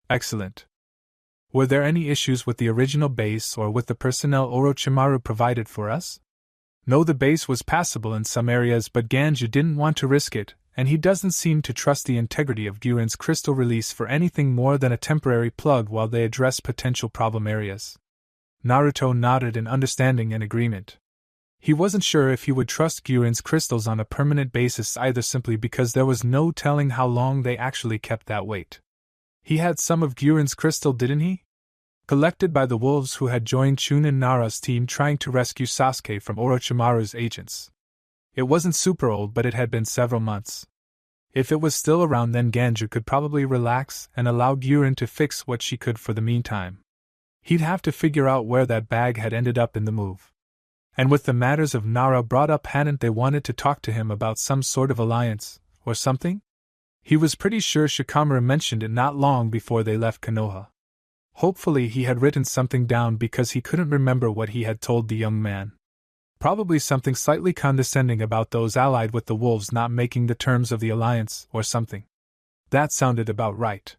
Excellent. Were there any issues with the original base or with the personnel Orochimaru provided for us? No, the base was passable in some areas, but Ganju didn't want to risk it, and he doesn't seem to trust the integrity of Guren's crystal release for anything more than a temporary plug while they address potential problem areas. Naruto nodded in understanding and agreement. He wasn't sure if he would trust Guren's crystals on a permanent basis either, simply because there was no telling how long they actually kept that weight. He had some of Guren's crystal, didn't he? Collected by the wolves who had joined Chunin Nara's team trying to rescue Sasuke from Orochimaru's agents. It wasn't super old, but it had been several months. If it was still around, then Ganju could probably relax and allow Guren to fix what she could for the meantime. He'd have to figure out where that bag had ended up in the move. And with the matters of Nara brought up, hadn't they wanted to talk to him about some sort of alliance, or something? He was pretty sure Shikamaru mentioned it not long before they left Konoha. Hopefully he had written something down, because he couldn't remember what he had told the young man. Probably something slightly condescending about those allied with the wolves not making the terms of the alliance, or something. That sounded about right.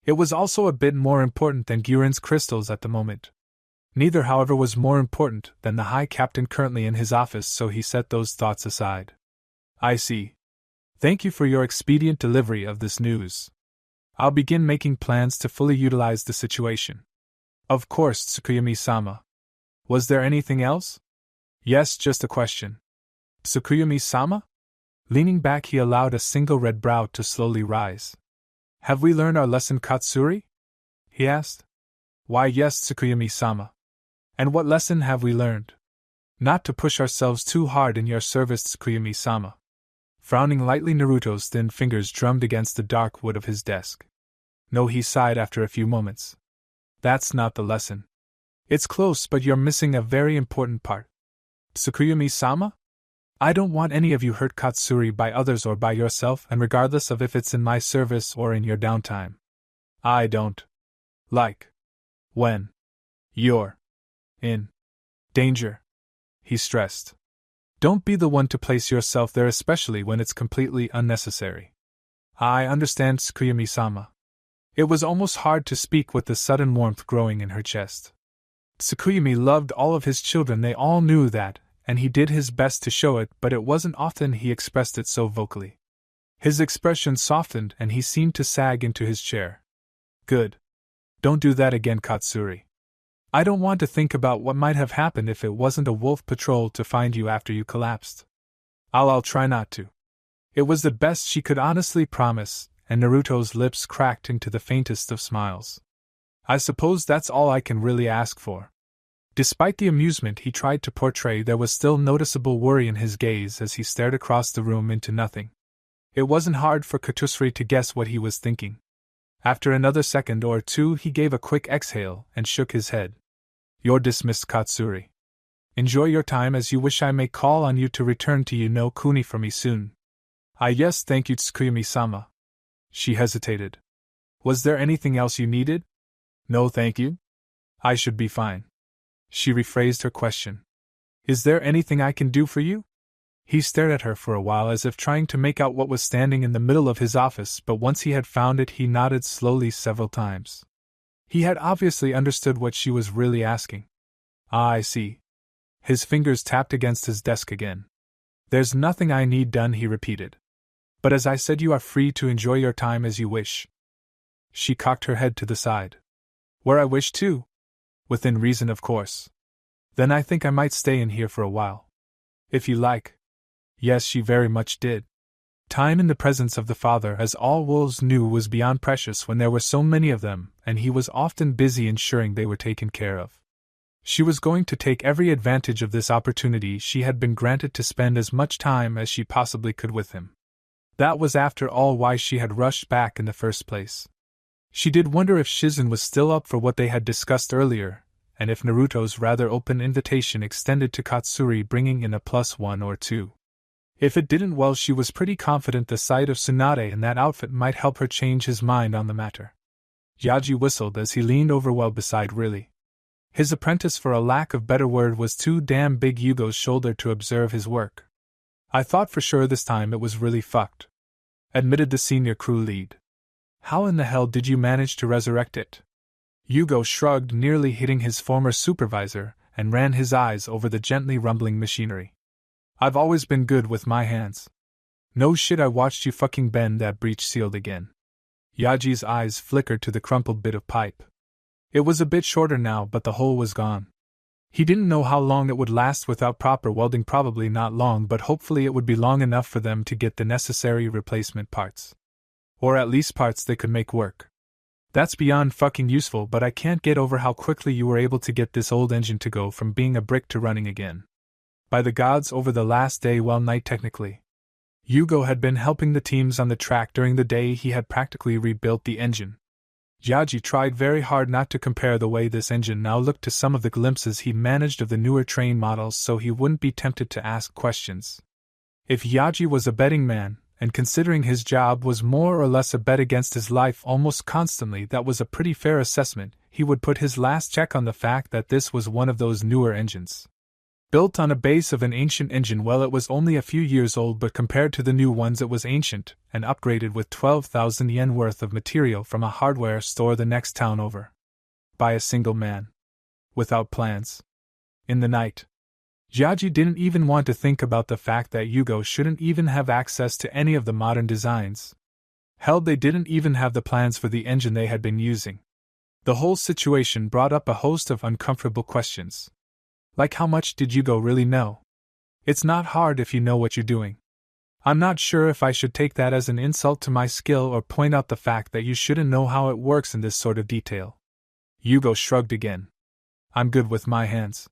It was also a bit more important than Guren's crystals at the moment. Neither, however, was more important than the High Captain currently in his office, so he set those thoughts aside. I see. Thank you for your expedient delivery of this news. I'll begin making plans to fully utilize the situation. Of course, Tsukuyami-sama. Was there anything else? Yes, just a question. Tsukuyami-sama? Leaning back, he allowed a single red brow to slowly rise. Have we learned our lesson, Katsuri? He asked. Why, yes, Tsukuyami-sama. And what lesson have we learned? Not to push ourselves too hard in your service, Tsukuyami-sama. Frowning lightly, Naruto's thin fingers drummed against the dark wood of his desk. No, he sighed after a few moments. That's not the lesson. It's close, but you're missing a very important part. Tsukuyami-sama? I don't want any of you hurt Katsuri by others or by yourself, and regardless of if it's in my service or in your downtime. I don't like when you're in danger, he stressed. Don't be the one to place yourself there, especially when it's completely unnecessary. I understand, Tsukuyami-sama. It was almost hard to speak with the sudden warmth growing in her chest. Tsukuyami loved all of his children, they all knew that, and he did his best to show it, but it wasn't often he expressed it so vocally. His expression softened and he seemed to sag into his chair. Good. Don't do that again, Katsuri. I don't want to think about what might have happened if it wasn't a wolf patrol to find you after you collapsed. I'll try not to. It was the best she could honestly promise, and Naruto's lips cracked into the faintest of smiles. I suppose that's all I can really ask for. Despite the amusement he tried to portray, there was still noticeable worry in his gaze as he stared across the room into nothing. It wasn't hard for Katsuri to guess what he was thinking. After another second or two, he gave a quick exhale and shook his head. You're dismissed, Katsuri. Enjoy your time, as you wish. I may call on you to return to Kuni for me soon. Yes, thank you, Tsukuyumi-sama. She hesitated. Was there anything else you needed? No, thank you. I should be fine. She rephrased her question. Is there anything I can do for you? He stared at her for a while as if trying to make out what was standing in the middle of his office, but once he had found it, he nodded slowly several times. He had obviously understood what she was really asking. Ah, I see. His fingers tapped against his desk again. There's nothing I need done, he repeated. But as I said, you are free to enjoy your time as you wish. She cocked her head to the side. Where I wish to? Within reason, of course. Then I think I might stay in here for a while. If you like. Yes, she very much did. Time in the presence of the father, as all wolves knew, was beyond precious when there were so many of them, and he was often busy ensuring they were taken care of. She was going to take every advantage of this opportunity she had been granted to spend as much time as she possibly could with him. That was after all why she had rushed back in the first place. She did wonder if Shizen was still up for what they had discussed earlier, and if Naruto's rather open invitation extended to Katsuri bringing in a +1 or 2. If it didn't, well, she was pretty confident the sight of Tsunade in that outfit might help her change his mind on the matter. Yaji whistled as he leaned over well beside Riley. His apprentice, for a lack of better word, was too damn big Yugo's shoulder to observe his work. I thought for sure this time it was really fucked, admitted the senior crew lead. How in the hell did you manage to resurrect it? Yugo shrugged, nearly hitting his former supervisor, and ran his eyes over the gently rumbling machinery. I've always been good with my hands. No shit, I watched you fucking bend that breech sealed again. Yaji's eyes flickered to the crumpled bit of pipe. It was a bit shorter now, but the hole was gone. He didn't know how long it would last without proper welding, probably not long, but hopefully it would be long enough for them to get the necessary replacement parts. Or at least parts they could make work. That's beyond fucking useful, but I can't get over how quickly you were able to get this old engine to go from being a brick to running again. By the gods, over the last day, well, night technically. Yugo had been helping the teams on the track during the day. He had practically rebuilt the engine. Yaji tried very hard not to compare the way this engine now looked to some of the glimpses he managed of the newer train models, so he wouldn't be tempted to ask questions. If Yaji was a betting man, and considering his job was more or less a bet against his life almost constantly, that was a pretty fair assessment. He would put his last check on the fact that this was one of those newer engines. Built on a base of an ancient engine, well, it was only a few years old, but compared to the new ones it was ancient, and upgraded with 12,000 yen worth of material from a hardware store the next town over. By a single man. Without plans. In the night. Yaji didn't even want to think about the fact that Yugo shouldn't even have access to any of the modern designs. Hell, they didn't even have the plans for the engine they had been using. The whole situation brought up a host of uncomfortable questions. Like, how much did Yugo really know? It's not hard if you know what you're doing. I'm not sure if I should take that as an insult to my skill or point out the fact that you shouldn't know how it works in this sort of detail. Yugo shrugged again. I'm good with my hands.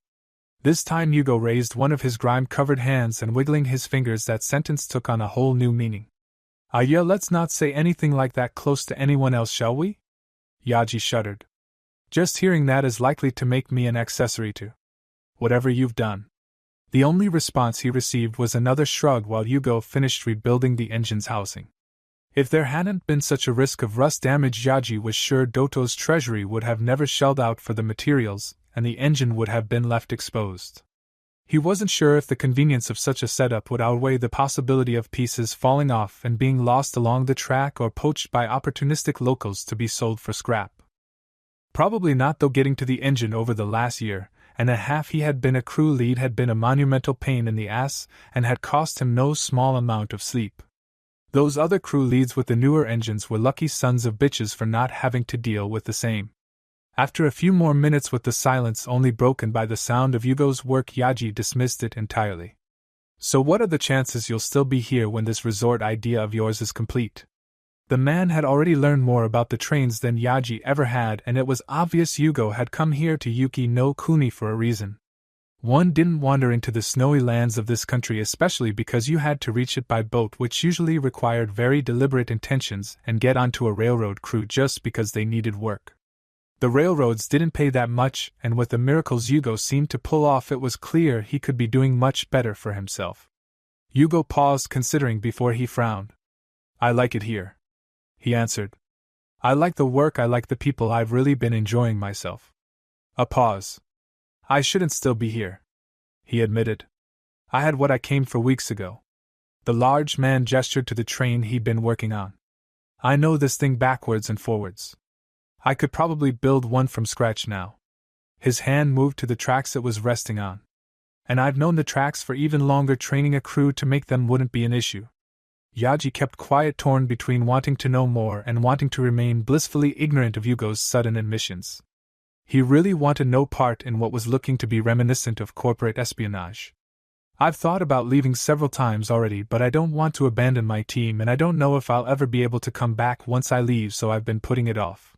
This time Yugo raised one of his grime-covered hands, and wiggling his fingers, that sentence took on a whole new meaning. Yeah, let's not say anything like that close to anyone else, shall we? Yaji shuddered. Just hearing that is likely to make me an accessory to whatever you've done. The only response he received was another shrug while Yugo finished rebuilding the engine's housing. If there hadn't been such a risk of rust damage, Yaji was sure Doto's treasury would have never shelled out for the materials, and the engine would have been left exposed. He wasn't sure if the convenience of such a setup would outweigh the possibility of pieces falling off and being lost along the track or poached by opportunistic locals to be sold for scrap. Probably not, though. Getting to the engine over the last year, and a half he had been a crew lead had been a monumental pain in the ass and had cost him no small amount of sleep. Those other crew leads with the newer engines were lucky sons of bitches for not having to deal with the same. After a few more minutes with the silence only broken by the sound of Yugo's work, Yaji dismissed it entirely. So what are the chances you'll still be here when this resort idea of yours is complete? The man had already learned more about the trains than Yaji ever had, and it was obvious Yugo had come here to Yuki no Kuni for a reason. One didn't wander into the snowy lands of this country especially because you had to reach it by boat, which usually required very deliberate intentions, and get onto a railroad crew just because they needed work. The railroads didn't pay that much, and with the miracles Yugo seemed to pull off, it was clear he could be doing much better for himself. Yugo paused, considering before he frowned. "I like it here," he answered. "I like the work, I like the people, I've really been enjoying myself." A pause. "I shouldn't still be here," he admitted. "I had what I came for weeks ago." The large man gestured to the train he'd been working on. "I know this thing backwards and forwards. I could probably build one from scratch now." His hand moved to the tracks it was resting on. "And I've known the tracks for even longer, training a crew to make them wouldn't be an issue." Yaji kept quiet, torn between wanting to know more and wanting to remain blissfully ignorant of Yugo's sudden admissions. He really wanted no part in what was looking to be reminiscent of corporate espionage. "I've thought about leaving several times already, but I don't want to abandon my team, and I don't know if I'll ever be able to come back once I leave, so I've been putting it off."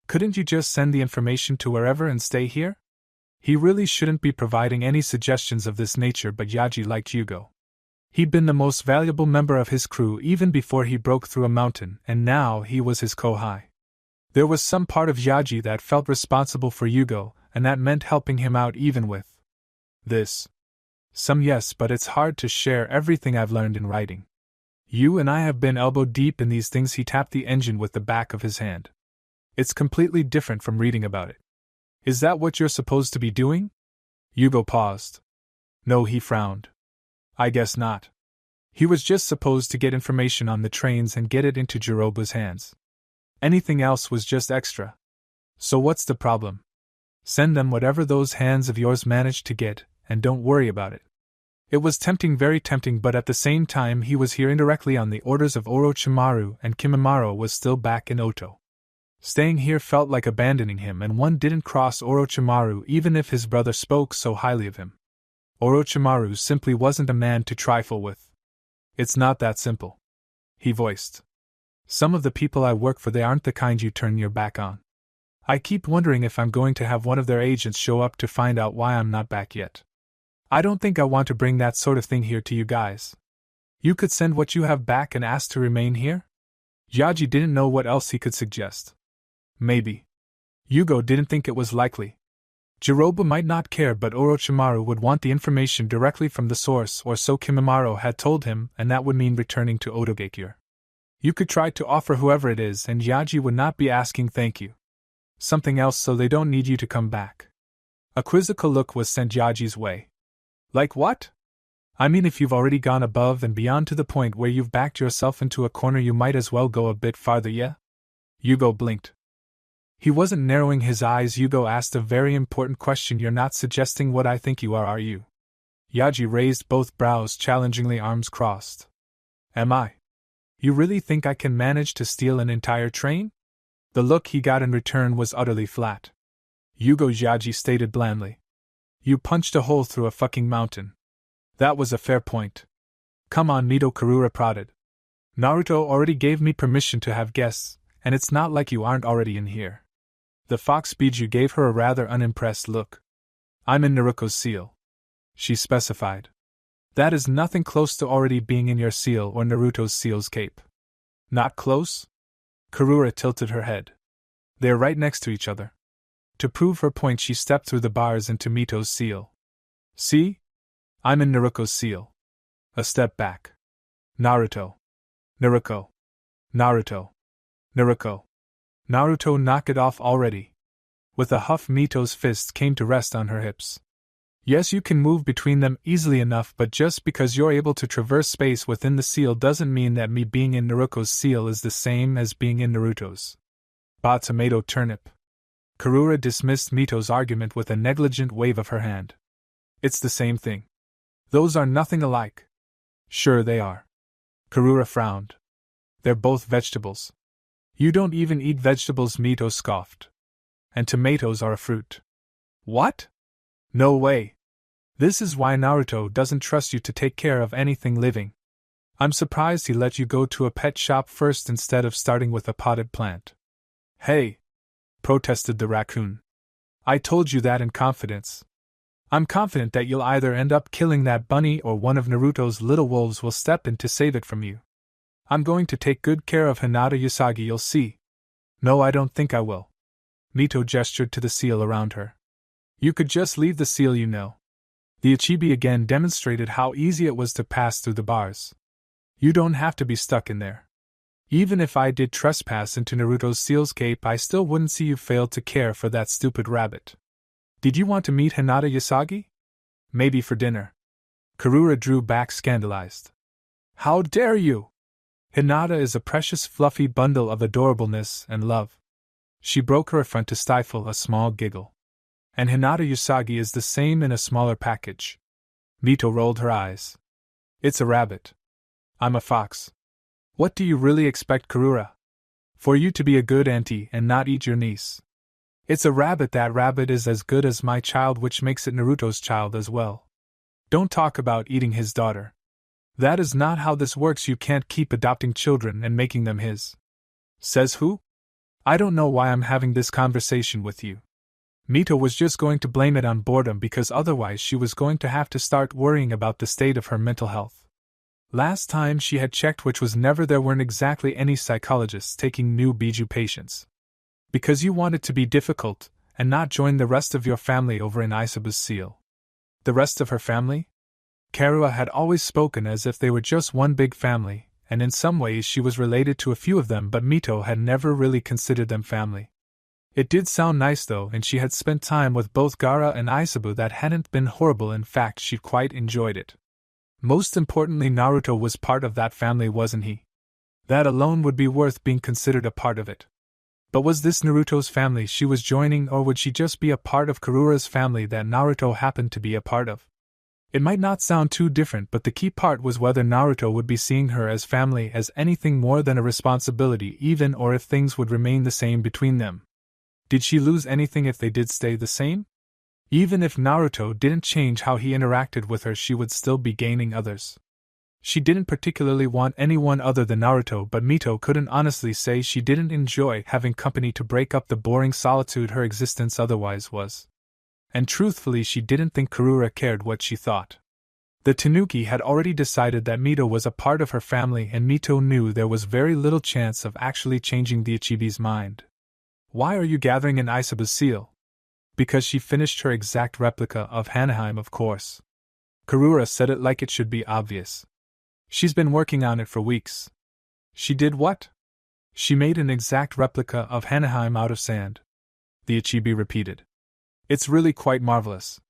"Couldn't you just send the information to wherever and stay here?" He really shouldn't be providing any suggestions of this nature, but Yaji liked Yugo. He'd been the most valuable member of his crew even before he broke through a mountain, and now he was his kohai. There was some part of Yaji that felt responsible for Yugo, and that meant helping him out even with this. "Some yes, but it's hard to share everything I've learned in writing. You and I have been elbow deep in these things." He tapped the engine with the back of his hand. "It's completely different from reading about it." "Is that what you're supposed to be doing?" Yugo paused. "No," he frowned. "I guess not. He was just supposed to get information on the trains and get it into Jiroba's hands. Anything else was just extra. So what's the problem? Send them whatever those hands of yours manage to get, and don't worry about it." It was tempting, very tempting, but at the same time he was here indirectly on the orders of Orochimaru, and Kimimaro was still back in Oto. Staying here felt like abandoning him, and one didn't cross Orochimaru even if his brother spoke so highly of him. Orochimaru simply wasn't a man to trifle with. "It's not that simple," he voiced. "Some of the people I work for, they aren't the kind you turn your back on. I keep wondering if I'm going to have one of their agents show up to find out why I'm not back yet. I don't think I want to bring that sort of thing here to you guys. You could send what you have back and ask to remain here?" Yaji didn't know what else he could suggest. "Maybe." Yugo didn't think it was likely. Jiroba might not care, but Orochimaru would want the information directly from the source, or so Kimimaro had told him, and that would mean returning to Otogakure. You could try to offer whoever it is, and Yaji would not be asking thank you. Something else so they don't need you to come back. A quizzical look was sent Yaji's way. "Like what?" "I mean, if you've already gone above and beyond to the point where you've backed yourself into a corner, you might as well go a bit farther, yeah?" Yugo blinked. He wasn't narrowing his eyes. Yugo asked a very important question. "You're not suggesting what I think you are you?" Yaji raised both brows challengingly, arms crossed. "Am I? You really think I can manage to steal an entire train?" The look he got in return was utterly flat. "Yugo," Yaji stated blandly. "You punched a hole through a fucking mountain. That was a fair point." "Come on," Mito Karura prodded. "Naruto already gave me permission to have guests, and it's not like you aren't already in here." The fox Biju gave her a rather unimpressed look. "I'm in Naruto's seal," she specified. "That is nothing close to already being in your seal or Naruto's seal's cape." "Not close?" Karura tilted her head. "They're right next to each other." To prove her point, she stepped through the bars into Mito's seal. "See? I'm in Naruto's seal." A step back. "Naruto. Naruto. Naruto. Naruto. Naruto, knock it off already." With a huff, Mito's fist came to rest on her hips. "Yes, you can move between them easily enough, but just because you're able to traverse space within the seal doesn't mean that me being in Naruto's seal is the same as being in Naruto's." Ba tomato turnip. Karura dismissed Mito's argument with a negligent wave of her hand. It's the same thing. Those are nothing alike. Sure they are. Karura frowned. They're both vegetables. You don't even eat vegetables, Mito scoffed. And tomatoes are a fruit. What? No way. This is why Naruto doesn't trust you to take care of anything living. I'm surprised he let you go to a pet shop first instead of starting with a potted plant. Hey! Protested the raccoon. I told you that in confidence. I'm confident that you'll either end up killing that bunny or one of Naruto's little wolves will step in to save it from you. I'm going to take good care of Hinata Usagi, you'll see. No, I don't think I will. Mito gestured to the seal around her. You could just leave the seal, you know. The Ichibi again demonstrated how easy it was to pass through the bars. You don't have to be stuck in there. Even if I did trespass into Naruto's seal's cape, I still wouldn't see you fail to care for that stupid rabbit. Did you want to meet Hinata Usagi? Maybe for dinner. Karura drew back scandalized. How dare you! Hinata is a precious fluffy bundle of adorableness and love. She broke her affront to stifle a small giggle. And Hinata Usagi is the same in a smaller package. Mito rolled her eyes. It's a rabbit. I'm a fox. What do you really expect, Karura? For you to be a good auntie and not eat your niece. It's a rabbit. That rabbit is as good as my child, which makes it Naruto's child as well. Don't talk about eating his daughter. That is not how this works. You can't keep adopting children and making them his. Says who? I don't know why I'm having this conversation with you. Mito was just going to blame it on boredom because otherwise she was going to have to start worrying about the state of her mental health. Last time she had checked, which was never, there weren't exactly any psychologists taking new Biju patients. Because you wanted to be difficult, and not join the rest of your family over in Aisaba's seal. The rest of her family? Karua had always spoken as if they were just one big family, and in some ways she was related to a few of them, but Mito had never really considered them family. It did sound nice though, and she had spent time with both Gaara and Aisabu that hadn't been horrible. In fact, she quite enjoyed it. Most importantly, Naruto was part of that family, wasn't he? That alone would be worth being considered a part of it. But was this Naruto's family she was joining, or would she just be a part of Karura's family that Naruto happened to be a part of? It might not sound too different, but the key part was whether Naruto would be seeing her as family, as anything more than a responsibility even, or if things would remain the same between them. Did she lose anything if they did stay the same? Even if Naruto didn't change how he interacted with her, she would still be gaining others. She didn't particularly want anyone other than Naruto, but Mito couldn't honestly say she didn't enjoy having company to break up the boring solitude her existence otherwise was. And truthfully, she didn't think Karura cared what she thought. The Tanuki had already decided that Mito was a part of her family, and Mito knew there was very little chance of actually changing the Ichibi's mind. Why are you gathering in Aisaba's seal? Because she finished her exact replica of Hanaheim, of course. Karura said it like it should be obvious. She's been working on it for weeks. She did what? She made an exact replica of Hanaheim out of sand. The Ichibi repeated. It's really quite marvelous.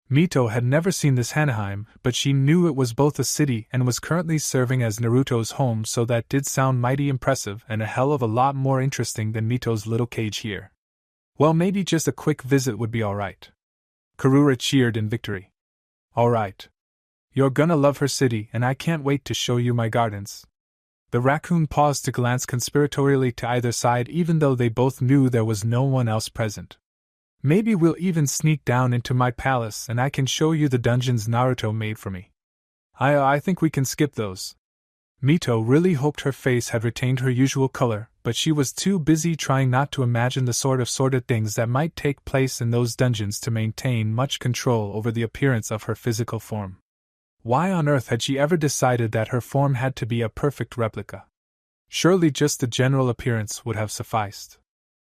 Mito had never seen this Hanaheim, but she knew it was both a city and was currently serving as Naruto's home, so that did sound mighty impressive and a hell of a lot more interesting than Mito's little cage here. Well, maybe just a quick visit would be alright. Karura cheered in victory. Alright. You're gonna love her city, and I can't wait to show you my gardens. The raccoon paused to glance conspiratorially to either side, even though they both knew there was no one else present. Maybe we'll even sneak down into my palace and I can show you the dungeons Naruto made for me. I think we can skip those. Mito really hoped her face had retained her usual color, but she was too busy trying not to imagine the sort of sordid things that might take place in those dungeons to maintain much control over the appearance of her physical form. Why on earth had she ever decided that her form had to be a perfect replica? Surely just the general appearance would have sufficed.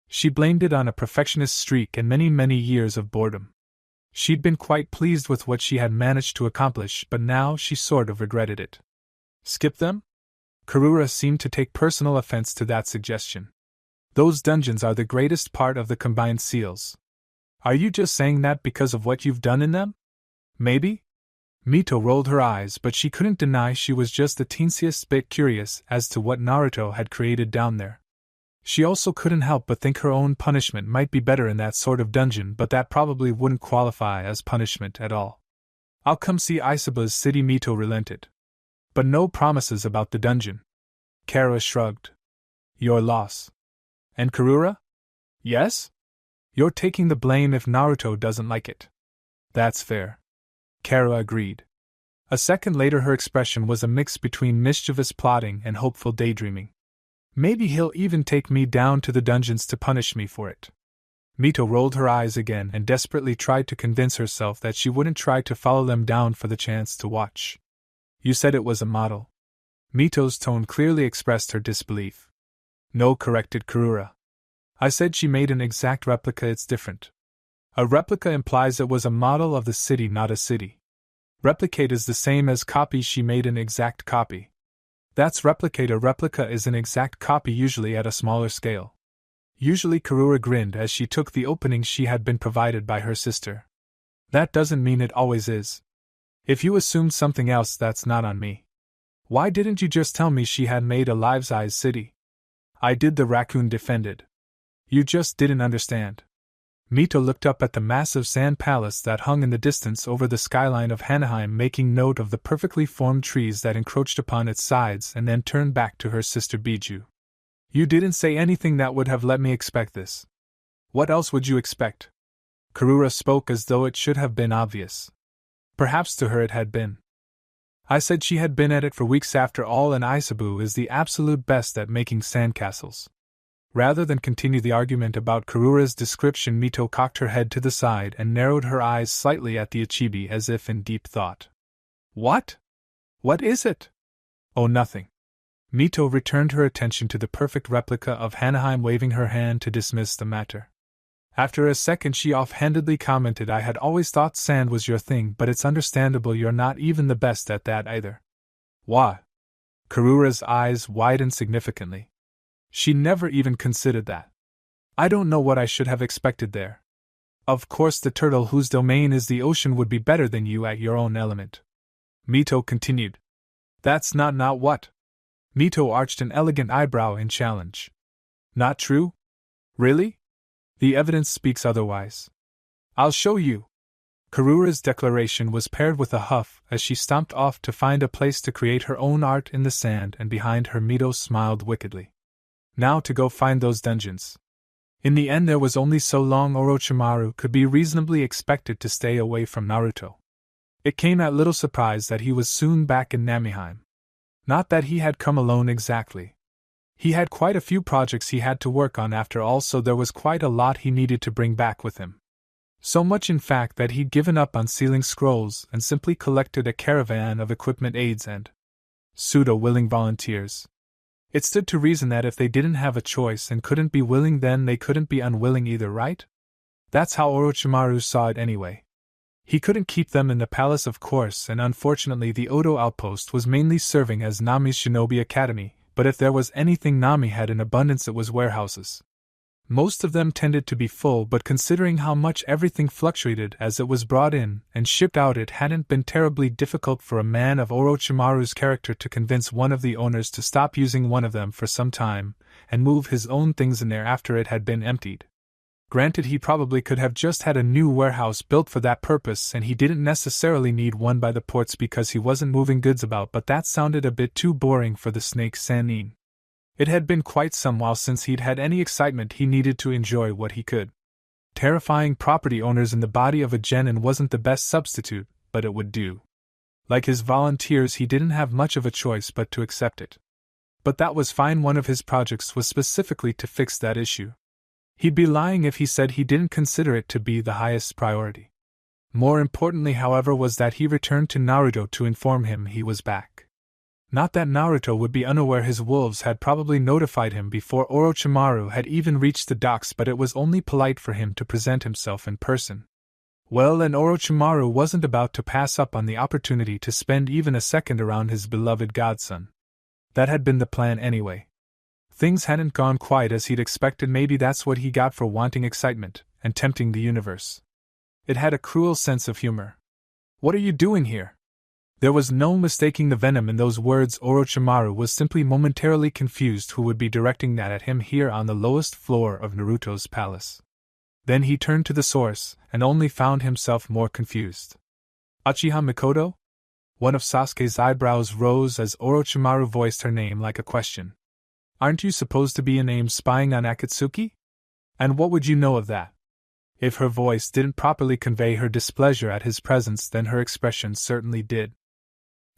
She blamed it on a perfectionist streak and many years of boredom. She'd been quite pleased with what she had managed to accomplish, but now she sort of regretted it. Skip them? Karura seemed to take personal offense to that suggestion. Those dungeons are the greatest part of the combined seals. Are you just saying that because of what you've done in them? Maybe? Mito rolled her eyes, but she couldn't deny she was just the teensiest bit curious as to what Naruto had created down there. She also couldn't help but think her own punishment might be better in that sort of dungeon, but that probably wouldn't qualify as punishment at all. I'll come see Isaba's city, Mito relented. But no promises about the dungeon. Kara shrugged. Your loss. And Karura? Yes? You're taking the blame if Naruto doesn't like it. That's fair. Kara agreed. A second later her expression was a mix between mischievous plotting and hopeful daydreaming. Maybe he'll even take me down to the dungeons to punish me for it. Mito rolled her eyes again and desperately tried to convince herself that she wouldn't try to follow them down for the chance to watch. You said it was a model. Mito's tone clearly expressed her disbelief. No, corrected Karura. I said she made an exact replica. It's different. A replica implies it was a model of the city, not a city. Replicate is the same as copy. She made an exact copy. That's replicate. A replica is an exact copy, usually at a smaller scale. Usually Karura grinned as she took the opening she had been provided by her sister. That doesn't mean it always is. If you assumed something else, that's not on me. Why didn't you just tell me she had made a life-size city? I did, the raccoon defended. You just didn't understand. Mito looked up at the massive sand palace that hung in the distance over the skyline of Hanaheim, making note of the perfectly formed trees that encroached upon its sides, and then turned back to her sister Biju. You didn't say anything that would have let me expect this. What else would you expect? Karura spoke as though it should have been obvious. Perhaps to her it had been. I said she had been at it for weeks after all, and Isabu is the absolute best at making sandcastles. Rather than continue the argument about Karura's description, Mito cocked her head to the side and narrowed her eyes slightly at the Ichibi as if in deep thought. What? What is it? Oh, nothing. Mito returned her attention to the perfect replica of Hanaheim, waving her hand to dismiss the matter. After a second she offhandedly commented, I had always thought sand was your thing, but it's understandable you're not even the best at that either. Why? Karura's eyes widened significantly. She never even considered that. I don't know what I should have expected there. Of course the turtle whose domain is the ocean would be better than you at your own element. Mito continued. That's not what? Mito arched an elegant eyebrow in challenge. Not true? Really? The evidence speaks otherwise. I'll show you. Karura's declaration was paired with a huff as she stomped off to find a place to create her own art in the sand, and behind her Mito smiled wickedly. Now to go find those dungeons. In the end there was only so long Orochimaru could be reasonably expected to stay away from Naruto. It came at little surprise that he was soon back in Namiheim. Not that he had come alone exactly. He had quite a few projects he had to work on after all, so there was quite a lot he needed to bring back with him. So much in fact that he'd given up on sealing scrolls and simply collected a caravan of equipment aides and pseudo-willing volunteers. It stood to reason that if they didn't have a choice and couldn't be willing, then they couldn't be unwilling either, right? That's how Orochimaru saw it anyway. He couldn't keep them in the palace, of course, and unfortunately the Odo outpost was mainly serving as Nami's shinobi academy, but if there was anything Nami had in abundance it was warehouses. Most of them tended to be full, but considering how much everything fluctuated as it was brought in and shipped out, it hadn't been terribly difficult for a man of Orochimaru's character to convince one of the owners to stop using one of them for some time and move his own things in there after it had been emptied. Granted, he probably could have just had a new warehouse built for that purpose, and he didn't necessarily need one by the ports because he wasn't moving goods about, but that sounded a bit too boring for the snake Sanin. It had been quite some while since he'd had any excitement. He needed to enjoy what he could. Terrifying property owners in the body of a genin wasn't the best substitute, but it would do. Like his volunteers, he didn't have much of a choice but to accept it. But that was fine. One of his projects was specifically to fix that issue. He'd be lying if he said he didn't consider it to be the highest priority. More importantly, however, was that he returned to Naruto to inform him he was back. Not that Naruto would be unaware. His wolves had probably notified him before Orochimaru had even reached the docks, but it was only polite for him to present himself in person. Well, and Orochimaru wasn't about to pass up on the opportunity to spend even a second around his beloved godson. That had been the plan anyway. Things hadn't gone quite as he'd expected. Maybe that's what he got for wanting excitement and tempting the universe. It had a cruel sense of humor. What are you doing here? There was no mistaking the venom in those words. Orochimaru was simply momentarily confused who would be directing that at him here on the lowest floor of Naruto's palace. Then he turned to the source, and only found himself more confused. Uchiha Mikoto? One of Sasuke's eyebrows rose as Orochimaru voiced her name like a question. Aren't you supposed to be an aim spying on Akatsuki? And what would you know of that? If her voice didn't properly convey her displeasure at his presence, then her expression certainly did.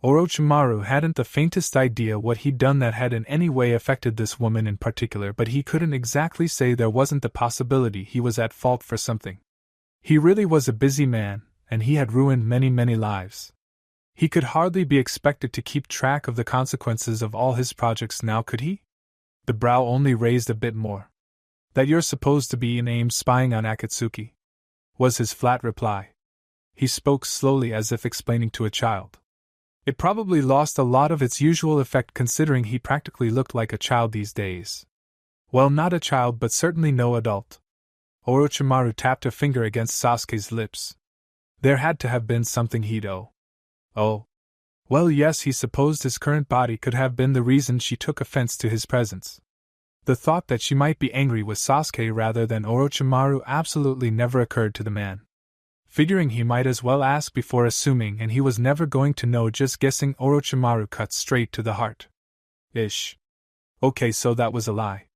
Orochimaru hadn't the faintest idea what he'd done that had in any way affected this woman in particular, but he couldn't exactly say there wasn't the possibility he was at fault for something. He really was a busy man, and he had ruined many lives. He could hardly be expected to keep track of the consequences of all his projects now, could he? The brow only raised a bit more. That you're supposed to be an aim spying on Akatsuki, was his flat reply. He spoke slowly as if explaining to a child. It probably lost a lot of its usual effect considering he practically looked like a child these days. Well, not a child, but certainly no adult. Orochimaru tapped a finger against Sasuke's lips. There had to have been something he'd owe. Oh. Well, yes, he supposed his current body could have been the reason she took offense to his presence. The thought that she might be angry with Sasuke rather than Orochimaru absolutely never occurred to the man. Figuring he might as well ask before assuming, and he was never going to know, just guessing, Orochimaru cut straight to the heart. Ish. Okay, so that was a lie.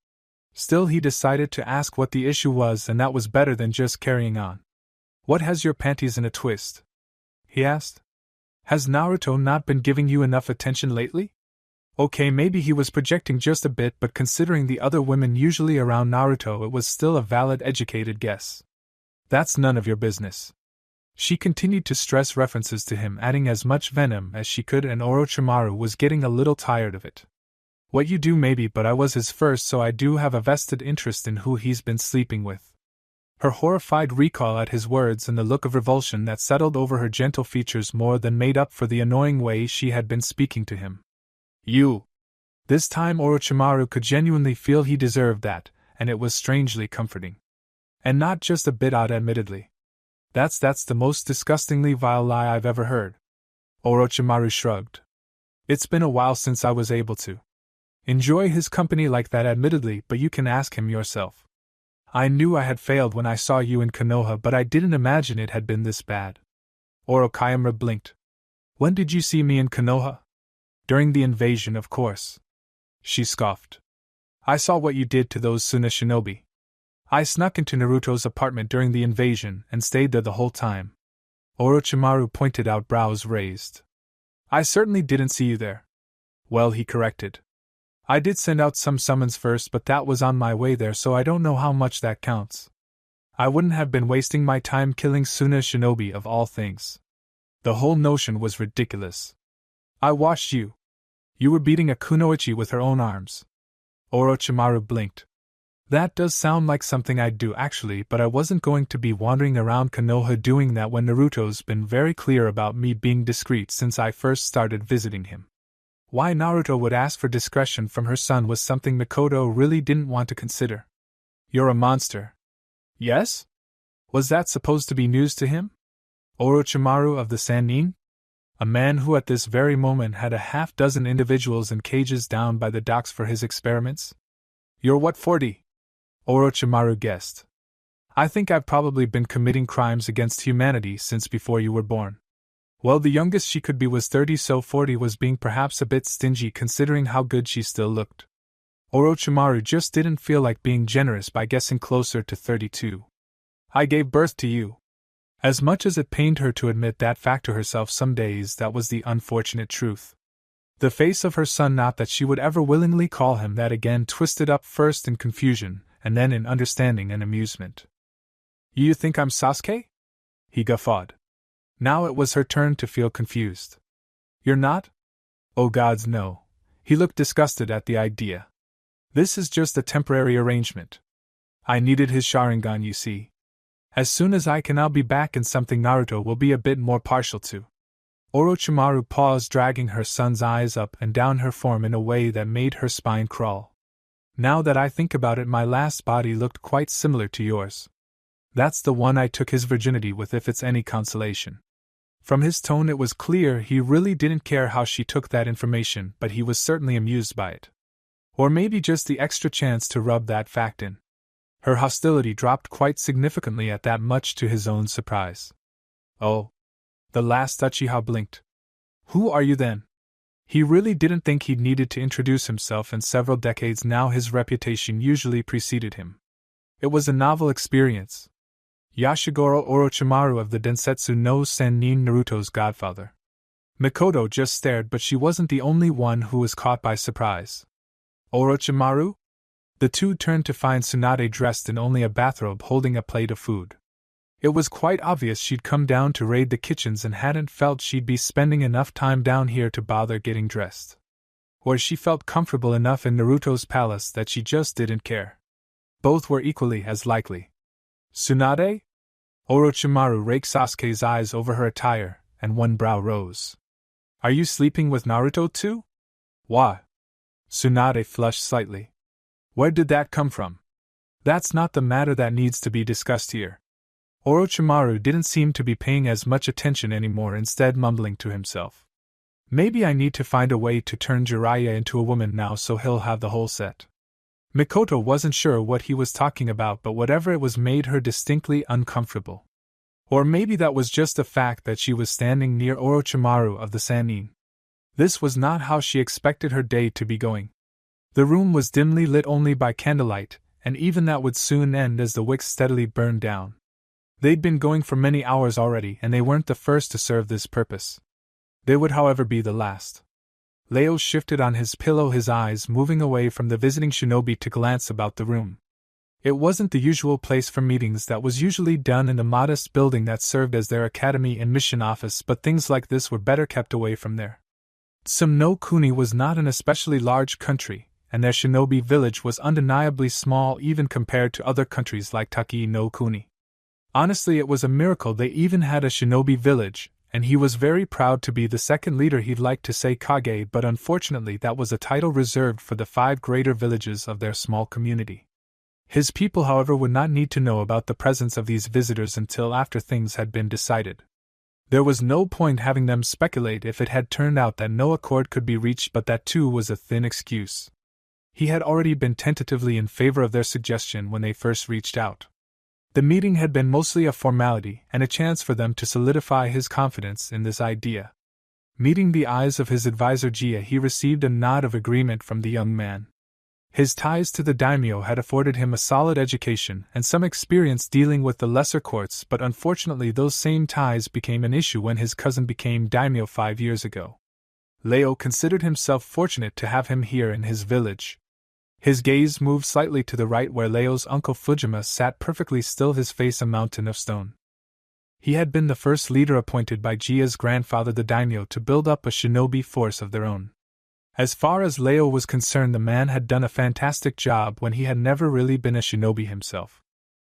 Still, he decided to ask what the issue was, and that was better than just carrying on. What has your panties in a twist? He asked. Has Naruto not been giving you enough attention lately? Okay, maybe he was projecting just a bit, but considering the other women usually around Naruto, it was still a valid, educated guess. That's none of your business. She continued to stress references to him, adding as much venom as she could, and Orochimaru was getting a little tired of it. What you do maybe, but I was his first, so I do have a vested interest in who he's been sleeping with. Her horrified recoil at his words and the look of revulsion that settled over her gentle features more than made up for the annoying way she had been speaking to him. You. This time Orochimaru could genuinely feel he deserved that, and it was strangely comforting. And not just a bit odd, admittedly. That's the most disgustingly vile lie I've ever heard. Orochimaru shrugged. It's been a while since I was able to enjoy his company like that, admittedly, but you can ask him yourself. I knew I had failed when I saw you in Konoha, but I didn't imagine it had been this bad. Orochimaru blinked. When did you see me in Konoha? During the invasion, of course. She scoffed. I saw what you did to those Suna shinobi. I snuck into Naruto's apartment during the invasion and stayed there the whole time. Orochimaru pointed out, brows raised. I certainly didn't see you there. Well, he corrected. I did send out some summons first, but that was on my way there, so I don't know how much that counts. I wouldn't have been wasting my time killing Suna shinobi of all things. The whole notion was ridiculous. I watched you. You were beating a kunoichi with her own arms. Orochimaru blinked. That does sound like something I'd do actually, but I wasn't going to be wandering around Konoha doing that when Naruto's been very clear about me being discreet since I first started visiting him. Why Naruto would ask for discretion from her son was something Mikoto really didn't want to consider. You're a monster. Yes? Was that supposed to be news to him? Orochimaru of the Sannin? A man who at this very moment had a half-dozen individuals in cages down by the docks for his experiments? You're what, 40? Orochimaru guessed. I think I've probably been committing crimes against humanity since before you were born. Well, the youngest she could be was 30, so 40 was being perhaps a bit stingy considering how good she still looked. Orochimaru just didn't feel like being generous by guessing closer to 32. I gave birth to you. As much as it pained her to admit that fact to herself some days, that was the unfortunate truth. The face of her son, not that she would ever willingly call him that again, twisted up first in confusion, and then in understanding and amusement. You think I'm Sasuke? He guffawed. Now it was her turn to feel confused. You're not? Oh gods, no. He looked disgusted at the idea. This is just a temporary arrangement. I needed his Sharingan, you see. As soon as I can, I'll be back in something Naruto will be a bit more partial to. Orochimaru paused, dragging her son's eyes up and down her form in a way that made her spine crawl. Now that I think about it, my last body looked quite similar to yours. That's the one I took his virginity with, if it's any consolation. From his tone it was clear he really didn't care how she took that information, but he was certainly amused by it. Or maybe just the extra chance to rub that fact in. Her hostility dropped quite significantly at that, much to his own surprise. Oh. The last Uchiha blinked. Who are you then? He really didn't think he'd needed to introduce himself in several decades now. His reputation usually preceded him. It was a novel experience. Yashigoro Orochimaru of the Densetsu no Sennin, Naruto's godfather. Mikoto just stared, but she wasn't the only one who was caught by surprise. Orochimaru? The two turned to find Tsunade dressed in only a bathrobe holding a plate of food. It was quite obvious she'd come down to raid the kitchens and hadn't felt she'd be spending enough time down here to bother getting dressed. Or she felt comfortable enough in Naruto's palace that she just didn't care. Both were equally as likely. Tsunade? Orochimaru raked Sasuke's eyes over her attire, and one brow rose. Are you sleeping with Naruto too? Why? Tsunade flushed slightly. Where did that come from? That's not the matter that needs to be discussed here. Orochimaru didn't seem to be paying as much attention anymore, instead mumbling to himself. Maybe I need to find a way to turn Jiraiya into a woman now so he'll have the whole set. Mikoto wasn't sure what he was talking about, but whatever it was made her distinctly uncomfortable. Or maybe that was just the fact that she was standing near Orochimaru of the Sannin. This was not how she expected her day to be going. The room was dimly lit only by candlelight, and even that would soon end as the wicks steadily burned down. They'd been going for many hours already, and they weren't the first to serve this purpose. They would, however, be the last. Leo shifted on his pillow, his eyes moving away from the visiting shinobi to glance about the room. It wasn't the usual place for meetings that was usually done in the modest building that served as their academy and mission office, but things like this were better kept away from there. Tsum no Kuni was not an especially large country, and their shinobi village was undeniably small even compared to other countries like Taki no Kuni. Honestly, it was a miracle they even had a shinobi village, and he was very proud to be the second leader. He'd like to say Kage, but unfortunately that was a title reserved for the 5 greater villages of their small community. His people, however, would not need to know about the presence of these visitors until after things had been decided. There was no point having them speculate if it had turned out that no accord could be reached, but that too was a thin excuse. He had already been tentatively in favor of their suggestion when they first reached out. The meeting had been mostly a formality and a chance for them to solidify his confidence in this idea. Meeting the eyes of his advisor Jia, he received a nod of agreement from the young man. His ties to the daimyo had afforded him a solid education and some experience dealing with the lesser courts, but unfortunately those same ties became an issue when his cousin became daimyo 5 years ago. Leo considered himself fortunate to have him here in his village. His gaze moved slightly to the right where Leo's uncle Fujima sat perfectly still, his face a mountain of stone. He had been the first leader appointed by Jia's grandfather the daimyo to build up a shinobi force of their own. As far as Leo was concerned, the man had done a fantastic job when he had never really been a shinobi himself.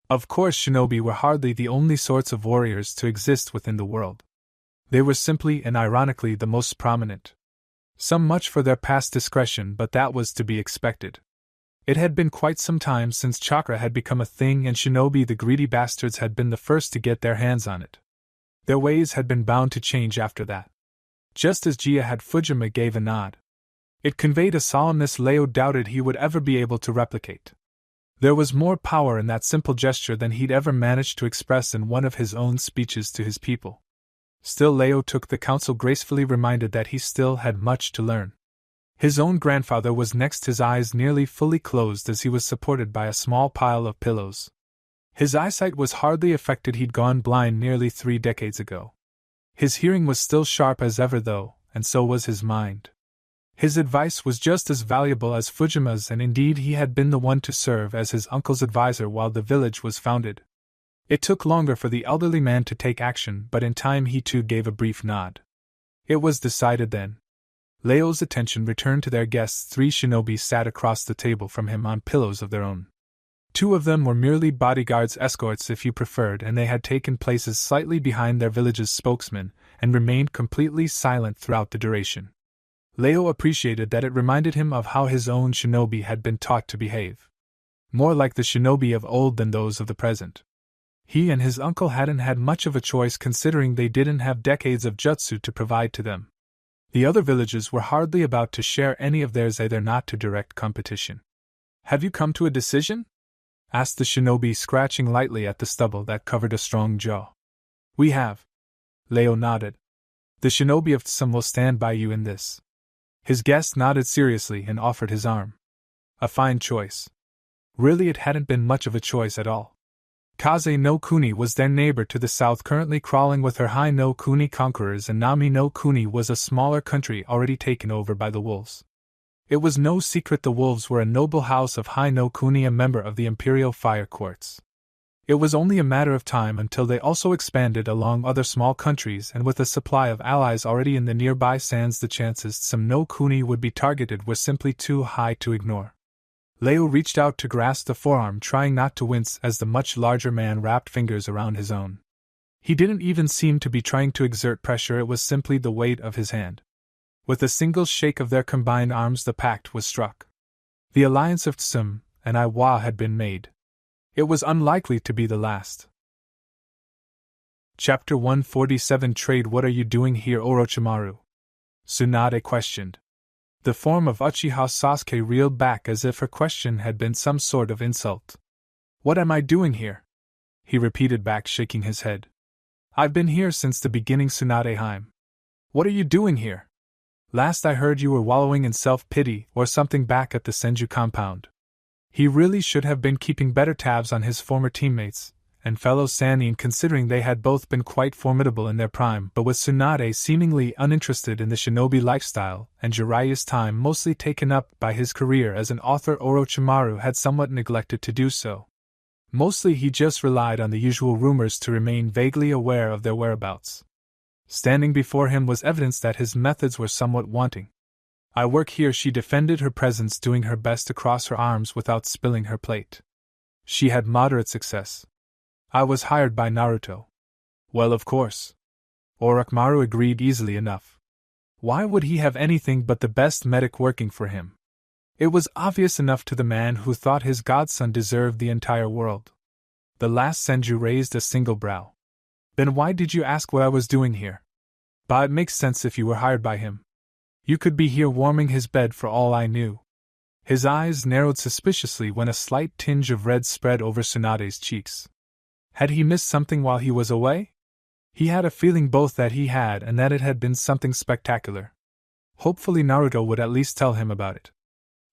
Of course, shinobi were hardly the only sorts of warriors to exist within the world. They were simply and ironically the most prominent. Some much for their past discretion, but that was to be expected. It had been quite some time since chakra had become a thing, and shinobi, the greedy bastards, had been the first to get their hands on it. Their ways had been bound to change after that. Just as Jia had, Fujima gave a nod. It conveyed a solemnness Leo doubted he would ever be able to replicate. There was more power in that simple gesture than he'd ever managed to express in one of his own speeches to his people. Still, Leo took the counsel gracefully, reminded that he still had much to learn. His own grandfather was next, his eyes nearly fully closed as he was supported by a small pile of pillows. His eyesight was hardly affected, he'd gone blind nearly 3 decades ago. His hearing was still sharp as ever though, and so was his mind. His advice was just as valuable as Fujima's, and indeed he had been the one to serve as his uncle's advisor while the village was founded. It took longer for the elderly man to take action, but in time he too gave a brief nod. It was decided then. Leo's attention returned to their guests. 3 shinobi sat across the table from him on pillows of their own. 2 of them were merely bodyguards, escorts if you preferred, and they had taken places slightly behind their village's spokesman, and remained completely silent throughout the duration. Leo appreciated that it reminded him of how his own shinobi had been taught to behave. More like the shinobi of old than those of the present. He and his uncle hadn't had much of a choice considering they didn't have decades of jutsu to provide to them. The other villages were hardly about to share any of theirs either, not to direct competition. "Have you come to a decision?" asked the shinobi, scratching lightly at the stubble that covered a strong jaw. "We have." Leo nodded. "The shinobi of Tsum will stand by you in this." His guest nodded seriously and offered his arm. A fine choice. Really, it hadn't been much of a choice at all. Kaze no Kuni was their neighbor to the south, currently crawling with her Hai no Kuni conquerors, and Nami no Kuni was a smaller country already taken over by the wolves. It was no secret the wolves were a noble house of Hai no Kuni, a member of the Imperial Fire Courts. It was only a matter of time until they also expanded along other small countries, and with a supply of allies already in the nearby sands, the chances some no Kuni would be targeted were simply too high to ignore. Leo reached out to grasp the forearm, trying not to wince as the much larger man wrapped fingers around his own. He didn't even seem to be trying to exert pressure, it was simply the weight of his hand. With a single shake of their combined arms, the pact was struck. The alliance of Tsum and Iwa had been made. It was unlikely to be the last. Chapter 147 Trade. "What are you doing here, Orochimaru?" Tsunade questioned. The form of Uchiha Sasuke reeled back as if her question had been some sort of insult. "What am I doing here?" he repeated back, shaking his head. "I've been here since the beginning, Tsunade-heim." "What are you doing here?" "Last I heard you were wallowing in self-pity or something back at the Senju compound." He really should have been keeping better tabs on his former teammates and fellow Sannin, considering they had both been quite formidable in their prime, but with Tsunade seemingly uninterested in the shinobi lifestyle and Jiraiya's time mostly taken up by his career as an author, Orochimaru had somewhat neglected to do so. Mostly he just relied on the usual rumors to remain vaguely aware of their whereabouts. Standing before him was evidence that his methods were somewhat wanting. "I work here," she defended her presence, doing her best to cross her arms without spilling her plate. She had moderate success. "I was hired by Naruto." "Well, of course." Orochimaru agreed easily enough. Why would he have anything but the best medic working for him? It was obvious enough to the man who thought his godson deserved the entire world. The last Senju raised a single brow. "Then why did you ask what I was doing here?" "Bah, it makes sense if you were hired by him. You could be here warming his bed for all I knew." His eyes narrowed suspiciously when a slight tinge of red spread over Tsunade's cheeks. Had he missed something while he was away? He had a feeling both that he had and that it had been something spectacular. Hopefully Naruto would at least tell him about it.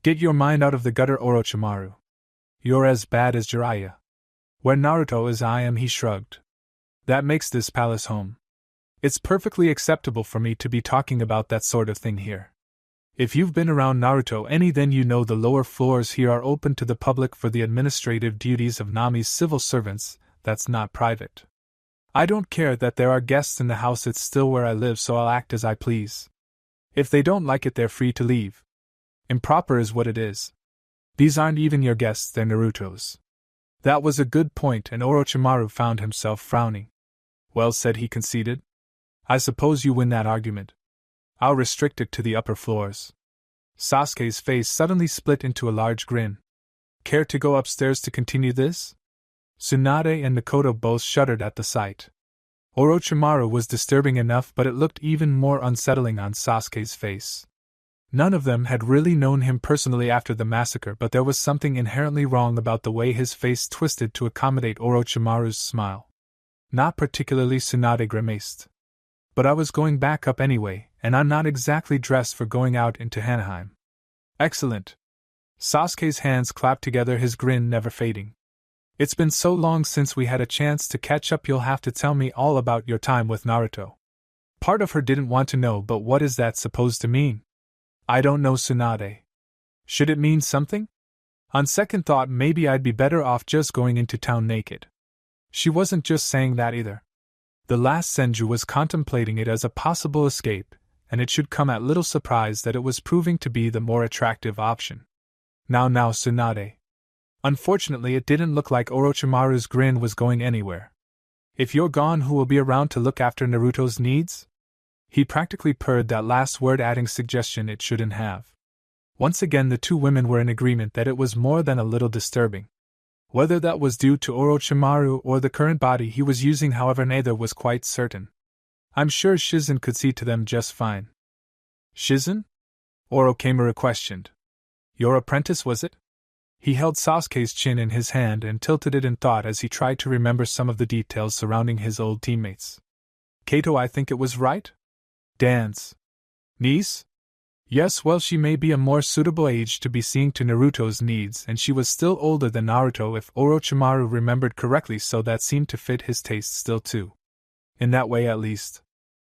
"Get your mind out of the gutter, Orochimaru. You're as bad as Jiraiya. Where Naruto is, I am," he shrugged. "That makes this palace home. It's perfectly acceptable for me to be talking about that sort of thing here. If you've been around Naruto any, then you know the lower floors here are open to the public for the administrative duties of Nami's civil servants. That's not private. I don't care that there are guests in the house, it's still where I live, so I'll act as I please. If they don't like it, they're free to leave. Improper is what it is. These aren't even your guests, they're Naruto's." That was a good point, and Orochimaru found himself frowning. "Well said," he conceded. "I suppose you win that argument. I'll restrict it to the upper floors." Sasuke's face suddenly split into a large grin. "Care to go upstairs to continue this?" Tsunade and Mikoto both shuddered at the sight. Orochimaru was disturbing enough, but it looked even more unsettling on Sasuke's face. None of them had really known him personally after the massacre, but there was something inherently wrong about the way his face twisted to accommodate Orochimaru's smile. "Not particularly," Tsunade grimaced. "But I was going back up anyway, and I'm not exactly dressed for going out into Hanaheim." "Excellent." Sasuke's hands clapped together, his grin never fading. "It's been so long since we had a chance to catch up, you'll have to tell me all about your time with Naruto." Part of her didn't want to know, but what is that supposed to mean? "I don't know, Tsunade." "Should it mean something?" "On second thought, maybe I'd be better off just going into town naked." She wasn't just saying that either. The last Senju was contemplating it as a possible escape, and it should come at little surprise that it was proving to be the more attractive option. Now, Tsunade." Unfortunately, it didn't look like Orochimaru's grin was going anywhere. "If you're gone, who will be around to look after Naruto's needs?" He practically purred that last word, adding suggestion it shouldn't have. Once again the two women were in agreement that it was more than a little disturbing. Whether that was due to Orochimaru or the current body he was using, however, neither was quite certain. I'm sure Shizen could see to them just fine. Shizen? Orochimaru questioned. Your apprentice, was it? He held Sasuke's chin in his hand and tilted it in thought as he tried to remember some of the details surrounding his old teammates. Kato, I think it was right? Dan's niece? Yes, well, she may be a more suitable age to be seeing to Naruto's needs, and she was still older than Naruto if Orochimaru remembered correctly, so that seemed to fit his taste still too. In that way at least.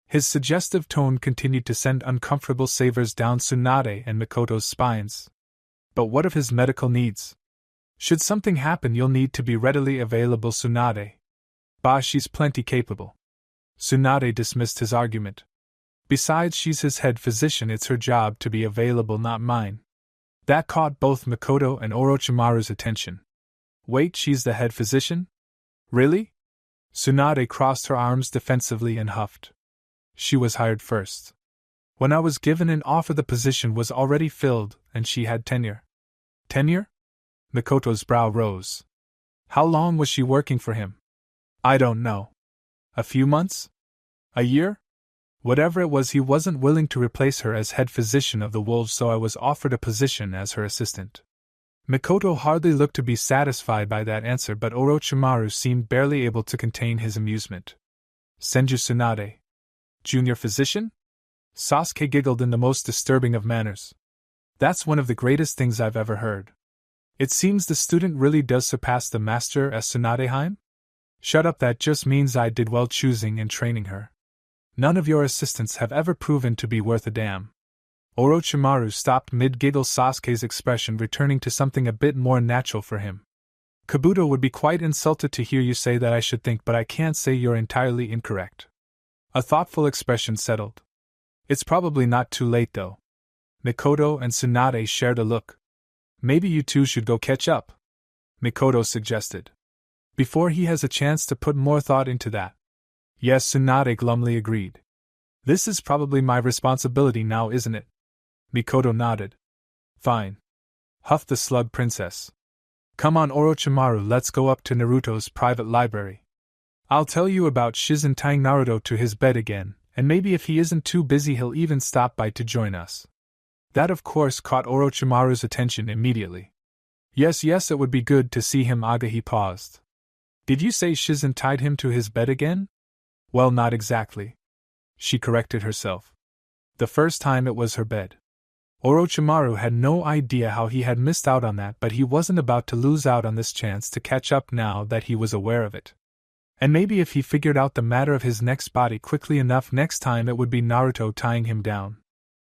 His suggestive tone continued to send uncomfortable savors down Tsunade and Mikoto's spines. But what of his medical needs? Should something happen, you'll need to be readily available, Tsunade. Bah, she's plenty capable. Tsunade dismissed his argument. Besides, she's his head physician, it's her job to be available, not mine. That caught both Mikoto and Orochimaru's attention. Wait, she's the head physician? Really? Tsunade crossed her arms defensively and huffed. She was hired first. When I was given an offer, the position was already filled, and she had tenure. Tenure? Mikoto's brow rose. How long was she working for him? I don't know. A few months? A year? Whatever it was, he wasn't willing to replace her as head physician of the wolves, so I was offered a position as her assistant. Mikoto hardly looked to be satisfied by that answer, but Orochimaru seemed barely able to contain his amusement. Senju Tsunade. Junior physician? Sasuke giggled in the most disturbing of manners. That's one of the greatest things I've ever heard. It seems the student really does surpass the master as Tsunadeheim? Shut up, that just means I did well choosing and training her. None of your assistants have ever proven to be worth a damn. Orochimaru stopped mid-giggle, Sasuke's expression returning to something a bit more natural for him. Kabuto would be quite insulted to hear you say that, I should think, but I can't say you're entirely incorrect. A thoughtful expression settled. It's probably not too late, though. Mikoto and Tsunade shared a look. Maybe you two should go catch up, Mikoto suggested. Before he has a chance to put more thought into that. Yes, Tsunade glumly agreed. This is probably my responsibility now, isn't it? Mikoto nodded. Fine. Huffed the slug princess. Come on, Orochimaru, let's go up to Naruto's private library. I'll tell you about Shizen tying Naruto to his bed again, and maybe if he isn't too busy he'll even stop by to join us. That of course caught Orochimaru's attention immediately. Yes, it would be good to see him, Aga. He paused. Did you say Shizen tied him to his bed again? Well, not exactly. She corrected herself. The first time it was her bed. Orochimaru had no idea how he had missed out on that, but he wasn't about to lose out on this chance to catch up now that he was aware of it. And maybe if he figured out the matter of his next body quickly enough, next time it would be Naruto tying him down.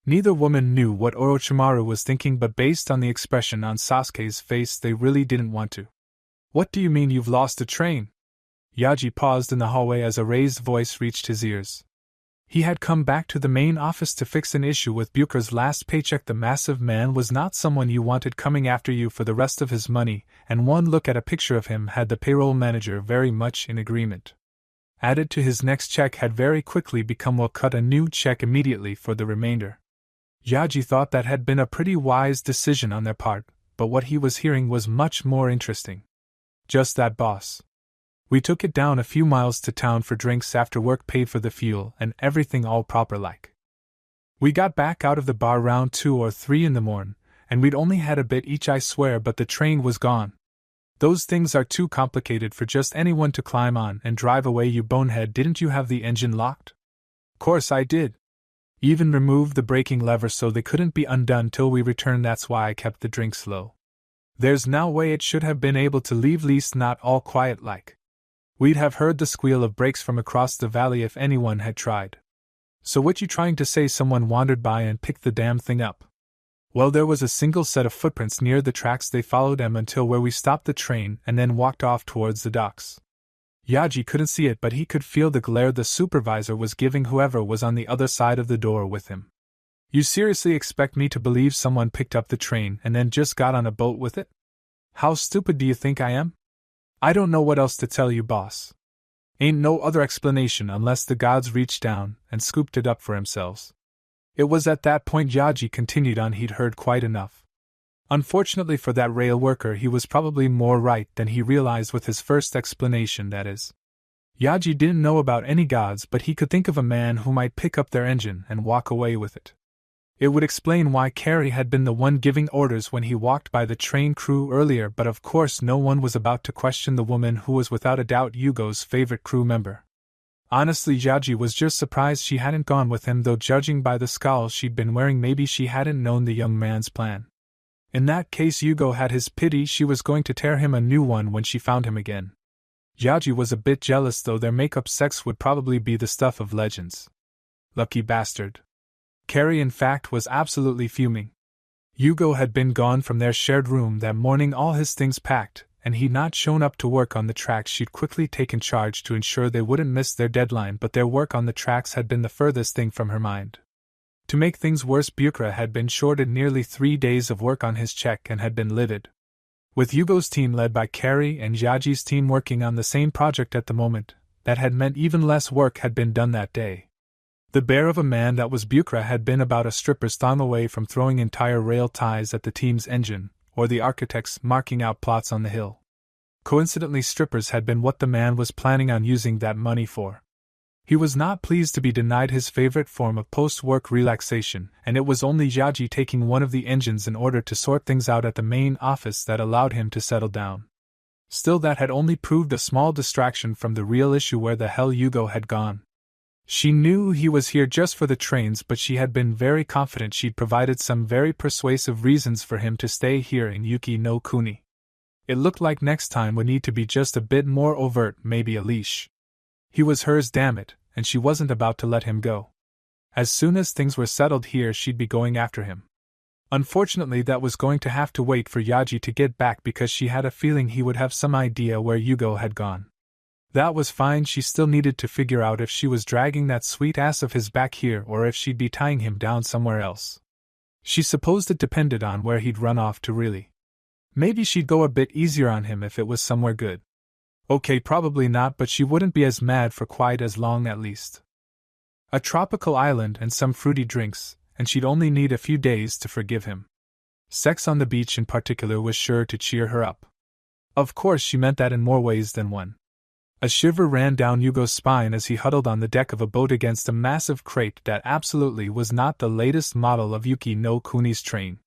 Neither woman knew what Orochimaru was thinking, but based on the expression on Sasuke's face, they really didn't want to. What do you mean you've lost a train? Yaji paused in the hallway as a raised voice reached his ears. He had come back to the main office to fix an issue with Bucher's last paycheck. The massive man was not someone you wanted coming after you for the rest of his money, and one look at a picture of him had the payroll manager very much in agreement. Added to his next check had very quickly become, "We'll cut a new check immediately for the remainder." Yaji thought that had been a pretty wise decision on their part, but what he was hearing was much more interesting. Just that, boss. We took it down a few miles to town for drinks after work, paid for the fuel, and everything all proper like. We got back out of the bar round 2 or 3 in the morn, and we'd only had a bit each, I swear, but the train was gone. Those things are too complicated for just anyone to climb on and drive away, you bonehead. Didn't you have the engine locked? Course I did. Even removed the braking lever so they couldn't be undone till we returned. That's why I kept the drinks low. There's no way it should have been able to leave, least not all quiet like. We'd have heard the squeal of brakes from across the valley if anyone had tried. So what you trying to say, someone wandered by and picked the damn thing up? Well, there was a single set of footprints near the tracks. They followed them until where we stopped the train and then walked off towards the docks. Yaji couldn't see it, but he could feel the glare the supervisor was giving whoever was on the other side of the door with him. You seriously expect me to believe someone picked up the train and then just got on a boat with it? How stupid do you think I am? I don't know what else to tell you, boss. Ain't no other explanation unless the gods reached down and scooped it up for themselves. It was at that point Yaji continued on he'd heard quite enough. Unfortunately for that rail worker, he was probably more right than he realized with his first explanation, that is. Yaji didn't know about any gods, but he could think of a man who might pick up their engine and walk away with it. It would explain why Carrie had been the one giving orders when he walked by the train crew earlier, but of course no one was about to question the woman who was without a doubt Yugo's favorite crew member. Honestly, Yaji was just surprised she hadn't gone with him, though judging by the scowl she'd been wearing, maybe she hadn't known the young man's plan. In that case, Yugo had his pity. She was going to tear him a new one when she found him again. Yaji was a bit jealous, though their make-up sex would probably be the stuff of legends. Lucky bastard. Carrie, in fact, was absolutely fuming. Yugo had been gone from their shared room that morning, all his things packed, and he'd not shown up to work on the tracks. She'd quickly taken charge to ensure they wouldn't miss their deadline, but their work on the tracks had been the furthest thing from her mind. To make things worse, Bukra had been shorted nearly 3 days of work on his check and had been livid. With Yugo's team led by Carrie and Yaji's team working on the same project at the moment, that had meant even less work had been done that day. The bear of a man that was Bukra had been about a stripper's thumb away from throwing entire rail ties at the team's engine, or the architects marking out plots on the hill. Coincidentally, strippers had been what the man was planning on using that money for. He was not pleased to be denied his favorite form of post-work relaxation, and it was only Yaji taking one of the engines in order to sort things out at the main office that allowed him to settle down. Still, that had only proved a small distraction from the real issue: where the hell Yugo had gone. She knew he was here just for the trains, but she had been very confident she'd provided some very persuasive reasons for him to stay here in Yuki no Kuni. It looked like next time would need to be just a bit more overt, maybe a leash. He was hers, damn it, and she wasn't about to let him go. As soon as things were settled here, she'd be going after him. Unfortunately, that was going to have to wait for Yaji to get back, because she had a feeling he would have some idea where Yugo had gone. That was fine. She still needed to figure out if she was dragging that sweet ass of his back here or if she'd be tying him down somewhere else. She supposed it depended on where he'd run off to, really. Maybe she'd go a bit easier on him if it was somewhere good. Okay, probably not, but she wouldn't be as mad for quite as long at least. A tropical island and some fruity drinks, and she'd only need a few days to forgive him. Sex on the beach in particular was sure to cheer her up. Of course, she meant that in more ways than one. A shiver ran down Yugo's spine as he huddled on the deck of a boat against a massive crate that absolutely was not the latest model of Yuki no Kuni's train.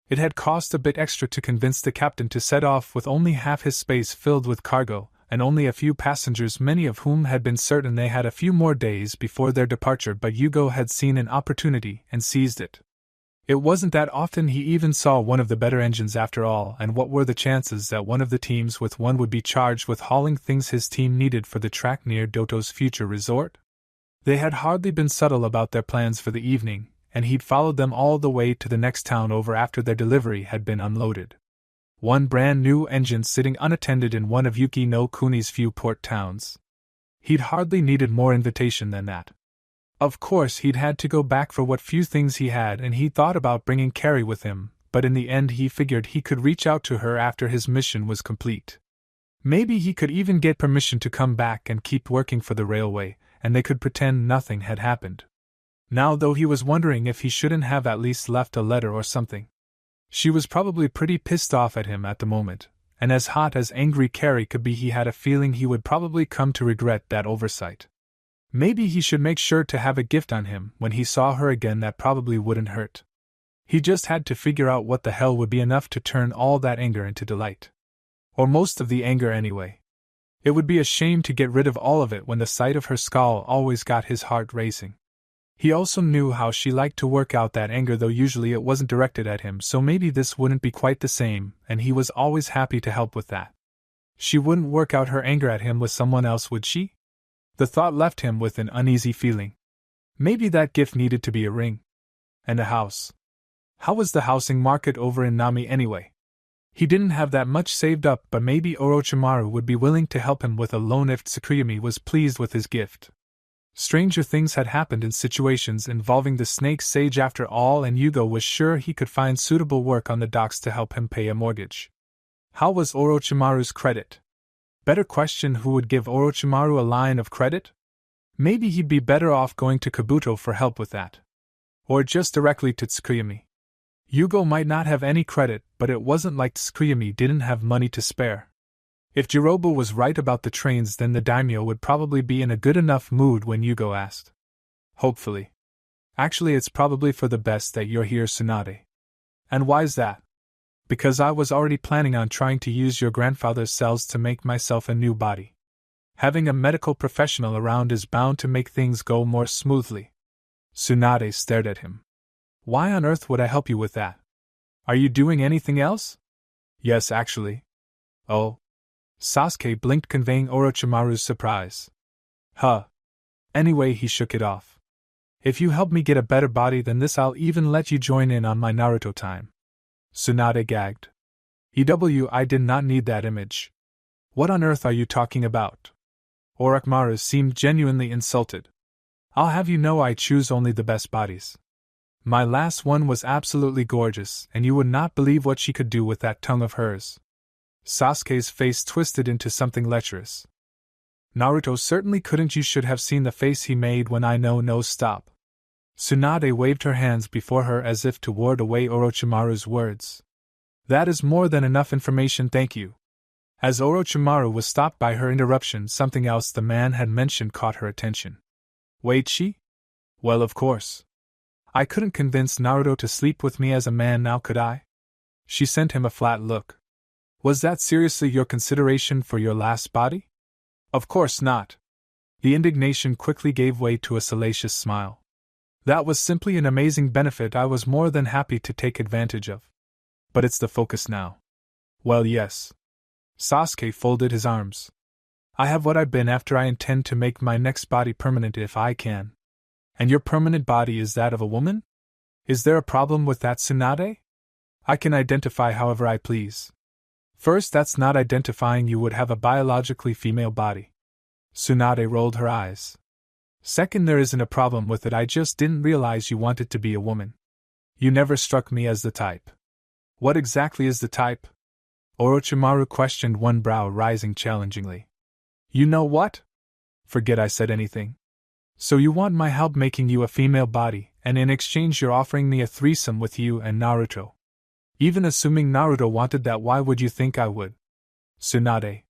It had cost a bit extra to convince the captain to set off with only half his space filled with cargo, and only a few passengers, many of whom had been certain they had a few more days before their departure, but Yugo had seen an opportunity and seized it. It wasn't that often he even saw one of the better engines after all, and what were the chances that one of the teams with one would be charged with hauling things his team needed for the track near Doto's future resort? They had hardly been subtle about their plans for the evening, and he'd followed them all the way to the next town over after their delivery had been unloaded. One brand new engine sitting unattended in one of Yuki no Kuni's few port towns. He'd hardly needed more invitation than that. Of course, he'd had to go back for what few things he had, and he thought about bringing Carrie with him, but in the end he figured he could reach out to her after his mission was complete. Maybe he could even get permission to come back and keep working for the railway, and they could pretend nothing had happened. Now, though, he was wondering if he shouldn't have at least left a letter or something. She was probably pretty pissed off at him at the moment, and as hot as angry Carrie could be, he had a feeling he would probably come to regret that oversight. Maybe he should make sure to have a gift on him when he saw her again that probably wouldn't hurt. He just had to figure out what the hell would be enough to turn all that anger into delight. Or most of the anger anyway. It would be a shame to get rid of all of it when the sight of her scowl always got his heart racing. He also knew how she liked to work out that anger, though usually it wasn't directed at him, so maybe this wouldn't be quite the same, and he was always happy to help with that. She wouldn't work out her anger at him with someone else, would she? The thought left him with an uneasy feeling. Maybe that gift needed to be a ring. And a house. How was the housing market over in Nami anyway? He didn't have that much saved up, but maybe Orochimaru would be willing to help him with a loan if Tsukuyomi was pleased with his gift. Stranger things had happened in situations involving the Snake Sage after all, and Yugo was sure he could find suitable work on the docks to help him pay a mortgage. How was Orochimaru's credit? Better question, who would give Orochimaru a line of credit? Maybe he'd be better off going to Kabuto for help with that. Or just directly to Tsukuyomi. Yugo might not have any credit, but it wasn't like Tsukuyomi didn't have money to spare. If Jirobu was right about the trains, then the daimyo would probably be in a good enough mood when Yugo asked. Hopefully. Actually, it's probably for the best that you're here, Tsunade. And why's that? Because I was already planning on trying to use your grandfather's cells to make myself a new body. Having a medical professional around is bound to make things go more smoothly. Tsunade stared at him. Why on earth would I help you with that? Are you doing anything else? Yes, actually. Oh. Sasuke blinked, conveying Orochimaru's surprise. Huh. Anyway, he shook it off. If you help me get a better body than this, I'll even let you join in on my Naruto time. Tsunade gagged. I did not need that image. What on earth are you talking about? Orochimaru seemed genuinely insulted. I'll have you know I choose only the best bodies. My last one was absolutely gorgeous, and you would not believe what she could do with that tongue of hers. Sasuke's face twisted into something lecherous. Naruto certainly couldn't. You should have seen the face he made when I know no stop. Tsunade waved her hands before her as if to ward away Orochimaru's words. That is more than enough information, thank you. As Orochimaru was stopped by her interruption, something else the man had mentioned caught her attention. Wait, she? Well, of course. I couldn't convince Naruto to sleep with me as a man, now could I? She sent him a flat look. Was that seriously your consideration for your last body? Of course not. The indignation quickly gave way to a salacious smile. That was simply an amazing benefit I was more than happy to take advantage of. But it's the focus now. Well, yes. Sasuke folded his arms. I have what I've been after. I intend to make my next body permanent if I can. And your permanent body is that of a woman? Is there a problem with that, Tsunade? I can identify however I please. First, that's not identifying. You would have a biologically female body. Tsunade rolled her eyes. Second, there isn't a problem with it. I just didn't realize you wanted to be a woman. You never struck me as the type. What exactly is the type? Orochimaru questioned, one brow rising challengingly. You know what? Forget I said anything. So you want my help making you a female body, and in exchange you're offering me a threesome with you and Naruto. Even assuming Naruto wanted that, why would you think I would? Tsunade.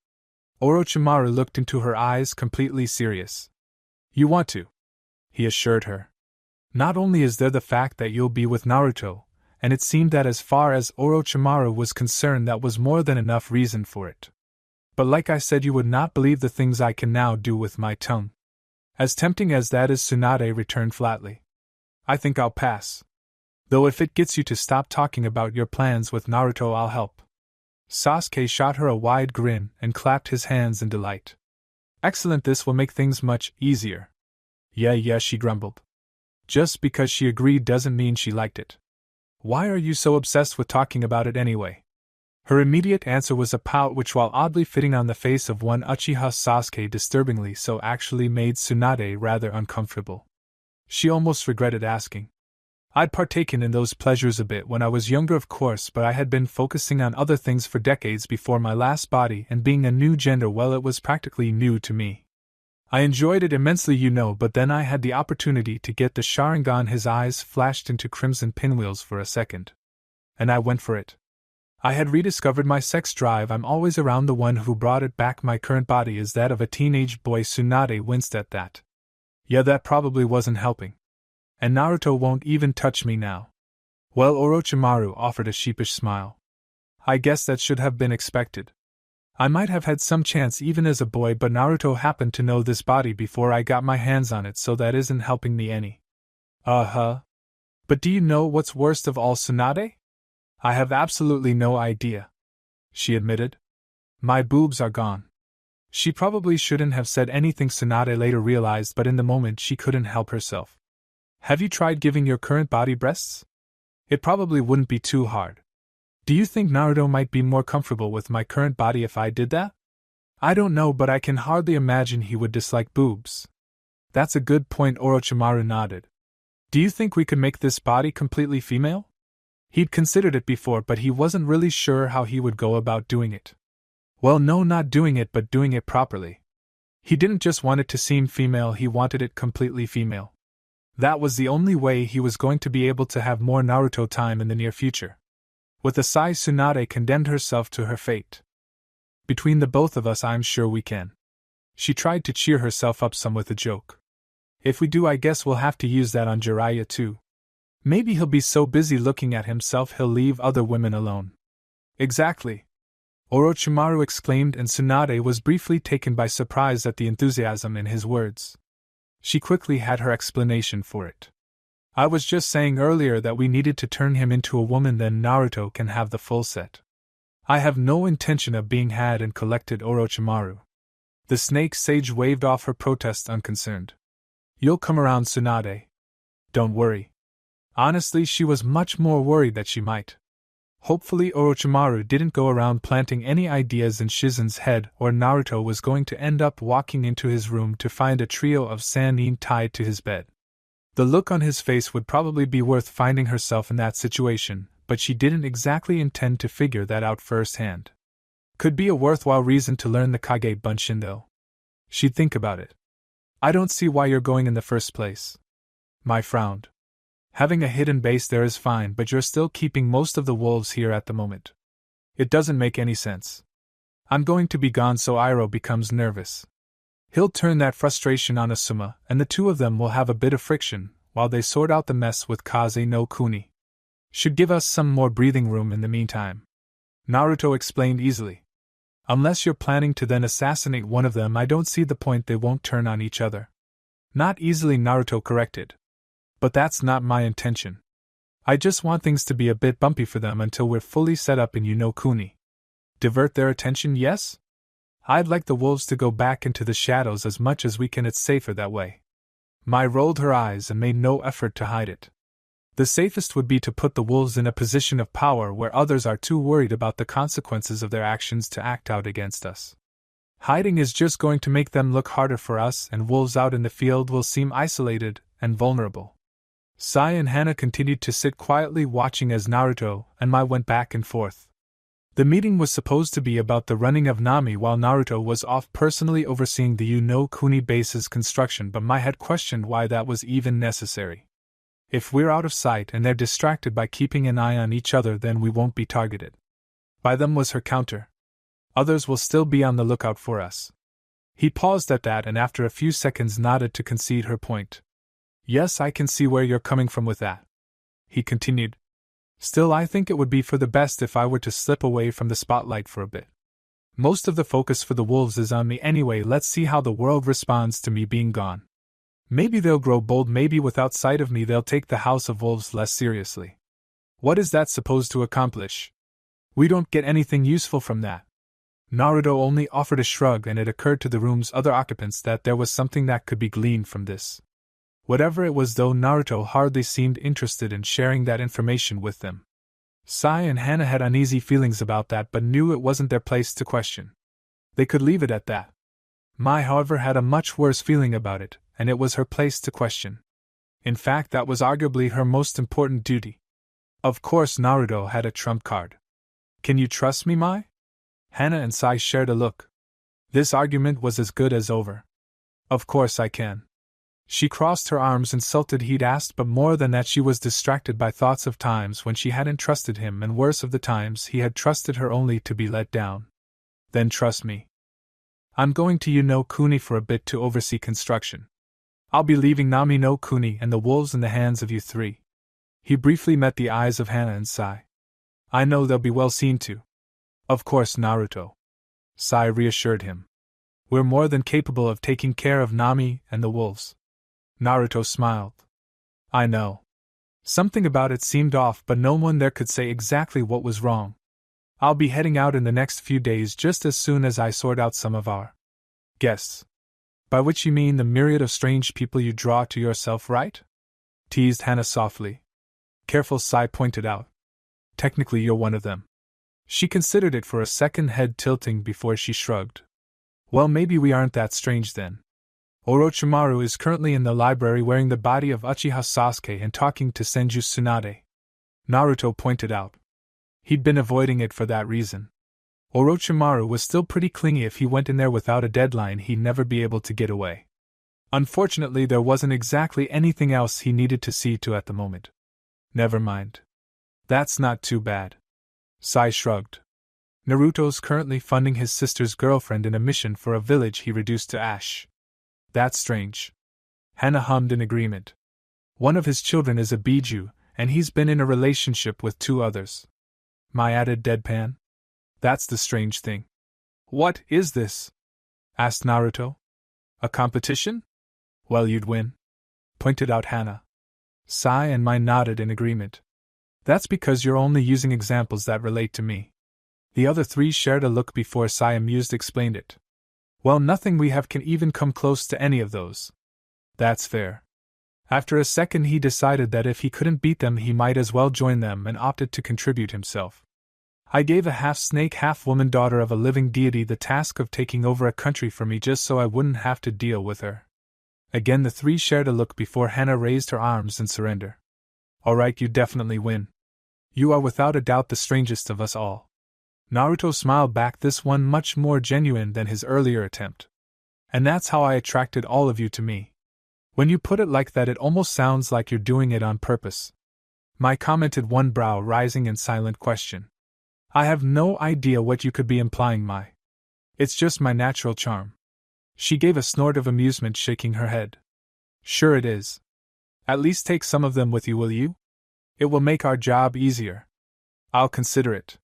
Orochimaru looked into her eyes, completely serious. You want to? He assured her. Not only is there the fact that you'll be with Naruto, and it seemed that as far as Orochimaru was concerned that was more than enough reason for it. But like I said, you would not believe the things I can now do with my tongue. As tempting as that is, Tsunade returned flatly. I think I'll pass. Though if it gets you to stop talking about your plans with Naruto, I'll help. Sasuke shot her a wide grin and clapped his hands in delight. Excellent, this will make things much easier. Yeah, she grumbled. Just because she agreed doesn't mean she liked it. Why are you so obsessed with talking about it anyway? Her immediate answer was a pout which, while oddly fitting on the face of one Uchiha Sasuke, disturbingly so actually made Tsunade rather uncomfortable. She almost regretted asking. I'd partaken in those pleasures a bit when I was younger, of course, but I had been focusing on other things for decades before my last body, and being a new gender, well, it was practically new to me. I enjoyed it immensely, you know, but then I had the opportunity to get the Sharingan. His eyes flashed into crimson pinwheels for a second. And I went for it. I had rediscovered my sex drive. I'm always around. The one who brought it back. My current body is that of a teenage boy. Tsunade winced at that. Yeah, that probably wasn't helping. And Naruto won't even touch me now. Well, Orochimaru offered a sheepish smile. I guess that should have been expected. I might have had some chance even as a boy, but Naruto happened to know this body before I got my hands on it, so that isn't helping me any. But do you know what's worst of all, Tsunade? I have absolutely no idea, she admitted. My boobs are gone. She probably shouldn't have said anything, Tsunade later realized, but in the moment she couldn't help herself. Have you tried giving your current body breasts? It probably wouldn't be too hard. Do you think Naruto might be more comfortable with my current body if I did that? I don't know, but I can hardly imagine he would dislike boobs. That's a good point, Orochimaru nodded. Do you think we could make this body completely female? He'd considered it before, but he wasn't really sure how he would go about doing it. Well, no, not doing it, but doing it properly. He didn't just want it to seem female, he wanted it completely female. That was the only way he was going to be able to have more Naruto time in the near future. With a sigh, Tsunade condemned herself to her fate. Between the both of us, I'm sure we can. She tried to cheer herself up some with a joke. If we do, I guess we'll have to use that on Jiraiya too. Maybe he'll be so busy looking at himself he'll leave other women alone. Exactly. Orochimaru exclaimed, and Tsunade was briefly taken by surprise at the enthusiasm in his words. She quickly had her explanation for it. I was just saying earlier that we needed to turn him into a woman, then Naruto can have the full set. I have no intention of being had and collected, Orochimaru. The snake sage waved off her protest unconcerned. You'll come around, Tsunade. Don't worry. Honestly, she was much more worried that she might. Hopefully Orochimaru didn't go around planting any ideas in Shizen's head, or Naruto was going to end up walking into his room to find a trio of Sannin tied to his bed. The look on his face would probably be worth finding herself in that situation, but she didn't exactly intend to figure that out firsthand. Could be a worthwhile reason to learn the Kage Bunshin though. She'd think about it. I don't see why you're going in the first place. Mai frowned. Having a hidden base there is fine, but you're still keeping most of the wolves here at the moment. It doesn't make any sense. I'm going to be gone, so Iroh becomes nervous. He'll turn that frustration on Asuma, and the two of them will have a bit of friction, while they sort out the mess with Kaze no Kuni. Should give us some more breathing room in the meantime. Naruto explained easily. Unless you're planning to then assassinate one of them, I don't see the point. They won't turn on each other. Not easily, Naruto corrected. But that's not my intention. I just want things to be a bit bumpy for them until we're fully set up in Kuni. Divert their attention, yes? I'd like the wolves to go back into the shadows as much as we can. It's safer that way. Mai rolled her eyes and made no effort to hide it. The safest would be to put the wolves in a position of power where others are too worried about the consequences of their actions to act out against us. Hiding is just going to make them look harder for us, and wolves out in the field will seem isolated and vulnerable. Sai and Hana continued to sit quietly watching as Naruto and Mai went back and forth. The meeting was supposed to be about the running of Nami while Naruto was off personally overseeing the Kuni base's construction, but Mai had questioned why that was even necessary. If we're out of sight and they're distracted by keeping an eye on each other, then we won't be targeted. By them, was her counter. Others will still be on the lookout for us. He paused at that and after a few seconds nodded to concede her point. Yes, I can see where you're coming from with that. He continued. Still, I think it would be for the best if I were to slip away from the spotlight for a bit. Most of the focus for the wolves is on me anyway. Let's see how the world responds to me being gone. Maybe they'll grow bold, maybe without sight of me they'll take the House of Wolves less seriously. What is that supposed to accomplish? We don't get anything useful from that. Naruto only offered a shrug, and it occurred to the room's other occupants that there was something that could be gleaned from this. Whatever it was though, Naruto hardly seemed interested in sharing that information with them. Sai and Hana had uneasy feelings about that but knew it wasn't their place to question. They could leave it at that. Mai, however, had a much worse feeling about it, and it was her place to question. In fact, that was arguably her most important duty. Of course, Naruto had a trump card. Can you trust me, Mai? Hana and Sai shared a look. This argument was as good as over. Of course I can. She crossed her arms, insulted he'd asked, but more than that she was distracted by thoughts of times when she hadn't trusted him, and worse, of the times he had trusted her only to be let down. Then trust me. I'm going to Kuni for a bit to oversee construction. I'll be leaving Nami no Kuni and the wolves in the hands of you three. He briefly met the eyes of Hana and Sai. I know they'll be well seen to. Of course, Naruto. Sai reassured him. We're more than capable of taking care of Nami and the wolves. Naruto smiled. I know. Something about it seemed off, but no one there could say exactly what was wrong. I'll be heading out in the next few days just as soon as I sort out some of our guests. By which you mean the myriad of strange people you draw to yourself, right? Teased Hana softly. Careful, Sai pointed out. Technically you're one of them. She considered it for a second, head tilting before she shrugged. Well, maybe we aren't that strange then. Orochimaru is currently in the library wearing the body of Uchiha Sasuke and talking to Senju Tsunade. Naruto pointed out. He'd been avoiding it for that reason. Orochimaru was still pretty clingy. If he went in there without a deadline, he'd never be able to get away. Unfortunately, there wasn't exactly anything else he needed to see to at the moment. Never mind. That's not too bad. Sai shrugged. Naruto's currently funding his sister's girlfriend in a mission for a village he reduced to ash. That's strange. Hana hummed in agreement. One of his children is a Biju, and he's been in a relationship with 2 others. Mai added deadpan. That's the strange thing. What is this? Asked Naruto. A competition? Well, you'd win, pointed out Hana. Sai and Mai nodded in agreement. That's because you're only using examples that relate to me. The other 3 shared a look before Sai amused explained it. Well, nothing we have can even come close to any of those. That's fair. After a second he decided that if he couldn't beat them he might as well join them and opted to contribute himself. I gave a half-snake half-woman daughter of a living deity the task of taking over a country for me just so I wouldn't have to deal with her. Again the 3 shared a look before Hana raised her arms in surrender. Alright, you definitely win. You are without a doubt the strangest of us all. Naruto smiled back, this one much more genuine than his earlier attempt. And that's how I attracted all of you to me. When you put it like that it almost sounds like you're doing it on purpose. Mai commented, one brow rising in silent question. I have no idea what you could be implying, Mai. It's just my natural charm. She gave a snort of amusement, shaking her head. Sure it is. At least take some of them with you, will you? It will make our job easier. I'll consider it,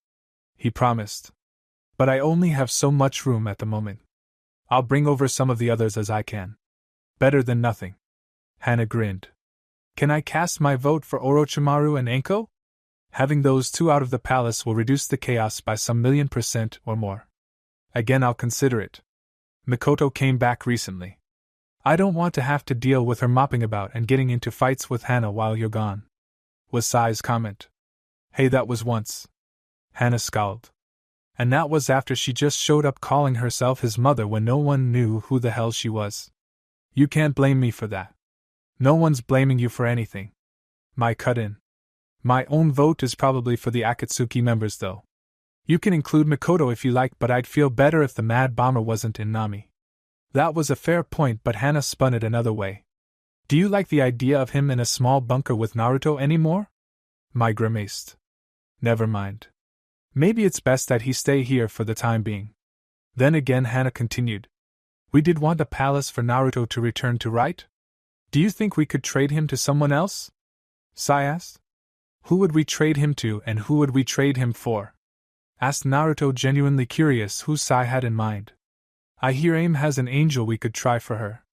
he promised. But I only have so much room at the moment. I'll bring over some of the others as I can. Better than nothing. Hana grinned. Can I cast my vote for Orochimaru and Anko? Having those 2 out of the palace will reduce the chaos by some 1,000,000% or more. Again, I'll consider it. Mikoto came back recently. I don't want to have to deal with her mopping about and getting into fights with Hana while you're gone, was Sai's comment. Hey, that was once. Hana scowled. And that was after she just showed up calling herself his mother when no one knew who the hell she was. You can't blame me for that. No one's blaming you for anything. Mai cut in. My own vote is probably for the Akatsuki members though. You can include Mikoto if you like, but I'd feel better if the Mad Bomber wasn't in Nami. That was a fair point, but Hana spun it another way. Do you like the idea of him in a small bunker with Naruto anymore? Mai grimaced. Never mind. Maybe it's best that he stay here for the time being. Then again, Hana continued. We did want a palace for Naruto to return to, right? Do you think we could trade him to someone else? Sai asked. Who would we trade him to and who would we trade him for? Asked Naruto, genuinely curious who Sai had in mind. I hear AIM has an angel we could try for her.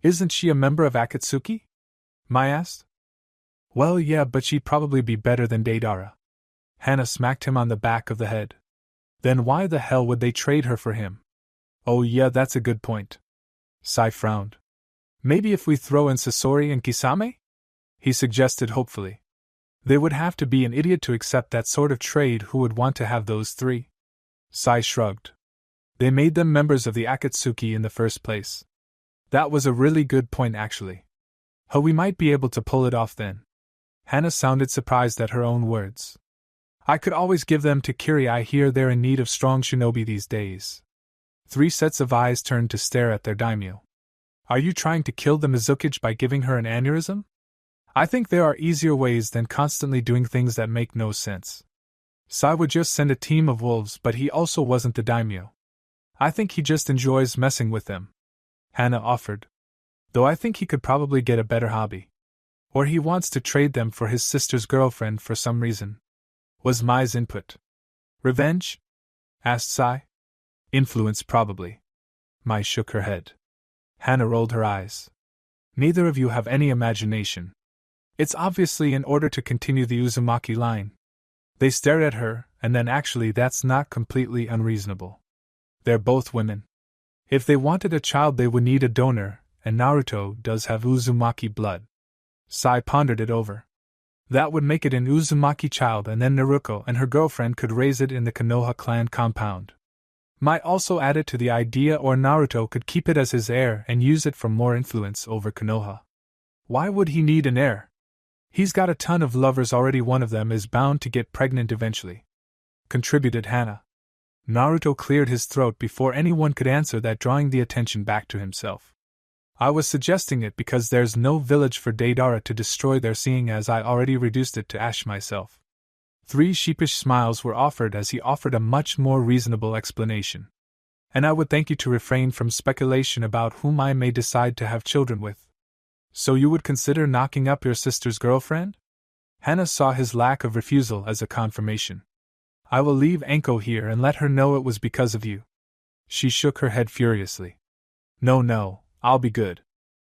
Isn't she a member of Akatsuki? Mai asked. Well, yeah, but she'd probably be better than Deidara. Hana smacked him on the back of the head. Then why the hell would they trade her for him? Oh yeah, that's a good point. Sai frowned. Maybe if we throw in Sasori and Kisame? He suggested hopefully. They would have to be an idiot to accept that sort of trade. Who would want to have those 3? Sai shrugged. They made them members of the Akatsuki in the first place. That was a really good point actually. How we might be able to pull it off then. Hana sounded surprised at her own words. I could always give them to Kiri. I hear they're in need of strong shinobi these days. 3 sets of eyes turned to stare at their daimyo. Are you trying to kill the Mizukage by giving her an aneurysm? I think there are easier ways than constantly doing things that make no sense. Sai would just send a team of wolves, but he also wasn't the daimyo. I think he just enjoys messing with them. Hana offered. Though I think he could probably get a better hobby. Or he wants to trade them for his sister's girlfriend for some reason. Was Mai's input. Revenge? Asked Sai. Influence probably. Mai shook her head. Hana rolled her eyes. Neither of you have any imagination. It's obviously in order to continue the Uzumaki line. They stared at her, and then actually that's not completely unreasonable. They're both women. If they wanted a child they would need a donor, and Naruto does have Uzumaki blood. Sai pondered it over. That would make it an Uzumaki child, and then Naruto and her girlfriend could raise it in the Konoha clan compound. Mai also added to the idea, or Naruto could keep it as his heir and use it for more influence over Konoha. Why would he need an heir? He's got a ton of lovers already. One of them is bound to get pregnant eventually. Contributed Hana. Naruto cleared his throat before anyone could answer that, drawing the attention back to himself. I was suggesting it because there's no village for Deidara to destroy there, seeing as I already reduced it to ash myself. 3 sheepish smiles were offered as he offered a much more reasonable explanation. And I would thank you to refrain from speculation about whom I may decide to have children with. So you would consider knocking up your sister's girlfriend? Hana saw his lack of refusal as a confirmation. I will leave Anko here and let her know it was because of you. She shook her head furiously. No, I'll be good.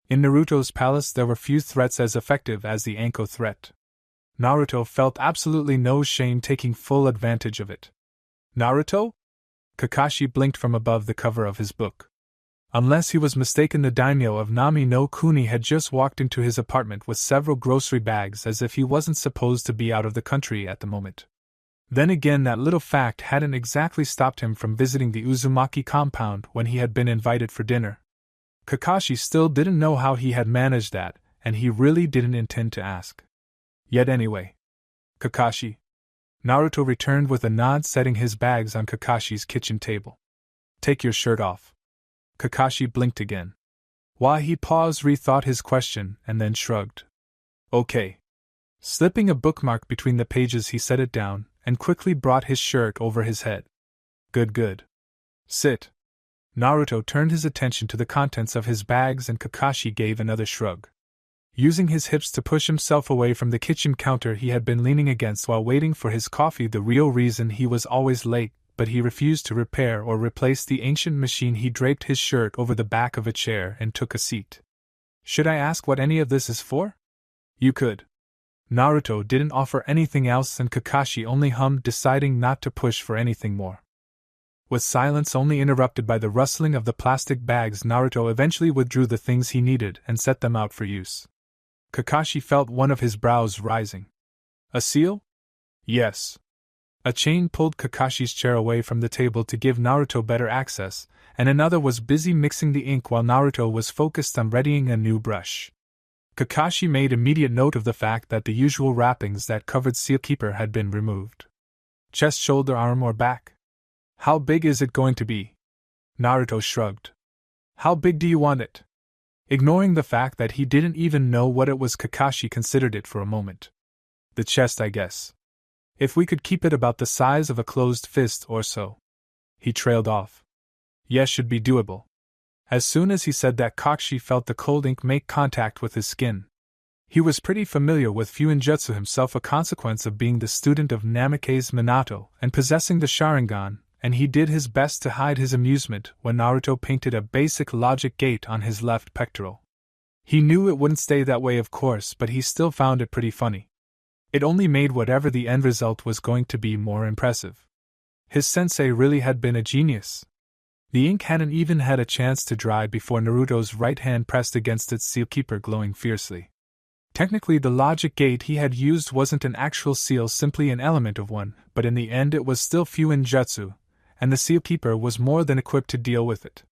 In Naruto's palace there were few threats as effective as the Anko threat. Naruto felt absolutely no shame taking full advantage of it. Naruto? Kakashi blinked from above the cover of his book. Unless he was mistaken, the daimyo of Nami no Kuni had just walked into his apartment with several grocery bags as if he wasn't supposed to be out of the country at the moment. Then again, that little fact hadn't exactly stopped him from visiting the Uzumaki compound when he had been invited for dinner. Kakashi still didn't know how he had managed that, and he really didn't intend to ask. Yet anyway. Kakashi. Naruto returned with a nod, setting his bags on Kakashi's kitchen table. Take your shirt off. Kakashi blinked again. Why, he paused, rethought his question, and then shrugged. Okay. Slipping a bookmark between the pages, he set it down, and quickly brought his shirt over his head. Good. Sit. Naruto turned his attention to the contents of his bags and Kakashi gave another shrug. Using his hips to push himself away from the kitchen counter he had been leaning against while waiting for his coffee, the real reason he was always late, but he refused to repair or replace the ancient machine, he draped his shirt over the back of a chair and took a seat. Should I ask what any of this is for? You could. Naruto didn't offer anything else and Kakashi only hummed, deciding not to push for anything more. With silence only interrupted by the rustling of the plastic bags, Naruto eventually withdrew the things he needed and set them out for use. Kakashi felt one of his brows rising. A seal? Yes. A chain pulled Kakashi's chair away from the table to give Naruto better access, and another was busy mixing the ink while Naruto was focused on readying a new brush. Kakashi made immediate note of the fact that the usual wrappings that covered Sealkeeper had been removed. Chest, shoulder, arm, or back? How big is it going to be? Naruto shrugged. How big do you want it? Ignoring the fact that he didn't even know what it was, Kakashi considered it for a moment. The chest, I guess. If we could keep it about the size of a closed fist or so. He trailed off. Yes, should be doable. As soon as he said that, Kakashi felt the cold ink make contact with his skin. He was pretty familiar with Fuinjutsu himself, a consequence of being the student of Namikaze Minato and possessing the Sharingan, and he did his best to hide his amusement when Naruto painted a basic logic gate on his left pectoral. He knew it wouldn't stay that way, of course, but he still found it pretty funny. It only made whatever the end result was going to be more impressive. His sensei really had been a genius. The ink hadn't even had a chance to dry before Naruto's right hand pressed against its Sealkeeper, glowing fiercely. Technically, the logic gate he had used wasn't an actual seal, simply an element of one, but in the end it was still Fuinjutsu, and the Sealkeeper was more than equipped to deal with it.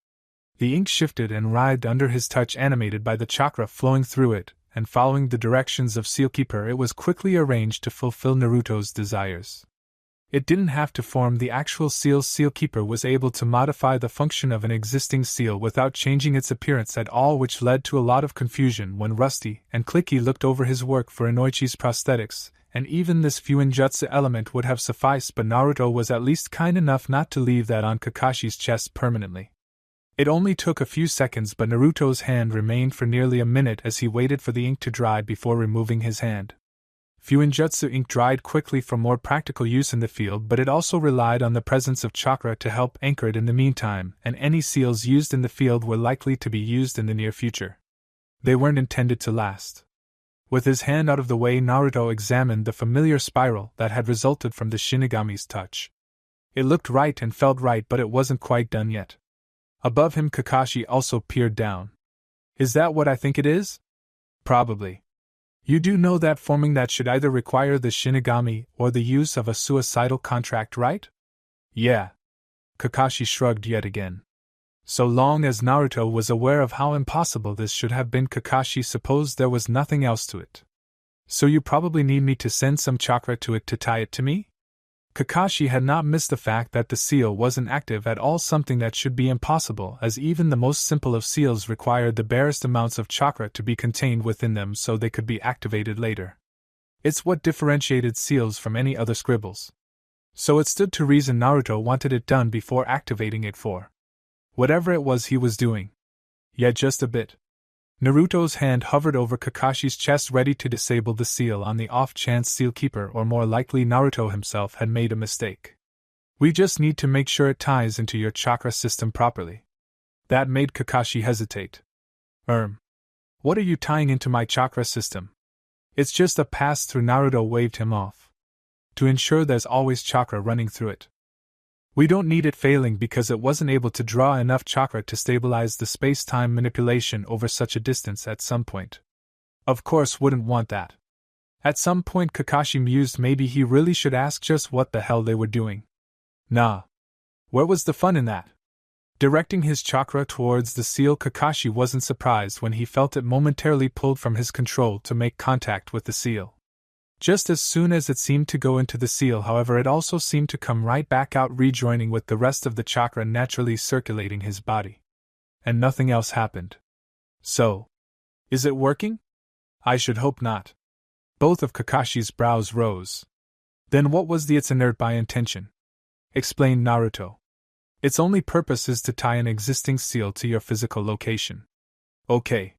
The ink shifted and writhed under his touch, animated by the chakra flowing through it, and following the directions of Sealkeeper, it was quickly arranged to fulfill Naruto's desires. It didn't have to form the actual seal. Sealkeeper was able to modify the function of an existing seal without changing its appearance at all, which led to a lot of confusion when Rusty and Clicky looked over his work for Inoichi's prosthetics, and even this Fuinjutsu element would have sufficed, but Naruto was at least kind enough not to leave that on Kakashi's chest permanently. It only took a few seconds, but Naruto's hand remained for nearly a minute as he waited for the ink to dry before removing his hand. Fuinjutsu ink dried quickly for more practical use in the field, but it also relied on the presence of chakra to help anchor it in the meantime, and any seals used in the field were likely to be used in the near future. They weren't intended to last. With his hand out of the way, Naruto examined the familiar spiral that had resulted from the Shinigami's touch. It looked right and felt right, but it wasn't quite done yet. Above him, Kakashi also peered down. Is that what I think it is? Probably. You do know that forming that should either require the Shinigami or the use of a suicidal contract, right? Yeah. Kakashi shrugged yet again. So long as Naruto was aware of how impossible this should have been, Kakashi supposed there was nothing else to it. So you probably need me to send some chakra to it to tie it to me? Kakashi had not missed the fact that the seal wasn't active at all, something that should be impossible, as even the most simple of seals required the barest amounts of chakra to be contained within them so they could be activated later. It's what differentiated seals from any other scribbles. So it stood to reason Naruto wanted it done before activating it for whatever it was he was doing. Yet just a bit. Naruto's hand hovered over Kakashi's chest, ready to disable the seal on the off chance Sealkeeper, or more likely Naruto himself, had made a mistake. We just need to make sure it ties into your chakra system properly. That made Kakashi hesitate. What are you tying into my chakra system? It's just a pass-through. Naruto waved him off. To ensure there's always chakra running through it. We don't need it failing because it wasn't able to draw enough chakra to stabilize the space-time manipulation over such a distance at some point. Of course, wouldn't want that. At some point, Kakashi mused maybe he really should ask just what the hell they were doing. Nah. Where was the fun in that? Directing his chakra towards the seal, Kakashi wasn't surprised when he felt it momentarily pulled from his control to make contact with the seal. Just as soon as it seemed to go into the seal, however, it also seemed to come right back out, rejoining with the rest of the chakra naturally circulating his body. And nothing else happened. So, is it working? I should hope not. Both of Kakashi's brows rose. Then what was its inert by intention? Explained Naruto. Its only purpose is to tie an existing seal to your physical location. Okay.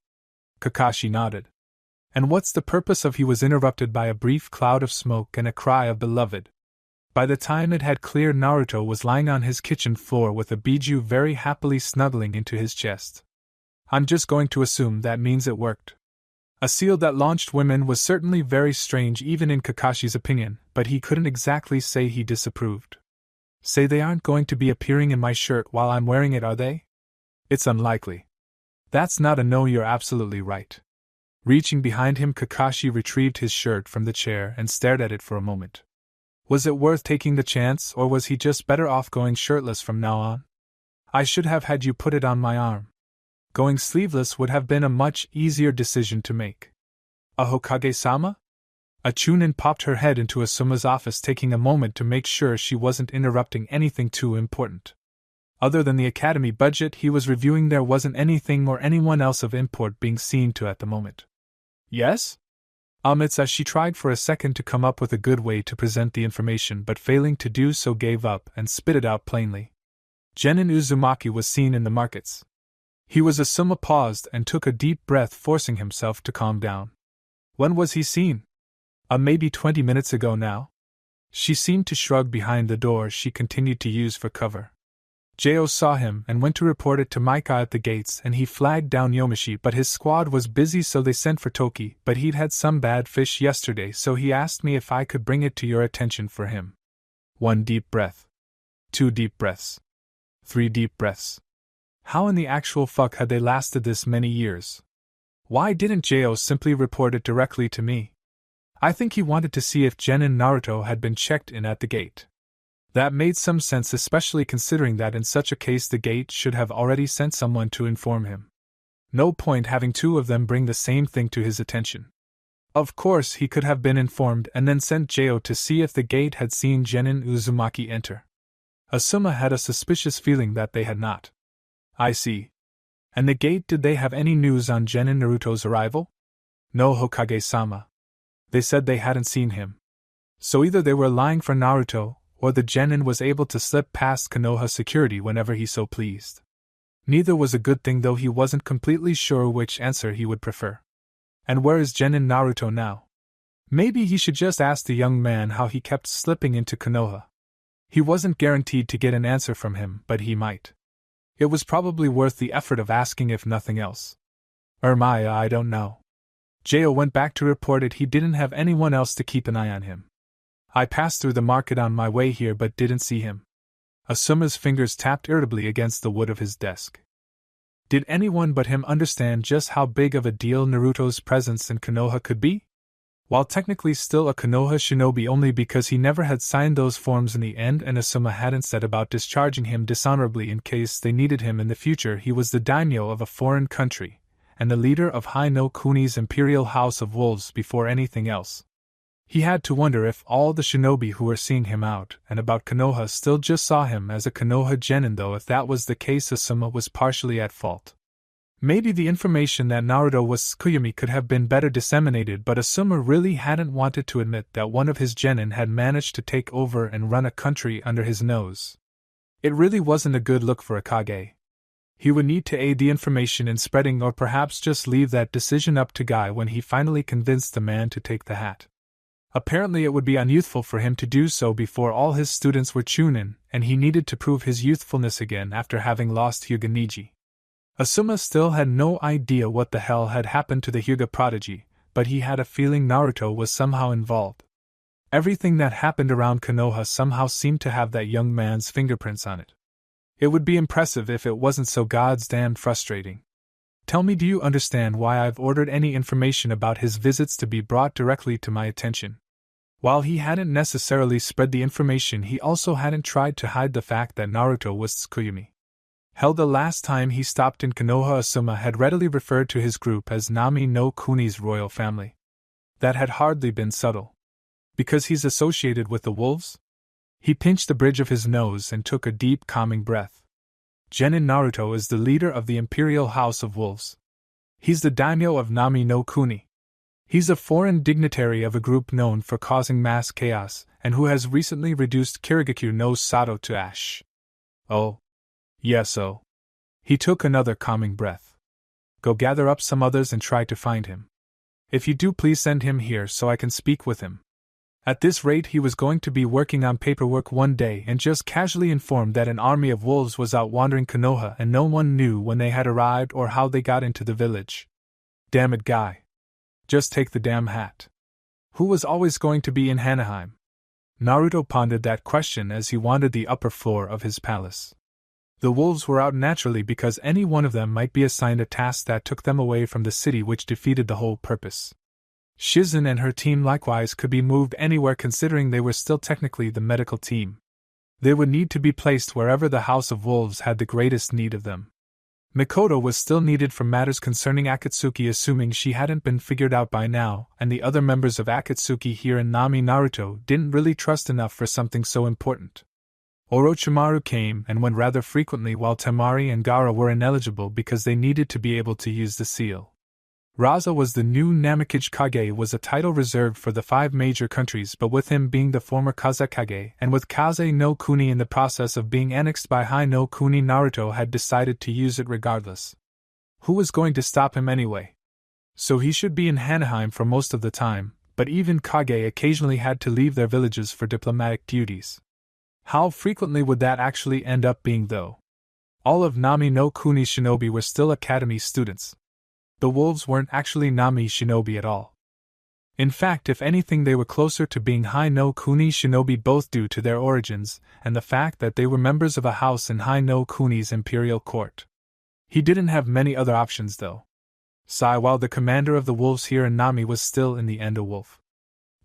Kakashi nodded. And what's the purpose of? He was interrupted by a brief cloud of smoke and a cry of beloved. By the time it had cleared, Naruto was lying on his kitchen floor with a Biju very happily snuggling into his chest. I'm just going to assume that means it worked. A seal that launched women was certainly very strange even in Kakashi's opinion, but he couldn't exactly say he disapproved. Say they aren't going to be appearing in my shirt while I'm wearing it, are they? It's unlikely. That's not a no, you're absolutely right. Reaching behind him, Kakashi retrieved his shirt from the chair and stared at it for a moment. Was it worth taking the chance, or was he just better off going shirtless from now on? I should have had you put it on my arm. Going sleeveless would have been a much easier decision to make. A Hokage-sama? A Chunin popped her head into Asuma's office, taking a moment to make sure she wasn't interrupting anything too important. Other than the academy budget he was reviewing, there wasn't anything or anyone else of import being seen to at the moment. Yes? It's as she tried for a second to come up with a good way to present the information, but failing to do so gave up and spit it out plainly. Genin Uzumaki was seen in the markets. He was. Asuma paused and took a deep breath, forcing himself to calm down. When was he seen? Maybe 20 minutes ago now. She seemed to shrug behind the door she continued to use for cover. Jo saw him and went to report it to Maika at the gates, and he flagged down Yomishi, but his squad was busy, so they sent for Toki, but he'd had some bad fish yesterday, so he asked me if I could bring it to your attention for him. 1 deep breath. 2 deep breaths. 3 deep breaths. How in the actual fuck had they lasted this many years? Why didn't Jo simply report it directly to me? I think he wanted to see if Jen and Naruto had been checked in at the gate. That made some sense, especially considering that in such a case the gate should have already sent someone to inform him. No point having 2 of them bring the same thing to his attention. Of course he could have been informed and then sent Jo to see if the gate had seen Genin Uzumaki enter. Asuma had a suspicious feeling that they had not. I see. And the gate, did they have any news on Genin Naruto's arrival? No, Hokage-sama. They said they hadn't seen him. So either they were lying for Naruto, or the Genin was able to slip past Konoha security whenever he so pleased. Neither was a good thing, though he wasn't completely sure which answer he would prefer. And where is Genin Naruto now? Maybe he should just ask the young man how he kept slipping into Konoha. He wasn't guaranteed to get an answer from him, but he might. It was probably worth the effort of asking, if nothing else. I don't know. Jo went back to report it. He didn't have anyone else to keep an eye on him. I passed through the market on my way here but didn't see him. Asuma's fingers tapped irritably against the wood of his desk. Did anyone but him understand just how big of a deal Naruto's presence in Konoha could be? While technically still a Konoha shinobi only because he never had signed those forms in the end, and Asuma hadn't said about discharging him dishonorably in case they needed him in the future, he was the daimyo of a foreign country, and the leader of Hai no Kuni's imperial house of wolves before anything else. He had to wonder if all the shinobi who were seeing him out and about Konoha still just saw him as a Konoha genin, though if that was the case Asuma was partially at fault. Maybe the information that Naruto was Tsukuyomi could have been better disseminated, but Asuma really hadn't wanted to admit that one of his genin had managed to take over and run a country under his nose. It really wasn't a good look for a Kage. He would need to aid the information in spreading, or perhaps just leave that decision up to Guy when he finally convinced the man to take the hat. Apparently it would be unyouthful for him to do so before all his students were Chunin, and he needed to prove his youthfulness again after having lost Hyuga Niji. Asuma still had no idea what the hell had happened to the Hyuga prodigy, but he had a feeling Naruto was somehow involved. Everything that happened around Konoha somehow seemed to have that young man's fingerprints on it. It would be impressive if it wasn't so goddamn frustrating. Tell me, do you understand why I've ordered any information about his visits to be brought directly to my attention? While he hadn't necessarily spread the information, he also hadn't tried to hide the fact that Naruto was Tsukuyomi. Hell, the last time he stopped in Konoha, Asuma had readily referred to his group as Nami no Kuni's royal family. That had hardly been subtle. Because he's associated with the wolves? He pinched the bridge of his nose and took a deep, calming breath. Genin Naruto is the leader of the Imperial House of Wolves. He's the daimyo of Nami no Kuni. He's a foreign dignitary of a group known for causing mass chaos, and who has recently reduced Kirigakure no Sato to ash. Oh. Yes, oh. He took another calming breath. Go gather up some others and try to find him. If you do, please send him here so I can speak with him. At this rate, he was going to be working on paperwork one day and just casually informed that an army of wolves was out wandering Konoha and no one knew when they had arrived or how they got into the village. Damn it, Guy. Just take the damn hat. Who was always going to be in Hanaheim? Naruto pondered that question as he wandered the upper floor of his palace. The wolves were out naturally because any one of them might be assigned a task that took them away from the city, which defeated the whole purpose. Shizen and her team likewise could be moved anywhere, considering they were still technically the medical team. They would need to be placed wherever the House of Wolves had the greatest need of them. Mikoto was still needed for matters concerning Akatsuki, assuming she hadn't been figured out by now, and the other members of Akatsuki here in Nami Naruto didn't really trust enough for something so important. Orochimaru came and went rather frequently, while Temari and Gaara were ineligible because they needed to be able to use the seal. Raza was the new Namikaze Kage, was a title reserved for the 5 major countries, but with him being the former Kazekage, and with Kaze no Kuni in the process of being annexed by Hai no Kuni, Naruto had decided to use it regardless. Who was going to stop him anyway? So he should be in Hanaheim for most of the time, but even Kage occasionally had to leave their villages for diplomatic duties. How frequently would that actually end up being, though? All of Nami no Kuni's shinobi were still academy students. The wolves weren't actually Nami shinobi at all. In fact, if anything, they were closer to being Hai no Kuni shinobi, both due to their origins and the fact that they were members of a house in Hai no Kuni's imperial court. He didn't have many other options, though. While the commander of the wolves here in Nami was still in the end a wolf,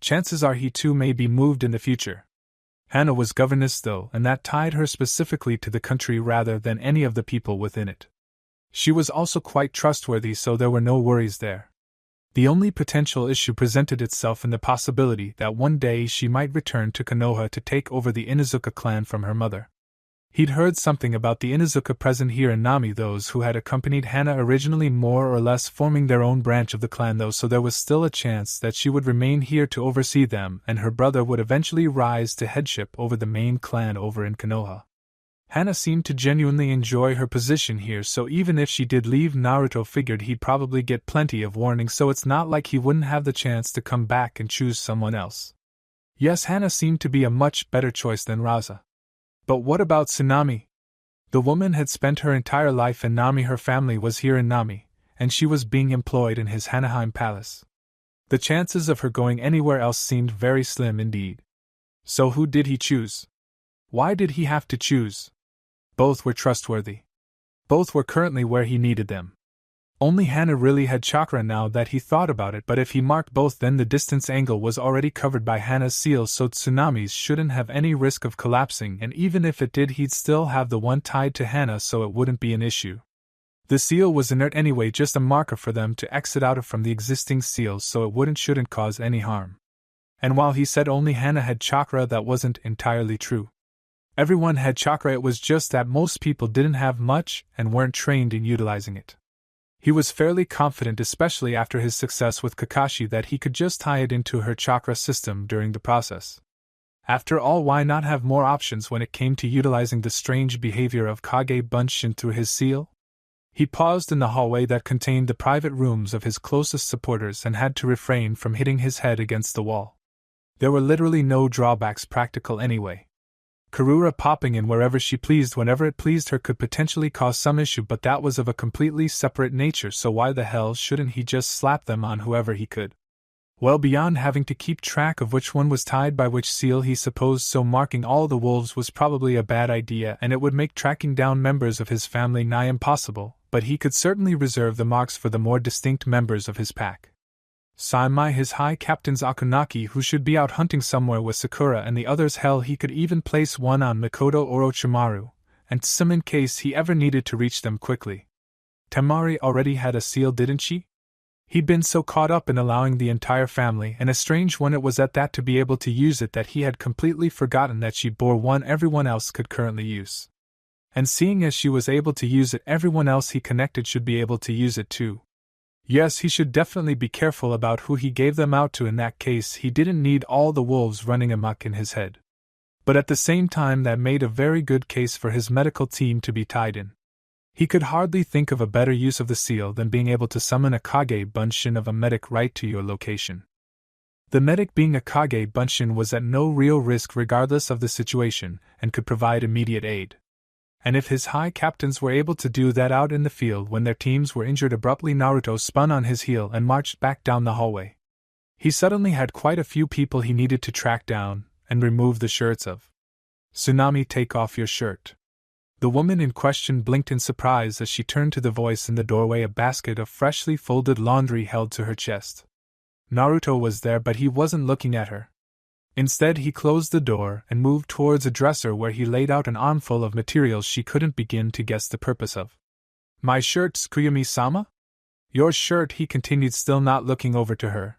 chances are he too may be moved in the future. Hana was governess, though, and that tied her specifically to the country rather than any of the people within it. She was also quite trustworthy, so there were no worries there. The only potential issue presented itself in the possibility that one day she might return to Konoha to take over the Inuzuka clan from her mother. He'd heard something about the Inuzuka present here in Nami, those who had accompanied Hana originally more or less forming their own branch of the clan, though, so there was still a chance that she would remain here to oversee them and her brother would eventually rise to headship over the main clan over in Konoha. Hana seemed to genuinely enjoy her position here, so even if she did leave, Naruto figured he'd probably get plenty of warning, so it's not like he wouldn't have the chance to come back and choose someone else. Yes, Hana seemed to be a much better choice than Raza. But what about Tsunami? The woman had spent her entire life in Nami, her family was here in Nami, and she was being employed in his Hanaheim palace. The chances of her going anywhere else seemed very slim indeed. So who did he choose? Why did he have to choose? Both were trustworthy. Both were currently where he needed them. Only Hana really had chakra now that he thought about it, but if he marked both, then the distance angle was already covered by Hana's seal, so Tsunamis shouldn't have any risk of collapsing, and even if it did, he'd still have the one tied to Hana, so it wouldn't be an issue. The seal was inert anyway, just a marker for them to exit out of from the existing seals, so it shouldn't cause any harm. And while he said only Hana had chakra, that wasn't entirely true. Everyone had chakra, it was just that most people didn't have much and weren't trained in utilizing it. He was fairly confident, especially after his success with Kakashi, that he could just tie it into her chakra system during the process. After all, why not have more options when it came to utilizing the strange behavior of Kage Bunshin through his seal? He paused in the hallway that contained the private rooms of his closest supporters and had to refrain from hitting his head against the wall. There were literally no drawbacks practical anyway. Karura popping in wherever she pleased whenever it pleased her could potentially cause some issue, but that was of a completely separate nature, so why the hell shouldn't he just slap them on whoever he could? Well, beyond having to keep track of which one was tied by which seal, he supposed so marking all the wolves was probably a bad idea, and it would make tracking down members of his family nigh impossible, but he could certainly reserve the marks for the more distinct members of his pack. Saimai, his high captain's Akunaki, who should be out hunting somewhere with Sakura and the others. Hell, he could even place one on Mikoto Orochimaru, and some in case he ever needed to reach them quickly. Temari already had a seal, didn't she? He'd been so caught up in allowing the entire family, and a strange one it was at that, to be able to use it, that he had completely forgotten that she bore one everyone else could currently use. And seeing as she was able to use it, everyone else he connected should be able to use it too. Yes, he should definitely be careful about who he gave them out to. In that case, he didn't need all the wolves running amok in his head. But at the same time, that made a very good case for his medical team to be tied in. He could hardly think of a better use of the seal than being able to summon a Kage Bunshin of a medic right to your location. The medic, being a Kage Bunshin, was at no real risk regardless of the situation, and could provide immediate aid. And if his high captains were able to do that out in the field when their teams were injured, abruptly Naruto spun on his heel and marched back down the hallway. He suddenly had quite a few people he needed to track down and remove the shirts of. Tsunami, take off your shirt. The woman in question blinked in surprise as she turned to the voice in the doorway, a basket of freshly folded laundry held to her chest. Naruto was there, but he wasn't looking at her. Instead, he closed the door and moved towards a dresser where he laid out an armful of materials she couldn't begin to guess the purpose of. My shirt, Tsukuyumi-sama? Your shirt, he continued, still not looking over to her.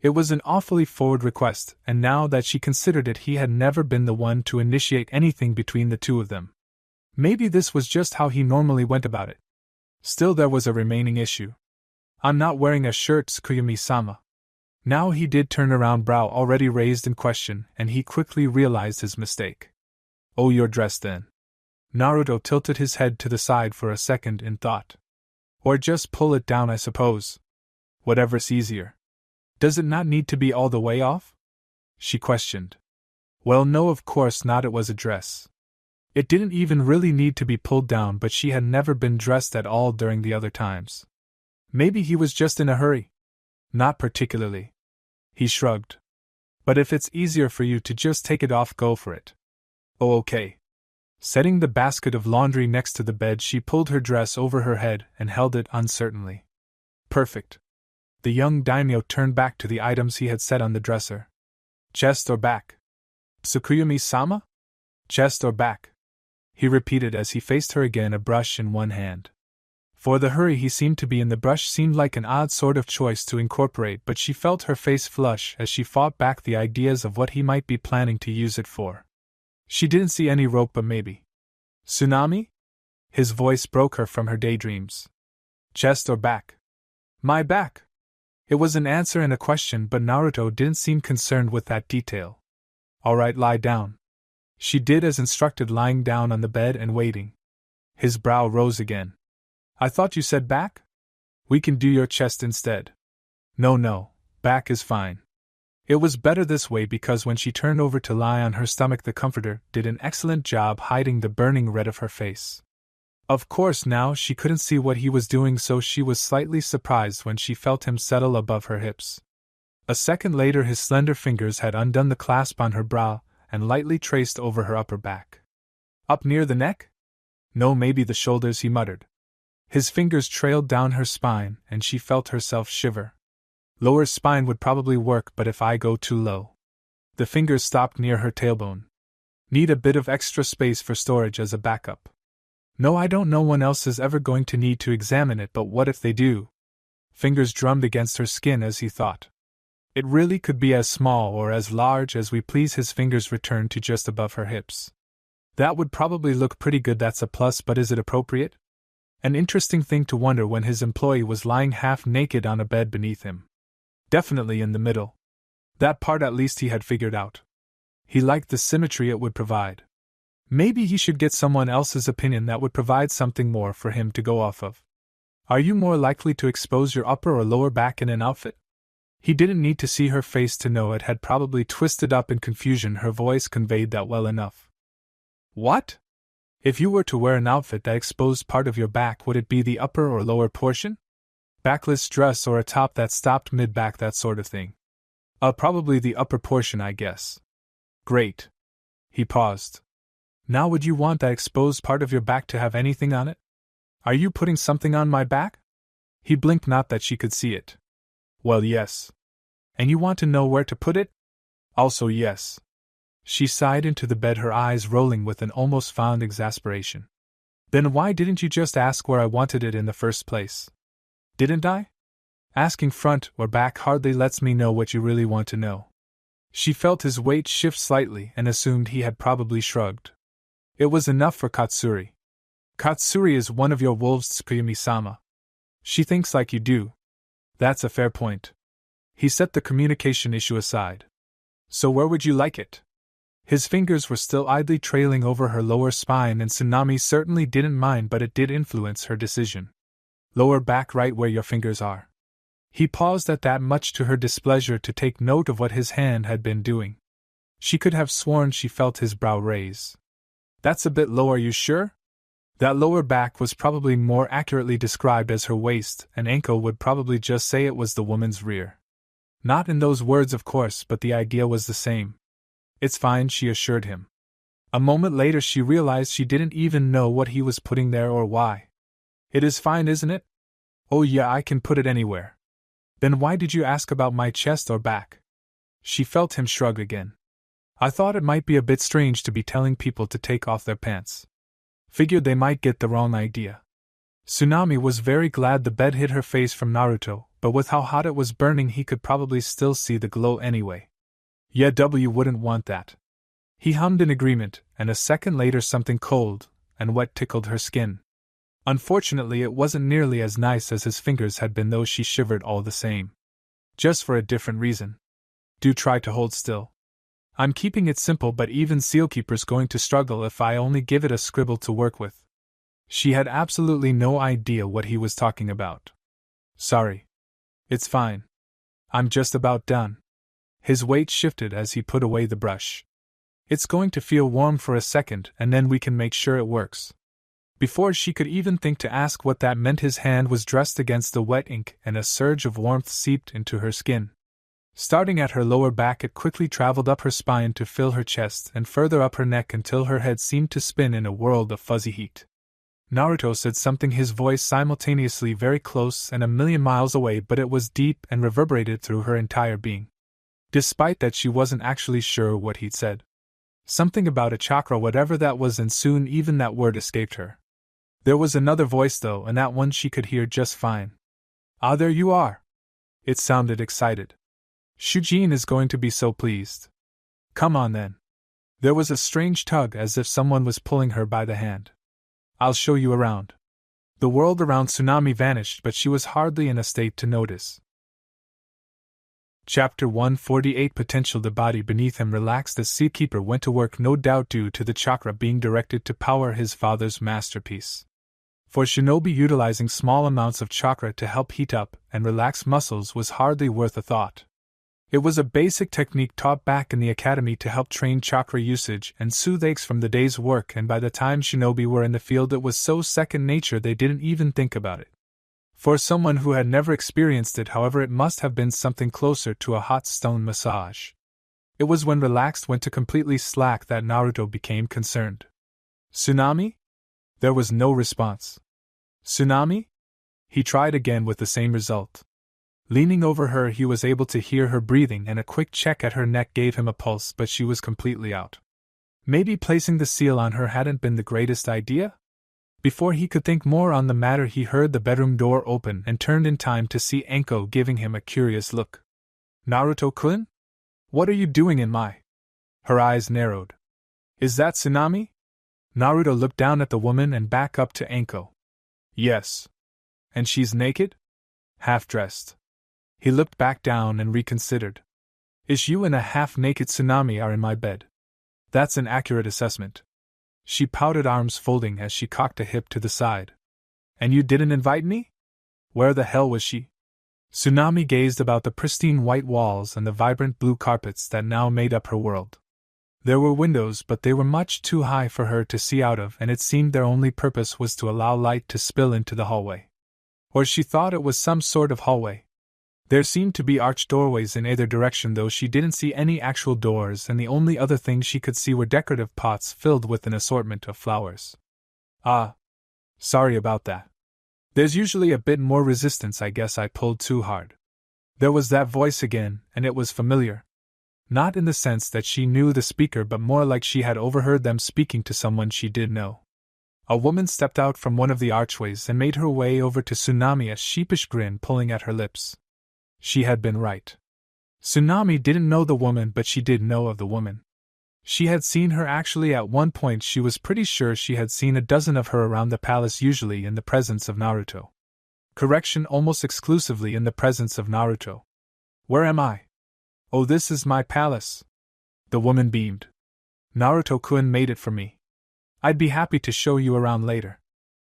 It was an awfully forward request, and now that she considered it, he had never been the one to initiate anything between the two of them. Maybe this was just how he normally went about it. Still, there was a remaining issue. I'm not wearing a shirt, Tsukuyumi-sama. Now he did turn around, brow already raised in question, and he quickly realized his mistake. Oh, you're dressed then. Naruto tilted his head to the side for a second in thought. Or just pull it down, I suppose. Whatever's easier. Does it not need to be all the way off? She questioned. Well, no, of course not, it was a dress. It didn't even really need to be pulled down, but she had never been dressed at all during the other times. Maybe he was just in a hurry. Not particularly. He shrugged. But if it's easier for you to just take it off, go for it. Oh, okay. Setting the basket of laundry next to the bed, she pulled her dress over her head and held it uncertainly. Perfect. The young daimyo turned back to the items he had set on the dresser. Chest or back? Tsukuyumi-sama? Chest or back? He repeated as he faced her again, a brush in one hand. For the hurry he seemed to be in, the brush seemed like an odd sort of choice to incorporate, but she felt her face flush as she fought back the ideas of what he might be planning to use it for. She didn't see any rope, but maybe. Tsunami? His voice broke her from her daydreams. Chest or back? My back. It was an answer and a question, but Naruto didn't seem concerned with that detail. All right, lie down. She did as instructed, lying down on the bed and waiting. His brow rose again. I thought you said back? We can do your chest instead. No, back is fine. It was better this way because when she turned over to lie on her stomach, the comforter did an excellent job hiding the burning red of her face. Of course, now she couldn't see what he was doing, so she was slightly surprised when she felt him settle above her hips. A second later, his slender fingers had undone the clasp on her brow and lightly traced over her upper back. Up near the neck? No, maybe the shoulders, he muttered. His fingers trailed down her spine, and she felt herself shiver. Lower spine would probably work, but if I go too low? The fingers stopped near her tailbone. Need a bit of extra space for storage as a backup. No, I don't. No one else is ever going to need to examine it, but what if they do? Fingers drummed against her skin as he thought. It really could be as small or as large as we please. His fingers returned to just above her hips. That would probably look pretty good, that's a plus, but is it appropriate? An interesting thing to wonder when his employee was lying half naked on a bed beneath him. Definitely in the middle. That part at least he had figured out. He liked the symmetry it would provide. Maybe he should get someone else's opinion that would provide something more for him to go off of. Are you more likely to expose your upper or lower back in an outfit? He didn't need to see her face to know it had probably twisted up in confusion. Her voice conveyed that well enough. What? If you were to wear an outfit that exposed part of your back, would it be the upper or lower portion? Backless dress or a top that stopped mid-back, that sort of thing. Probably the upper portion, I guess. Great. He paused. Now would you want that exposed part of your back to have anything on it? Are you putting something on my back? He blinked, not that she could see it. Well, yes. And you want to know where to put it? Also, yes. She sighed into the bed, her eyes rolling with an almost fond exasperation. Then why didn't you just ask where I wanted it in the first place? Didn't I? Asking front or back hardly lets me know what you really want to know. She felt his weight shift slightly and assumed he had probably shrugged. It was enough for Katsuri. Katsuri is one of your wolves, Tsukuyumi-sama. She thinks like you do. That's a fair point. He set the communication issue aside. So where would you like it? His fingers were still idly trailing over her lower spine, and Tsunami certainly didn't mind, but it did influence her decision. Lower back, right where your fingers are. He paused at that, much to her displeasure, to take note of what his hand had been doing. She could have sworn she felt his brow raise. That's a bit low, are you sure? That lower back was probably more accurately described as her waist, and Anko would probably just say it was the woman's rear. Not in those words, of course, but the idea was the same. It's fine, she assured him. A moment later she realized she didn't even know what he was putting there or why. It is fine, isn't it? Oh yeah, I can put it anywhere. Then why did you ask about my chest or back? She felt him shrug again. I thought it might be a bit strange to be telling people to take off their pants. Figured they might get the wrong idea. Tsunami was very glad the bed hid her face from Naruto, but with how hot it was burning he could probably still see the glow anyway. Yeah, W wouldn't want that. He hummed in agreement, and a second later something cold and wet tickled her skin. Unfortunately, it wasn't nearly as nice as his fingers had been, though she shivered all the same. Just for a different reason. Do try to hold still. I'm keeping it simple, but even Sealkeeper's going to struggle if I only give it a scribble to work with. She had absolutely no idea what he was talking about. Sorry. It's fine. I'm just about done. His weight shifted as he put away the brush. It's going to feel warm for a second, and then we can make sure it works. Before she could even think to ask what that meant, his hand was dressed against the wet ink, and a surge of warmth seeped into her skin. Starting at her lower back, it quickly traveled up her spine to fill her chest and further up her neck until her head seemed to spin in a world of fuzzy heat. Naruto said something, his voice simultaneously very close and a million miles away, but it was deep and reverberated through her entire being. Despite that, she wasn't actually sure what he'd said. Something about a chakra, whatever that was, and soon even that word escaped her. There was another voice though, and that one she could hear just fine. Ah, there you are. It sounded excited. Shujin is going to be so pleased. Come on then. There was a strange tug, as if someone was pulling her by the hand. I'll show you around. The world around Tsunami vanished, but she was hardly in a state to notice. Chapter 148 Potential. The body beneath him relaxed as Sealkeeper went to work, no doubt due to the chakra being directed to power his father's masterpiece. For shinobi, utilizing small amounts of chakra to help heat up and relax muscles was hardly worth a thought. It was a basic technique taught back in the academy to help train chakra usage and soothe aches from the day's work, and by the time shinobi were in the field it was so second nature they didn't even think about it. For someone who had never experienced it, however, it must have been something closer to a hot stone massage. It was when relaxed went to completely slack that Naruto became concerned. Tsunami? There was no response. Tsunami? He tried again with the same result. Leaning over her, he was able to hear her breathing, and a quick check at her neck gave him a pulse, but she was completely out. Maybe placing the seal on her hadn't been the greatest idea? Before he could think more on the matter, he heard the bedroom door open and turned in time to see Anko giving him a curious look. Naruto-kun? What are you doing in my... Her eyes narrowed. Is that Tsunami? Naruto looked down at the woman and back up to Anko. Yes. And she's naked? Half-dressed. He looked back down and reconsidered. You and a half-naked Tsunami are in my bed. That's an accurate assessment. She pouted, arms folding as she cocked a hip to the side. And you didn't invite me? Where the hell was she? Tsunami gazed about the pristine white walls and the vibrant blue carpets that now made up her world. There were windows, but they were much too high for her to see out of, and it seemed their only purpose was to allow light to spill into the hallway. Or she thought it was some sort of hallway. There seemed to be arched doorways in either direction, though she didn't see any actual doors, and the only other things she could see were decorative pots filled with an assortment of flowers. Ah. Sorry about that. There's usually a bit more resistance. I guess I pulled too hard. There was that voice again, and it was familiar. Not in the sense that she knew the speaker, but more like she had overheard them speaking to someone she did know. A woman stepped out from one of the archways and made her way over to Tsunami, a sheepish grin pulling at her lips. She had been right. Tsunami didn't know the woman, but she did know of the woman. She had seen her actually at one point. She was pretty sure she had seen a dozen of her around the palace, usually in the presence of Naruto. Correction, almost exclusively in the presence of Naruto. Where am I? Oh, this is my palace. The woman beamed. Naruto-kun made it for me. I'd be happy to show you around later.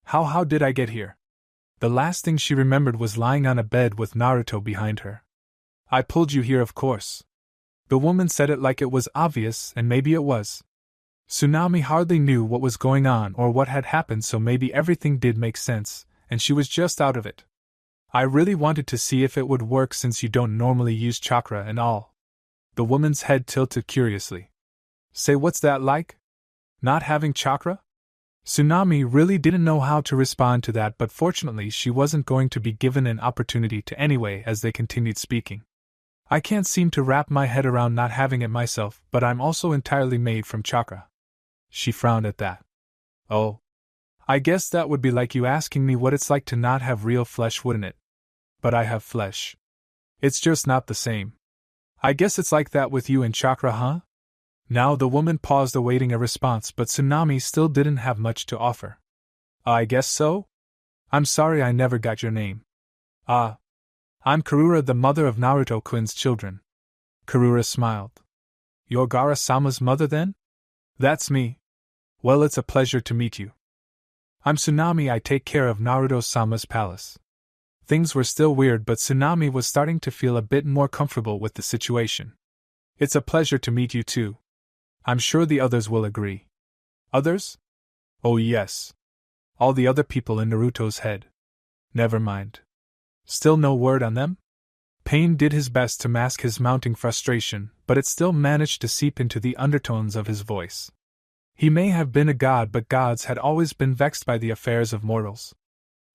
How did I get here? The last thing she remembered was lying on a bed with Naruto behind her. I pulled you here, of course. The woman said it like it was obvious, and maybe it was. Tsunami hardly knew what was going on or what had happened, so maybe everything did make sense, and she was just out of it. I really wanted to see if it would work since you don't normally use chakra and all. The woman's head tilted curiously. Say, what's that like? Not having chakra? Tsunami really didn't know how to respond to that, but fortunately she wasn't going to be given an opportunity to anyway as they continued speaking. I can't seem to wrap my head around not having it myself, but I'm also entirely made from chakra. She frowned at that. Oh. I guess that would be like you asking me what it's like to not have real flesh, wouldn't it? But I have flesh. It's just not the same. I guess it's like that with you and chakra, huh? Now the woman paused, awaiting a response, but Tsunami still didn't have much to offer. I guess so? I'm sorry I never got your name. I'm Karura, the mother of Naruto-kun's children. Karura smiled. You're Gaara-sama's mother then? That's me. Well, it's a pleasure to meet you. I'm Tsunami. I take care of Naruto-sama's palace. Things were still weird, but Tsunami was starting to feel a bit more comfortable with the situation. It's a pleasure to meet you too. I'm sure the others will agree. Others? Oh yes. All the other people in Naruto's head. Never mind. Still no word on them? Pain did his best to mask his mounting frustration, but it still managed to seep into the undertones of his voice. He may have been a god, but gods had always been vexed by the affairs of mortals.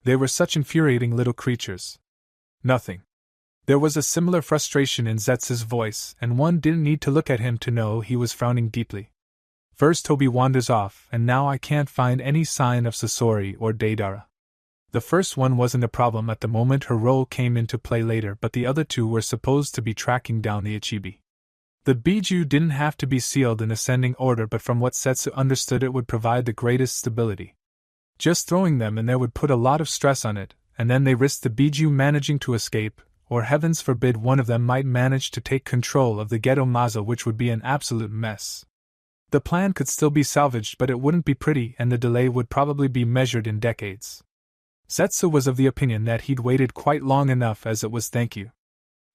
They were such infuriating little creatures. Nothing. There was a similar frustration in Zetsu's voice, and one didn't need to look at him to know he was frowning deeply. First Tobi wanders off, and now I can't find any sign of Sasori or Deidara. The first one wasn't a problem at the moment, her role came into play later, but the other two were supposed to be tracking down the Ichibi. The Biju didn't have to be sealed in ascending order, but from what Zetsu understood it would provide the greatest stability. Just throwing them in there would put a lot of stress on it, and then they risked the Biju managing to escape, or heavens forbid one of them might manage to take control of the Geto Mazo, which would be an absolute mess. The plan could still be salvaged, but it wouldn't be pretty, and the delay would probably be measured in decades. Zetsu was of the opinion that he'd waited quite long enough, as it was thank you.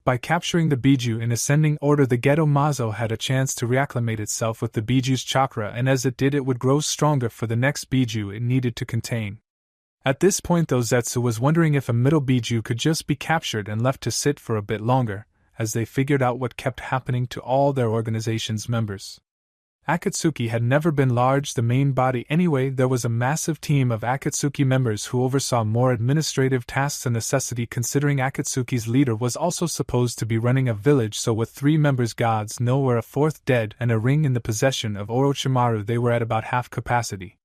By capturing the Biju in ascending order, the Geto Mazo had a chance to reacclimate itself with the Biju's chakra, and as it did, it would grow stronger for the next Biju it needed to contain. At this point though, Zetsu was wondering if a middle Biju could just be captured and left to sit for a bit longer, as they figured out what kept happening to all their organization's members. Akatsuki had never been large, the main body anyway. There was a massive team of Akatsuki members who oversaw more administrative tasks, a necessity considering Akatsuki's leader was also supposed to be running a village, so with 3 members, gods know where, a 4th dead, and a ring in the possession of Orochimaru, they were at about half capacity.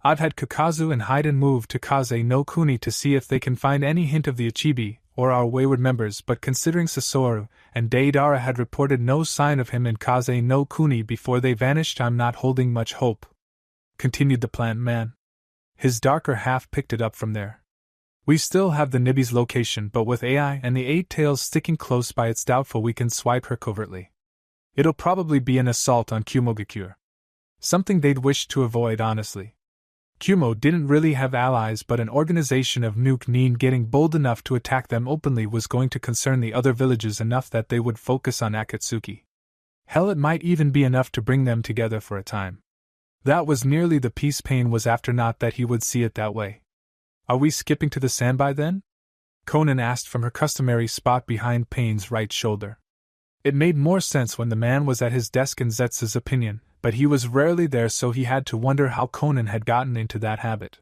I've had Kakazu and Haiden move to Kaze no Kuni to see if they can find any hint of the Ichibi, or our wayward members, but considering Sasori and Deidara had reported no sign of him in Kaze no Kuni before they vanished, I'm not holding much hope," continued the plant man. His darker half picked it up from there. "We still have the Nibi's location, but with AI and the Eight Tails sticking close by, it's doubtful we can swipe her covertly. It'll probably be an assault on Kyuubi. Something they'd wish to avoid, honestly. Kyuubi didn't really have allies, but an organization of Nuke Neen getting bold enough to attack them openly was going to concern the other villages enough that they would focus on Akatsuki. Hell, it might even be enough to bring them together for a time. That was nearly the piece Pain was after, not that he would see it that way. Are we skipping to the Sanbai then?" Conan asked from her customary spot behind Pain's right shoulder. It made more sense when the man was at his desk in Zetsu's opinion, but he was rarely there, so he had to wonder how Conan had gotten into that habit.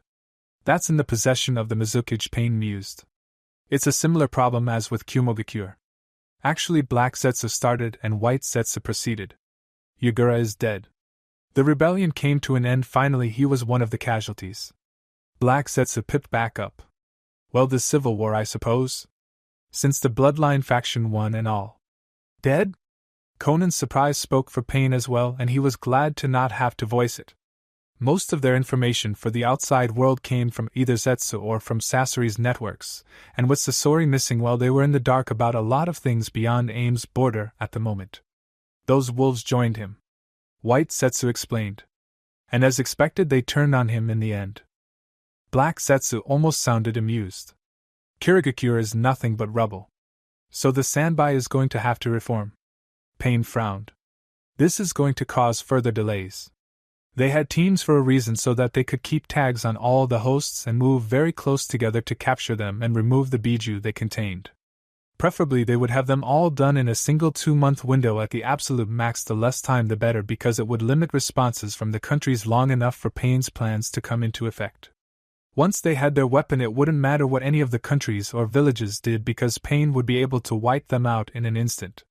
"That's in the possession of the Mizukage," Pain mused. "It's a similar problem as with Kyuubi. Actually, Black Zetsu started and White Zetsu proceeded. Yagura is dead. The rebellion came to an end finally, he was one of the casualties." Black Zetsu pipped back up. "Well, the civil war, I suppose? Since the Bloodline faction won and all." "Dead?" Conan's surprise spoke for Pain as well, and he was glad to not have to voice it. Most of their information for the outside world came from either Zetsu or from Sasori's networks, and with Sasori missing, well, they were in the dark about a lot of things beyond AIM's border at the moment. "Those wolves joined him," White Zetsu explained. "And as expected, they turned on him in the end." Black Zetsu almost sounded amused. "Kirigakure is nothing but rubble. So the Sanbai is going to have to reform." Pain frowned. "This is going to cause further delays. They had teams for a reason, so that they could keep tags on all the hosts and move very close together to capture them and remove the biju they contained. Preferably they would have them all done in a single 2-month window at the absolute max, the less time the better, because it would limit responses from the countries long enough for Pain's plans to come into effect. Once they had their weapon, it wouldn't matter what any of the countries or villages did, because Pain would be able to wipe them out in an instant.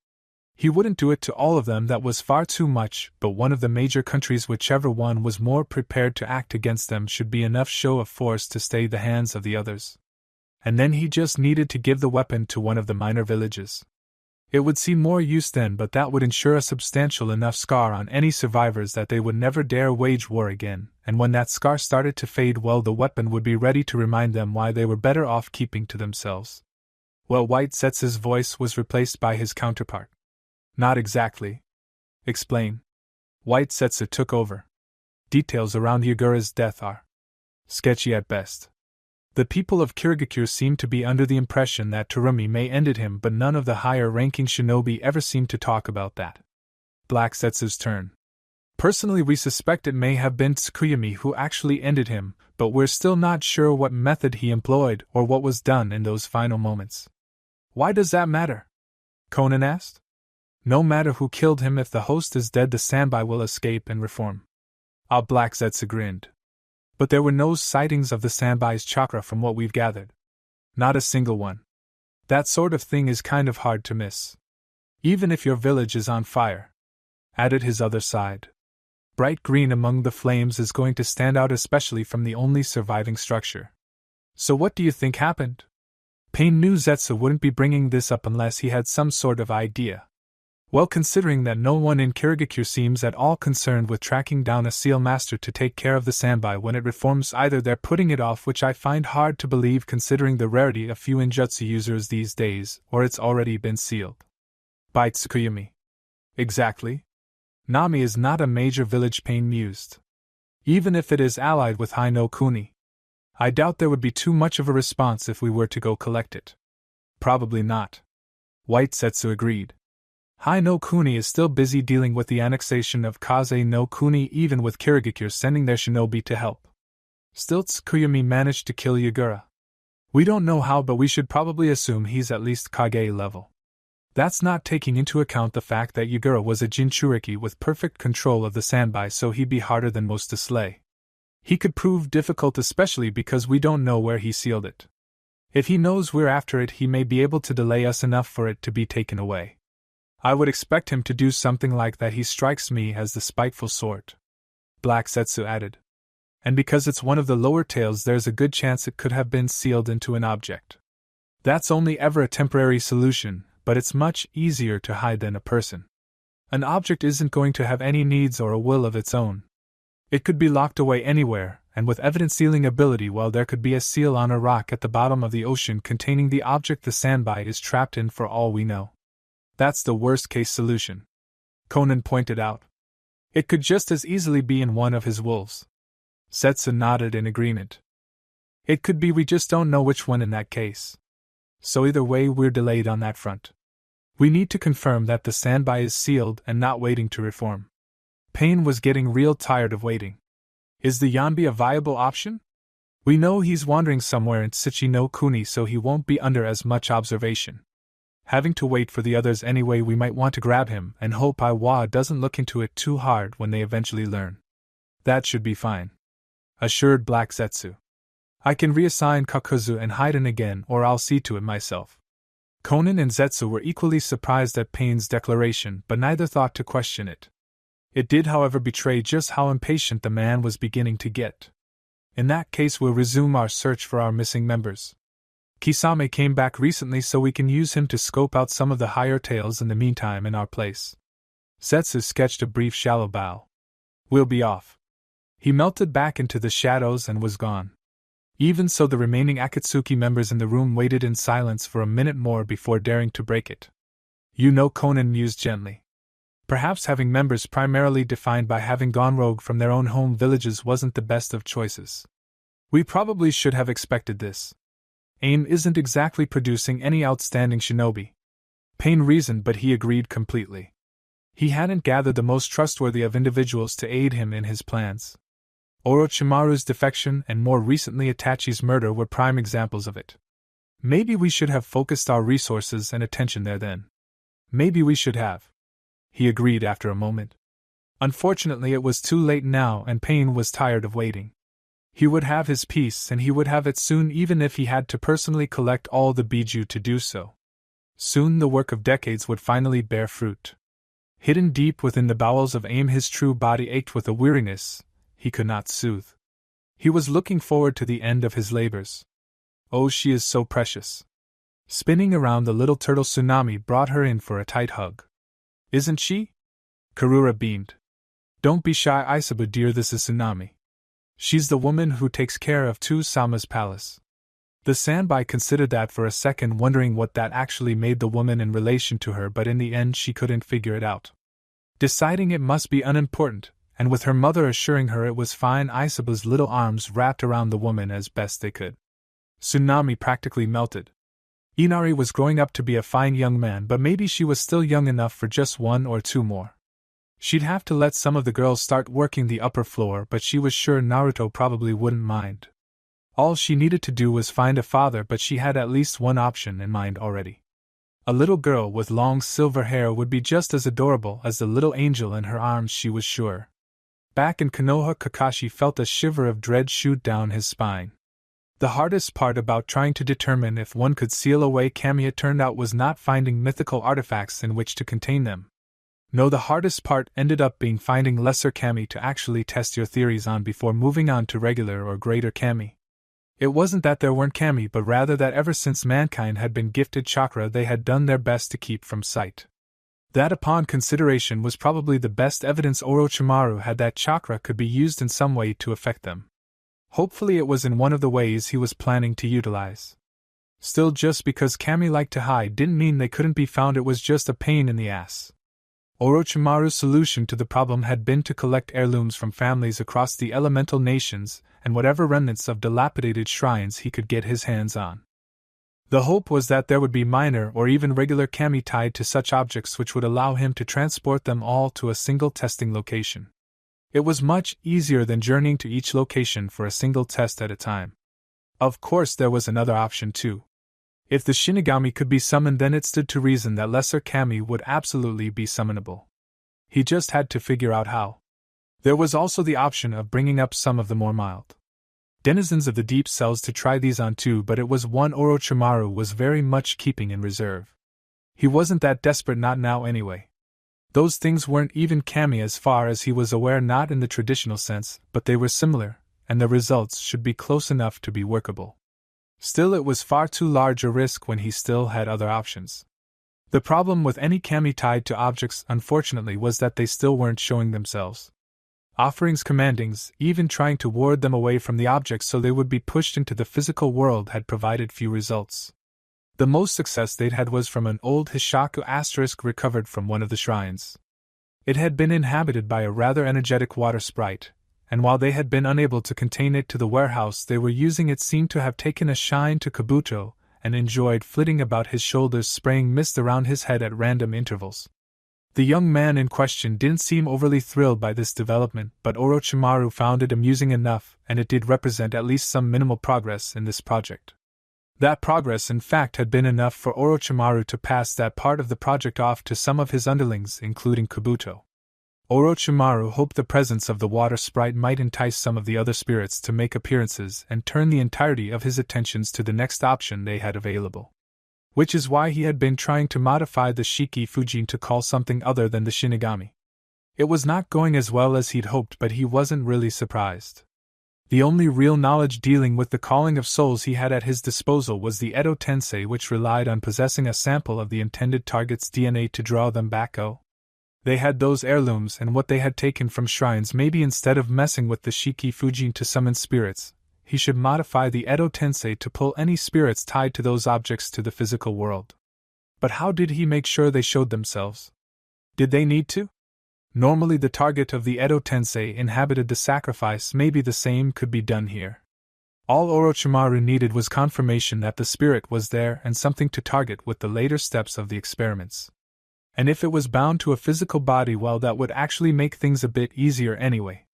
He wouldn't do it to all of them, that was far too much, but one of the major countries, whichever one was more prepared to act against them, should be enough show of force to stay the hands of the others. And then he just needed to give the weapon to one of the minor villages. It would see more use then, but that would ensure a substantial enough scar on any survivors that they would never dare wage war again, and when that scar started to fade, well, the weapon would be ready to remind them why they were better off keeping to themselves. Well, White Zetsu's voice was replaced by his counterpart. "Not exactly. Explain." White Zetsu took over. "Details around Yagura's death are sketchy at best. The people of Kirigakure seem to be under the impression that Terumi may ended him, but none of the higher-ranking shinobi ever seemed to talk about that." Black Zetsu's turn. "Personally, we suspect it may have been Tsukuyami who actually ended him, but we're still not sure what method he employed or what was done in those final moments." "Why does that matter?" Conan asked. "No matter who killed him, if the host is dead, the Sanbai will escape and reform." Black Zetsu grinned. "But there were no sightings of the Sanbai's chakra from what we've gathered. Not a single one. That sort of thing is kind of hard to miss. Even if your village is on fire," added his other side. "Bright green among the flames is going to stand out, especially from the only surviving structure." "So what do you think happened?" Pain knew Zetsu wouldn't be bringing this up unless he had some sort of idea. "Well, considering that no one in Kirigakure seems at all concerned with tracking down a seal master to take care of the Sanbai when it reforms, either they're putting it off, which I find hard to believe considering the rarity of few ninjutsu users these days, or it's already been sealed." By Tsukuyami. "Exactly. Nami is not a major village," Pain mused. "Even if it is allied with Hai no Kuni, I doubt there would be too much of a response if we were to go collect it." "Probably not." White Zetsu agreed. "Hai no Kuni is still busy dealing with the annexation of Kaze no Kuni, even with Kirigakure sending their shinobi to help. Still, Tsukuyami managed to kill Yagura. We don't know how, but we should probably assume he's at least Kage level. That's not taking into account the fact that Yagura was a Jinchuriki with perfect control of the Sanbai, so he'd be harder than most to slay. He could prove difficult, especially because we don't know where he sealed it. If he knows we're after it, he may be able to delay us enough for it to be taken away. I would expect him to do something like that. He strikes me as the spiteful sort," Black Zetsu added. "And because it's one of the lower tails, there's a good chance it could have been sealed into an object. That's only ever a temporary solution, but it's much easier to hide than a person. An object isn't going to have any needs or a will of its own. It could be locked away anywhere, and with evident sealing ability, while there could be a seal on a rock at the bottom of the ocean containing the object the sandbite is trapped in for all we know. That's the worst-case solution, Conan pointed out. It could just as easily be in one of his wolves. Setsu nodded in agreement. It could be, we just don't know which one in that case. So either way, we're delayed on that front. We need to confirm that the sandbite is sealed and not waiting to reform. Pain was getting real tired of waiting. Is the Yanbi a viable option? We know he's wandering somewhere in Tsuchi no Kuni, so he won't be under as much observation. Having to wait for the others anyway, we might want to grab him and hope Iwa doesn't look into it too hard when they eventually learn. That should be fine, assured Black Zetsu. I can reassign Kakuzu and Haiden again, or I'll see to it myself. Conan and Zetsu were equally surprised at Pain's declaration, but neither thought to question it. It did, however, betray just how impatient the man was beginning to get. In that case, we'll resume our search for our missing members. Kisame came back recently, so we can use him to scope out some of the higher tails in the meantime in our place. Zetsu sketched a brief shallow bow. We'll be off. He melted back into the shadows and was gone. Even so, the remaining Akatsuki members in the room waited in silence for a minute more before daring to break it. You know, Conan mused gently. Perhaps having members primarily defined by having gone rogue from their own home villages wasn't the best of choices. We probably should have expected this. AIM isn't exactly producing any outstanding shinobi. Pain reasoned, but he agreed completely. He hadn't gathered the most trustworthy of individuals to aid him in his plans. Orochimaru's defection and more recently Itachi's murder were prime examples of it. Maybe we should have focused our resources and attention there then. Maybe we should have. He agreed after a moment. Unfortunately, it was too late now, and Pain was tired of waiting. He would have his peace, and he would have it soon, even if he had to personally collect all the biju to do so. Soon the work of decades would finally bear fruit. Hidden deep within the bowels of AIM, his true body ached with a weariness he could not soothe. He was looking forward to the end of his labors. Oh, she is so precious. Spinning around, the little turtle Tsunami brought her in for a tight hug. Isn't she? Karura beamed. Don't be shy, Isabu dear, this is Tsunami. She's the woman who takes care of Sama's palace. The sandbite considered that for a second, wondering what that actually made the woman in relation to her, but in the end she couldn't figure it out. Deciding it must be unimportant, and with her mother assuring her it was fine, Isabu's little arms wrapped around the woman as best they could. Tsunami practically melted. Inari was growing up to be a fine young man, but maybe she was still young enough for just one or two more. She'd have to let some of the girls start working the upper floor, but she was sure Naruto probably wouldn't mind. All she needed to do was find a father, but she had at least one option in mind already. A little girl with long silver hair would be just as adorable as the little angel in her arms, she was sure. Back in Konoha, Kakashi felt a shiver of dread shoot down his spine. The hardest part about trying to determine if one could seal away kami, it turned out, was not finding mythical artifacts in which to contain them. No, the hardest part ended up being finding lesser kami to actually test your theories on before moving on to regular or greater kami. It wasn't that there weren't kami, but rather that ever since mankind had been gifted chakra, they had done their best to keep from sight. That, upon consideration, was probably the best evidence Orochimaru had that chakra could be used in some way to affect them. Hopefully it was in one of the ways he was planning to utilize. Still, just because kami liked to hide didn't mean they couldn't be found. It was just a pain in the ass. Orochimaru's solution to the problem had been to collect heirlooms from families across the elemental nations and whatever remnants of dilapidated shrines he could get his hands on. The hope was that there would be minor or even regular kami tied to such objects, which would allow him to transport them all to a single testing location. It was much easier than journeying to each location for a single test at a time. Of course, there was another option too. If the Shinigami could be summoned, then it stood to reason that lesser kami would absolutely be summonable. He just had to figure out how. There was also the option of bringing up some of the more mild denizens of the deep cells to try these on too, but it was one Orochimaru was very much keeping in reserve. He wasn't that desperate, not now anyway. Those things weren't even kami as far as he was aware, not in the traditional sense, but they were similar, and the results should be close enough to be workable. Still, it was far too large a risk when he still had other options. The problem with any kami tied to objects, unfortunately, was that they still weren't showing themselves. Offerings, commandings, even trying to ward them away from the objects so they would be pushed into the physical world had provided few results. The most success they'd had was from an old Hishaku * recovered from one of the shrines. It had been inhabited by a rather energetic water sprite, and while they had been unable to contain it to the warehouse they were using, it seemed to have taken a shine to Kabuto, and enjoyed flitting about his shoulders, spraying mist around his head at random intervals. The young man in question didn't seem overly thrilled by this development, but Orochimaru found it amusing enough, and it did represent at least some minimal progress in this project. That progress, in fact, had been enough for Orochimaru to pass that part of the project off to some of his underlings, including Kabuto. Orochimaru hoped the presence of the water sprite might entice some of the other spirits to make appearances and turn the entirety of his attentions to the next option they had available. Which is why he had been trying to modify the Shiki Fujin to call something other than the Shinigami. It was not going as well as he'd hoped, but he wasn't really surprised. The only real knowledge dealing with the calling of souls he had at his disposal was the Edo Tensei, which relied on possessing a sample of the intended target's DNA to draw them back. They had those heirlooms and what they had taken from shrines. Maybe instead of messing with the Shiki Fujin to summon spirits, he should modify the Edo Tensei to pull any spirits tied to those objects to the physical world. But how did he make sure they showed themselves? Did they need to? Normally the target of the Edo Tensei inhabited the sacrifice. Maybe the same could be done here. All Orochimaru needed was confirmation that the spirit was there and something to target with the later steps of the experiments. And if it was bound to a physical body, well, that would actually make things a bit easier anyway.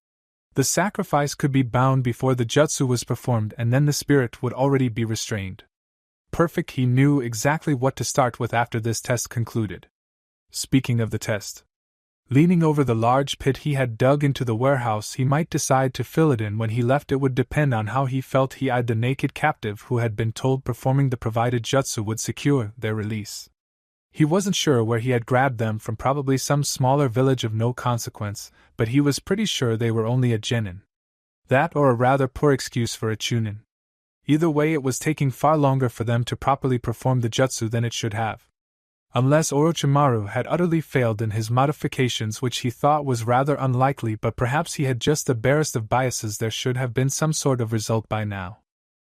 The sacrifice could be bound before the jutsu was performed, and then the spirit would already be restrained. Perfect, he knew exactly what to start with after this test concluded. Speaking of the test, leaning over the large pit he had dug into the warehouse, he might decide to fill it in when he left. It would depend on how he felt. He eyed the naked captive who had been told performing the provided jutsu would secure their release. He wasn't sure where he had grabbed them from, probably some smaller village of no consequence, but he was pretty sure they were only a genin. That or a rather poor excuse for a chunin. Either way, it was taking far longer for them to properly perform the jutsu than it should have. Unless Orochimaru had utterly failed in his modifications, which he thought was rather unlikely, but perhaps he had just the barest of biases. There should have been some sort of result by now.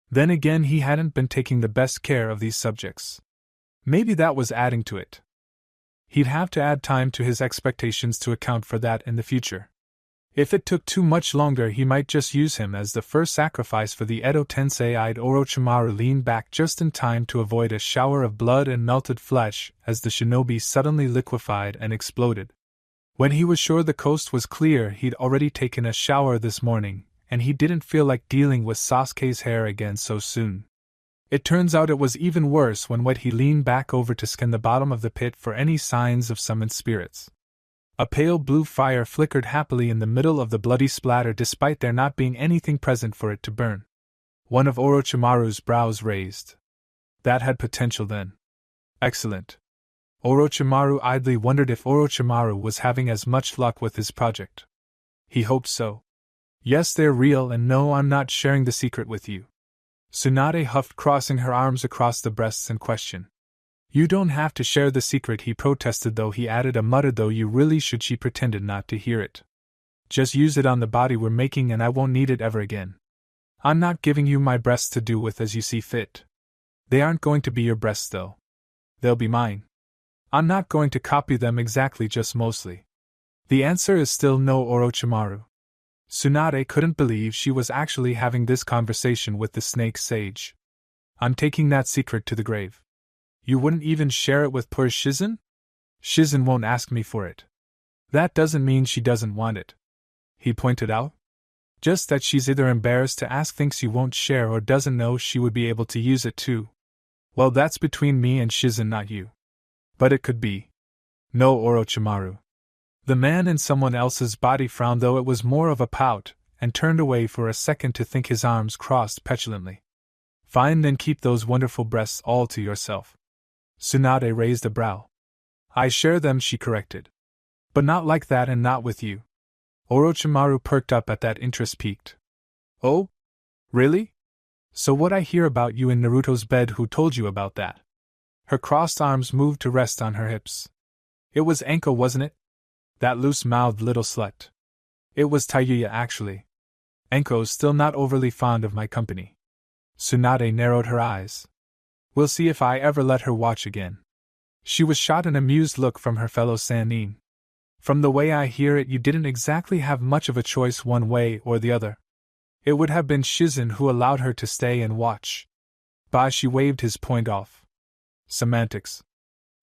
Then again, he hadn't been taking the best care of these subjects. Maybe that was adding to it. He'd have to add time to his expectations to account for that in the future. If it took too much longer, he might just use him as the first sacrifice for the Edo Tensei. Eyed Orochimaru leaned back just in time to avoid a shower of blood and melted flesh as the shinobi suddenly liquefied and exploded. When he was sure the coast was clear, he'd already taken a shower this morning, and he didn't feel like dealing with Sasuke's hair again so soon. It turns out it was even worse. When wet, he leaned back over to scan the bottom of the pit for any signs of summoned spirits. A pale blue fire flickered happily in the middle of the bloody splatter, despite there not being anything present for it to burn. One of Orochimaru's brows raised. That had potential then. Excellent. Orochimaru idly wondered if Orochimaru was having as much luck with his project. He hoped so. Yes, they're real, and no, I'm not sharing the secret with you. Tsunade huffed, crossing her arms across the breasts in question. You don't have to share the secret, he protested, though he added a muttered though you really should. She pretended not to hear it. Just use it on the body we're making and I won't need it ever again. I'm not giving you my breasts to do with as you see fit. They aren't going to be your breasts though. They'll be mine. I'm not going to copy them exactly, just mostly. The answer is still no, Orochimaru. Tsunade couldn't believe she was actually having this conversation with the snake sage. I'm taking that secret to the grave. You wouldn't even share it with poor Shizen? Shizen won't ask me for it. That doesn't mean she doesn't want it, he pointed out. Just that she's either embarrassed to ask, thinks you won't share, or doesn't know she would be able to use it too. Well, that's between me and Shizen, not you. But it could be. No, Orochimaru. The man in someone else's body frowned, though it was more of a pout, and turned away for a second to think, his arms crossed petulantly. Fine, then keep those wonderful breasts all to yourself. Tsunade raised a brow. I share them, she corrected. But not like that, and not with you. Orochimaru perked up at that, interest peaked. Oh? Really? So what I hear about you in Naruto's bed, who told you about that? Her crossed arms moved to rest on her hips. It was Enko, wasn't it? That loose-mouthed little slut. It was Tayuya, actually. Enko's still not overly fond of my company. Tsunade narrowed her eyes. We'll see if I ever let her watch again. She was shot an amused look from her fellow Sannin. From the way I hear it, you didn't exactly have much of a choice one way or the other. It would have been Shizen who allowed her to stay and watch. She waved his point off. Semantics.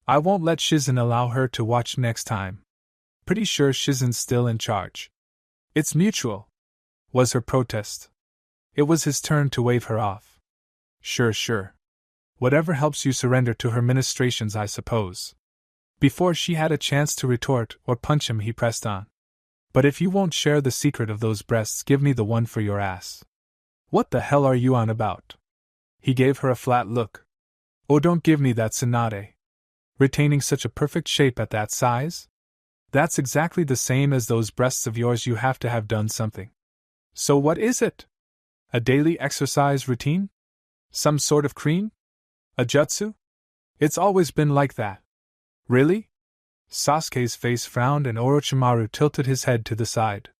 I won't let Shizen allow her to watch next time. Pretty sure Shizen's still in charge. It's mutual, was her protest. It was his turn to wave her off. Sure. Whatever helps you surrender to her ministrations, I suppose. Before she had a chance to retort or punch him, he pressed on. But if you won't share the secret of those breasts, give me the one for your ass. What the hell are you on about? He gave her a flat look. Oh, don't give me that, Tsunade. Retaining such a perfect shape at that size? That's exactly the same as those breasts of yours. You have to have done something. So what is it? A daily exercise routine? Some sort of cream? A jutsu? It's always been like that. Really? Sasuke's face frowned and Orochimaru tilted his head to the side.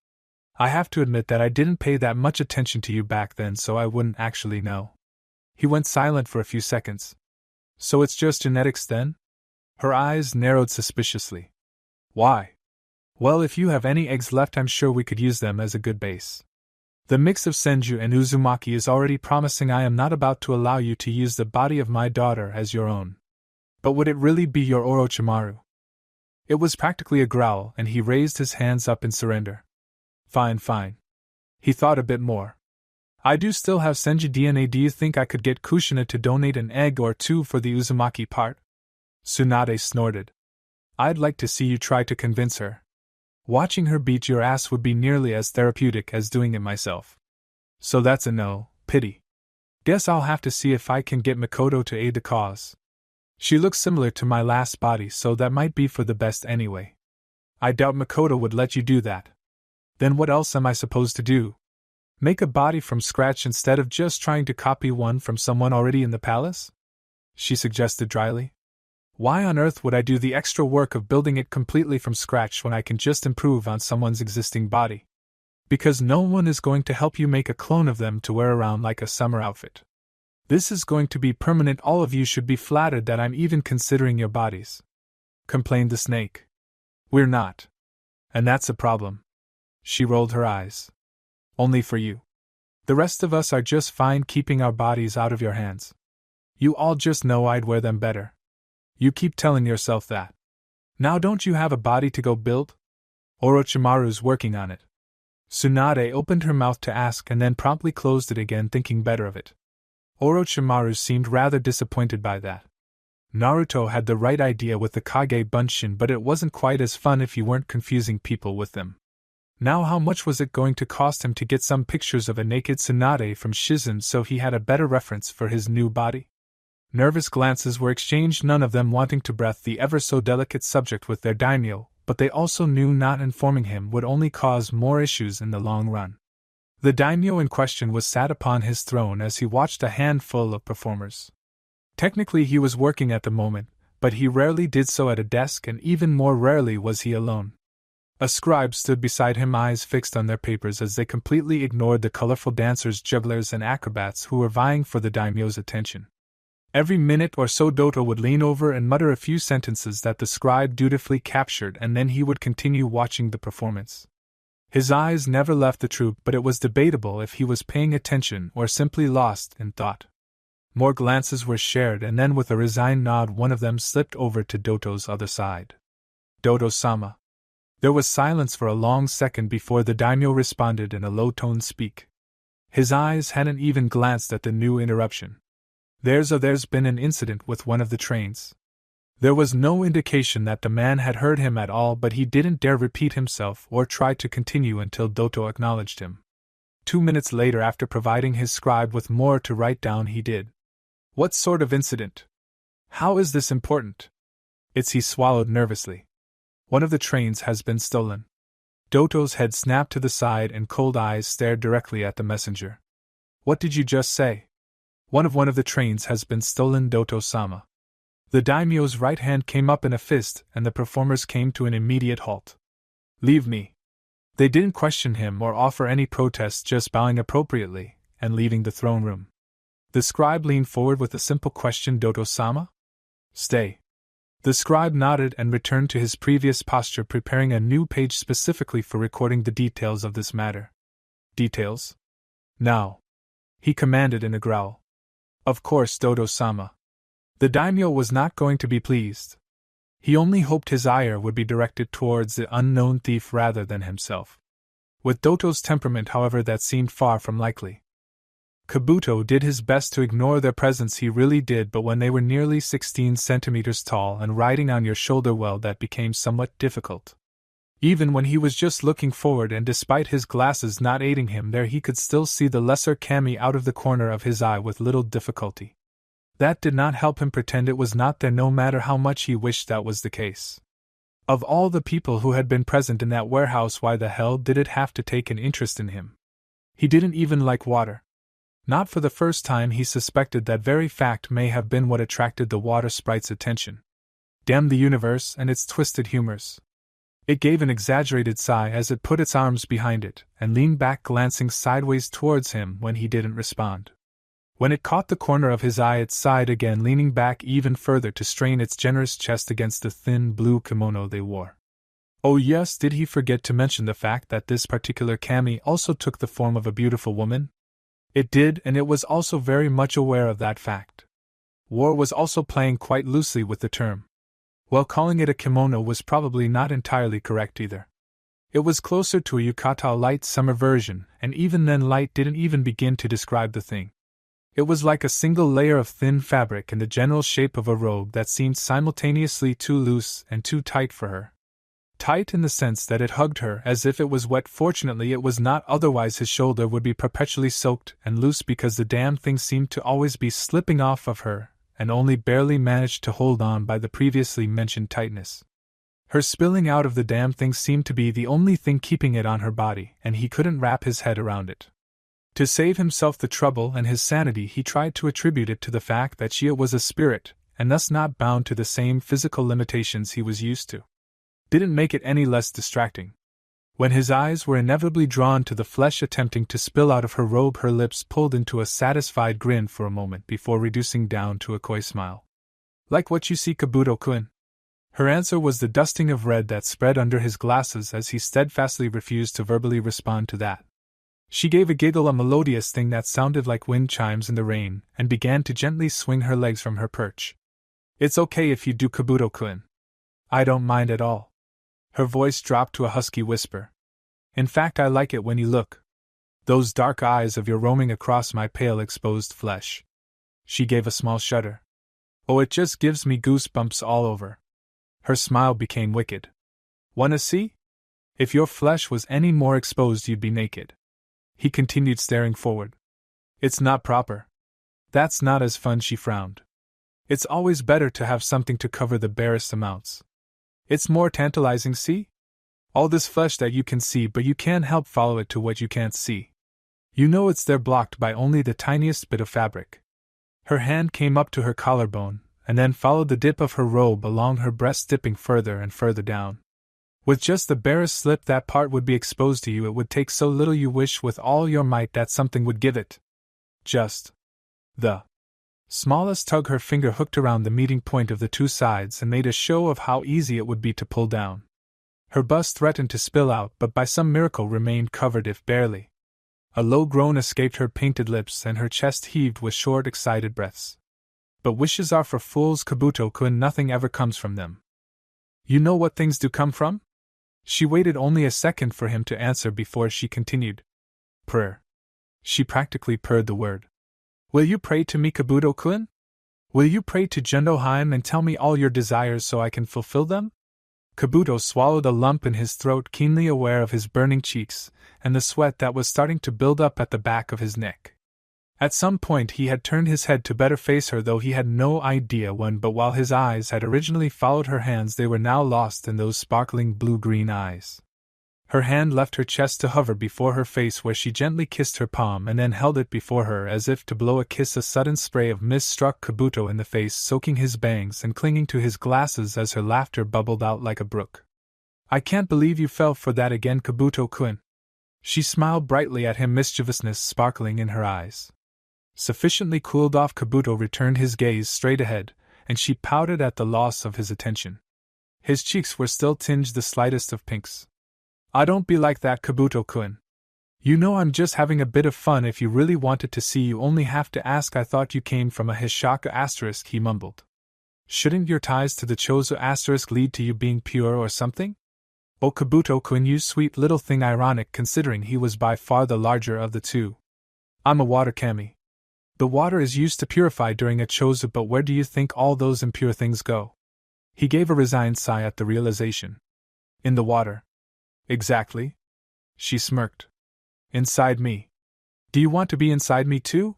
I have to admit that I didn't pay that much attention to you back then, so I wouldn't actually know. He went silent for a few seconds. So it's just genetics then? Her eyes narrowed suspiciously. Why? Well, if you have any eggs left, I'm sure we could use them as a good base. The mix of Senju and Uzumaki is already promising. I am not about to allow you to use the body of my daughter as your own. But would it really be your Orochimaru? It was practically a growl, and he raised his hands up in surrender. Fine. He thought a bit more. I do still have Senju DNA. Do you think I could get Kushina to donate an egg or two for the Uzumaki part? Tsunade snorted. I'd like to see you try to convince her. Watching her beat your ass would be nearly as therapeutic as doing it myself. So that's a no, pity. Guess I'll have to see if I can get Mikoto to aid the cause. She looks similar to my last body, so that might be for the best anyway. I doubt Mikoto would let you do that. Then what else am I supposed to do? Make a body from scratch instead of just trying to copy one from someone already in the palace? She suggested dryly. Why on earth would I do the extra work of building it completely from scratch when I can just improve on someone's existing body? Because no one is going to help you make a clone of them to wear around like a summer outfit. This is going to be permanent. All of you should be flattered that I'm even considering your bodies. Complained the snake. We're not. And that's a problem. She rolled her eyes. Only for you. The rest of us are just fine keeping our bodies out of your hands. You all just know I'd wear them better. You keep telling yourself that. Now don't you have a body to go build? Orochimaru's working on it. Tsunade opened her mouth to ask and then promptly closed it again, thinking better of it. Orochimaru seemed rather disappointed by that. Naruto had the right idea with the Kage Bunshin, but it wasn't quite as fun if you weren't confusing people with them. Now how much was it going to cost him to get some pictures of a naked Tsunade from Shizen so he had a better reference for his new body? Nervous glances were exchanged, none of them wanting to breath the ever-so-delicate subject with their daimyo, but they also knew not informing him would only cause more issues in the long run. The daimyo in question was sat upon his throne as he watched a handful of performers. Technically he was working at the moment, but he rarely did so at a desk, and even more rarely was he alone. A scribe stood beside him, eyes fixed on their papers as they completely ignored the colorful dancers, jugglers, and acrobats who were vying for the daimyo's attention. Every minute or so Doto would lean over and mutter a few sentences that the scribe dutifully captured, and then he would continue watching the performance. His eyes never left the troupe, but it was debatable if he was paying attention or simply lost in thought. More glances were shared, and then with a resigned nod one of them slipped over to Doto's other side. Doto-sama. There was silence for a long second before the daimyo responded in a low-toned speak. His eyes hadn't even glanced at the new interruption. There's been an incident with one of the trains. There was no indication that the man had heard him at all, but he didn't dare repeat himself or try to continue until Doto acknowledged him. 2 minutes later, after providing his scribe with more to write down, he did. What sort of incident? How is this important? He swallowed nervously. One of the trains has been stolen. Doto's head snapped to the side and cold eyes stared directly at the messenger. What did you just say? One of the trains has been stolen, Doto-sama." The daimyo's right hand came up in a fist, and the performers came to an immediate halt. "Leave me." They didn't question him or offer any protest, just bowing appropriately, and leaving the throne room. The scribe leaned forward with a simple question, "Doto-sama?" "Stay." The scribe nodded and returned to his previous posture, preparing a new page specifically for recording the details of this matter. "Details? Now," he commanded in a growl. "Of course, Doto-sama." The daimyo was not going to be pleased. He only hoped his ire would be directed towards the unknown thief rather than himself. With Doto's temperament, however, that seemed far from likely. Kabuto did his best to ignore their presence, he really did, but when they were nearly 16 centimeters tall and riding on your shoulder, well, that became somewhat difficult. Even when he was just looking forward, and despite his glasses not aiding him there, he could still see the lesser kami out of the corner of his eye with little difficulty. That did not help him pretend it was not there, no matter how much he wished that was the case. Of all the people who had been present in that warehouse, why the hell did it have to take an interest in him? He didn't even like water. Not for the first time he suspected that very fact may have been what attracted the water sprite's attention. Damn the universe and its twisted humors. It gave an exaggerated sigh as it put its arms behind it, and leaned back, glancing sideways towards him when he didn't respond. When it caught the corner of his eye, it sighed again, leaning back even further to strain its generous chest against the thin blue kimono they wore. Oh yes, did he forget to mention the fact that this particular kami also took the form of a beautiful woman? It did, and it was also very much aware of that fact. War was also playing quite loosely with the term. Well, calling it a kimono was probably not entirely correct either. It was closer to a yukata, a light summer version, and even then light didn't even begin to describe the thing. It was like a single layer of thin fabric in the general shape of a robe that seemed simultaneously too loose and too tight for her. Tight in the sense that it hugged her as if it was wet. Fortunately it was not, otherwise his shoulder would be perpetually soaked, and loose because the damn thing seemed to always be slipping off of her, and only barely managed to hold on by the previously mentioned tightness. Her spilling out of the damn thing seemed to be the only thing keeping it on her body, and he couldn't wrap his head around it. To save himself the trouble and his sanity, he tried to attribute it to the fact that she was a spirit, and thus not bound to the same physical limitations he was used to. Didn't make it any less distracting. When his eyes were inevitably drawn to the flesh attempting to spill out of her robe, her lips pulled into a satisfied grin for a moment before reducing down to a coy smile. "Like what you see, Kabuto-kun?" Her answer was the dusting of red that spread under his glasses as he steadfastly refused to verbally respond to that. She gave a giggle, a melodious thing that sounded like wind chimes in the rain, and began to gently swing her legs from her perch. "It's okay if you do, Kabuto-kun. I don't mind at all." Her voice dropped to a husky whisper. "In fact, I like it when you look. Those dark eyes of yours roaming across my pale exposed flesh." She gave a small shudder. "Oh, it just gives me goosebumps all over." Her smile became wicked. "Wanna see? If your flesh was any more exposed, you'd be naked." He continued, staring forward. "It's not proper. That's not as fun," she frowned. "It's always better to have something to cover the barest amounts. It's more tantalizing, see? All this flesh that you can see, but you can't help follow it to what you can't see. You know it's there, blocked by only the tiniest bit of fabric." Her hand came up to her collarbone, and then followed the dip of her robe along her breast, dipping further and further down. "With just the barest slip, that part would be exposed to you. It would take so little, you wish with all your might that something would give it just the smallest tug." Her finger hooked around the meeting point of the two sides and made a show of how easy it would be to pull down. Her bust threatened to spill out, but by some miracle remained covered, if barely. A low groan escaped her painted lips, and her chest heaved with short, excited breaths. "But wishes are for fools, Kabuto-kun. Nothing ever comes from them." "You know what things do come from?" She waited only a second for him to answer before she continued. "Prayer." She practically purred the word. "Will you pray to me, Kabuto-kun? Will you pray to Jundoheim and tell me all your desires so I can fulfill them?" Kabuto swallowed a lump in his throat, keenly aware of his burning cheeks and the sweat that was starting to build up at the back of his neck. At some point he had turned his head to better face her, though he had no idea when, but while his eyes had originally followed her hands, they were now lost in those sparkling blue-green eyes. Her hand left her chest to hover before her face, where she gently kissed her palm and then held it before her as if to blow a kiss. A sudden spray of mist struck Kabuto in the face, soaking his bangs and clinging to his glasses as her laughter bubbled out like a brook. "I can't believe you fell for that again, Kabuto-kun." She smiled brightly at him, mischievousness sparkling in her eyes. Sufficiently cooled off, Kabuto returned his gaze straight ahead, and she pouted at the loss of his attention. His cheeks were still tinged the slightest of pinks. "Ah, don't be like that, Kabuto-kun. You know I'm just having a bit of fun. If you really wanted to see, you only have to ask. I thought you came from a Hishaka asterisk," he mumbled. "Shouldn't your ties to the Chozo asterisk lead to you being pure or something?" "Oh, Kabuto-kun, you sweet little thing," ironic considering he was by far the larger of the two. "I'm a water kami. The water is used to purify during a Chozo, but where do you think all those impure things go?" He gave a resigned sigh at the realization. "In the water." "Exactly." She smirked. "Inside me. Do you want to be inside me too?"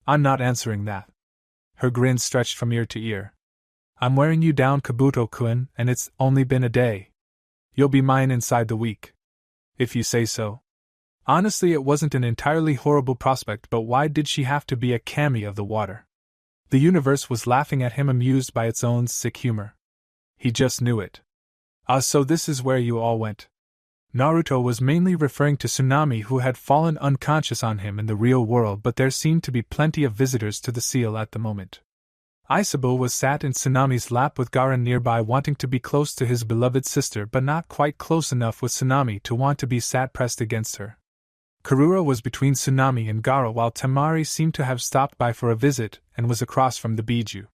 "I'm not answering that." Her grin stretched from ear to ear. "I'm wearing you down, Kabuto-kun, and it's only been a day. You'll be mine inside the week." "If you say so." Honestly, it wasn't an entirely horrible prospect, but why did she have to be a kami of the water? The universe was laughing at him, amused by its own sick humor. He just knew it. "Ah, so this is where you all went." Naruto was mainly referring to Tsunami, who had fallen unconscious on him in the real world, but there seemed to be plenty of visitors to the seal at the moment. Aisabu was sat in Tsunami's lap with Gaara nearby, wanting to be close to his beloved sister but not quite close enough with Tsunami to want to be sat pressed against her. Karura was between Tsunami and Gaara, while Temari seemed to have stopped by for a visit and was across from the Biju.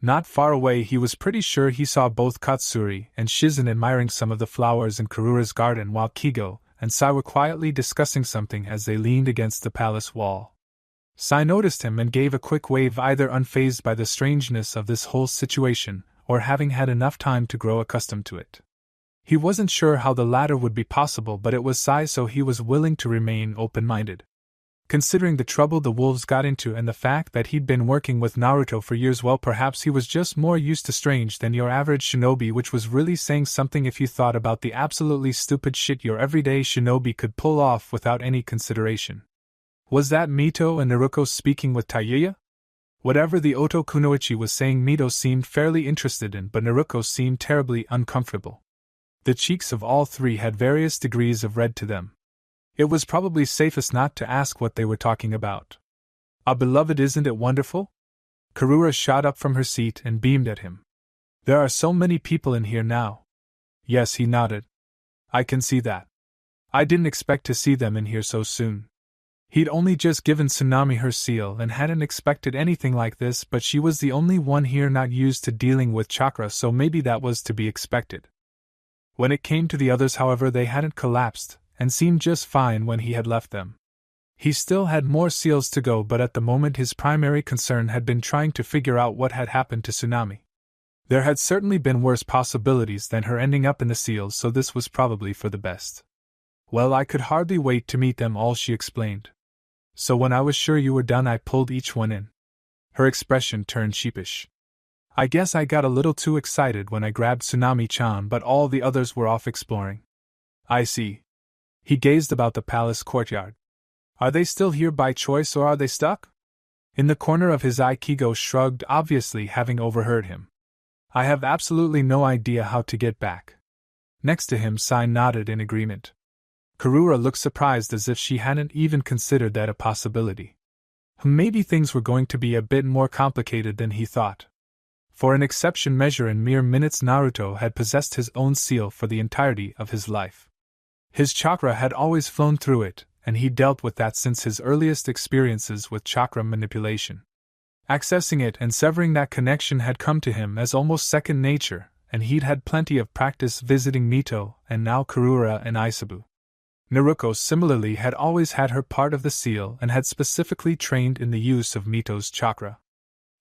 Not far away, he was pretty sure he saw both Katsuri and Shizen admiring some of the flowers in Karura's garden, while Kigo and Sai were quietly discussing something as they leaned against the palace wall. Sai noticed him and gave a quick wave, either unfazed by the strangeness of this whole situation, or having had enough time to grow accustomed to it. He wasn't sure how the latter would be possible, but it was Sai, so he was willing to remain open-minded. Considering the trouble the wolves got into and the fact that he'd been working with Naruto for years, well, perhaps he was just more used to strange than your average shinobi, which was really saying something if you thought about the absolutely stupid shit your everyday shinobi could pull off without any consideration. Was that Mito and Naruto speaking with Taiyuya? Whatever the Oto Kunoichi was saying, Mito seemed fairly interested in, but Naruto seemed terribly uncomfortable. The cheeks of all three had various degrees of red to them. It was probably safest not to ask what they were talking about. "Ah, beloved, isn't it wonderful?" Karura shot up from her seat and beamed at him. "There are so many people in here now." "Yes," he nodded. "I can see that. I didn't expect to see them in here so soon." He'd only just given Tsunami her seal and hadn't expected anything like this, but she was the only one here not used to dealing with chakra, so maybe that was to be expected. When it came to the others, however, they hadn't collapsed and seemed just fine when he had left them. He still had more seals to go, but at the moment his primary concern had been trying to figure out what had happened to Tsunami. There had certainly been worse possibilities than her ending up in the seals, so this was probably for the best. "Well, I could hardly wait to meet them all," she explained. "So when I was sure you were done, I pulled each one in." Her expression turned sheepish. "I guess I got a little too excited when I grabbed Tsunami-chan, but all the others were off exploring." "I see." He gazed about the palace courtyard. "Are they still here by choice, or are they stuck?" In the corner of his eye, Kigo shrugged, obviously having overheard him. "I have absolutely no idea how to get back." Next to him, Sai nodded in agreement. Karura looked surprised, as if she hadn't even considered that a possibility. Maybe things were going to be a bit more complicated than he thought. For an exception measure in mere minutes, Naruto had possessed his own seal for the entirety of his life. His chakra had always flown through it, and he dealt with that since his earliest experiences with chakra manipulation. Accessing it and severing that connection had come to him as almost second nature, and he'd had plenty of practice visiting Mito and now Karura and Aisabu. Naruto similarly had always had her part of the seal and had specifically trained in the use of Mito's chakra.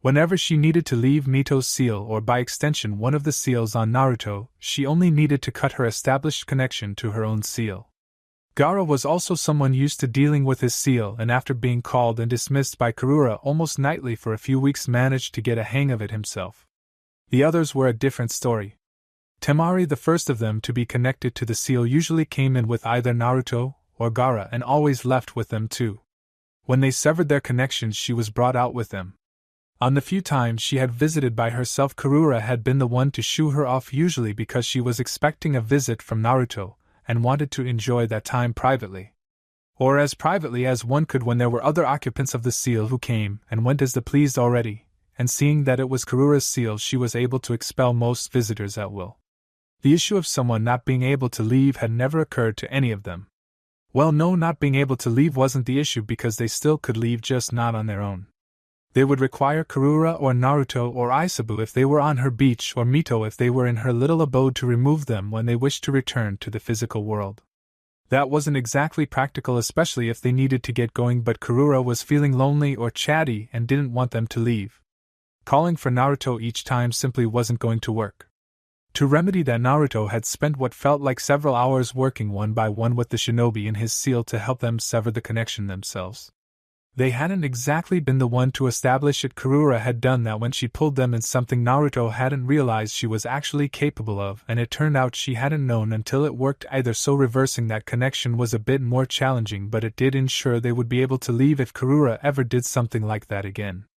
Whenever she needed to leave Mito's seal, or by extension one of the seals on Naruto, she only needed to cut her established connection to her own seal. Gaara was also someone used to dealing with his seal, and after being called and dismissed by Karura almost nightly for a few weeks, managed to get a hang of it himself. The others were a different story. Temari, the first of them to be connected to the seal, usually came in with either Naruto or Gaara and always left with them too. When they severed their connections, she was brought out with them. On the few times she had visited by herself, Karura had been the one to shoo her off, usually because she was expecting a visit from Naruto and wanted to enjoy that time privately. Or as privately as one could when there were other occupants of the seal who came and went as they pleased already, and seeing that it was Karura's seal, she was able to expel most visitors at will. The issue of someone not being able to leave had never occurred to any of them. Well, no, not being able to leave wasn't the issue, because they still could leave, just not on their own. They would require Karura or Naruto or Isabu if they were on her beach, or Mito if they were in her little abode, to remove them when they wished to return to the physical world. That wasn't exactly practical, especially if they needed to get going, but Karura was feeling lonely or chatty and didn't want them to leave. Calling for Naruto each time simply wasn't going to work. To remedy that, Naruto had spent what felt like several hours working one by one with the shinobi in his seal to help them sever the connection themselves. They hadn't exactly been the one to establish it. Karura had done that when she pulled them in, something Naruto hadn't realized she was actually capable of, and it turned out she hadn't known until it worked either. So reversing that connection was a bit more challenging, but it did ensure they would be able to leave if Karura ever did something like that again.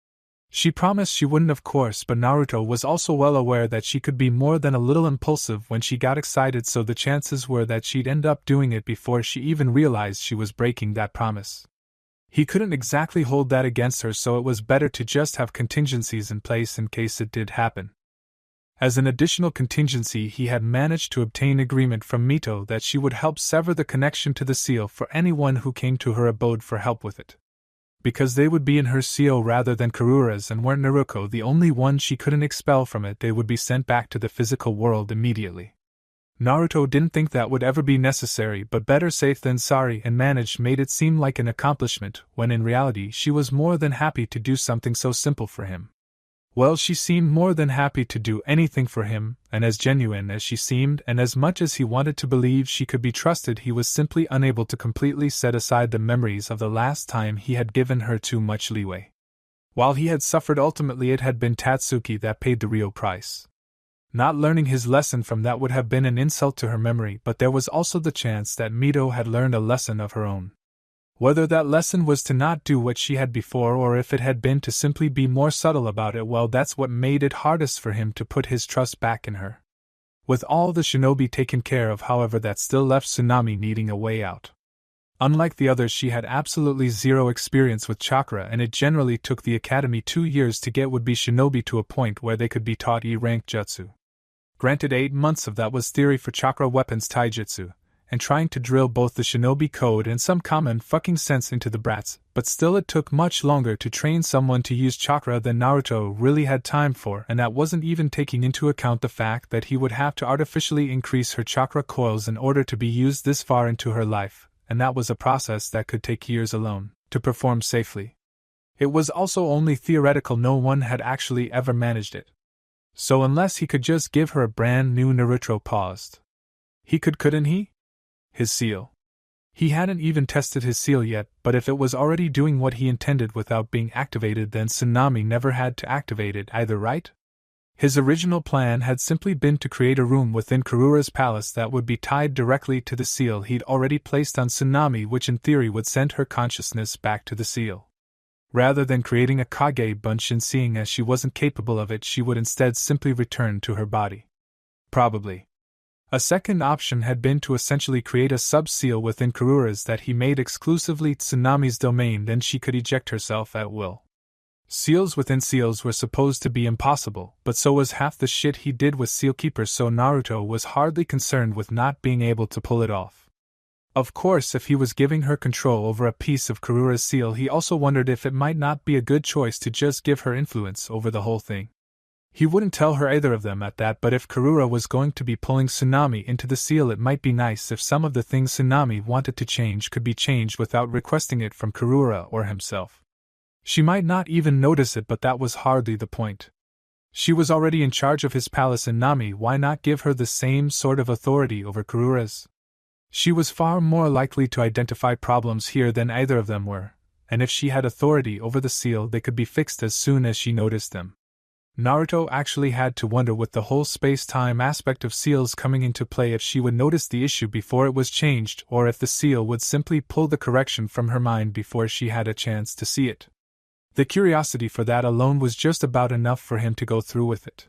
She promised she wouldn't, of course, but Naruto was also well aware that she could be more than a little impulsive when she got excited, so the chances were that she'd end up doing it before she even realized she was breaking that promise. He couldn't exactly hold that against her, so it was better to just have contingencies in place in case it did happen. As an additional contingency, he had managed to obtain agreement from Mito that she would help sever the connection to the seal for anyone who came to her abode for help with it. Because they would be in her seal rather than Karura's, and weren't Naruto the only one she couldn't expel from it, they would be sent back to the physical world immediately. Naruto didn't think that would ever be necessary, but better safe than sorry, and made it seem like an accomplishment, when in reality she was more than happy to do something so simple for him. Well, she seemed more than happy to do anything for him, and as genuine as she seemed, and as much as he wanted to believe she could be trusted, he was simply unable to completely set aside the memories of the last time he had given her too much leeway. While he had suffered, ultimately it had been Tatsuki that paid the real price. Not learning his lesson from that would have been an insult to her memory, but there was also the chance that Mito had learned a lesson of her own. Whether that lesson was to not do what she had before, or if it had been to simply be more subtle about it, well, that's what made it hardest for him to put his trust back in her. With all the shinobi taken care of, however, that still left Tsunami needing a way out. Unlike the others, she had absolutely zero experience with chakra, and it generally took the academy 2 years to get would-be shinobi to a point where they could be taught E-rank jutsu. Granted, 8 months of that was theory for chakra weapons taijutsu, and trying to drill both the shinobi code and some common fucking sense into the brats, but still it took much longer to train someone to use chakra than Naruto really had time for, and that wasn't even taking into account the fact that he would have to artificially increase her chakra coils in order to be used this far into her life, and that was a process that could take years alone to perform safely. It was also only theoretical, no one had actually ever managed it. So unless he could just give her a brand new Naruto paused. He couldn't he? His seal. He hadn't even tested his seal yet, but if it was already doing what he intended without being activated, then Tsunami never had to activate it either, right? His original plan had simply been to create a room within Karura's palace that would be tied directly to the seal he'd already placed on Tsunami, which in theory would send her consciousness back to the seal. Rather than creating a Kage bunch, and seeing as she wasn't capable of it, she would instead simply return to her body. Probably. A second option had been to essentially create a sub-seal within Karura's that he made exclusively Tsunami's domain, then she could eject herself at will. Seals within seals were supposed to be impossible, but so was half the shit he did with Sealkeeper, so Naruto was hardly concerned with not being able to pull it off. Of course, if he was giving her control over a piece of Karura's seal, he also wondered if it might not be a good choice to just give her influence over the whole thing. He wouldn't tell her either of them at that, but if Karura was going to be pulling Tsunami into the seal, it might be nice if some of the things Tsunami wanted to change could be changed without requesting it from Karura or himself. She might not even notice it, but that was hardly the point. She was already in charge of his palace in Nami, why not give her the same sort of authority over Karura's? She was far more likely to identify problems here than either of them were, and if she had authority over the seal, they could be fixed as soon as she noticed them. Naruto actually had to wonder with the whole space-time aspect of seals coming into play if she would notice the issue before it was changed or if the seal would simply pull the correction from her mind before she had a chance to see it. The curiosity for that alone was just about enough for him to go through with it.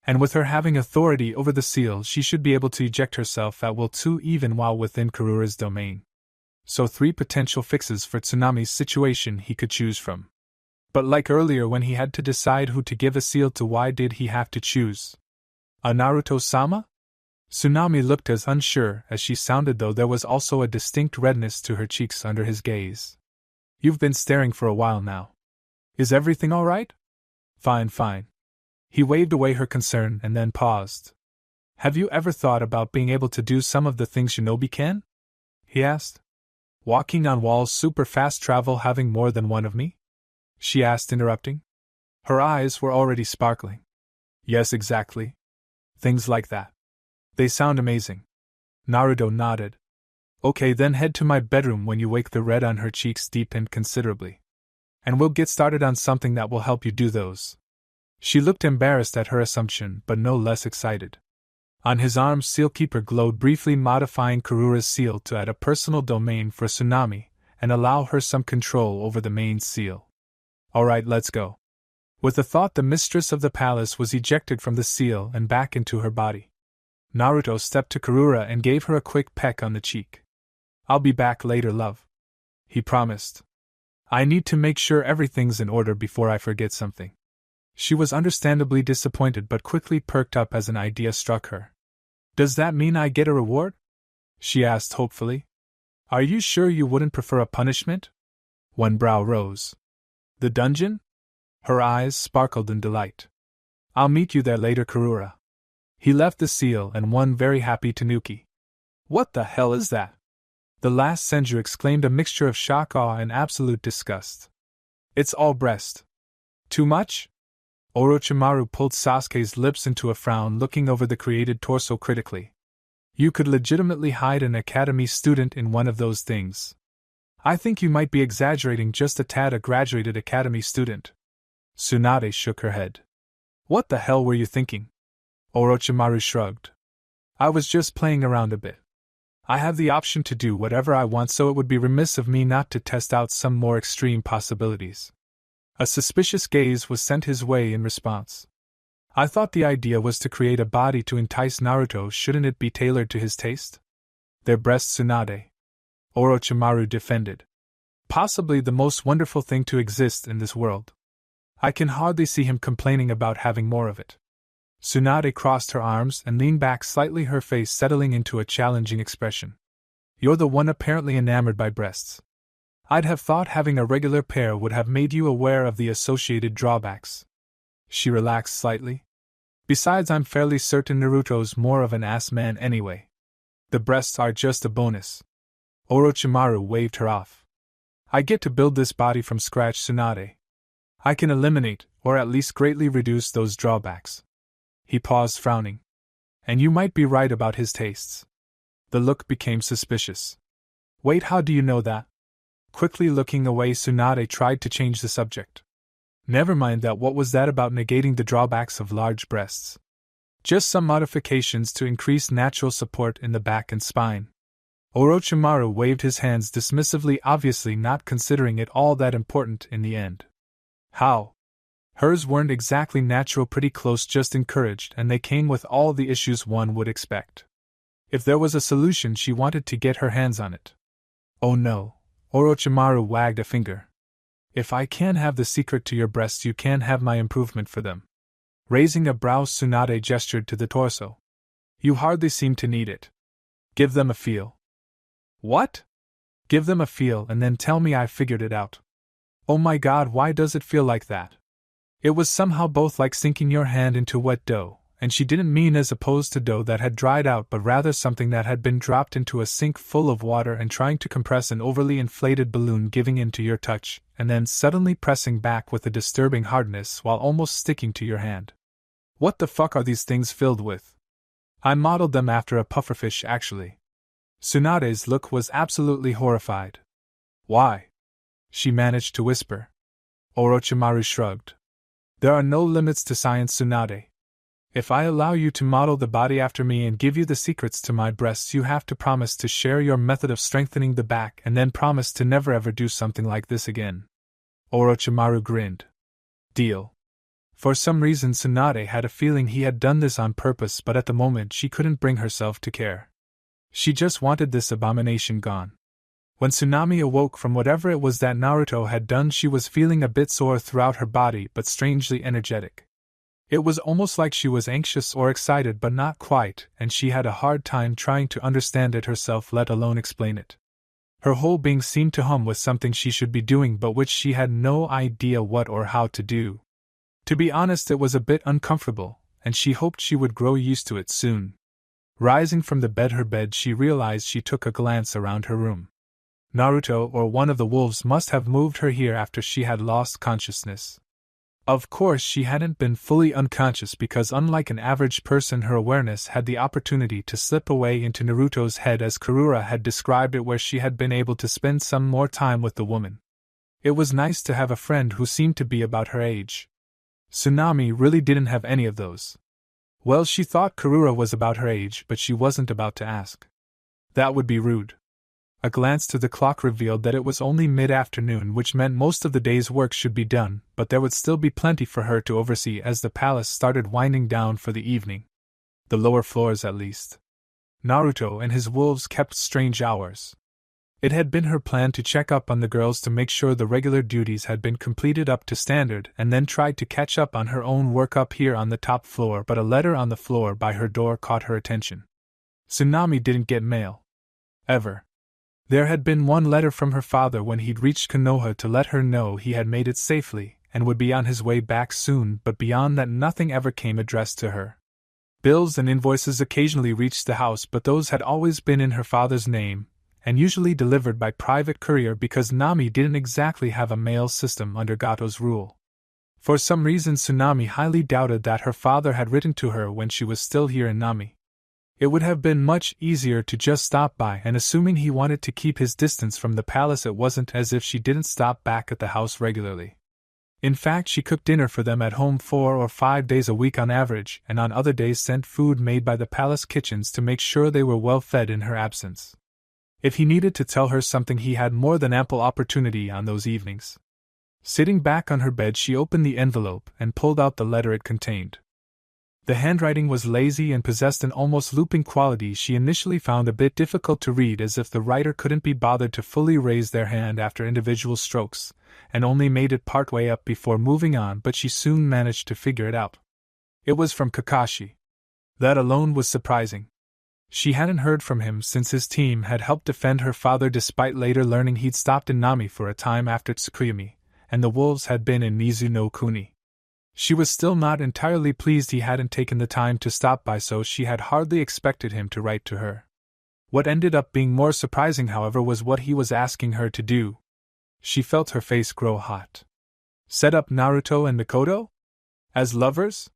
And with her having authority over the seal, she should be able to eject herself at will too, even while within Karura's domain. So 3 potential fixes for Tsunami's situation he could choose from. But like earlier when he had to decide who to give a seal to, why did he have to choose a Naruto-sama? Tsunami looked as unsure as she sounded, though there was also a distinct redness to her cheeks under his gaze. You've been staring for a while now. Is everything all right? Fine. He waved away her concern and then paused. Have you ever thought about being able to do some of the things shinobi can? He asked. Walking on walls, super fast travel, having more than one of me? She asked, interrupting. Her eyes were already sparkling. Yes, exactly. Things like that. They sound amazing. Naruto nodded. Okay, then head to my bedroom when you wake. The red on her cheeks deepened considerably. And we'll get started on something that will help you do those. She looked embarrassed at her assumption, but no less excited. On his arm, Sealkeeper glowed briefly, modifying Karura's seal to add a personal domain for Tsunami and allow her some control over the main seal. Alright, let's go. With the thought, the mistress of the palace was ejected from the seal and back into her body. Naruto stepped to Karura and gave her a quick peck on the cheek. I'll be back later, love. He promised. I need to make sure everything's in order before I forget something. She was understandably disappointed but quickly perked up as an idea struck her. Does that mean I get a reward? She asked hopefully. Are you sure you wouldn't prefer a punishment? One brow rose. The dungeon? Her eyes sparkled in delight. I'll meet you there later, Karura. He left the seal and one very happy Tanuki. What the hell is that? The last Senju exclaimed, a mixture of shock, awe, and absolute disgust. It's all breast. Too much? Orochimaru pulled Sasuke's lips into a frown, looking over the created torso critically. You could legitimately hide an academy student in one of those things. I think you might be exaggerating just a tad. A graduated academy student. Tsunade shook her head. What the hell were you thinking? Orochimaru shrugged. I was just playing around a bit. I have the option to do whatever I want, so it would be remiss of me not to test out some more extreme possibilities. A suspicious gaze was sent his way in response. I thought the idea was to create a body to entice Naruto. Shouldn't it be tailored to his taste? Their breasts, Tsunade. Orochimaru defended. Possibly the most wonderful thing to exist in this world. I can hardly see him complaining about having more of it. Tsunade crossed her arms and leaned back slightly, her face settling into a challenging expression. You're the one apparently enamored by breasts. I'd have thought having a regular pair would have made you aware of the associated drawbacks. She relaxed slightly. Besides, I'm fairly certain Naruto's more of an ass man anyway. The breasts are just a bonus. Orochimaru waved her off. I get to build this body from scratch, Tsunade. I can eliminate, or at least greatly reduce, those drawbacks. He paused, frowning. And you might be right about his tastes. The look became suspicious. Wait, how do you know that? Quickly looking away, Tsunade tried to change the subject. Never mind that. What was that about negating the drawbacks of large breasts? Just some modifications to increase natural support in the back and spine. Orochimaru waved his hands dismissively, obviously not considering it all that important in the end. How? Hers weren't exactly natural, pretty close, just encouraged, and they came with all the issues one would expect. If there was a solution, she wanted to get her hands on it. Oh no, Orochimaru wagged a finger. If I can't have the secret to your breasts, you can't have my improvement for them. Raising a brow, Tsunade gestured to the torso. You hardly seem to need it. Give them a feel. What? Give them a feel and then tell me I figured it out. Oh my god, why does it feel like that? It was somehow both like sinking your hand into wet dough, and she didn't mean as opposed to dough that had dried out, but rather something that had been dropped into a sink full of water and trying to compress an overly inflated balloon, giving in to your touch, and then suddenly pressing back with a disturbing hardness while almost sticking to your hand. What the fuck are these things filled with? I modeled them after a pufferfish, actually. Tsunade's look was absolutely horrified. Why? She managed to whisper. Orochimaru shrugged. There are no limits to science, Tsunade. If I allow you to model the body after me and give you the secrets to my breasts, you have to promise to share your method of strengthening the back and then promise to never ever do something like this again. Orochimaru grinned. Deal. For some reason Tsunade had a feeling he had done this on purpose, but at the moment she couldn't bring herself to care. She just wanted this abomination gone. When Tsunami awoke from whatever it was that Naruto had done, she was feeling a bit sore throughout her body but strangely energetic. It was almost like she was anxious or excited but not quite, and she had a hard time trying to understand it herself, let alone explain it. Her whole being seemed to hum with something she should be doing but which she had no idea what or how to do. To be honest, it was a bit uncomfortable, and she hoped she would grow used to it soon. Rising from her bed, she realized. She took a glance around her room. Naruto or one of the wolves must have moved her here after she had lost consciousness. Of course, she hadn't been fully unconscious because unlike an average person, her awareness had the opportunity to slip away into Naruto's head as Karura had described it, where she had been able to spend some more time with the woman. It was nice to have a friend who seemed to be about her age. Tsunami really didn't have any of those. Well, she thought Karura was about her age, but she wasn't about to ask. That would be rude. A glance to the clock revealed that it was only mid-afternoon, which meant most of the day's work should be done, but there would still be plenty for her to oversee as the palace started winding down for the evening. The lower floors, at least. Naruto and his wolves kept strange hours. It had been her plan to check up on the girls to make sure the regular duties had been completed up to standard, and then tried to catch up on her own work up here on the top floor, but a letter on the floor by her door caught her attention. Tsunami didn't get mail. Ever. There had been one letter from her father when he'd reached Konoha to let her know he had made it safely and would be on his way back soon, but beyond that nothing ever came addressed to her. Bills and invoices occasionally reached the house, but those had always been in her father's name, and usually delivered by private courier because Nami didn't exactly have a mail system under Gato's rule. For some reason Tsunami highly doubted that her father had written to her when she was still here in Nami. It would have been much easier to just stop by, and assuming he wanted to keep his distance from the palace, it wasn't as if she didn't stop back at the house regularly. In fact, she cooked dinner for them at home 4 or 5 days a week on average, and on other days sent food made by the palace kitchens to make sure they were well fed in her absence. If he needed to tell her something, he had more than ample opportunity on those evenings. Sitting back on her bed, she opened the envelope and pulled out the letter it contained. The handwriting was lazy and possessed an almost looping quality she initially found a bit difficult to read, as if the writer couldn't be bothered to fully raise their hand after individual strokes, and only made it partway up before moving on, but she soon managed to figure it out. It was from Kakashi. That alone was surprising. She hadn't heard from him since his team had helped defend her father, despite later learning he'd stopped in Nami for a time after Tsukuyomi, and the wolves had been in Mizuno-kuni. She was still not entirely pleased he hadn't taken the time to stop by, so she had hardly expected him to write to her. What ended up being more surprising, however, was what he was asking her to do. She felt her face grow hot. Set up Naruto and Mikoto? As lovers?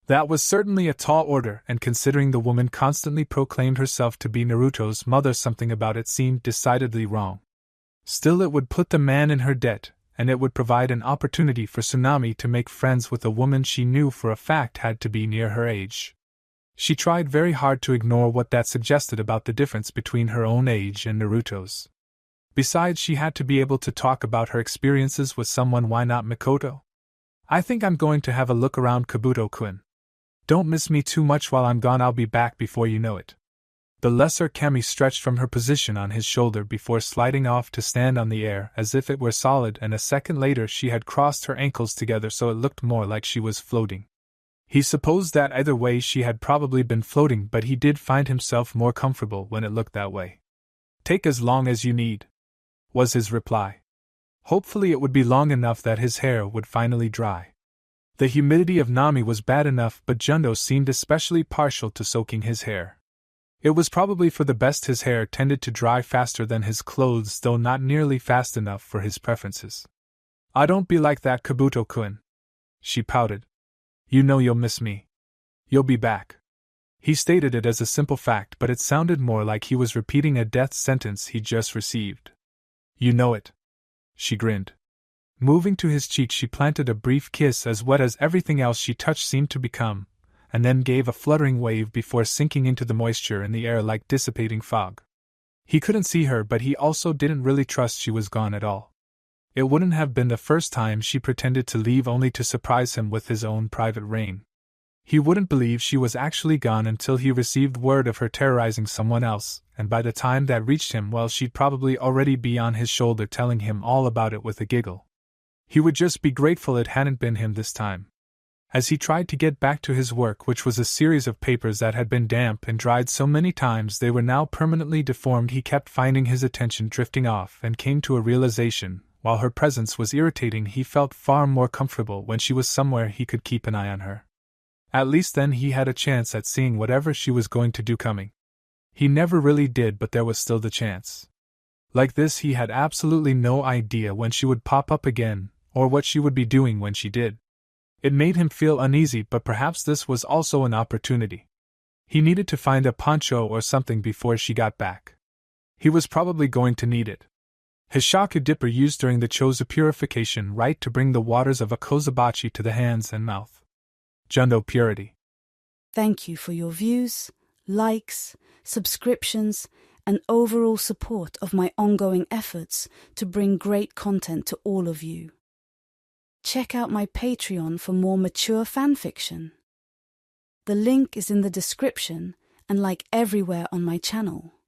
That was certainly a tall order, and considering the woman constantly proclaimed herself to be Naruto's mother, something about it seemed decidedly wrong. Still, it would put the man in her debt, and it would provide an opportunity for Tsunami to make friends with a woman she knew for a fact had to be near her age. She tried very hard to ignore what that suggested about the difference between her own age and Naruto's. Besides, she had to be able to talk about her experiences with someone. Why not Mikoto? I think I'm going to have a look around Kabuto-kun. Don't miss me too much while I'm gone. I'll be back before you know it. The lesser Kami stretched from her position on his shoulder before sliding off to stand on the air as if it were solid, and a second later she had crossed her ankles together so it looked more like she was floating. He supposed that either way she had probably been floating, but he did find himself more comfortable when it looked that way. Take as long as you need, was his reply. Hopefully it would be long enough that his hair would finally dry. The humidity of Nami was bad enough, but Jundo seemed especially partial to soaking his hair. It was probably for the best. His hair tended to dry faster than his clothes, though not nearly fast enough for his preferences. Don't be like that, Kabuto-kun, she pouted. You know you'll miss me. You'll be back. He stated it as a simple fact, but it sounded more like he was repeating a death sentence he'd just received. You know it. She grinned. Moving to his cheek, she planted a brief kiss as wet as everything else she touched seemed to become, and then gave a fluttering wave before sinking into the moisture in the air like dissipating fog. He couldn't see her, but he also didn't really trust she was gone at all. It wouldn't have been the first time she pretended to leave only to surprise him with his own private reign. He wouldn't believe she was actually gone until he received word of her terrorizing someone else, and by the time that reached him, well, she'd probably already be on his shoulder telling him all about it with a giggle. He would just be grateful it hadn't been him this time. As he tried to get back to his work, which was a series of papers that had been damp and dried so many times they were now permanently deformed, he kept finding his attention drifting off and came to a realization: while her presence was irritating, he felt far more comfortable when she was somewhere he could keep an eye on her. At least then he had a chance at seeing whatever she was going to do coming. He never really did, but there was still the chance. Like this, he had absolutely no idea when she would pop up again, or what she would be doing when she did. It made him feel uneasy, but perhaps this was also an opportunity. He needed to find a poncho or something before she got back. He was probably going to need it. His shaku dipper used during the Chozo purification rite to bring the waters of a kozabachi to the hands and mouth. Jundo purity. Thank you for your views, likes, subscriptions, and overall support of my ongoing efforts to bring great content to all of you. Check out my Patreon for more mature fanfiction. The link is in the description and like everywhere on my channel.